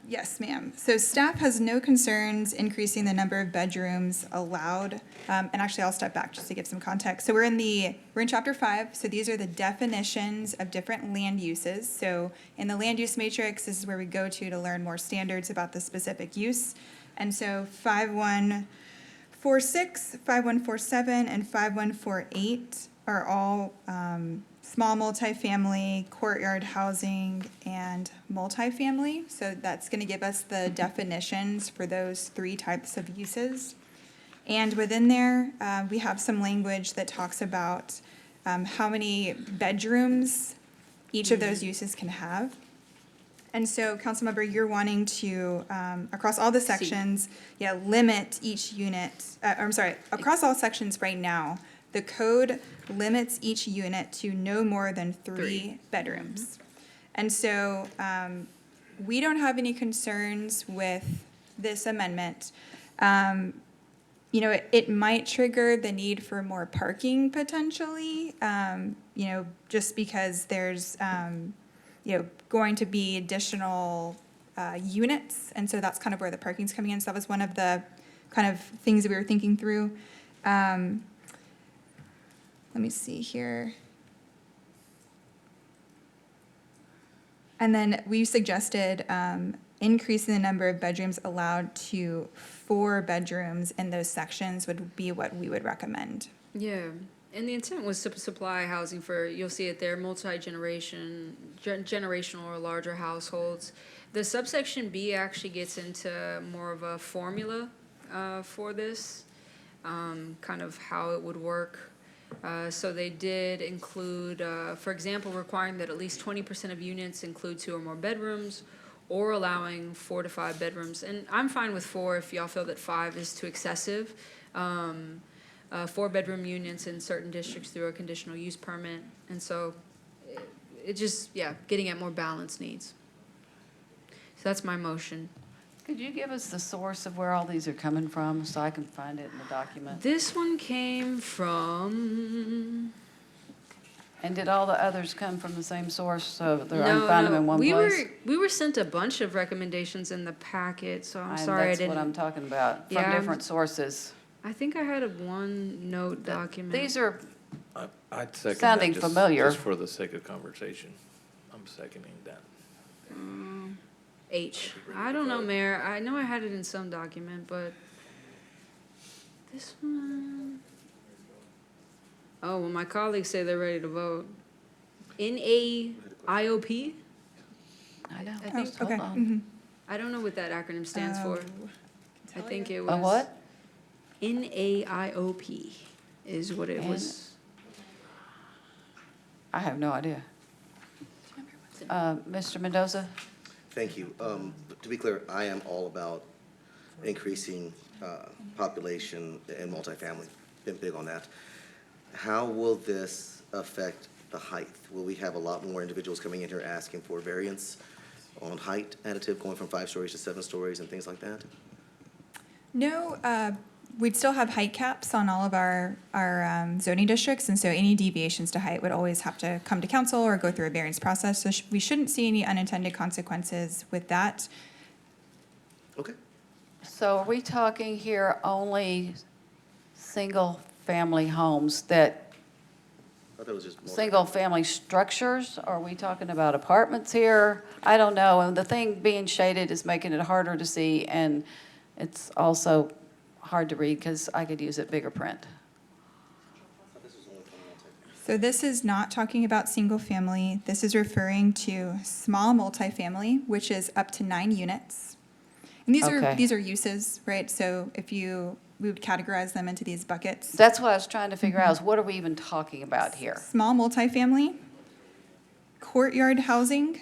Yes, ma'am. So staff has no concerns increasing the number of bedrooms allowed. And actually, I'll step back just to give some context. So we're in chapter 5. So these are the definitions of different land uses. So in the land use matrix, this is where we go to learn more standards about the specific use. And so 5146, 5147, and 5148 are all small multifamily, courtyard housing, and multifamily. So that's going to give us the definitions for those 3 types of uses. And within there, we have some language that talks about how many bedrooms each of those uses can have. And so, Councilmember, you're wanting to, across all the sections, limit each unit, across all sections right now, the code limits each unit to no more than 3 bedrooms. And so we don't have any concerns with this amendment. It might trigger the need for more parking potentially, just because there's, going to be additional units. And so that's kind of where the parking's coming in. So that was one of the kind of things that we were thinking through. Let me see here. And then we suggested increasing the number of bedrooms allowed to 4 bedrooms in those sections would be what we would recommend. Yeah, and the intent was to supply housing for, you'll see it there, generational or larger households. The subsection B actually gets into more of a formula for this, kind of how it would work. So they did include, for example, requiring that at least 20% of units include 2 or more bedrooms, or allowing 4 to 5 bedrooms. And I'm fine with 4 if y'all feel that 5 is too excessive. 4-bedroom units in certain districts through a conditional use permit. And so it just, getting at more balanced needs. So that's my motion. Could you give us the source of where all these are coming from so I can find it in the document? This one came from... And did all the others come from the same source, so I can find them in one place? We were sent a bunch of recommendations in the packet, so I'm sorry I That's didn't. what I'm talking about, from Yeah. different sources. I think I had a OneNote document. These are, I'd second that Sounding just- familiar. Just for the sake of conversation. I'm seconding that. H. I don't know, Mayor. I know I had it in some document, but this one. Oh, well, my colleagues say they're ready to vote. NAIOP? I know, I think, hold on. Mhm. I don't know what that acronym stands for. I think it was. A what? NAIOP is what it was. I have no idea. Mr. Mendoza? Thank you. To be clear, I am all about increasing population and multifamily. Been big on that. How will this affect the height? Will we have a lot more individuals coming in here asking for variance on height additive, going from 5 stories to 7 stories and things like that? No, we'd still have height caps on all of our zoning districts, and so any deviations to height would always have to come to council or go through a variance process. So we shouldn't see any unintended consequences with that. Okay. So are we talking here only single-family homes that, I thought it was just single-family structures? Are we talking about apartments here? I don't know. And the thing being shaded is making it harder to see, and it's also hard to read because I could use it bigger print. So this is not talking about single family. This is referring to small multifamily, which is up to 9 units. And Okay. these are uses, right? So we would categorize them into these buckets. That's what I was trying to figure out, is what are we even talking about here? Small multifamily, courtyard housing,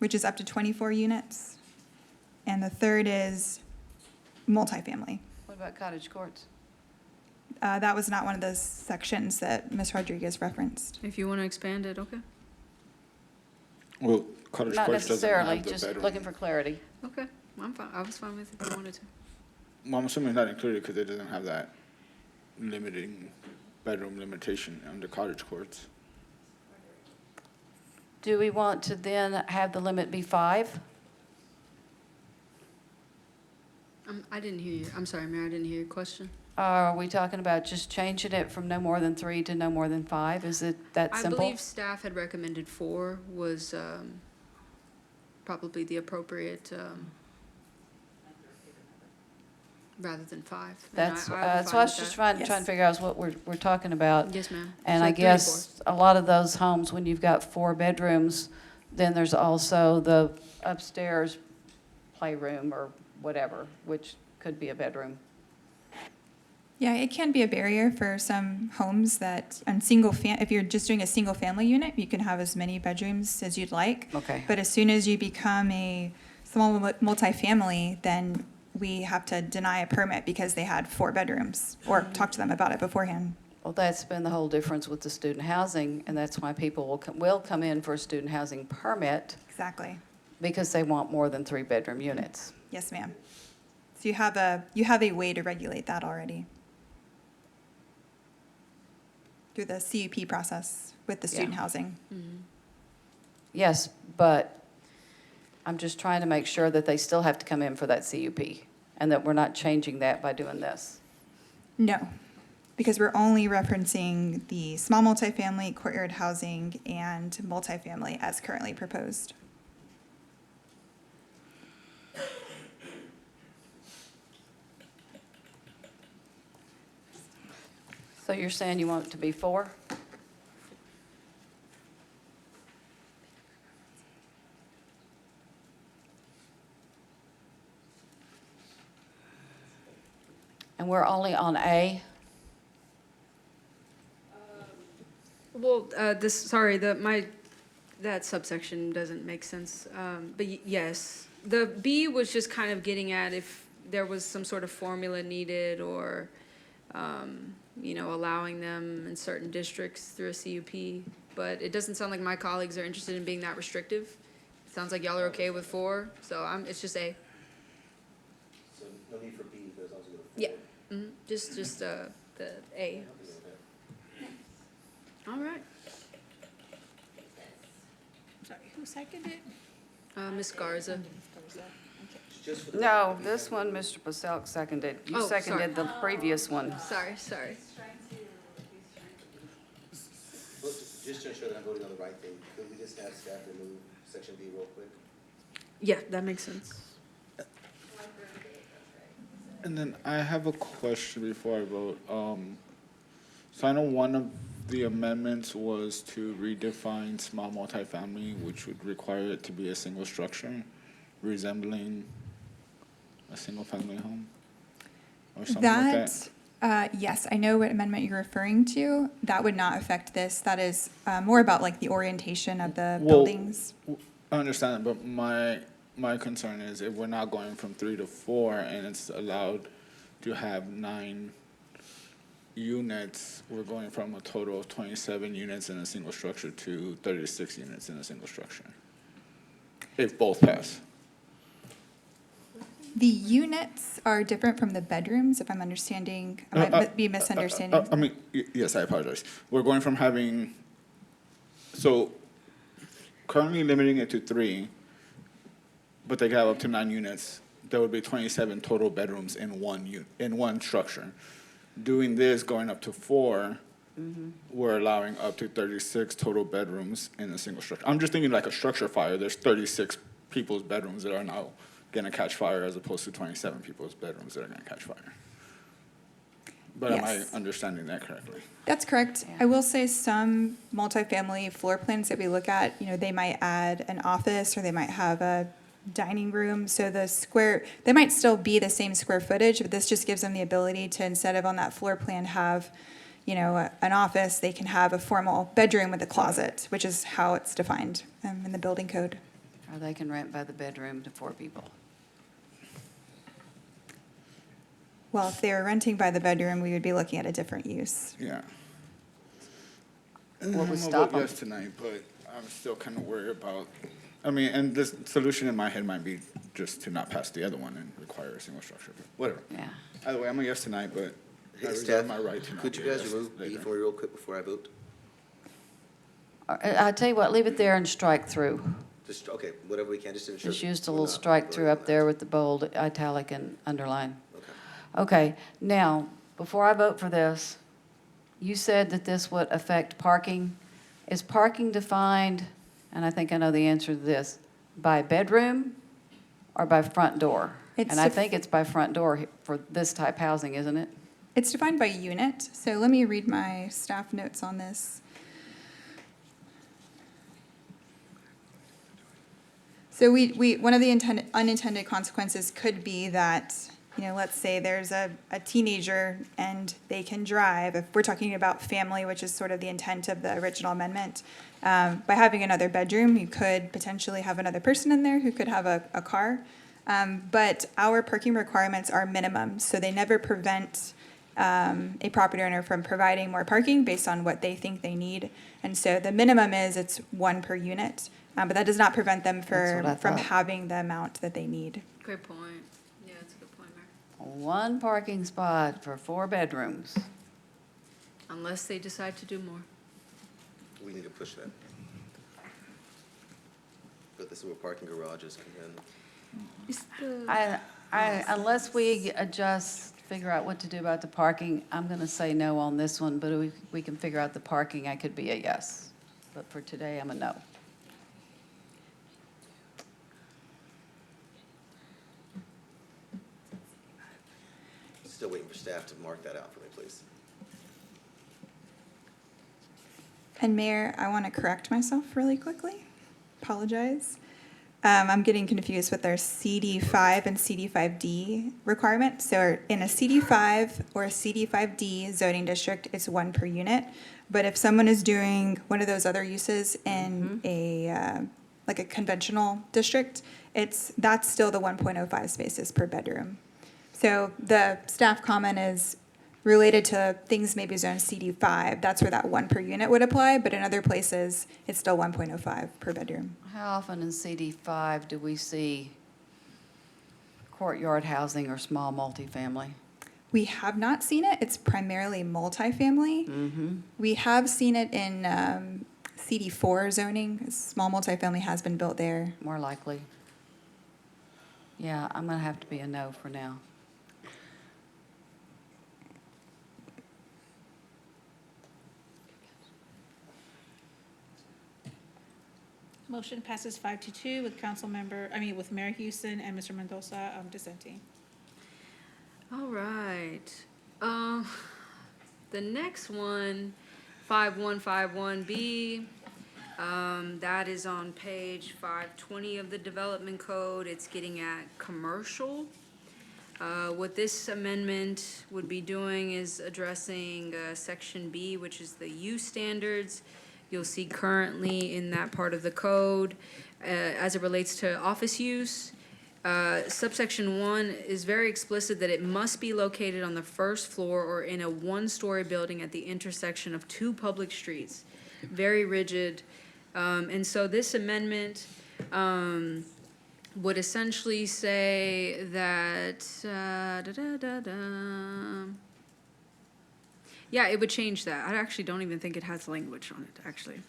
which is up to 24 units. And the third is multifamily. What about cottage courts? That was not one of those sections that Ms. Rodriguez referenced. If you want to expand it, okay. Well, cottage Not courts doesn't necessarily, have the just bedroom. looking for clarity. Okay, I'm fine. I was fine with it if you wanted to. Well, I'm assuming it's not included because it doesn't have that limiting bedroom limitation under cottage courts. Do we want to then have the limit be 5? I didn't hear you. I'm sorry, Mayor, I didn't hear your question. Are we talking about just changing it from no more than 3 to no more than 5? Is it that I simple? believe staff had recommended 4 was probably the appropriate, rather than 5. And That's, I'm so I fine was with just that. trying to figure out what we're talking about. Yes, ma'am. And So I 3 to guess a lot of those homes, when you've got 4 bedrooms, then there's also the upstairs playroom or whatever, which could be a bedroom. Yeah, it can be a barrier for some homes that, if you're just doing a single family unit, you can have as many bedrooms as you'd like. Okay. But as soon as you become a small multifamily, then we have to deny a permit because they had 4 bedrooms or talk to them about it beforehand. Well, that's been the whole difference with the student housing, and that's why people will come in for a student housing permit Exactly. because they want more than 3 bedroom units. Yes, ma'am. So you have a way to regulate that already through the CUP process with the student Yeah. housing. Yes, but I'm just trying to make sure that they still have to come in for that CUP and that we're not changing that by doing this. No, because we're only referencing the small multifamily, courtyard housing, and multifamily as currently proposed. So you're saying you want it to be 4? And we're only on A? Well, that subsection doesn't make sense. But yes, the B was just kind of getting at if there was some sort of formula needed or, allowing them in certain districts through a CUP. But it doesn't sound like my colleagues are interested in being that restrictive. It sounds like y'all are okay with 4, so it's just A. So no need for B, there's also go to 4. Yeah, just the A. All right. Sorry, who seconded? Ms. Garza. No, this one, Mr. Paselk seconded. You Oh, sorry. seconded the previous one. Sorry. Just to ensure that I'm voting on the right thing, could we just have staff remove section B real quick? Yeah, that makes sense. And then I have a question before I vote. So I know one of the amendments was to redefine small multifamily, which would require it to be a single structure resembling a single family home or something like that. Yes, I know what amendment you're referring to. That would not affect this. That is more about like the orientation of the Well, buildings. I understand, but my concern is if we're not going from 3 to 4 and it's allowed to have 9 units, we're going from a total of 27 units in a single structure to 36 units in a single structure. If both pass. The units are different from the bedrooms, if I'm understanding, I might be misunderstanding. I mean, yes, I apologize. We're going from having, so currently limiting it to 3, but they can have up to 9 units. There would be 27 total bedrooms in one structure. Doing this, going up to 4, we're allowing up to 36 total bedrooms in a single structure. I'm just thinking like a structure fire. There's 36 people's bedrooms that are now gonna catch fire as opposed to 27 people's bedrooms that are gonna catch fire. But am I Yes. understanding that correctly? That's correct. I will say some multifamily floor plans that we look at, they might add an office or they might have a dining room. So they might still be the same square footage, but this just gives them the ability to, instead of on that floor plan, have, an office, they can have a formal bedroom with a closet, which is how it's defined in the building code. Or they can rent by the bedroom to 4 people. Well, if they were renting by the bedroom, we would be looking at a different use. Yeah. What would I'm gonna stop vote 'em? yes tonight, but I'm still kind of worried about, and this solution in my head might be just to not pass the other one and require a single structure, but whatever. Yeah. Either way, I'm a yes tonight, but I Hey, reserve staff, my right to not could you be a guys yes remove B later. for me real quick before I vote? I tell you what, leave it there and strike through. Just, okay, whatever we can, just to ensure. Just used a we're little not strike through voting up on there with the bold, italic, and underline. that. Okay. Okay, now, before I vote for this, you said that this would affect parking. Is parking defined, and I think I know the answer to this, by bedroom or by front door? It's And I def- think it's by front door for this type housing, isn't it? It's defined by unit, so let me read my staff notes on this. So one of the unintended consequences could be that, let's say there's a teenager and they can drive. If we're talking about family, which is sort of the intent of the original amendment, by having another bedroom, you could potentially have another person in there who could have a car. But our parking requirements are minimum, so they never prevent a property owner from providing more parking based on what they think they need. And so the minimum is it's 1 per unit, but that does not prevent them That's what I from thought. having the amount that they need. Great point. Yeah, that's a good point, Mayor. 1 parking spot for 4 bedrooms. Unless they decide to do more. We need to push that. But this is where parking garages come in. Unless we figure out what to do about the parking, I'm going to say no on this one, but if we can figure out the parking, I could be a yes. But for today, I'm a no. Still waiting for staff to mark that out for me, please. And Mayor, I want to correct myself really quickly. Apologize. I'm getting confused with our CD5 and CD5D requirement. So in a CD5 or a CD5D zoning district, it's 1 per unit. But if someone is doing one of those other uses in like a conventional district, that's still the 1.05 spaces per bedroom. So the staff comment is related to things maybe zoned CD5. That's where that 1 per unit would apply, but in other places, it's still 1.05 per bedroom. How often in CD5 do we see courtyard housing or small multifamily? We have not seen it. It's primarily multifamily. We have seen it in CD4 zoning. Small multifamily has been built there. More likely. Yeah, I'm going to have to be a no for now. Motion passes 5-2 with Mayor Houston and Mr. Mendoza dissenting. All right. The next one, 5151B, that is on page 520 of the Development Code. It's getting at commercial. What this amendment would be doing is addressing Section B, which is the use standards. You'll see currently in that part of the code, as it relates to office use, subsection 1 is very explicit that it must be located on the first floor or in a one-story building at the intersection of two public streets. Very rigid. And so this amendment would essentially say that, yeah, it would change that. I actually don't even think it has language on it, actually.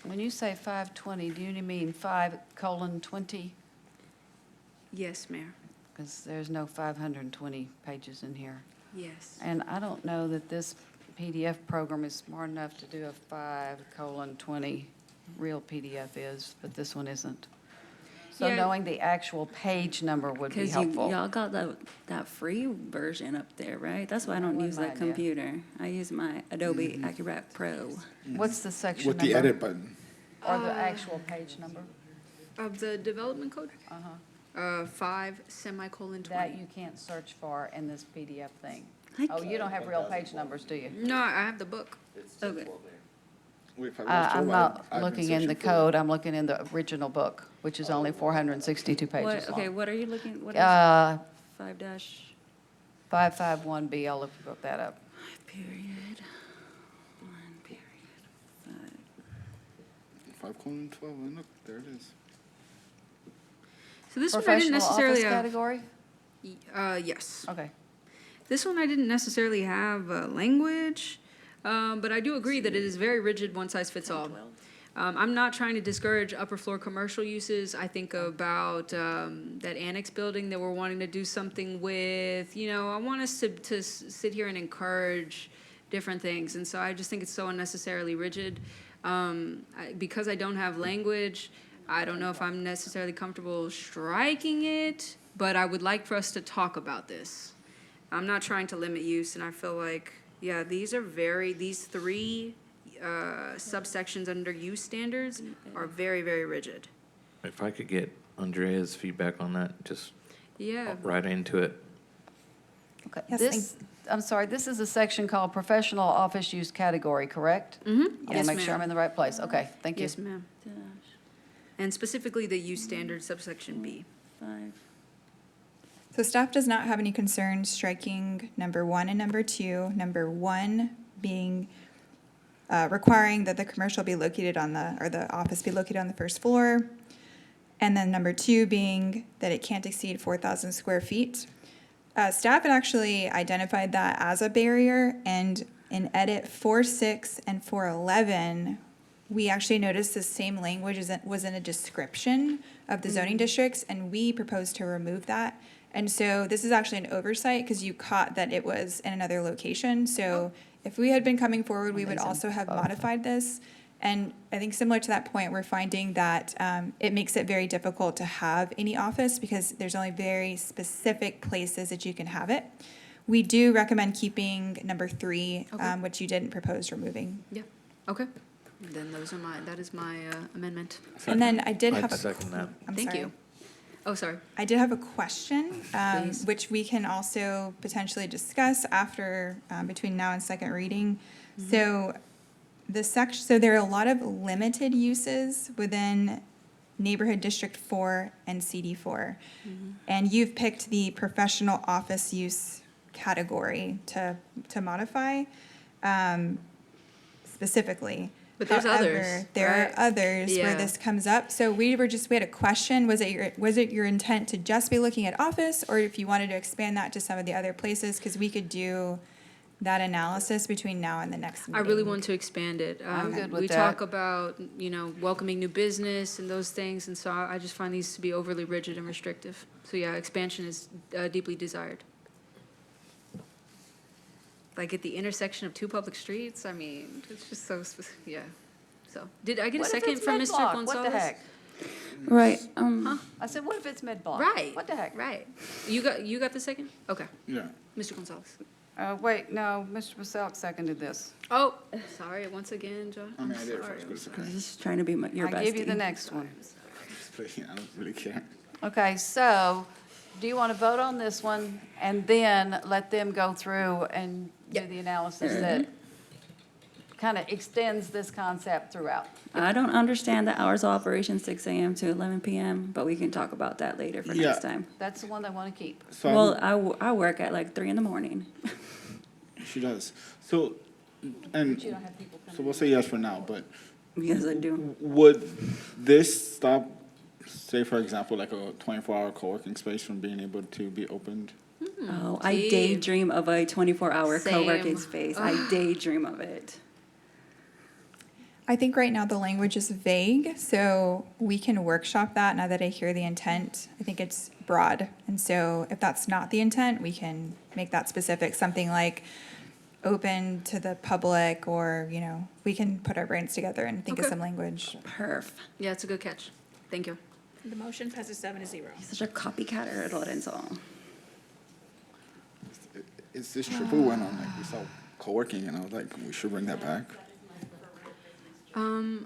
When you say 520, do you mean 5:20? Yes, Mayor. Because there's no 520 pages in here. Yes. And I don't know that this PDF program is smart enough to do a 5:20. Real PDF is, but this one isn't. So Yeah. knowing the actual page number would be Because helpful. y'all got that free version up there, right? That's why I don't Wouldn't use that mind, yeah. computer. I use my Adobe Acrobat Pro. What's the section With number? the edit button. Or the actual page number? Of the development code? Uh-huh. 5:20. That you can't search for in this PDF thing. I Oh, you don't have real page numbers, do you? No, I have the book. Okay. Wait, if I was I'm told not I've been looking in the searching for code, I'm looking in the original book, which is only 462 pages What, okay, long. what are you looking, what is Uh, 5-? 551B, I'll look that up. Period. 1 period. 5. 5:12, and look, there it is. So this one I didn't Professional necessarily office have. category? Yes. Okay. This one I didn't necessarily have language, but I do agree that it is very rigid, one size fits all. I'm not trying to discourage upper floor commercial uses. I think about that annex building that we're wanting to do something with. You know, I want us to sit here and encourage different things. And so I just think it's so unnecessarily rigid. Because I don't have language, I don't know if I'm necessarily comfortable striking it, but I would like for us to talk about this. I'm not trying to limit use, and I feel like, yeah, these three subsections under use standards are very, very rigid. If I could get Andrea's feedback on that, just Yeah. right into it. Okay. Yes, This, I'm sorry, this is a section called professional office use category, correct? Mm-hmm. I'll Yes, make sure I'm ma'am. in the right place. Okay, thank you. Yes, ma'am. And specifically the use standard subsection B. 5. So staff does not have any concerns striking number 1 and number 2. Number 1 being requiring that the commercial be located on the office be located on the first floor. And then number 2 being that it can't exceed 4,000 square feet. Staff had actually identified that as a barrier, and in edit 4.6 and 4.11, we actually noticed the same language was in a description of the zoning districts, and we proposed to remove that. And so this is actually an oversight because you caught that it was in another location. So if we had been coming forward, we would also have modified this. And I think similar to that point, we're finding that it makes it very difficult to have any office because there's only very specific places that you can have it. We do recommend keeping number 3, Okay. which you didn't propose removing. Yeah, okay. Then that is my amendment. And then I did I'd have a. second that. I'm Thank sorry. you. Oh, sorry. I did have a question, Please. which we can also potentially discuss after, between now and second reading. So so there are a lot of limited uses within Neighborhood District 4 and CD4. And you've picked the professional office use category to modify specifically. But there's However, others, there right? are others where Yeah. this comes up. So we had a question. Was it your intent to just be looking at office, or if you wanted to expand that to some of the other places? Because we could do that analysis between now and the next I meeting. really want to expand it. I'm good with We that. talk about, welcoming new business and those things, and so I just find these to be overly rigid and restrictive. So yeah, expansion is deeply desired. Like at the intersection of two public streets, I mean, it's just so, yeah. So, did I get a What if second it's from Mr. mid-block? Gonzalez? What the heck? Right, I said, what if it's mid-block? Right. What the heck? Right. You got the second? Okay. Yeah. Mr. Gonzalez. Wait, no, Mr. Baselk seconded this. Oh, sorry, once again, Joe. I mean, I did it Sorry. first, but I was just trying to be your bestie. I give you the next one. I don't really care. Okay, so do you want to vote on this one and then let them go through and do the analysis that kind of extends this concept throughout? I don't understand the hours of operation, 6 a.m. to 11 p.m., but we can talk about that later for Yeah. next time. That's the one they want to keep. So Well, I work at like 3 in the morning. she does. So, and You don't have people so we'll say yes for now, but Yes, I do. would this stop, say for example, like a 24-hour co-working space from being able to be opened? Oh, I Gee. daydream of a 24-hour co-working Same. space. I daydream of it. I think right now the language is vague, so we can workshop that now that I hear the intent. I think it's broad. And so if that's not the intent, we can make that specific, something like open to the public, or, you know, we can put our brains together and think of Okay. some language. Perf. Yeah, it's a good catch. Thank you. The motion passes 7-0. Such a copycatter, Lorenzo. It's this triple win on, like, we saw co-working, and I was like, we should bring that back.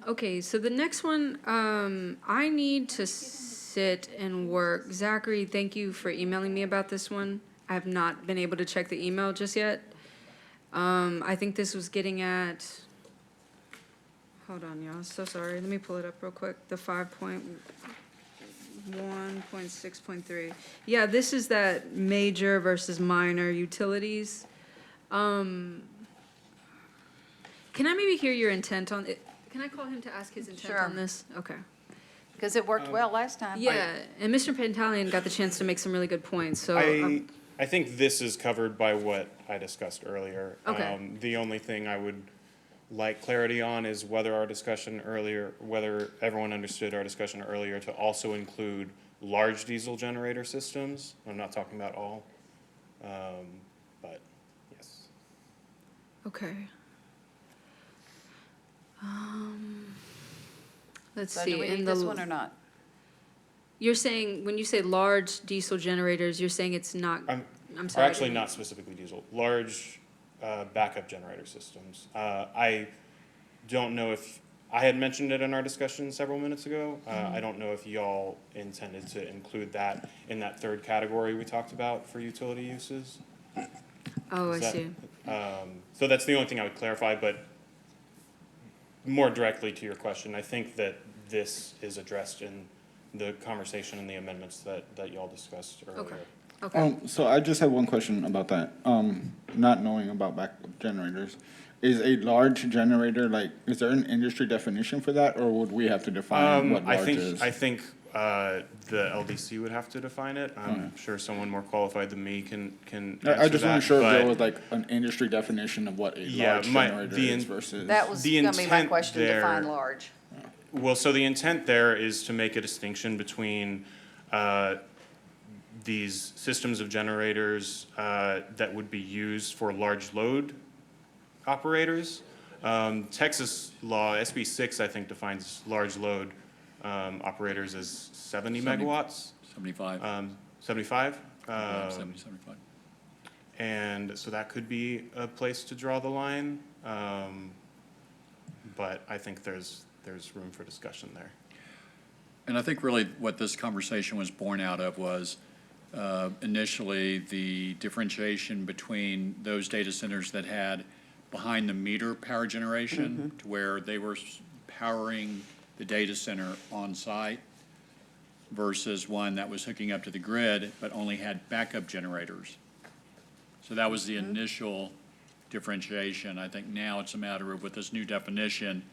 Okay, so the next one, I need to sit and work. Zachary, thank you for emailing me about this one. I have not been able to check the email just yet. I think this was getting at, hold on, y'all, so sorry. Let me pull it up real quick. The 5.1.6.3. Yeah, this is that major versus minor utilities. Can I maybe hear your intent on it? Can I call him to ask his intent Sure. on this? Okay. Because it worked well last time. Yeah, and Mr. Pantaleon got the chance to make some really good points, so. I think this is covered by what I discussed earlier. Okay. The only thing I would like clarity on is whether everyone understood our discussion earlier to also include large diesel generator systems. I'm not talking about all, but yes. Okay. Let's So see. do we in need the this one or not? You're saying, when you say large diesel generators, you're saying it's not, I'm Or sorry. actually, not specifically diesel, large backup generator systems. I don't know if, I had mentioned it in our discussion several minutes ago. I don't know if y'all intended to include that in that third category we talked about for utility uses. Oh, I Is that- see. So that's the only thing I would clarify, but more directly to your question, I think that this is addressed in the conversation and the amendments that y'all discussed earlier. Okay. Okay. So I just have one question about that. Not knowing about backup generators, is a large generator, like, is there an industry definition for that, or would we have to define what large is? I think the LDC would have to define it. I'm sure someone more qualified than me can answer I just that, wasn't sure if there but- was like an industry definition of what a Yeah, large my- generator the is in- versus. That was The going to be my intent question, there- define large. Well, so the intent there is to make a distinction between these systems of generators that would be used for large load operators. Texas law, SB 6, I think, defines large load operators as 70 megawatts. 75. 75? 75. And so that could be a place to draw the line. But I think there's room for discussion there. And I think really what this conversation was born out of was initially the differentiation between those data centers that had behind-the-meter power generation to where they were powering the data center on-site versus one that was hooking up to the grid but only had backup generators. So that was the initial differentiation. I think now it's a matter of, with this new definition,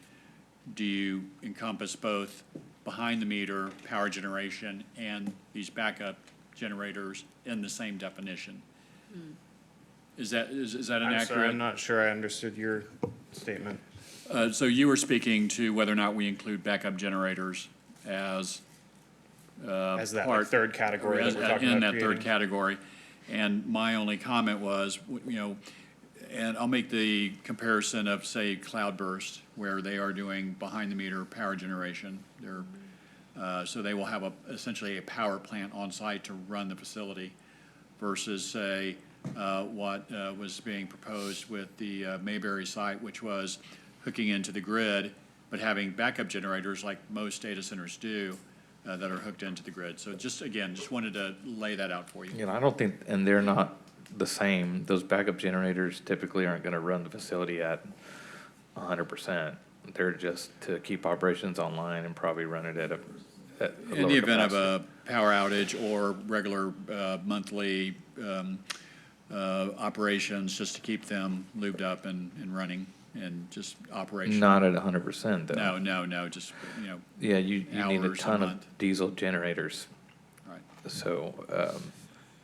do you encompass both behind-the-meter power generation and these backup generators in the same definition? Is that an I'm sorry, accurate? I'm not sure I understood your statement. So you were speaking to whether or not we include backup generators as As that like, part- third category that we're talking in about that third creating. category. And my only comment was, and I'll make the comparison of, say, Cloudburst, where they are doing behind-the-meter power generation. So they will have essentially a power plant on site to run the facility versus, say, what was being proposed with the Mayberry site, which was hooking into the grid, but having backup generators like most data centers do that are hooked into the grid. So just, again, just wanted to lay that out for you. You know, I don't think, and they're not the same. Those backup generators typically aren't gonna run the facility at 100%. They're just to keep operations online and probably run it at a In lower the event of capacity. a power outage or regular monthly operations, just to keep them lubed up and running and just operational. Not at 100% though. No, just, Yeah, you need a hours a ton of month. diesel generators. Right. So,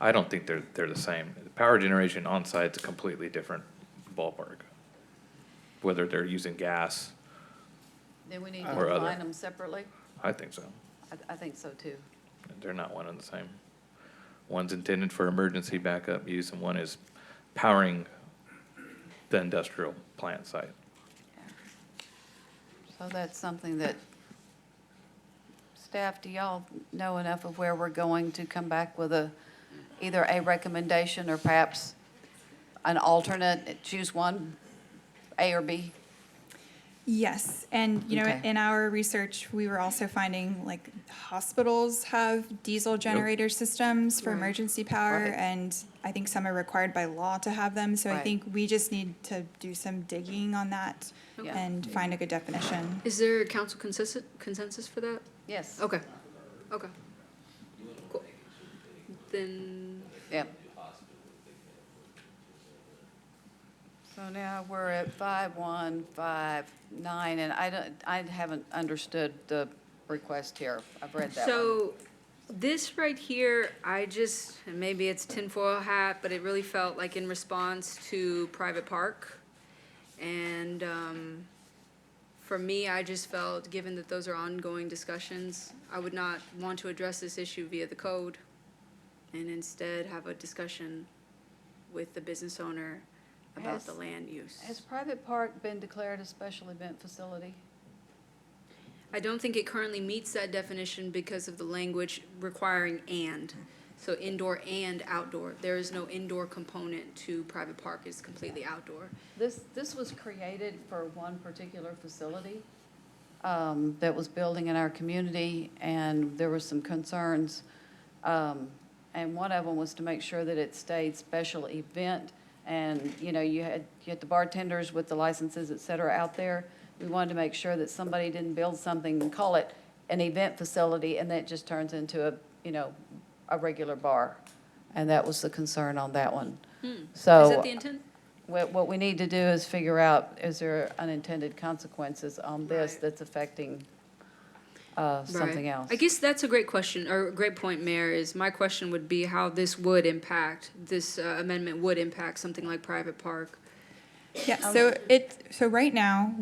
I don't think they're the same. Power generation on site's a completely different ballpark. Whether they're using gas, Then we need Or to other. define them separately? I think so. I think so too. They're not one and the same. One's intended for emergency backup use and one is powering the industrial plant site. So that's something that, staff, do y'all know enough of where we're going to come back with either a recommendation or perhaps an alternate, choose one, A or B? Yes, and Okay. in our research, we were also finding like hospitals have diesel generator systems for Right. emergency power, Right. and I think some are required by law to have them. So I Right. think we just need to do some digging on that Yeah. and find a good definition. Is there a council consensus for that? Yes. Okay, okay. Cool. Then, Yep. So now we're at 5159, and I haven't understood the request here. I've read that one. so this right here, and maybe it's tinfoil hat, but it really felt like in response to private park. And, for me, I just felt, given that those are ongoing discussions, I would not want to address this issue via the code and instead have a discussion with the business owner about Has- the land use. Has private park been declared a special event facility? I don't think it currently meets that definition because of the language requiring and. So indoor and outdoor. There is no indoor component to private park, it's completely outdoor. This was created for one particular facility that was building in our community, and there were some concerns. And one of them was to make sure that it stayed special event. And, you had the bartenders with the licenses, et cetera, out there. We wanted to make sure that somebody didn't build something and call it an event facility, and then it just turns into a regular bar. And that was the concern on that one. So. Is that the intent? What we need to do is figure out, is there unintended consequences on this Right. that's affecting something Right. else? I guess that's a great question, or a great point, Mayor, is my question would be how this amendment would impact something like private park. Yeah, so right now,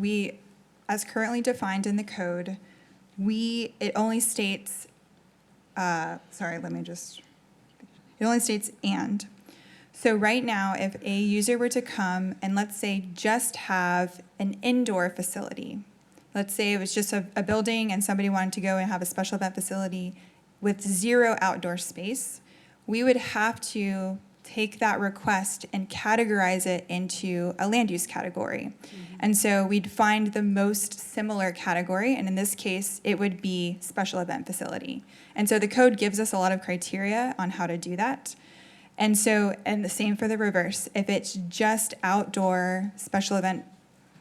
as currently defined in the code, it only states, it only states and. So right now, if a user were to come and let's say just have an indoor facility, let's say it was just a building and somebody wanted to go and have a special event facility with 0 outdoor space, we would have to take that request and categorize it into a land use category. And so we'd find the most similar category, and in this case, it would be special event facility. And so the code gives us a lot of criteria on how to do that. And the same for the reverse. If it's just outdoor special event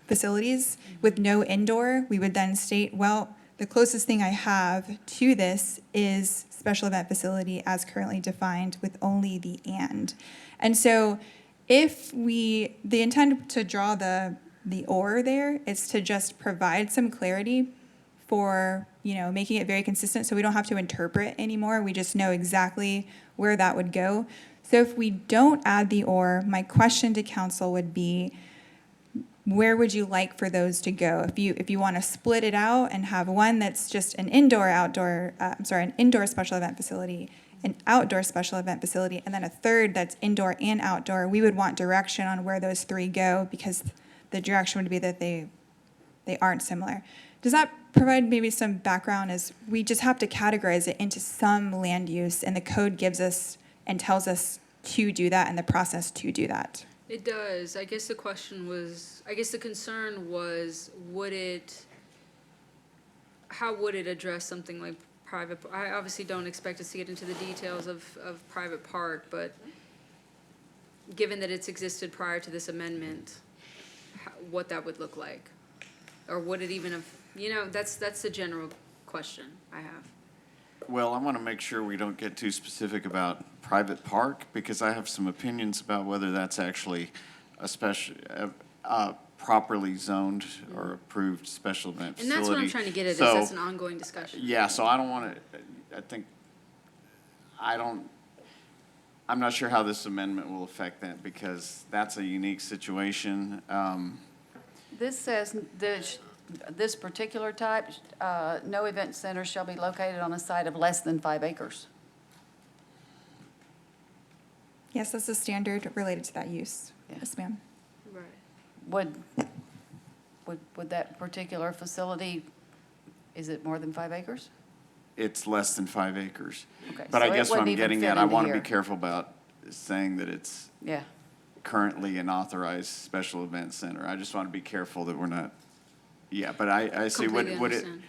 facilities with no indoor, we would then state, well, the closest thing I have to this is special event facility as currently defined with only the and. And so the intent to draw the or there is to just provide some clarity for, making it very consistent so we don't have to interpret anymore. We just know exactly where that would go. So if we don't add the or, my question to council would be, where would you like for those to go? If you want to split it out and have one that's just an indoor special event facility, an outdoor special event facility, and then a third that's indoor and outdoor, we would want direction on where those 3 go because the direction would be that they aren't similar. Does that provide maybe some background? Is we just have to categorize it into some land use, and the code gives us and tells us to do that and the process to do that. It does. I guess the concern was, how would it address something like private, I obviously don't expect us to get into the details of private park, but given that it's existed prior to this amendment, what that would look like? Or would it even have, that's the general question I have. Well, I want to make sure we don't get too specific about private park, because I have some opinions about whether that's actually a special, properly zoned or approved special event And facility. that's what I'm trying to get at, is So, that's an ongoing discussion. yeah, so I don't want to, I'm not sure how this amendment will affect that, because that's a unique situation. This says this particular type, no event center shall be located on a site of less than 5 acres. Yes, that's a standard related to that use. Yes, ma'am. Right. Would that particular facility, is it more than 5 acres? It's less than 5 acres. Okay, But so I it guess what I'm wouldn't even getting fit at, I into want to be here. careful about saying that it's Yeah. currently an authorized special event center. I just want to be careful that we're not, yeah, but I see what Completely it, understand.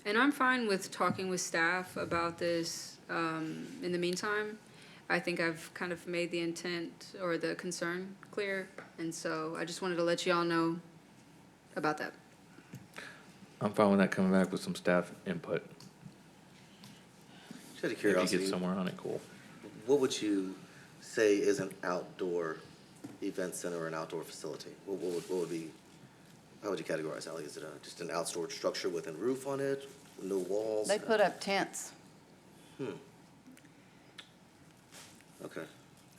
And I'm fine with talking with staff about this in the meantime. I think I've kind of made the intent or the concern clear, and so I just wanted to let you all know about that. I'm fine with that coming back with some staff input. Just out of If you curiosity, get somewhere on it, cool. what would you say is an outdoor event center or an outdoor facility? What would be, how would you categorize that? Like, is it just an outdoor structure with a roof on it, no walls? They put up tents. Okay.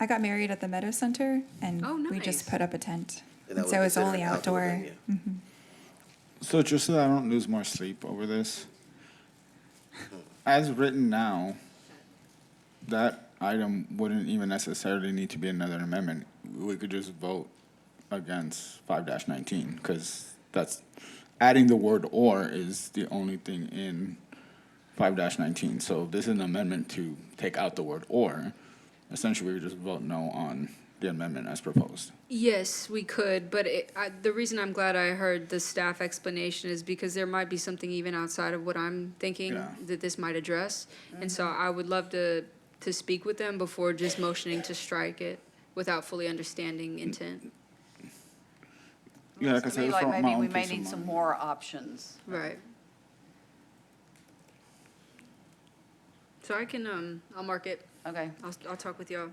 I got married at the Meadow Center, and Oh, we just nice. put up a tent. And that And would so be it's considered only an outdoor outdoor. venue. Mhm. So just so that I don't lose more sleep over this, as written now, that item wouldn't even necessarily need to be another amendment. We could just vote against 5-19, because that's, adding the word "or" is the only thing in 5-19. So if this is an amendment to take out the word "or," essentially we would just vote no on the amendment as proposed. Yes, we could, but the reason I'm glad I heard the staff explanation is because there might be something even outside of what I'm thinking Yeah. that this might address. And so I would love to speak with them before just motioning to strike it without fully understanding intent. Yeah, like I To said, me, it's like for maybe my we own may peace of need some mind. more options. Right. So I can, I'll mark it. Okay. I'll talk with y'all.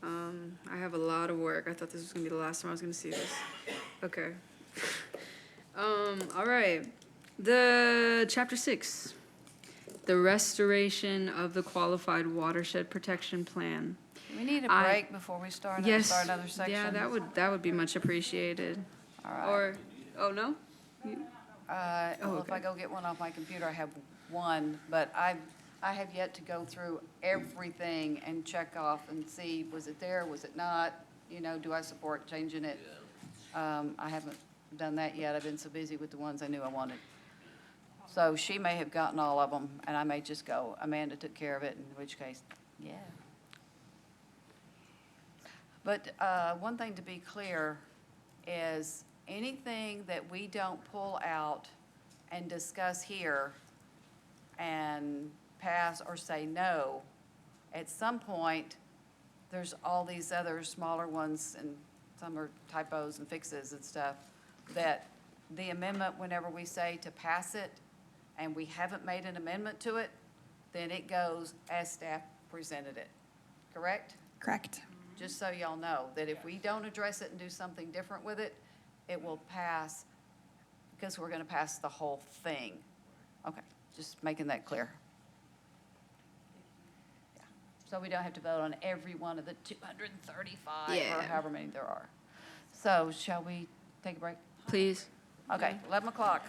I have a lot of work. I thought this was gonna be the last time I was gonna see this. Okay. All right. The chapter 6, the restoration of the qualified watershed protection plan. Do we need a I- break before we start Yes. another section? Yeah, that would be much appreciated. All right. Or, oh, no? Well, if I go get one off my computer, I have one, but I have yet to go through everything and check off and see, was it there, was it not? Do I support changing it? I haven't done that yet. I've been so busy with the ones I knew I wanted. So she may have gotten all of them, and I may just go, Amanda took care of it, in which case, yeah. But one thing to be clear is anything that we don't pull out and discuss here and pass or say no, at some point, there's all these other smaller ones, and some are typos and fixes and stuff, that the amendment, whenever we say to pass it, and we haven't made an amendment to it, then it goes as staff presented it, correct? Correct. Just so y'all know, that if we don't address it and do something different with it, it will pass, because we're gonna pass the whole thing. Okay, just making that clear. Yeah. So we don't have to vote on every one of the 235 or Yeah. however many there are. So shall we take a break? Please. Okay, 11 o'clock.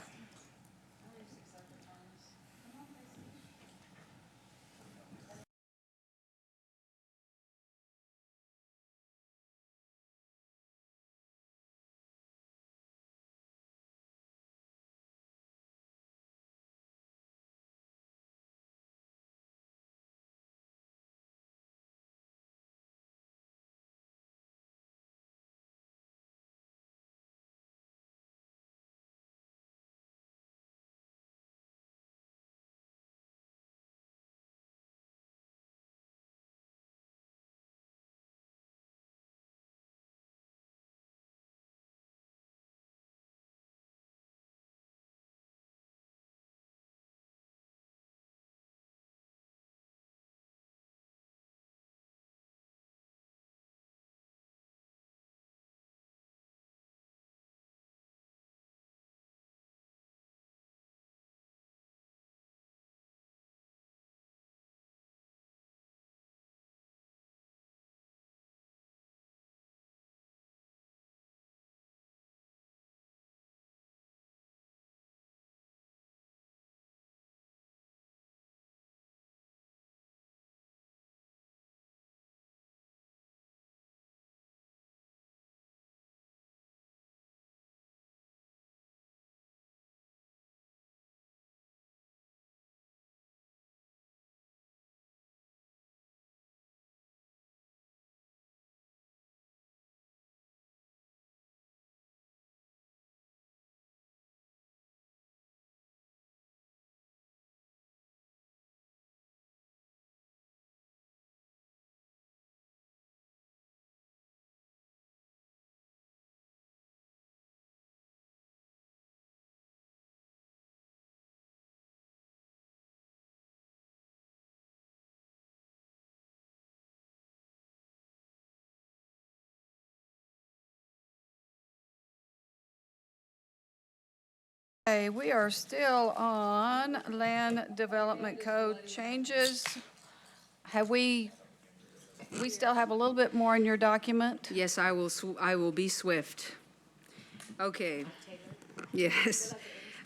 Okay, we are still on Land Development Code changes. We still have a little bit more in your document? Yes, I will be swift. Okay. Yes.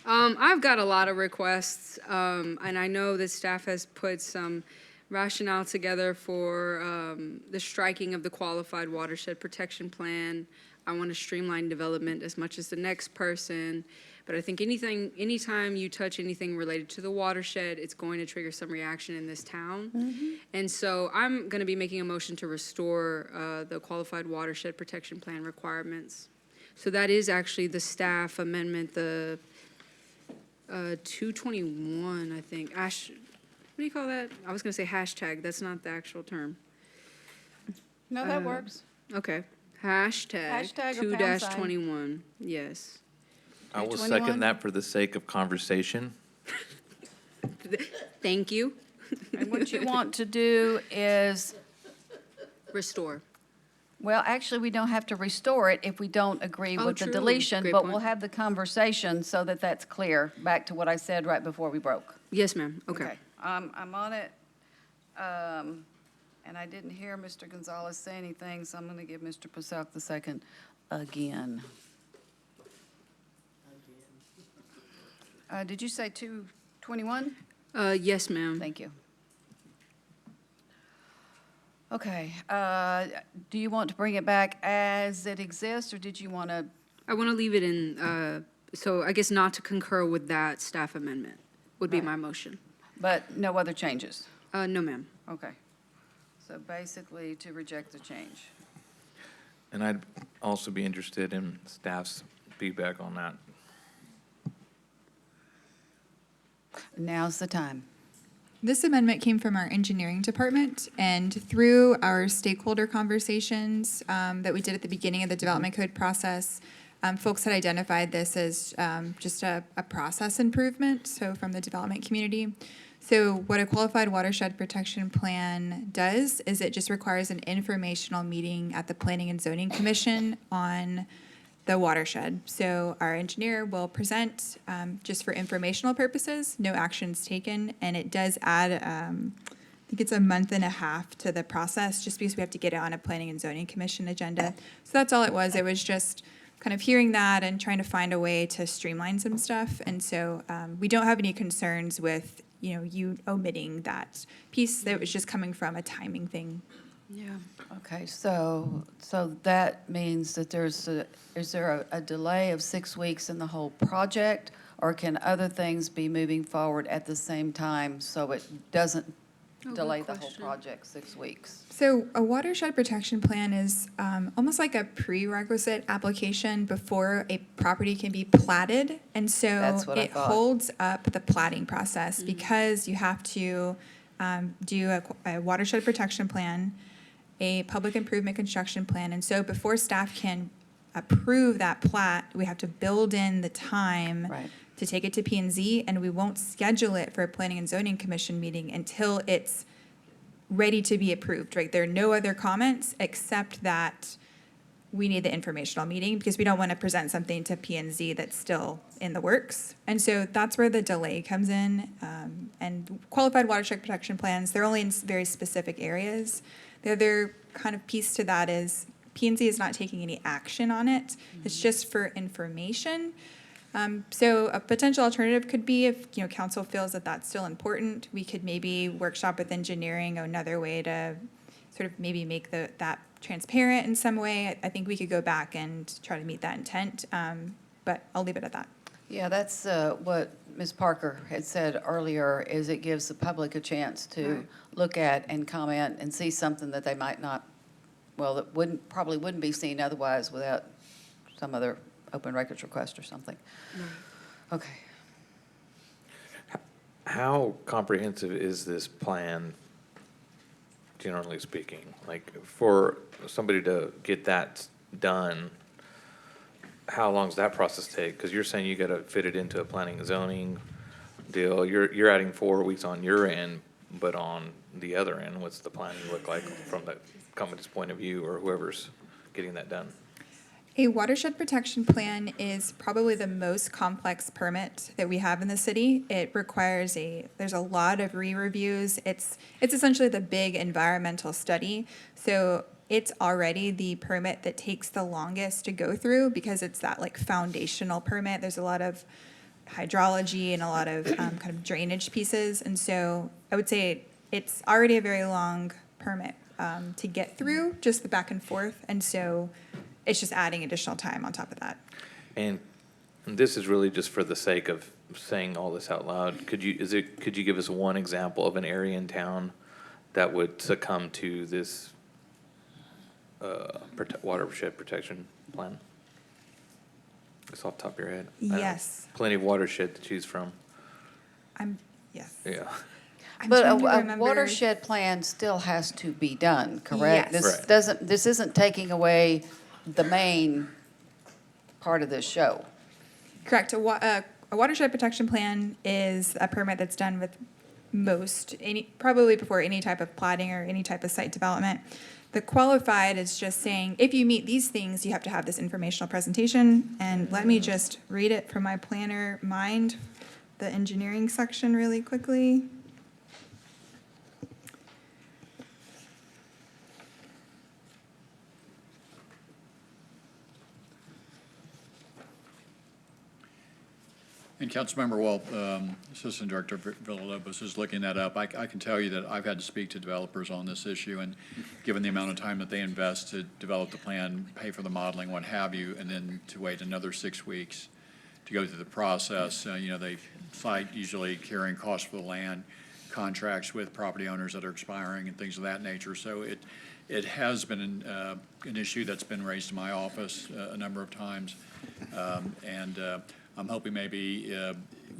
I've got a lot of requests, and I know that staff has put some rationale together for the striking of the Qualified Watershed Protection Plan. I want to streamline development as much as the next person, but I think anytime you touch anything related to the watershed, it's going to trigger some reaction in this town. And so I'm going to be making a motion to restore the Qualified Watershed Protection Plan requirements. So that is actually the staff amendment, the 221, I think. What do you call that? I was going to say hashtag. That's not the actual term. No, that works. Okay. Hashtag or pound sign. 2-21. Yes. I will 221? second that for the sake of conversation. Thank you. And what you want to do is, Restore. well, actually, we don't have to restore it if we don't agree Oh, with the true. deletion, Great but point. we'll have the conversation so that that's clear, back to what I said right before we broke. Yes, ma'am. Okay. I'm on it. And I didn't hear Mr. Gonzalez say anything, so I'm going to give Mr. Paselk the second again. Did you say 221? Yes, ma'am. Thank you. Okay, do you want to bring it back as it exists, or did you want to? I want to leave it in, so I guess not to concur with that staff amendment would be my motion. But no other changes? No, ma'am. Okay. So basically, to reject the change. And I'd also be interested in staff's feedback on that. Now's the time. This amendment came from our engineering department, and through our stakeholder conversations that we did at the beginning of the development code process, folks had identified this as just a process improvement, so from the development community. So what a qualified watershed protection plan does is it just requires an informational meeting at the Planning and Zoning Commission on the watershed. So our engineer will present just for informational purposes, no actions taken, and it does add, I think it's a month and a half to the process, just because we have to get it on a Planning and Zoning Commission agenda. So that's all it was. It was just kind of hearing that and trying to find a way to streamline some stuff. And so we don't have any concerns with, you omitting that piece. That was just coming from a timing thing. Yeah. Okay, so that means that is there a delay of 6 weeks in the whole project? Or can other things be moving forward at the same time so it doesn't good delay the whole question. project 6 weeks? So a watershed protection plan is almost like a prerequisite application before a property can be platted. And so That's what I it thought. holds up the platting process because you have to do a watershed protection plan, a public improvement construction plan. And so before staff can approve that plat, we have to build in the time Right. to take it to P&Z, and we won't schedule it for a Planning and Zoning Commission meeting until it's ready to be approved, right? There are no other comments except that we need the informational meeting because we don't want to present something to P&Z that's still in the works. And so that's where the delay comes in. And qualified watershed protection plans, they're only in very specific areas. The other kind of piece to that is P&Z is not taking any action on it. It's just for information. So a potential alternative could be if, council feels that that's still important, we could maybe workshop with engineering another way to sort of maybe make that transparent in some way. I think we could go back and try to meet that intent, but I'll leave it at that. Yeah, that's what Ms. Parker had said earlier, is it gives the public a chance to look at and comment and see something that they might not, that probably wouldn't be seen otherwise without some other open records request or something. Okay. How comprehensive is this plan, generally speaking? Like, for somebody to get that done, how long does that process take? Because you're saying you got to fit it into a planning and zoning deal. You're adding 4 weeks on your end, but on the other end, what's the planning look like from the company's point of view or whoever's getting that done? A watershed protection plan is probably the most complex permit that we have in the city. It requires there's a lot of re-reviews. It's essentially the big environmental study. So it's already the permit that takes the longest to go through because it's that like foundational permit. There's a lot of hydrology and a lot of kind of drainage pieces. And so I would say it's already a very long permit to get through, just the back and forth. And so it's just adding additional time on top of that. And this is really just for the sake of saying all this out loud. Could you give us one example of an area in town that would succumb to this watershed protection plan? Just off the top of your head. I know Yes. plenty of watershed to choose from. Yes. Yeah. I'm But trying to a remember- watershed plan still has to be done, correct? Yes. This this isn't taking away the main part of this show. Correct. A watershed protection plan is a permit that's done with probably before any type of plating or any type of site development. The qualified is just saying, if you meet these things, you have to have this informational presentation. And let me just read it from my planner mind, the engineering section really quickly. And Councilmember Walt, Assistant Director Villalobos is looking that up. I can tell you that I've had to speak to developers on this issue, and given the amount of time that they invest to develop the plan, pay for the modeling, what have you, and then to wait another 6 weeks to go through the process, they cite usually carrying costs for the land, contracts with property owners that are expiring and things of that nature. So it has been an issue that's been raised in my office a number of times. I'm hoping maybe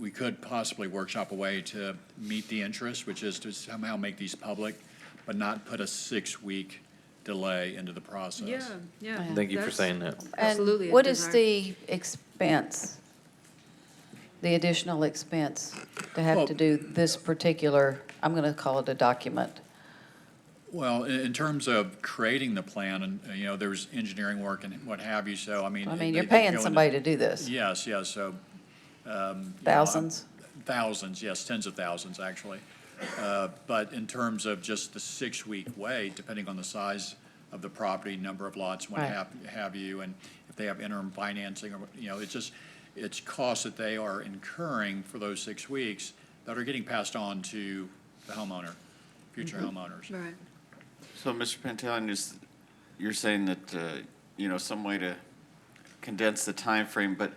we could possibly workshop a way to meet the interest, which is to somehow make these public, but not put a 6-week delay into the process. Yeah. Thank you for saying that. Absolutely. And what is the expense, the additional expense to have to do this particular, I'm going to call it a document? Well, in terms of creating the plan, and, there's engineering work and what have you, so, I mean. You're paying somebody to do this. Yes, so. Thousands? Thousands, yes, tens of thousands, actually. But in terms of just the 6-week wait, depending on the size of the property, number of lots, what have you, and if they have interim financing, or, it's costs that they are incurring for those 6 weeks that are getting passed on to the homeowner, future homeowners. Right. So, Mr. Pantaleon, you're saying that, some way to condense the time frame, but,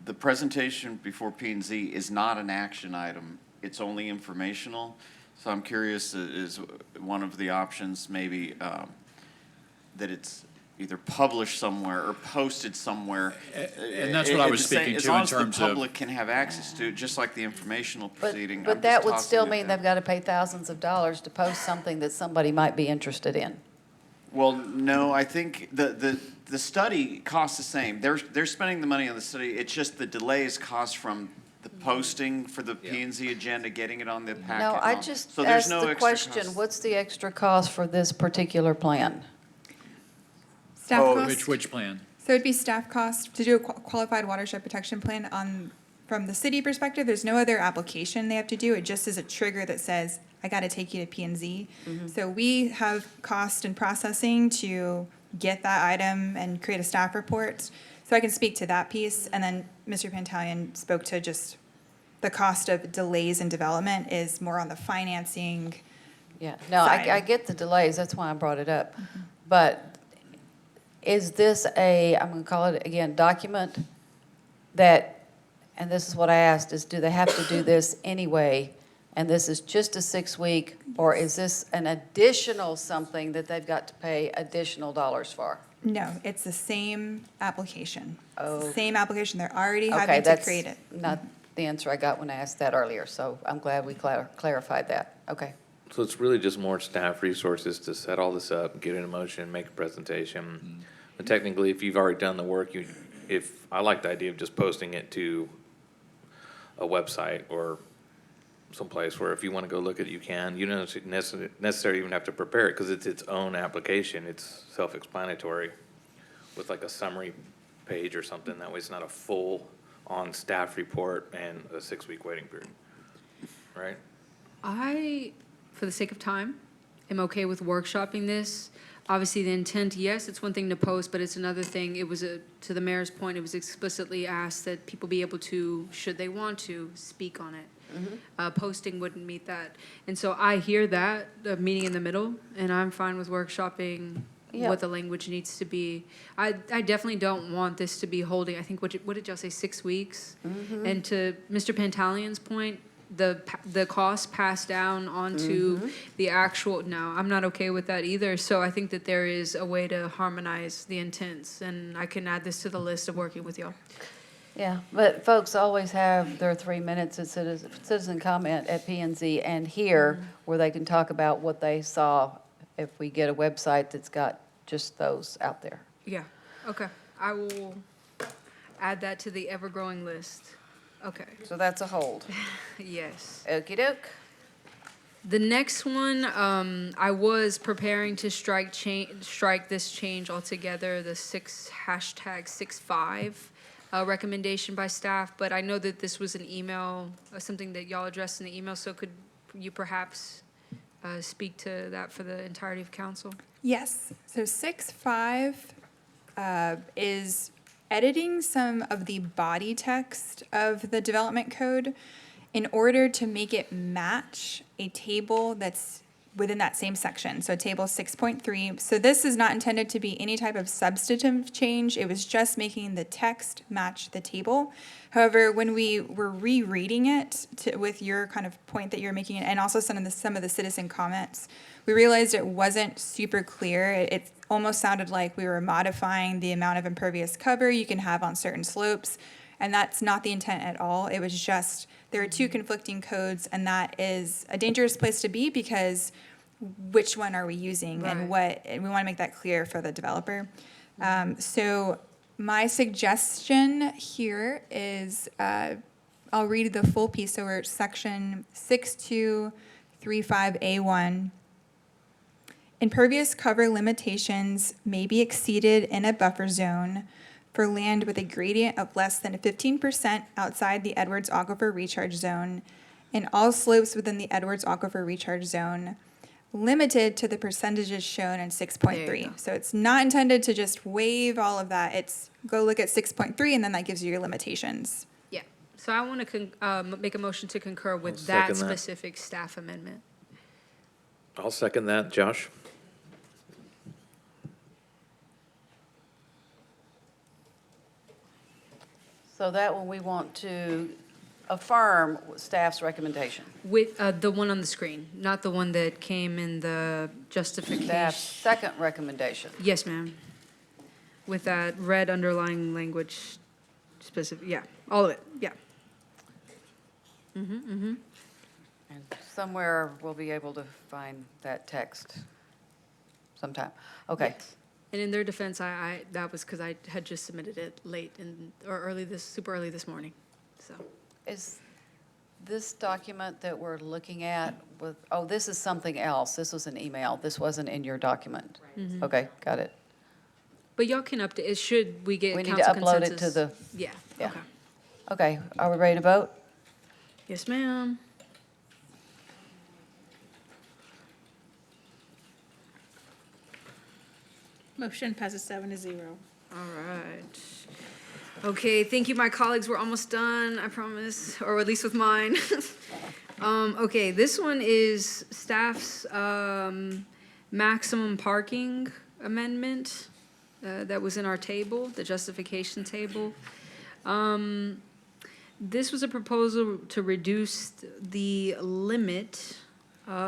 the presentation before P&Z is not an action item. It's only informational. So I'm curious, is one of the options maybe that it's either published somewhere or posted somewhere? And that's what I was speaking to in terms of. As long as the public can have access to it, just like the informational proceeding. But I'm that just would tossing still it mean there. they've got to pay thousands of dollars to post something that somebody might be interested in. Well, no, I think the study costs the same. They're spending the money on the study. It's just the delays cost from the posting for the P and Z agenda, getting it on the packet. No, and I all. just So there's asked no the extra question, cost. what's the extra cost for this particular plan? Staff Oh, cost. Which plan? So it'd be staff cost to do a qualified watershed protection plan from the city perspective. There's no other application they have to do. It just is a trigger that says, I got to take you to P&Z. So we have cost and processing to get that item and create a staff report. So I can speak to that piece. And then Mr. Pantaleon spoke to just the cost of delays in development is more on the financing. Yeah, no, Side. I get the delays, that's why I brought it up. But is this I'm going to call it again, document that, and this is what I asked, is do they have to do this anyway? And this is just a 6-week, or is this an additional something that they've got to pay additional dollars for? No, it's the same application. It's Oh. the same application. They're already Okay, having to that's create it. not the answer I got when I asked that earlier, so I'm glad we clarified that. Okay. So it's really just more staff resources to set all this up, get it in motion, make a presentation. But technically, if you've already done the work, I like the idea of just posting it to a website or someplace where if you want to go look at it, you can. You don't necessarily even have to prepare it because it's its own application. It's self-explanatory with like a summary page or something. That way it's not a full on-staff report and a 6-week waiting period, right? I, for the sake of time, am okay with workshopping this. Obviously, the intent, yes, it's one thing to post, but it's another thing. It was to the mayor's point, it was explicitly asked that people be able to, should they want to, speak on it. Posting wouldn't meet that. And so I hear that, the meeting in the middle, and I'm fine with workshopping Yeah. what the language needs to be. I definitely don't want this to be holding, I think, what did y'all say, 6 weeks? And to Mr. Pantaleon's point, the cost passed down onto the actual, no, I'm not okay with that either. So I think that there is a way to harmonize the intents, and I can add this to the list of working with y'all. Yeah, but folks always have their 3 minutes of citizen comment at P and Z and here where they can talk about what they saw if we get a website that's got just those out there. Yeah, okay. I will add that to the ever-growing list. Okay. So that's a hold. Yes. Okey doke. The next one, I was preparing to strike this change altogether, the #65 recommendation by staff, but I know that this was an email, something that y'all addressed in the email, so could you perhaps speak to that for the entirety of council? Yes, so 6.5 is editing some of the body text of the development code in order to make it match a table that's within that same section, so table 6.3. So this is not intended to be any type of substantive change, it was just making the text match the table. However, when we were rereading it with your kind of point that you're making, and also some of the citizen comments, we realized it wasn't super clear. It almost sounded like we were modifying the amount of impervious cover you can have on certain slopes, and that's not the intent at all. It was just, there are two conflicting codes, and that is a dangerous place to be because which one are we using and we want to make that clear for the developer. So my suggestion here is, I'll read the full piece. So we're at section 6235A1. Impervious cover limitations may be exceeded in a buffer zone for land with a gradient of less than 15% outside the Edwards Aquifer Recharge Zone and all slopes within the Edwards Aquifer Recharge Zone, limited to the percentages shown in 6.3. So it's not intended to just waive all of that. It's go look at 6.3 and then that gives you your limitations. Yeah, so I want to make a motion to concur with I'll that second that. specific staff amendment. I'll second that. Josh? So that one, we want to affirm staff's recommendation. With the one on the screen, not the one that came in the justification. Staff's second recommendation. Yes, ma'am. With that red underlying language specific, yeah, all of it, yeah. And somewhere we'll be able to find that text sometime. Okay. And in their defense, that was because I had just submitted it late super early this morning, so. Is this document that we're looking at with, oh, this is something else. This was an email. This wasn't in your document. Mhm. Okay, got it. But y'all can update, should we get We need to council upload it to consensus? the, Yeah, yeah. okay. Okay, are we ready to vote? Yes, ma'am. Motion passes 7-0. All right. Okay, thank you, my colleagues. We're almost done, I promise, or at least with mine. Okay, this one is staff's maximum parking amendment that was in our table, the justification table. This was a proposal to reduce the limit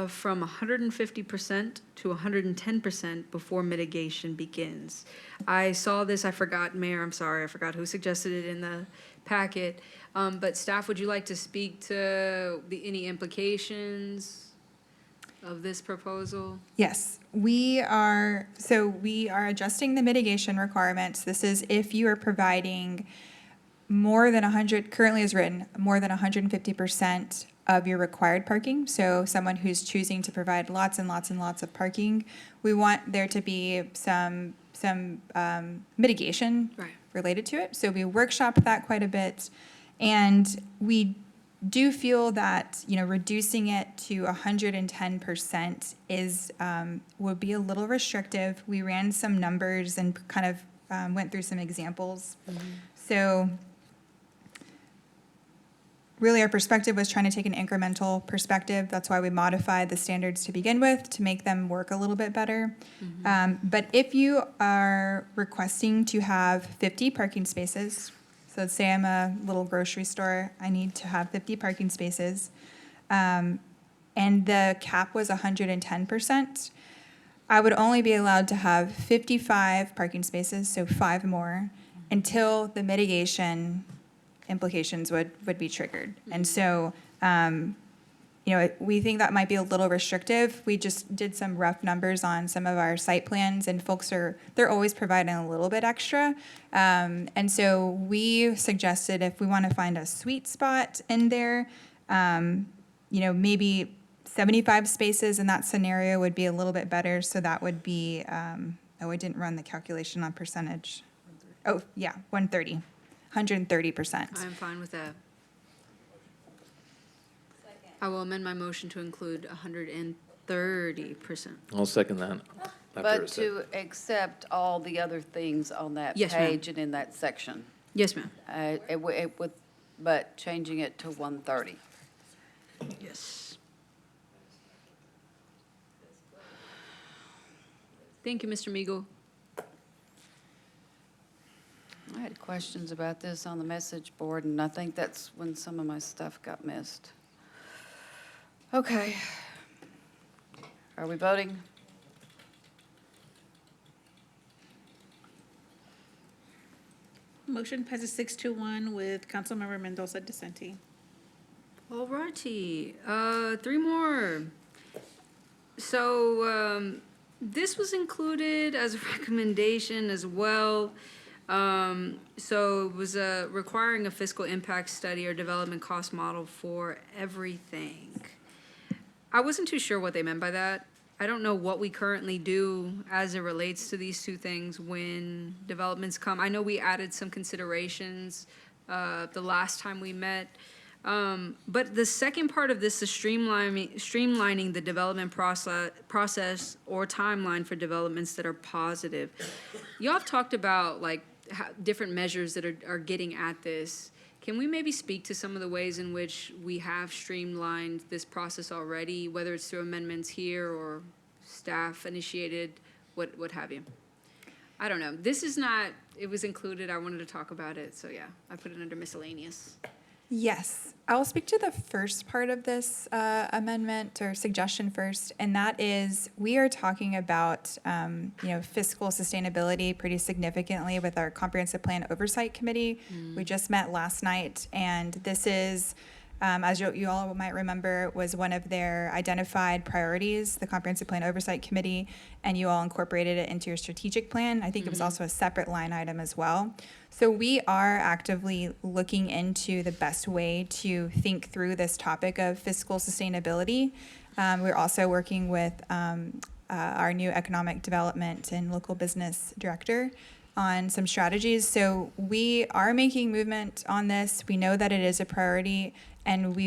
from 150% to 110% before mitigation begins. I saw this, I forgot, Mayor, I'm sorry, I forgot who suggested it in the packet. But staff, would you like to speak to any implications of this proposal? Yes, we are adjusting the mitigation requirements. This is if you are providing more than 100, currently is written, more than 150% of your required parking. So someone who's choosing to provide lots and lots and lots of parking, we want there to be some mitigation Right. related to it. So we workshopped that quite a bit. And we do feel that, reducing it to 110% is, would be a little restrictive. We ran some numbers and kind of went through some examples. So really our perspective was trying to take an incremental perspective. That's why we modified the standards to begin with, to make them work a little bit better. But if you are requesting to have 50 parking spaces, so let's say I'm a little grocery store, I need to have 50 parking spaces, and the cap was 110%, I would only be allowed to have 55 parking spaces, so 5 more, until the mitigation implications would be triggered. And so, we think that might be a little restrictive. We just did some rough numbers on some of our site plans, and folks they're always providing a little bit extra. And so we suggested if we want to find a sweet spot in there, maybe 75 spaces in that scenario would be a little bit better. So that would be, I didn't run the calculation on percentage. Oh, yeah, 130%. I'm fine with that. I will amend my motion to include 130%. I'll second that. after But it's said. to accept all the other things on that Yes, ma'am. page and in that section. Yes, ma'am. It would, but changing it to 130. Yes. Thank you, Mr. Migo. I had questions about this on the message board, and I think that's when some of my stuff got missed. Okay. Are we voting? Motion passes 6-1 with Councilmember Mendoza dissenting. All righty, 3 more. So, this was included as a recommendation as well. So it was requiring a fiscal impact study or development cost model for everything. I wasn't too sure what they meant by that. I don't know what we currently do as it relates to these two things when developments come. I know we added some considerations the last time we met. But the second part of this is streamlining the development process or timeline for developments that are positive. Y'all have talked about like different measures that are getting at this. Can we maybe speak to some of the ways in which we have streamlined this process already, whether it's through amendments here or staff initiated, what have you? I don't know. This is not, it was included. I wanted to talk about it. So yeah, I put it under miscellaneous. Yes, I'll speak to the first part of this amendment or suggestion first, and that is we are talking about fiscal sustainability pretty significantly with our Comprehensive Plan Oversight Committee. We just met last night, and this is, as you all might remember, was one of their identified priorities, the Comprehensive Plan Oversight Committee, and you all incorporated it into your strategic plan. I think it was also a separate line item as well. So we are actively looking into the best way to think through this topic of fiscal sustainability. We're also working with our new economic development and local business director on some strategies. So we are making movement on this. We know that it is a priority, and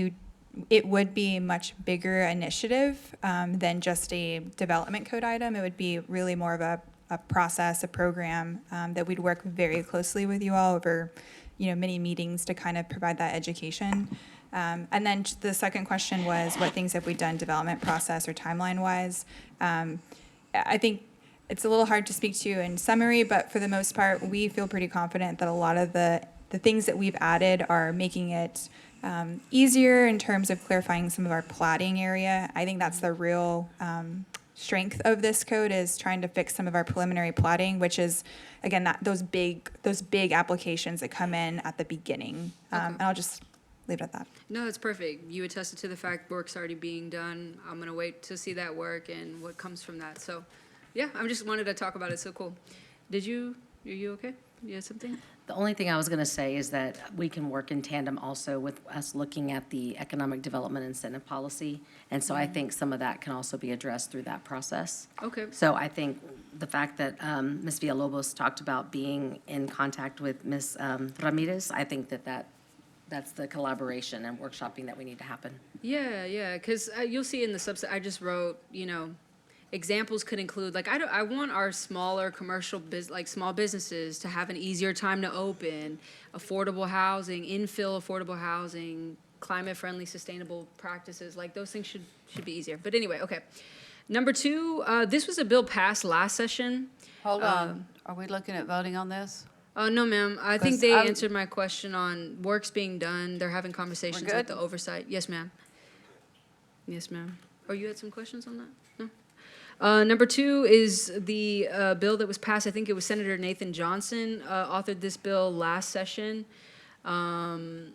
it would be a much bigger initiative than just a development code item. It would be really more of a process, a program that we'd work very closely with you all over, many meetings to kind of provide that education. And then the second question was, what things have we done development process or timeline-wise? I think it's a little hard to speak to in summary, but for the most part, we feel pretty confident that a lot of the things that we've added are making it easier in terms of clarifying some of our plotting area. I think that's the real strength of this code, is trying to fix some of our preliminary plotting, which is, again, those big applications that come in at the beginning. And I'll just leave it at that. No, that's perfect. You attested to the fact work's already being done. I'm gonna wait to see that work and what comes from that. So, yeah, I just wanted to talk about it. So cool. Are you okay? You had something? The only thing I was going to say is that we can work in tandem also with us looking at the economic development incentive policy. And so I think some of that can also be addressed through that process. Okay. So I think the fact that Ms. Villalobos talked about being in contact with Ms. Ramirez, I think that's the collaboration and workshopping that we need to happen. Yeah, because you'll see in the subset, I just wrote, examples could include, like, I want our smaller commercial small businesses to have an easier time to open, affordable housing, infill affordable housing, climate-friendly, sustainable practices, like, those things should be easier. But anyway, okay. Number 2, this was a bill passed last session. Hold on. Are we looking at voting on this? No, ma'am. I think 'Cause they I'm- answered my question on works being done. They're having conversations with good? the oversight. Yes, ma'am. Yes, ma'am. Oh, you had some questions on that? No? Number 2 is the bill that was passed. I think it was Senator Nathan Johnson authored this bill last session. And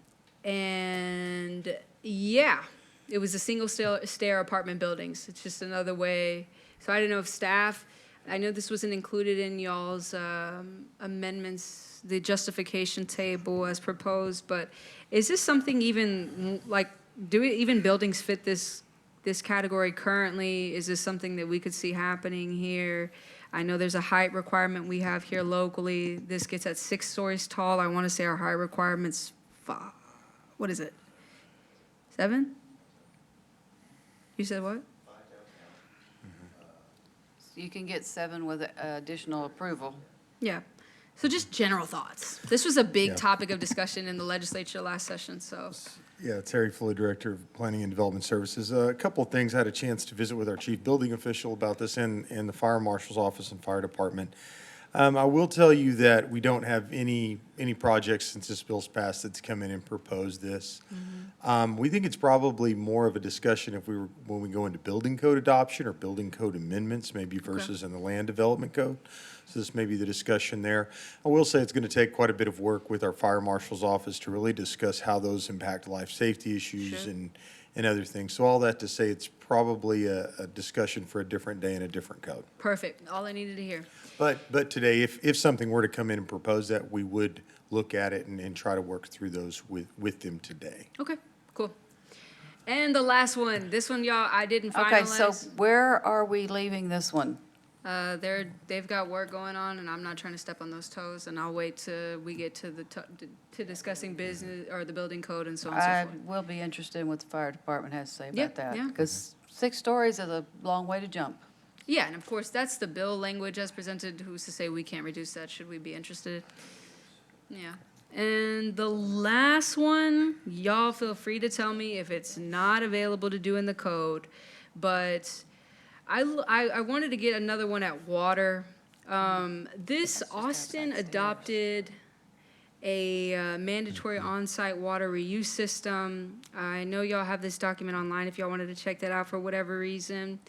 yeah, it was the single stair apartment buildings. It's just another way. So I don't know if staff, I know this wasn't included in y'all's amendments, the justification table as proposed, but is this something even, like, even buildings fit this category currently? Is this something that we could see happening here? I know there's a height requirement we have here locally. This gets at 6 stories tall. I want to say our height requirement's 5. What is it? 7? You said what? You can get 7 with additional approval. Yeah. So just general thoughts. This was a big Yeah. topic of discussion in the legislature last session, so. Yeah, Terry Fuller, Director of Planning and Development Services. A couple of things. I had a chance to visit with our chief building official about this and the fire marshal's office and fire department. I will tell you that we don't have any projects since this bill's passed that's come in and proposed this. We think it's probably more of a discussion when we go into building code adoption or building code amendments, maybe versus in the land development code. So this may be the discussion there. I will say it's going to take quite a bit of work with our fire marshal's office to really discuss how those impact life safety issues and other things. So all that to say, it's probably a discussion for a different day and a different code. Perfect. All I needed to hear. But today, if something were to come in and propose that, we would look at it and try to work through those with them today. Okay, cool. And the last one, this one, y'all, I didn't Okay, so finalize. where are we leaving this one? They've got work going on, and I'm not trying to step on those toes, and I'll wait till we get to to discussing business, or the building code and so on and I so forth. will be interested in what the fire department has to say Yeah, about that. yeah. Because 6 stories is a long way to jump. Yeah, and of course, that's the bill language as presented. Who's to say we can't reduce that, should we be interested? Yeah. And the last one, y'all feel free to tell me if it's not available to do in the code, but I wanted to get another one at water. This, Austin adopted a mandatory on-site water reuse system. I know y'all have this document online if y'all wanted to check that out for whatever reason.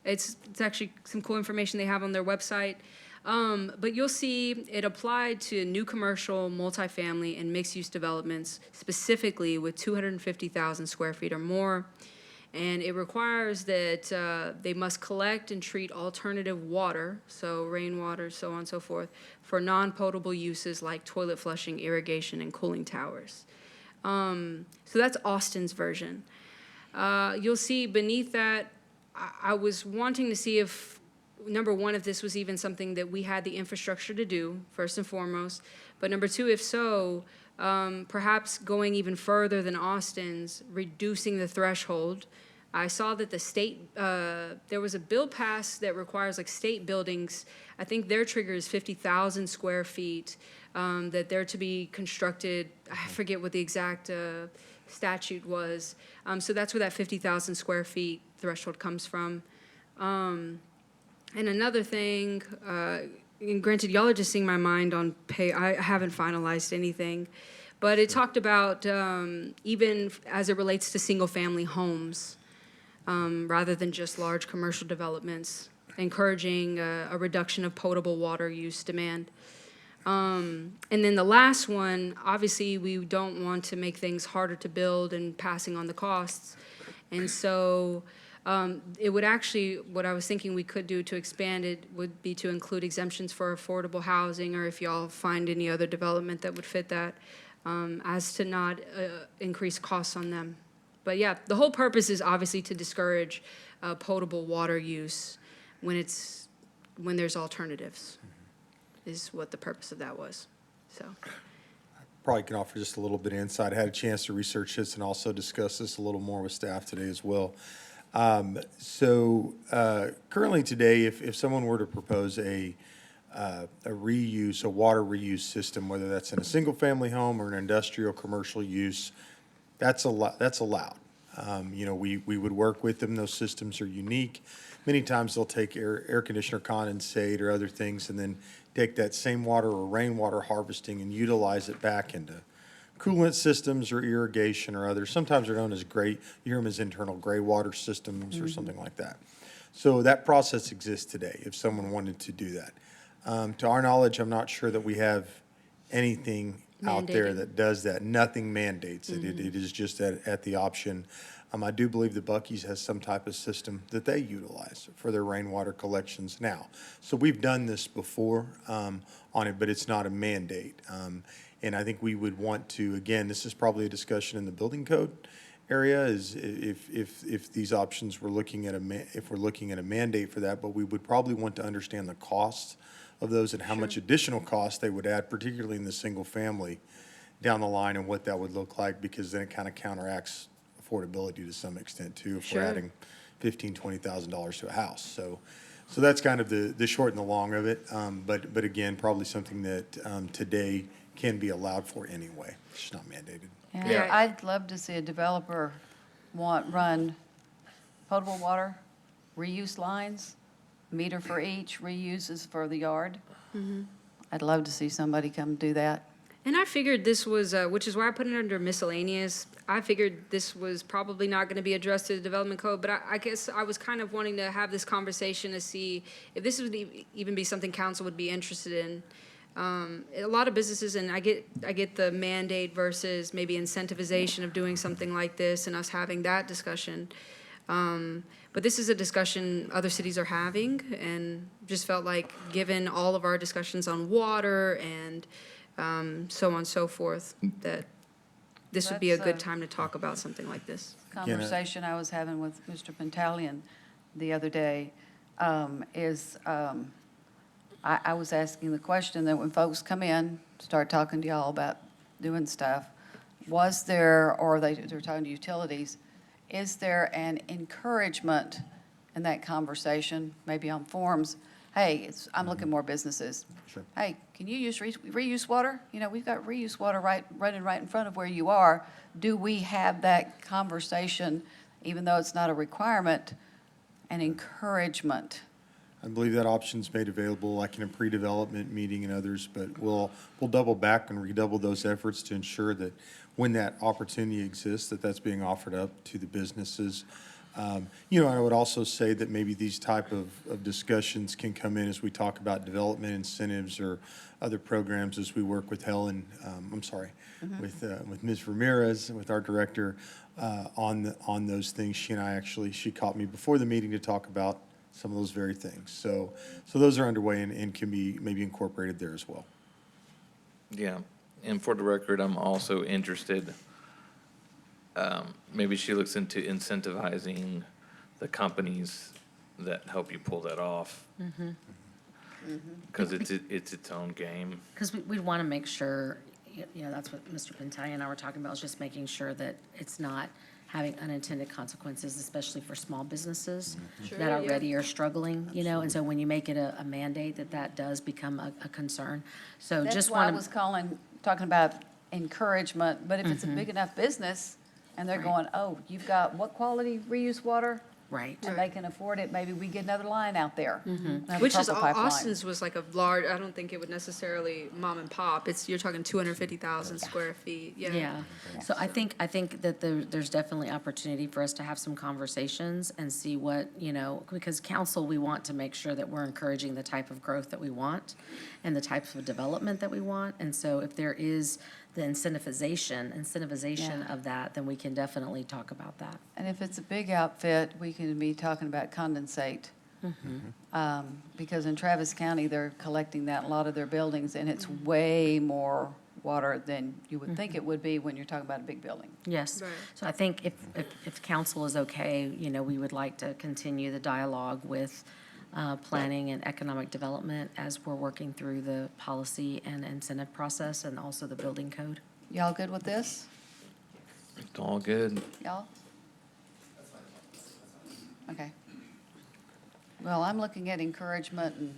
It's actually some cool information they have on their website. But you'll see it applied to new commercial, multifamily, and mixed-use developments, specifically with 250,000 square feet or more. And it requires that they must collect and treat alternative water, so rainwater, so on and so forth, for non-potable uses like toilet flushing, irrigation, and cooling towers. So that's Austin's version. You'll see beneath that, I was wanting to see if, number one, if this was even something that we had the infrastructure to do, first and foremost. But number two, if so, perhaps going even further than Austin's, reducing the threshold. I saw that the state, there was a bill passed that requires like state buildings, I think their trigger is 50,000 square feet, that they're to be constructed, I forget what the exact statute was. So that's where that 50,000 square feet threshold comes from. And another thing, and granted, y'all are just seeing my mind on pay. I haven't finalized anything, but it talked about even as it relates to single-family homes, rather than just large commercial developments, encouraging a reduction of potable water use demand. And then the last one, obviously, we don't want to make things harder to build and passing on the costs. And so It would actually, what I was thinking we could do to expand it would be to include exemptions for affordable housing, or if y'all find any other development that would fit that, as to not increase costs on them. But yeah, the whole purpose is obviously to discourage potable water use when there's alternatives, is what the purpose of that was, so. Probably can offer just a little bit of insight. I had a chance to research this and also discuss this a little more with staff today as well. Currently today, if someone were to propose a reuse, a water reuse system, whether that's in a single-family home or an industrial commercial use, that's allowed. We would work with them. Those systems are unique. Many times they'll take air conditioner condensate or other things and then take that same water or rainwater harvesting and utilize it back into coolant systems or irrigation or others. Sometimes they're known as you hear them as internal gray water systems or something like that. So that process exists today if someone wanted to do that. To our knowledge, I'm not sure that we have anything out there Mandated. that does that. Nothing mandates it. It is just at the option. I do believe the Buc-ee's has some type of system that they utilize for their rainwater collections now. So we've done this before on it, but it's not a mandate. And I think we would want to, again, this is probably a discussion in the building code area, is if these options we're looking at if we're looking at a mandate for that, but we would probably want to understand the costs of those and how much additional cost they would add, particularly in the single family down the line, and what that would look like, because then it kind of counteracts affordability to some extent too, if we're adding $15,000, $20,000 to a house. So that's kind of the short and the long of it. But again, probably something that today can be allowed for anyway. It's just not mandated. Yeah, I'd love to see a developer run potable water, reuse lines, meter for each, reuses for the yard. I'd love to see somebody come do that. And I figured this was, which is why I put it under miscellaneous. I figured this was probably not going to be addressed to the development code, but I guess I was kind of wanting to have this conversation to see if this would even be something council would be interested in. A lot of businesses, and I get the mandate versus maybe incentivization of doing something like this and us having that discussion. But this is a discussion other cities are having, and just felt like, given all of our discussions on water and so on and so forth, that this would be a good time to talk about something like this. Conversation I was having with Mr. Pentalian the other day is I was asking the question that when folks come in, start talking to y'all about doing stuff, was there, or they're talking to utilities, is there an encouragement in that conversation, maybe on forums? Hey, I'm looking more businesses. Sure. Hey, can you use reuse water? We've got reuse water running right in front of where you are. Do we have that conversation, even though it's not a requirement, an encouragement? I believe that option's made available, like in a pre-development meeting and others, but we'll double back and redouble those efforts to ensure that when that opportunity exists, that's being offered up to the businesses. I would also say that maybe these type of discussions can come in as we talk about development incentives or other programs as we work with with Ms. Ramirez, with our director, on those things. She caught me before the meeting to talk about some of those very things. So those are underway and can be maybe incorporated there as well. Yeah, and for the record, I'm also interested, maybe she looks into incentivizing the companies that help you pull that off. Because it's its own game. Because we'd want to make sure, that's what Mr. Pentalian and I were talking about, is just making sure that it's not having unintended consequences, especially for small businesses that already are struggling, and so when you make it a mandate, that does become a concern. So That's just why I want was to. talking about encouragement, but if it's a big enough business and they're going, oh, you've got what quality reuse water? Right. And they can afford it, maybe we get another line out there. Another Which is, purple pipeline. Austin's was like a large, I don't think it would necessarily mom and pop. You're talking 250,000 square feet, Yeah. So I think that there's definitely opportunity for us to have some conversations and see what, because council, we want to make sure that we're encouraging the type of growth that we want and the type of development that we want. And so if there is the incentivization of that, then we can definitely talk about that. And if it's a big outfit, we can be talking about condensate. Because in Travis County, they're collecting that in a lot of their buildings, and it's way more water than you would think it would be when you're talking about a big building. Yes. Right. So I think if council is okay, we would like to continue the dialogue with planning and economic development as we're working through the policy and incentive process and also the building code. Y'all good with this? It's all good. Y'all? Okay. Well, I'm looking at encouragement and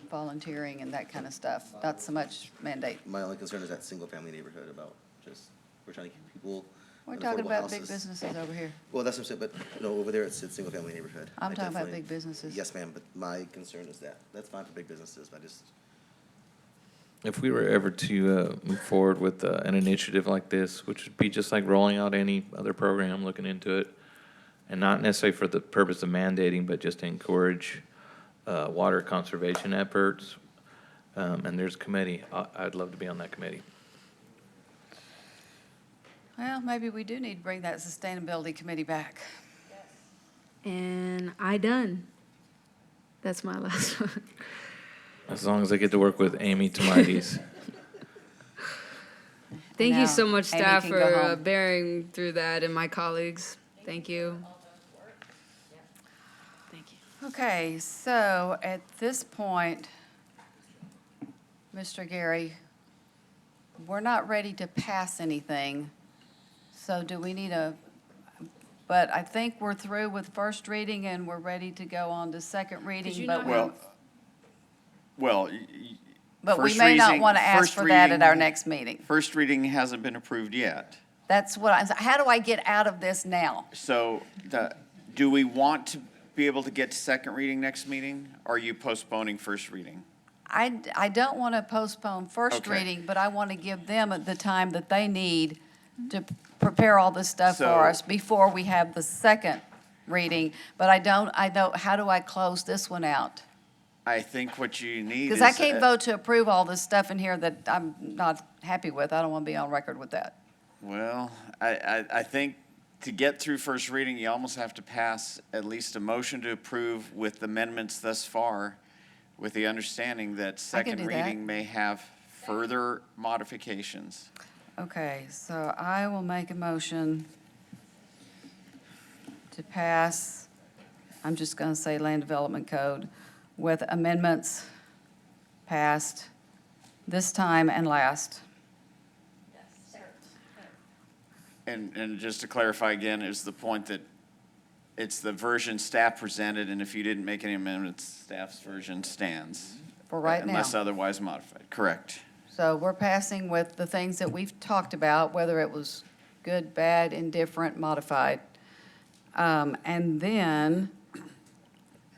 volunteering and that kind of stuff, not so much mandate. My only concern is that single-family neighborhood about just, we're trying to keep people We're in talking affordable about big houses. businesses over here. Well, that's what I'm saying, but, over there, it's a single-family neighborhood. I'm I talking about definitely- big businesses. Yes, ma'am, but my concern is that. That's fine for big businesses, but I just, If we were ever to move forward with an initiative like this, which would be just like rolling out any other program, looking into it, and not necessarily for the purpose of mandating, but just to encourage water conservation efforts, and there's a committee, I'd love to be on that committee. Well, maybe we do need to bring that sustainability committee back. And I done. That's my last one. As long as I get to work with Amy Tomides. Thank Now, you so much, Amy staff, can for go home. bearing through that, and my colleagues. Thank you. Okay, so at this point, Mr. Gary, we're not ready to pass anything. So do we need but I think we're through with first reading and we're ready to go on to second reading. you But not Well, but we first may not reading- want to ask first for that at our reading- next meeting. First reading hasn't been approved yet. That's how do I get out of this now? So do we want to be able to get to second reading next meeting? Or are you postponing first reading? I don't want to postpone first Okay. reading, but I want to give them the time that they need to prepare all this stuff for So- us before we have the second reading. But I don't, how do I close this one out? I think what you need is. Because I can't vote to approve all this stuff in here that I'm not happy with. I don't want to be on record with that. Well, I think to get through first reading, you almost have to pass at least a motion to approve with amendments thus far, with the understanding that second do that. reading may have further modifications. Okay, so I will make a motion to pass, I'm just going to say Land Development Code, with amendments passed this time and last. And just to clarify again, is the point that it's the version staff presented, and if you didn't make any amendments, staff's version stands. For right now. Unless otherwise modified, correct. So we're passing with the things that we've talked about, whether it was good, bad, indifferent, modified. And then,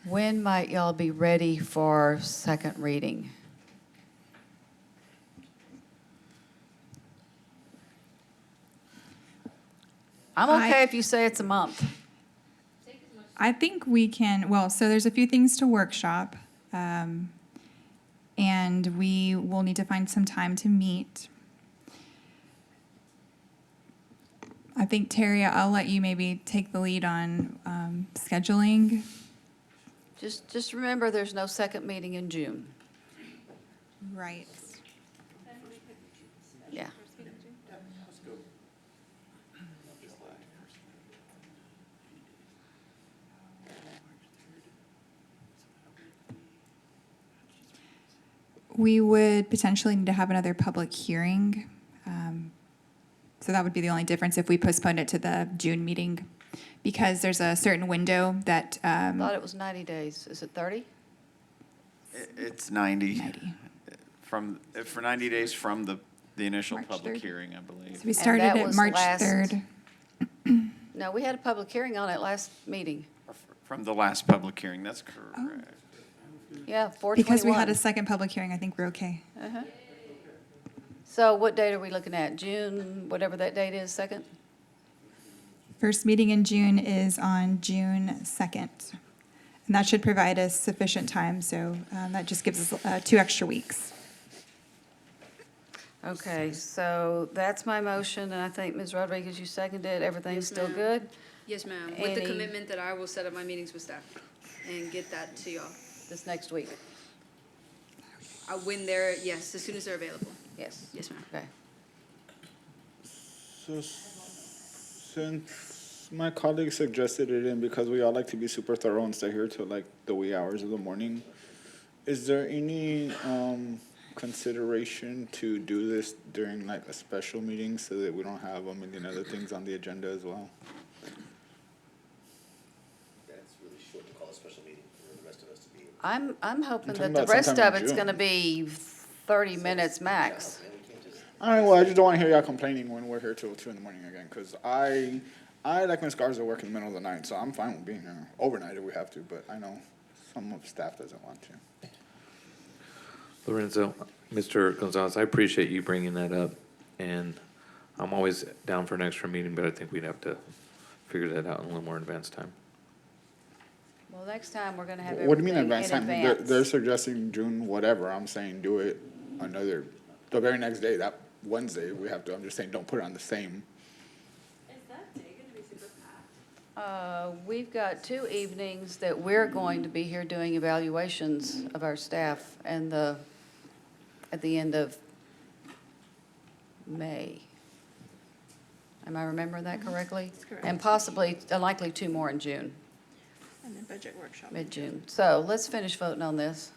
when might y'all be ready for second reading? I'm okay if you say it's a month. I think we can, well, so there's a few things to workshop. And we will need to find some time to meet. I think, Terry, I'll let you maybe take the lead on scheduling. Just remember, there's no second meeting in June. Right. Yeah. We would potentially need to have another public hearing. So that would be the only difference if we postponed it to the June meeting. Because there's a certain window that, I thought it was 90 days. Is it 30? It's 90. For 90 days from the initial March public 3rd. hearing, I believe. So we started that at was March last- 3rd. No, we had a public hearing on it last meeting. From the last public hearing, that's correct. Yeah, 4/21. Because we had a second public hearing, I think we're okay. Uh-huh. So what date are we looking at? June, whatever that date is, 2nd? First meeting in June is on June 2nd. And that should provide us sufficient time, so that just gives us 2 extra weeks. Okay, so that's my motion, and I think, Ms. Rodriguez, you seconded. Everything's still ma'am. good? Yes, ma'am, with the Any- commitment that I will set up my meetings with staff and get that to y'all. This next week? When they're, yes, as soon as they're available. Yes. Yes, ma'am. Okay. So since my colleague suggested it, and because we all like to be super thorough and stay here till like the wee hours of the morning, is there any consideration to do this during like a special meeting so that we don't have a million other things on the agenda as well? That's really short to call a special meeting for the rest of us to be. I'm hoping talking that the about rest sometime of in it's June. gonna be 30 minutes max. All right, well, I just don't want to hear y'all complaining when we're here till 2 in the morning again, because I like Ms. Garza work in the middle of the night, so I'm fine with being here overnight if we have to, but I know some of staff doesn't want to. Lorenzo, Mr. Gonzalez, I appreciate you bringing that up, and I'm always down for an extra meeting, but I think we'd have to figure that out in a little more advanced time. Well, next time, we're gonna have What do you mean everything advance in time? They're advance. suggesting June whatever, I'm saying do it the very next day, that Wednesday, we have to, I'm just saying, don't put it on the same. We've got 2 evenings that we're going to be here doing evaluations of our staff at the end of May. Am I remembering that correctly? That's correct. And possibly, likely 2 more in June, And then budget workshop. mid-June. So let's finish voting on this.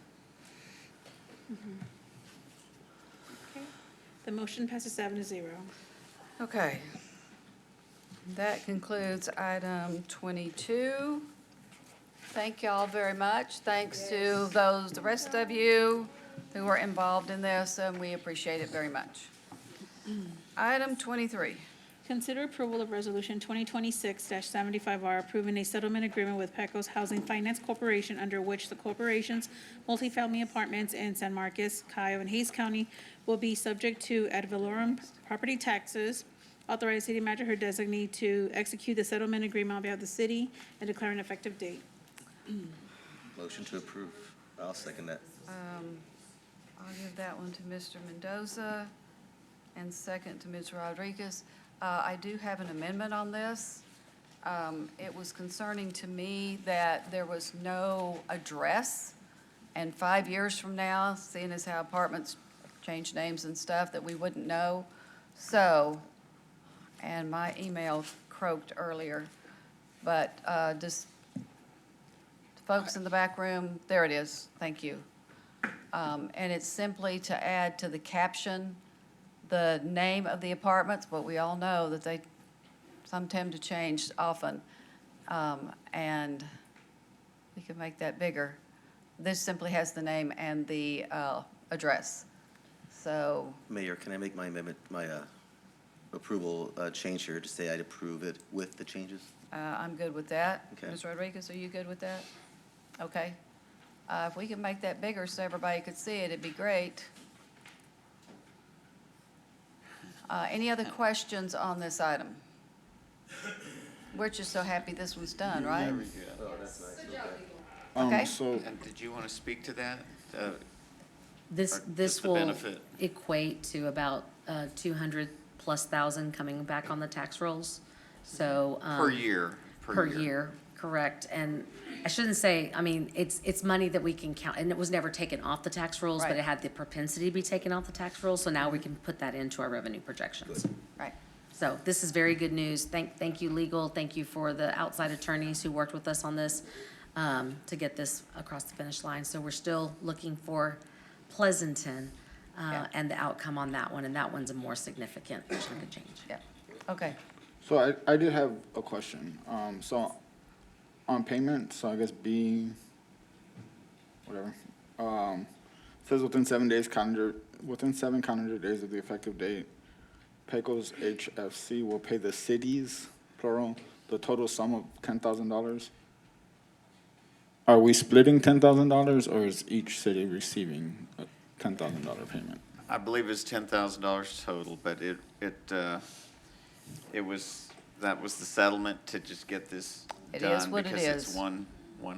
Okay. The motion passes 7-0. Okay. That concludes item 22. Thank y'all very much. Thanks to the rest of you who were involved in this, and we appreciate it very much. Item 23. Consider approval of Resolution 2026-75R approving a settlement agreement with Pecos Housing Finance Corporation under which the corporation's multifamily apartments in San Marcos, Cuyo, and Hayes County will be subject to ad valorem property taxes. Authorize city manager or designee to execute the settlement agreement on behalf of the city and declare an effective date. Motion to approve. I'll second that. I'll give that one to Mr. Mendoza and second to Ms. Rodriguez. I do have an amendment on this. It was concerning to me that there was no address, and 5 years from now, seeing as how apartments change names and stuff, that we wouldn't know. So, and my email croaked earlier, but just folks in the back room, there it is, thank you. And it's simply to add to the caption the name of the apartments, but we all know that some tend to change often. And we can make that bigger. This simply has the name and the address. So, Mayor, can I make my amendment, my approval change here to say I'd approve it with the changes? I'm good with that. Okay. Ms. Rodriguez, are you good with that? Okay. If we can make that bigger so everybody could see it, it'd be great. Any other questions on this item? We're just so happy this one's done, right? Okay. So, And did you want to speak to that? This, Or this just the will benefit? equate to about 200,000+ coming back on the tax rolls, so. Per year? Per year, correct. And I shouldn't say, I mean, it's money that we can count, and it was never taken off the tax rolls, but Right. it had the propensity to be taken off the tax rolls, so now we can put that into our revenue projections. Right. So this is very good news. Thank you, legal. Thank you for the outside attorneys who worked with us on this to get this across the finish line. So we're still looking for Pleasanton and the outcome on that one, and that one's a more significant chunk of change. Yeah, okay. so I did have a question. So on payment, so I guess B, whatever, says within 7 calendar days of the effective date, Pecos HFC will pay the cities, plural, the total sum of $10,000. Are we splitting $10,000, or is each city receiving a $10,000 payment? I believe it's $10,000 total, but that was the settlement to just get this It is done what it because it's is. one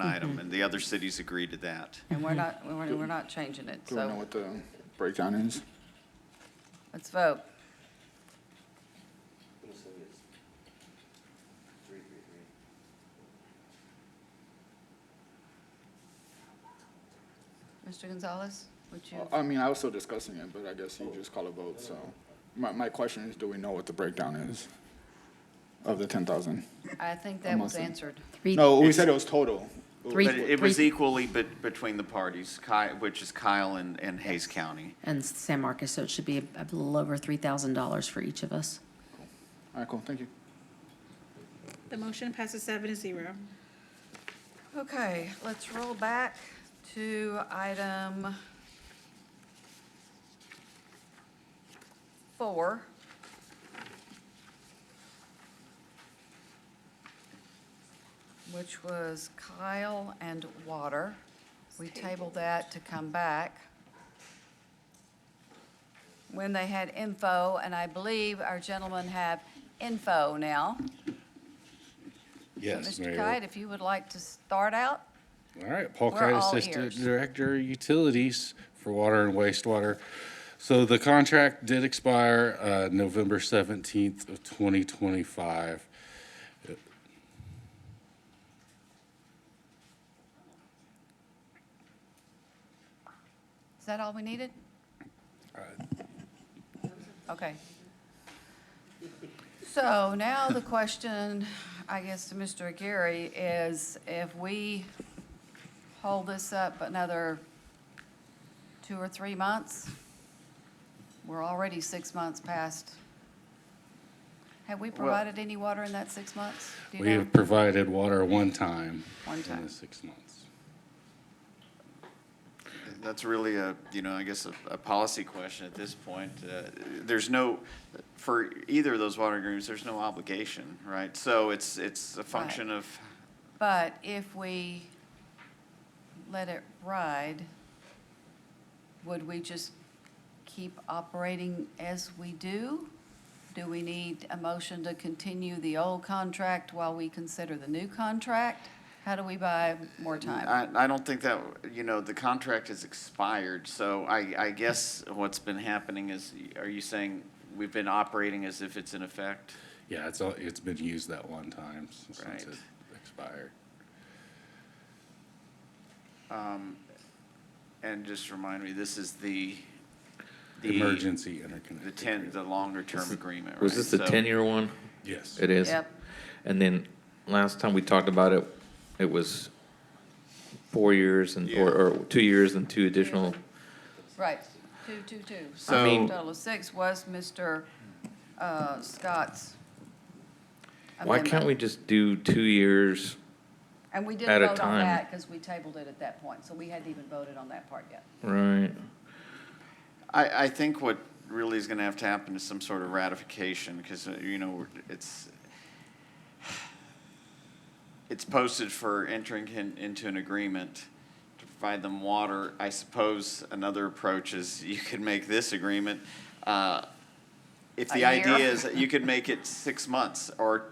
item, and the other cities agreed to that. And we're not changing it, Do we know so. what the breakdown is? Let's vote. Mr. Gonzalez, would you? I mean, I was still discussing it, but I guess you just call a vote, so. My question is, do we know what the breakdown is of the 10,000? I think that was Amongst them. answered. No, we said it was total. But it was equally between the parties, which is Kyle and Hayes County. And San Marcos, so it should be a little over $3,000 for each of us. All right, cool, thank you. The motion passes 7-0. Okay, let's roll back to item 4. Which was Kyle and Water. We tabled that to come back when they had info, and I believe our gentlemen have info now. Yes, Mr. Mayor. Kite, if you would like to start out? All right, Paul We're Kite, all Assistant ears. Director, Utilities for Water and Wastewater. So the contract did expire November 17th of 2025. Is that all we needed? Okay. So now the question, I guess, to Mr. Aguirre is if we hold this up another 2 or 3 months, we're already 6 months past. Have we provided any water in that 6 months? Do you We know? have provided water one time One in time. the 6 months. That's really I guess a policy question at this point. There's no, for either of those water agreements, there's no obligation, right? So it's a function of, But if we let it ride, would we just keep operating as we do? Do we need a motion to continue the old contract while we consider the new contract? How do we buy more time? I don't think that, the contract is expired. So I guess what's been happening is, are you saying we've been operating as if it's in effect? Yeah, it's been used that one time since it expired. And just remind me, this is the Emergency interconnect. The longer-term agreement, right? Was this the So- 10-year one? Yes. It is? Yep. And then last time we talked about it, it was 4 years or 2 years and 2 additional. Right, 2. So- I mean- Total of 6 was Mr. Scott's Why can't amendment. we just do 2 years? And we at didn't a vote on time? that because we tabled it at that point, so we hadn't even voted on that part yet. Right. I think what really is going to have to happen is some sort of ratification, because, it's posted for entering into an agreement to provide them water. I suppose another approach is you could make this agreement, if the A idea year? is that you could make it 6 months or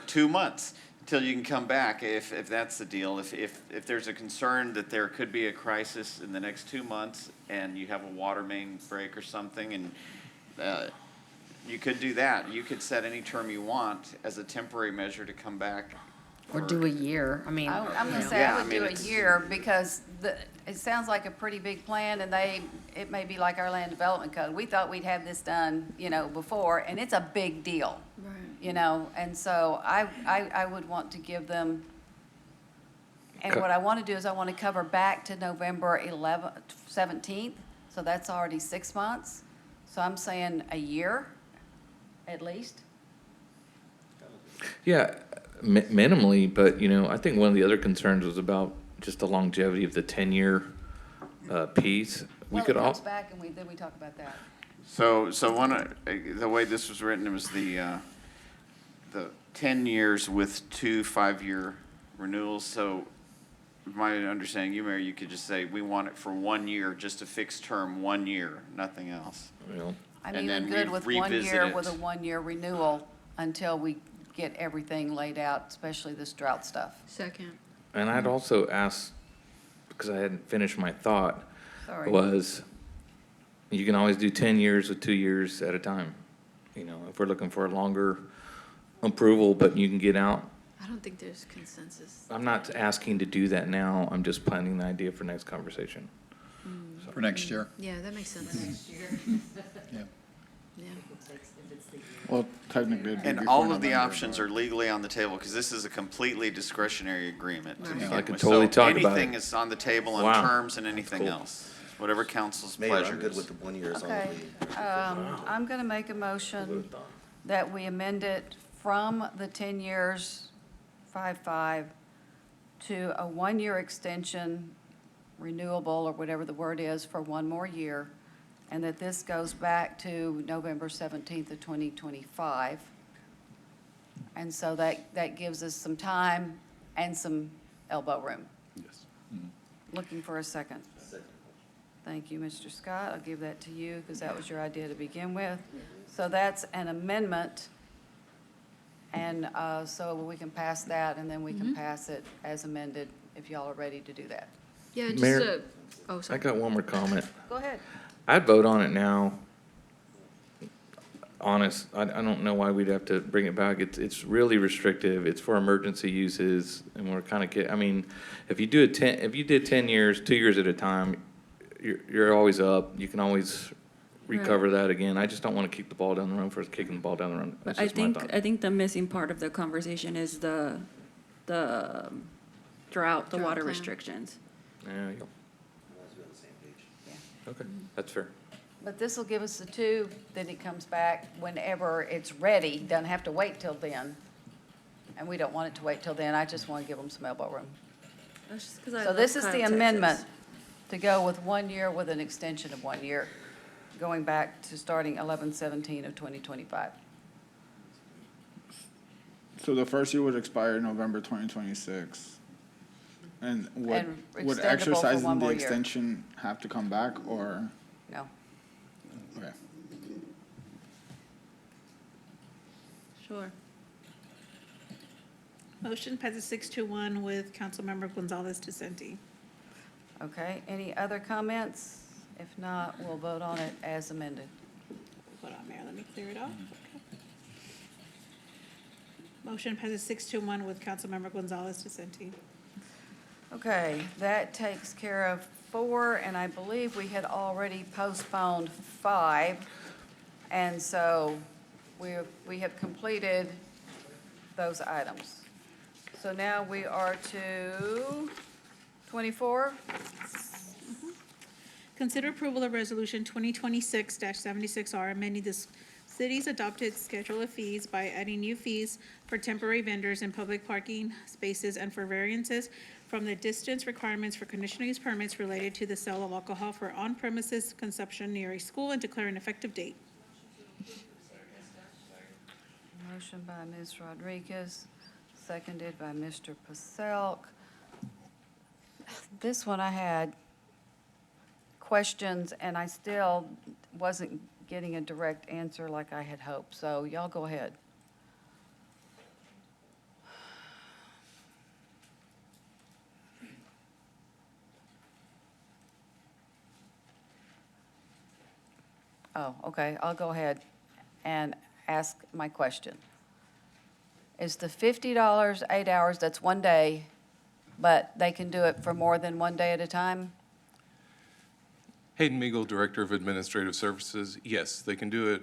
2 months till you can come back, if that's the deal. If there's a concern that there could be a crisis in the next 2 months and you have a water main break or something, and you could do that. You could set any term you want as a temporary measure to come back. Or do a year, I mean. I'm gonna you know. say Yeah, I I would mean, do a it's- year because it sounds like a pretty big plan and it may be like our land development code. We thought we'd have this done, before, and it's a big deal. Right. And so I would want to give them, and what I want to do is I want to cover back to November 17th, so that's already 6 months. So I'm saying a year, at least. Yeah, minimally, but, I think one of the other concerns was about just the longevity of the 10-year piece. We could Well, it all, comes back and then we talk about that. So the way this was written, it was the 10 years with 2 5-year renewals. So my understanding, you, Mayor, you could just say, we want it for 1 year, just a fixed term, 1 year, nothing else. I'm And even then good we with 1 revisit year it. with a 1-year renewal until we get everything laid out, especially this drought stuff. Second. and I'd also ask, because I hadn't finished my thought, Sorry. was, You can always do 10 years with 2 years at a time. You know, if we're looking for a longer approval, but you can get out. I don't think there's consensus. I'm not asking to do that now. I'm just planning the idea for next conversation. For next year. Yeah, that makes sense. Yeah. Yeah. Well, technically, it'd be And before all of the November, options are legally on the table, because this is a completely discretionary agreement to Right. begin I could with. totally So talk about it. anything is on the table on Wow. terms and anything Cool. else, whatever council's Mayor, pleasure I'm good is. with the 1 year on the Okay, lead. I'm going to make a motion that we amend it from the 10 years, 5-5, to a 1-year extension, renewable, or whatever the word is, for 1 more year, and that this goes back to November 17th of 2025. And so that gives us some time and some elbow room. Yes. Looking for a second. Thank you, Mr. Scott. I'll give that to you because that was your idea to begin with. So that's an amendment. And so we can pass that, and then we can pass it as amended if y'all are ready to do that. Yeah, just Mayor, oh, I sorry. got one more comment. Go ahead. I'd vote on it now. Honest, I don't know why we'd have to bring it back. It's really restrictive. It's for emergency uses, and we're kind of, I mean, if you did 10 years, 2 years at a time, you're always up. You can always recover that again. I just don't want to kick the ball down the run for kicking the ball down the run. But That's I just my think, thought. I think the missing part of the conversation is the drought, the Drought water plan. restrictions. Yeah, you go. Okay, that's fair. But this will give us the 2, then it comes back whenever it's ready. Doesn't have to wait till then. And we don't want it to wait till then. I just want to give them some elbow room. That's just 'cause I So love this is Kyle, the Texas. amendment to go with 1 year with an extension of 1 year, going back to starting 11/17 of 2025. So the first year would expire November 2026. And would And would extendable for exercising 1 the more year. extension have to come back, or? No. Okay. Sure. Motion passes 6-1 with Councilmember Gonzalez Decenti. Okay, any other comments? If not, we'll vote on it as amended. Hold on, Mayor, let me clear it off. Okay. Motion passes 6-1 with Councilmember Gonzalez Decenti. Okay, that takes care of 4, and I believe we had already postponed 5. And so we have completed those items. So now we are to 24. Consider approval of Resolution 2026-76R, amending the city's adopted schedule of fees by adding new fees for temporary vendors in public parking spaces and for variances from the distance requirements for conditional use permits related to the sale of alcohol for on-premises consumption near a school and declare an effective date. Motion by Ms. Rodriguez, seconded by Mr. Paselk. This one I had questions, and I still wasn't getting a direct answer like I had hoped. So y'all go ahead. Oh, okay, I'll go ahead and ask my question. Is the $50 8 hours, that's 1 day, but they can do it for more than 1 day at a time? Hayden Meagle, Director of Administrative Services. Yes, they can do it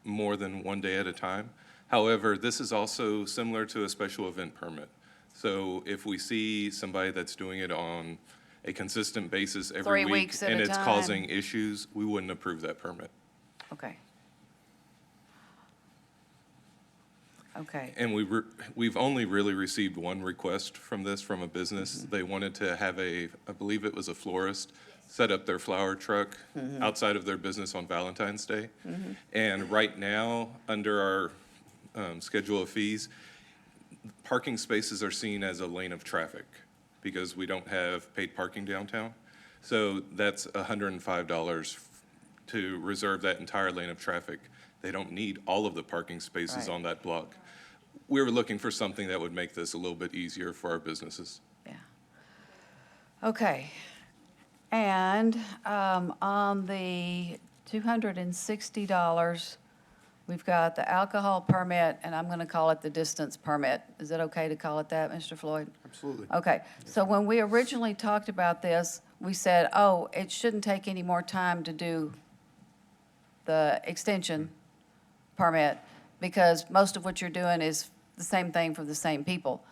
more than 1 day at a time. However, this is also similar to a special event permit. So if we see somebody that's doing it on a consistent basis every 3 week weeks at and a it's time. causing issues, we wouldn't approve that permit. Okay. Okay, And we've only really received one request from this, from a business. They wanted to have I believe it was a florist, set up their flower truck outside of their business on Valentine's Day. And right now, under our schedule of fees, parking spaces are seen as a lane of traffic because we don't have paid parking downtown. So that's $105 to reserve that entire lane of traffic. They don't need all of the parking spaces Right. on that block. We were looking for something that would make this a little bit easier for our businesses. okay. And on the $260, we've got the alcohol permit, and I'm going to call it the distance permit. Is it okay to call it that, Mr. Floyd? Absolutely. Okay, so when we originally talked about this, we said, oh, it shouldn't take any more time to do the extension permit, because most of what you're doing is the same thing for the same people.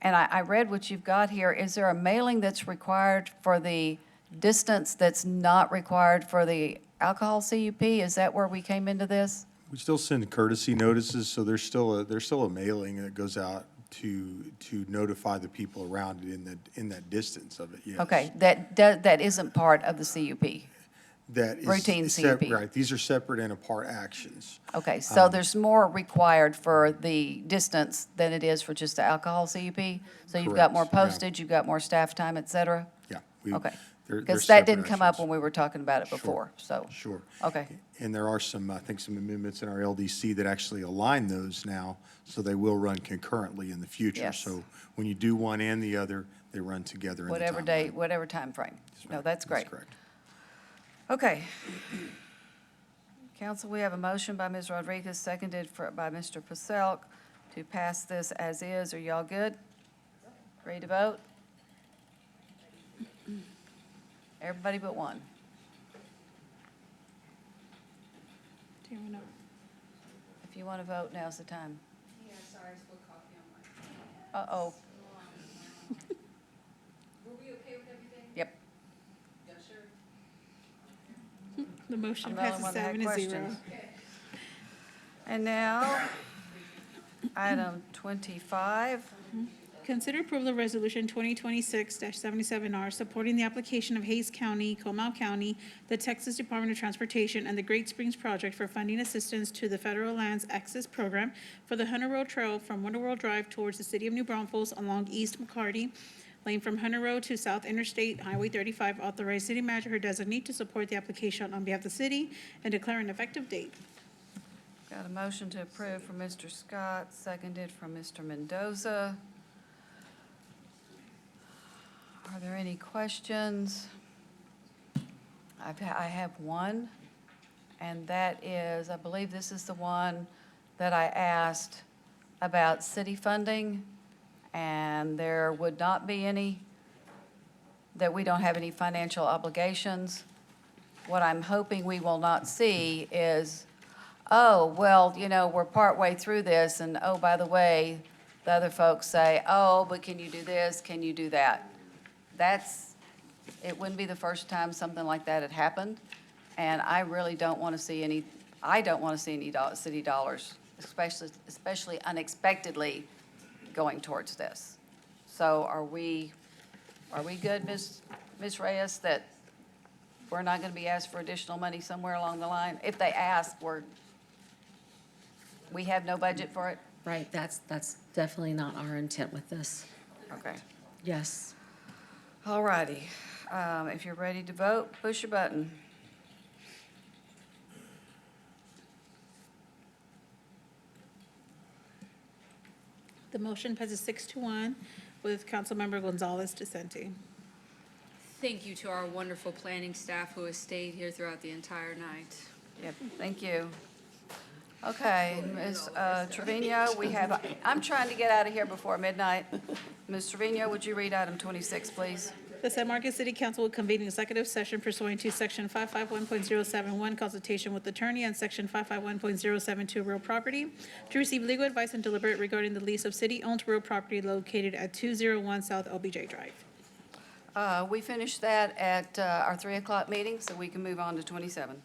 And I read what you've got here. Is there a mailing that's required for the distance that's not required for the alcohol CUP? Is that where we came into this? We still send courtesy notices, so there's still a mailing that goes out to notify the people around it in that distance of it, yes. Okay, that isn't part of the CUP? That is. Routine CUP. Right, these are separate and apart actions. Okay, so there's more required for the distance than it is for just the alcohol CUP? So you've got more Correct, yeah. postage, you've got more staff time, et cetera? Yeah. Okay. They're Because that separate didn't come up actions. when we were talking about it before, so. Sure. Okay, And there are some, I think, some amendments in our LDC that actually align those now, so they will run concurrently in the future. Yes. So when you do one and the other, they run together in the whatever timeline. day, whatever timeframe. No, that's great. correct. Okay. Council, we have a motion by Ms. Rodriguez, seconded by Mr. Paselk to pass this as is. Are y'all good? Ready to vote? Everybody but one. Do you wanna- If you want to vote, now's the time. Yeah, sorry, I spilled coffee on my. Uh-oh. Were we okay with everything? Yep. Yeah, sure. The motion I'm the only passes one that had 7-0. questions. And now, item 25. Consider approval of resolution 2026-77R supporting the application of Hayes County, Comal County, the Texas Department of Transportation, and the Great Springs Project for funding assistance to the Federal Lands Access Program for the Hunter Road Trail from Wonder World Drive towards the city of New Braunfels along East McCarty Lane from Hunter Road to South Interstate Highway 35. Authorize city manager or designee to support the application on behalf of the city and declare an effective date. Got a motion to approve from Mr. Scott, seconded from Mr. Mendoza. Are there any questions? I have one, and that is, I believe this is the one that I asked about city funding, and there would not be any, that we don't have any financial obligations. What I'm hoping we will not see is, oh, well, you know, we're partway through this, and oh, by the way, the other folks say, oh, but can you do this, can you do that? It wouldn't be the first time something like that had happened, and I really don't want to see any, I don't want to see any city dollars, especially unexpectedly going towards this. So are we good, Ms. Reyes, that we're not going to be asked for additional money somewhere along the line? If they ask, we have no budget for it? Right, that's definitely not our intent with this. Okay. Yes. All righty. If you're ready to vote, push your button. The motion passes 6-1 with Councilmember Gonzalez dissenting. Thank you to our wonderful planning staff who has stayed here throughout the entire night. Yep, thank you. Okay, Ms. Trevino, I'm trying to get out of here before midnight. Ms. Trevino, would you read item 26, please? The San Marcos City Council will convene an executive session pursuant to Section 551.071, consultation with attorney, and Section 551.072, real property, to receive legal advice and deliberate regarding the lease of city-owned real property located at 201 South LBJ Drive. We finished that at our 3 o'clock meeting, so we can move on to 27.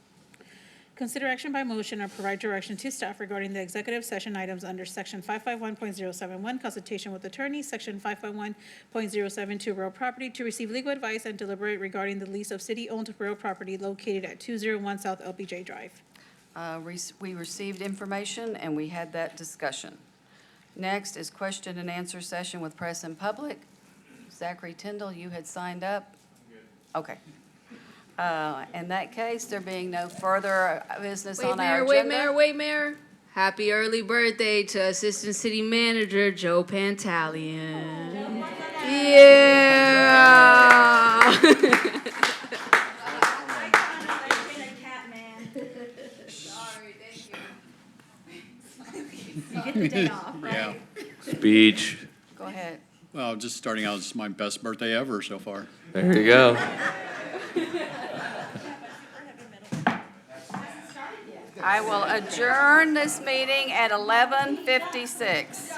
Consider action by motion or provide direction to staff regarding the executive session items under Section 551.071, consultation with attorney, Section 551.072, real property, to receive legal advice and deliberate regarding the lease of city-owned real property located at 201 South LBJ Drive. We received information, and we had that discussion. Next is question and answer session with press and public. Zachary Tyndall, you had signed up? Okay. In that case, there being no further business on our agenda. Wait, Mayor. Happy early birthday to Assistant City Manager Joe Pantalion. Yeah. the day off, Yeah. Speech. Go ahead. Well, just starting out, it's my best birthday ever so far. There you go. I will adjourn this meeting at 11:56.